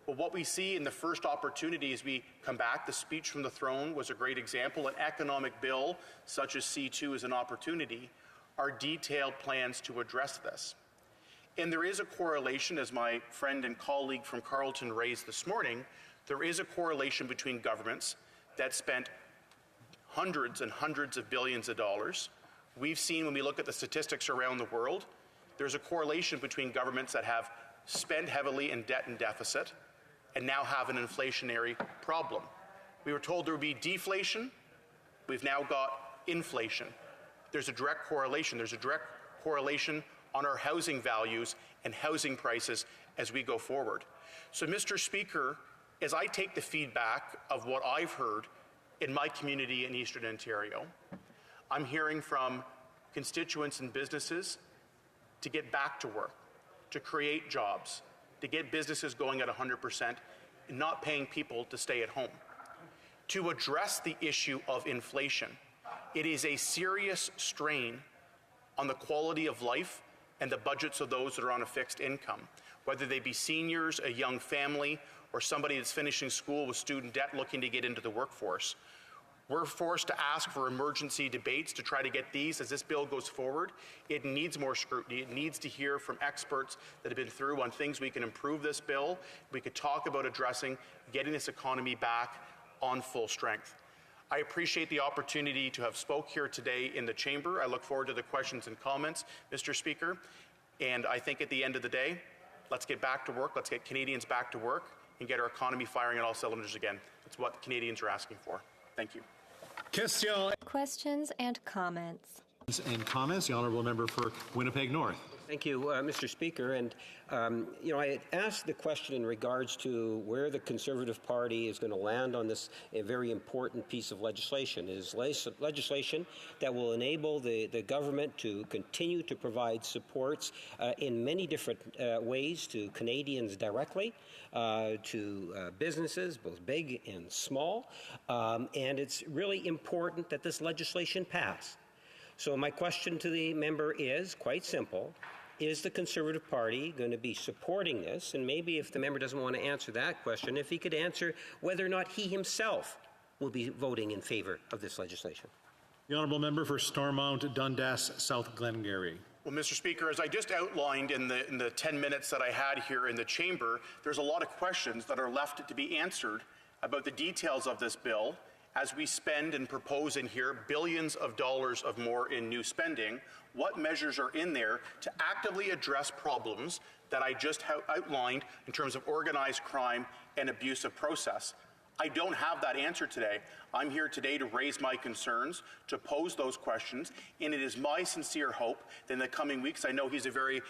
But what we see in the first opportunity as we come back, the speech from the throne was a great example. An economic bill such as C2 is an opportunity, are detailed plans to address this. And there is a correlation, as my friend and colleague from Carleton raised this morning, there is a correlation between governments that spent hundreds and hundreds of billions of dollars. We've seen when we look at the statistics around the world, there's a correlation between governments that have spent heavily in debt and deficit and now have an inflationary problem. We were told there would be deflation. We've now got inflation. There's a direct correlation. There's a direct correlation on our housing values and housing prices as we go forward. So, Mr. Speaker, as I take the feedback of what I've heard in my community in Eastern Ontario, I'm hearing from constituents and businesses to get back to work, to create jobs, to get businesses going at 100%, and not paying people to stay at home. To address the issue of inflation, it is a serious strain on the quality of life and the budgets of those that are on a fixed income, whether they be seniors, a young family, or somebody that's finishing school with student debt looking to get into the workforce. We're forced to ask for emergency debates to try to get these. As this bill goes forward, it needs more scrutiny. It needs to hear from experts that have been through on things we can improve this bill. We could talk about addressing getting this economy back on full strength. I appreciate the opportunity to have spoke here today in the chamber. I look forward to the questions and comments, Mr. Speaker. And I think at the end of the day, let's get back to work. Let's get Canadians back to work and get our economy firing on all cylinders again. That's what Canadians are asking for. Thank you. Questions and comments. And comments, the honourable member for Winnipeg North. Thank you, Mr. Speaker. And, I had asked the question in regards to where the Conservative Party is going to land on this very important piece of legislation. It is legislation that will enable the government to continue to provide supports in many different ways to Canadians directly, to businesses, both big and small. And it's really important that this legislation pass. So my question to the member is quite simple. Is the Conservative Party going to be supporting this? And maybe if the member doesn't want to answer that question, if he could answer whether or not he himself will be voting in favor of this legislation. The honourable member for Stormont, Dundas, South Glengarry. Well, Mr. Speaker, as I just outlined in the 10 minutes that I had here in the chamber, there's a lot of questions that are left to be answered about the details of this bill as we spend and propose in here billions of dollars of more in new spending. What measures are in there to actively address problems that I just outlined in terms of organized crime and abusive process? I don't have that answer today. I'm here today to raise my concerns, to pose those questions, and it is my sincere hope that in the coming weeks, I know he's a very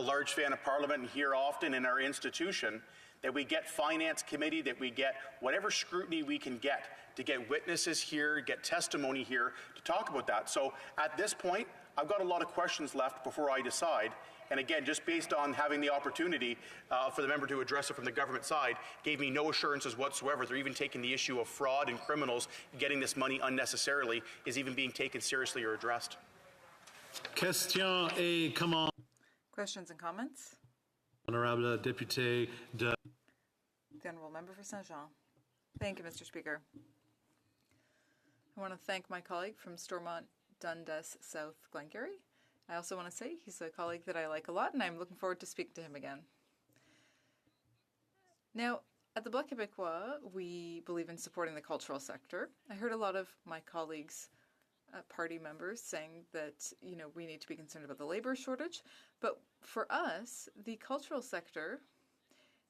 large fan of Parliament and here often in our institution, that we get Finance Committee, that we get whatever scrutiny we can get to get witnesses here, get testimony here to talk about that. So at this point, I've got a lot of questions left before I decide. And again, just based on having the opportunity for the member to address it from the government side, gave me no assurances whatsoever. They're even taking the issue of fraud and criminals getting this money unnecessarily is even being taken seriously or addressed. Question et comment. Questions and comments? Honorable Député de... The Honourable Member for Saint-Jean. Thank you, Mr. Speaker. I want to thank my colleague from Stormont, Dundas, South Glengarry. I also want to say he's a colleague that I like a lot, and I'm looking forward to speaking to him again. Now, at the Bloc Québécois, we believe in supporting the cultural sector. I heard a lot of my colleagues, party members, saying that, we need to be concerned about the labor shortage. But for us, the cultural sector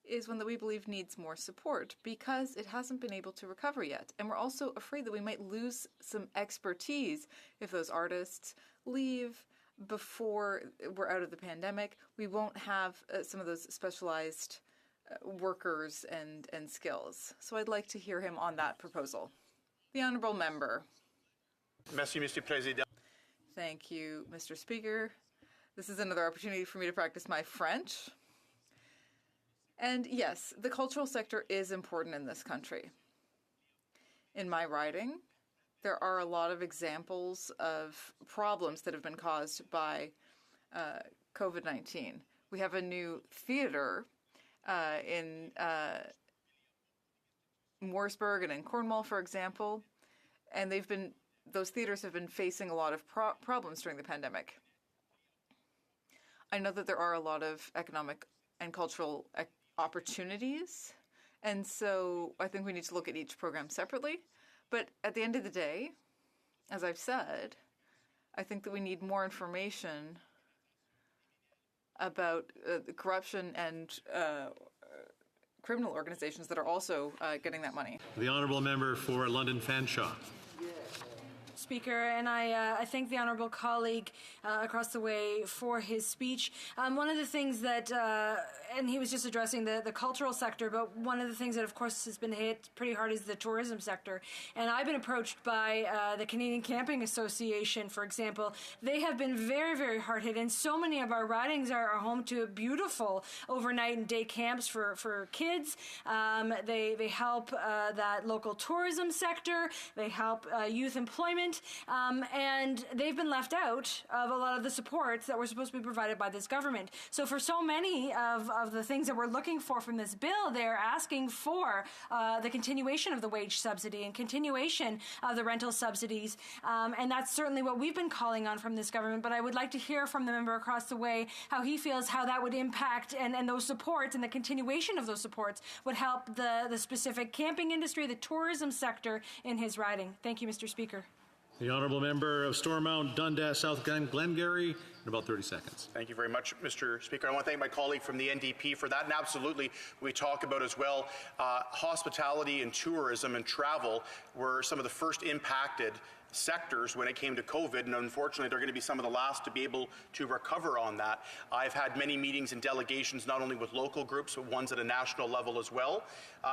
is one that we believe needs more support because it hasn't been able to recover yet. And we're also afraid that we might lose some expertise if those artists leave before we're out of the pandemic. We won't have some of those specialized workers and skills. So I'd like to hear him on that proposal. The Honourable Member. Merci, Mr. Président. Thank you, Mr. Speaker. This is another opportunity for me to practice my French. And yes, the cultural sector is important in this country. In my riding, there are a lot of examples of problems that have been caused by COVID-19. We have a new theater in Mooresburg and in Cornwall, for example, and those theaters have been facing a lot of problems during the pandemic. I know that there are a lot of economic and cultural opportunities, and so I think we need to look at each program separately. But at the end of the day, as I've said, I think that we need more information about corruption and criminal organizations that are also getting that money. The honourable member for London Fanshawe. Speaker, and I thank the honourable colleague across the way for his speech. One of the things that, and he was just addressing the cultural sector, but one of the things that, of course, has been hit pretty hard is the tourism sector. And I've been approached by the Canadian Camping Association, for example. They have been very, very hard hit, and so many of our ridings are home to beautiful overnight and day camps for kids. They help that local tourism sector. They help youth employment. And they've been left out of a lot of the supports that were supposed to be provided by this government. So for so many of the things that we're looking for from this bill, they're asking for the continuation of the wage subsidy and continuation of the rental subsidies. And that's certainly what we've been calling on from this government. But I would like to hear from the member across the way how he feels how that would impact and those supports and the continuation of those supports would help the specific camping industry, the tourism sector in his riding. Thank you, Mr. Speaker. The honourable member of Stormont, Dundas, South Glengarry, in about 30 seconds. Thank you very much, Mr. Speaker. I want to thank my colleague from the NDP for that, and absolutely we talk about as well hospitality and tourism and travel were some of the first impacted sectors when it came to COVID, and unfortunately they're going to be some of the last to be able to recover on that. I've had many meetings and delegations not only with local groups but ones at a national level as well.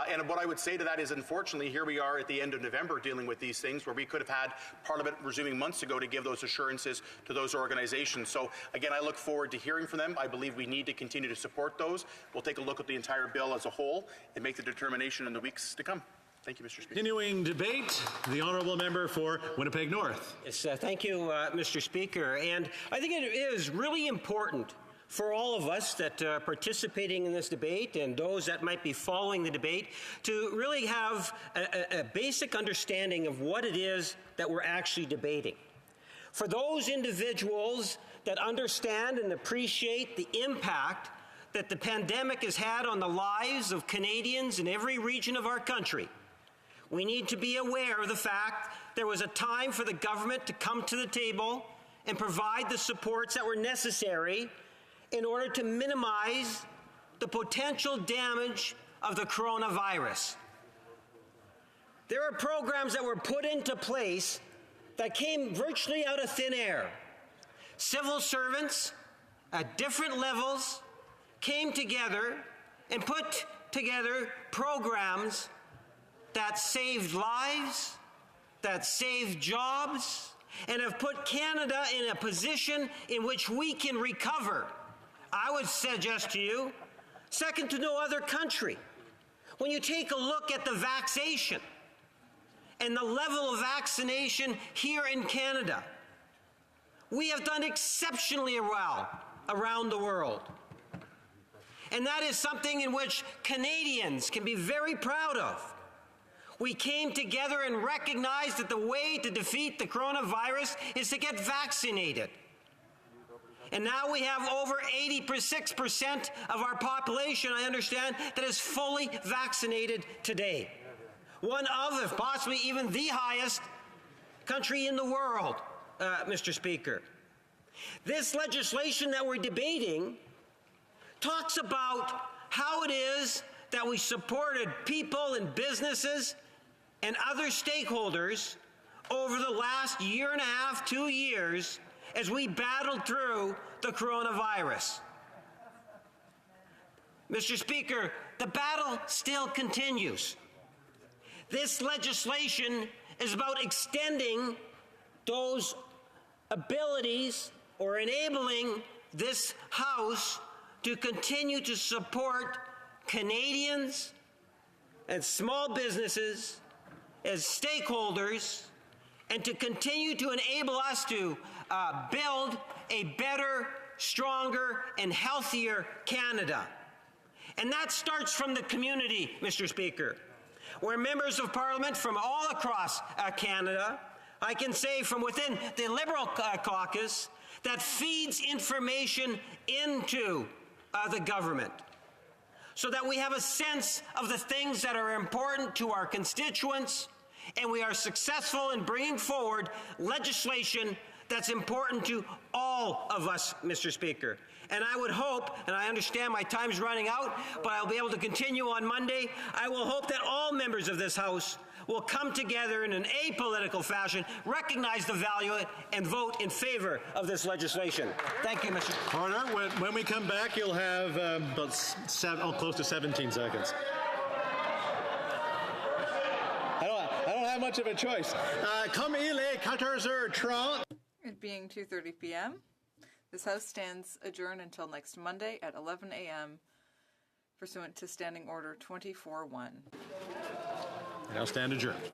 And what I would say to that is, unfortunately, here we are at the end of November dealing with these things where we could have had Parliament resuming months ago to give those assurances to those organizations. So again, I look forward to hearing from them. I believe we need to continue to support those. We'll take a look at the entire bill as a whole and make the determination in the weeks to come. Thank you, Mr. Speaker. Continuing debate, the honourable member for Winnipeg North. Yes, thank you, Mr. Speaker. And I think it is really important for all of us that are participating in this debate and those that might be following the debate to really have a basic understanding of what it is that we're actually debating. For those individuals that understand and appreciate the impact that the pandemic has had on the lives of Canadians in every region of our country, we need to be aware of the fact there was a time for the government to come to the table and provide the supports that were necessary in order to minimize the potential damage of the coronavirus. There are programs that were put into place that came virtually out of thin air. Civil servants at different levels came together and put together programs that saved lives, that saved jobs, and have put Canada in a position in which we can recover. I would suggest to you, second to no other country. When you take a look at the vaccination and the level of vaccination here in Canada, we have done exceptionally well around the world. And that is something in which Canadians can be very proud of. We came together and recognized that the way to defeat the coronavirus is to get vaccinated. And now we have over 86% of our population, I understand, that is fully vaccinated today. One of, if possibly even the highest country in the world, Mr. Speaker. This legislation that we're debating talks about how it is that we supported people and businesses and other stakeholders over the last year and a half, 2 years, as we battled through the coronavirus. Mr. Speaker, the battle still continues. This legislation is about extending those abilities or enabling this House to continue to support Canadians and small businesses as stakeholders, and to continue to enable us to build a better, stronger, and healthier Canada. And that starts from the community, Mr. Speaker, where members of Parliament from all across Canada, I can say from within the Liberal caucus, that feeds information into the government, so that we have a sense of the things that are important to our constituents, and we are successful in bringing forward legislation that's important to all of us, Mr. Speaker. And I would hope, and I understand my time's running out, but I'll be able to continue on Monday. I will hope that all members of this House will come together in an apolitical fashion, recognize the value of it, and vote in favor of this legislation. Thank you, Mr. Order. When we come back, you'll have close to 17 seconds. I don't have much of a choice. Comme il est 14h30. It being 2:30 p.m., this House stands adjourned until next Monday at 11 a.m. pursuant to Standing Order 24-1. Now stand adjourned.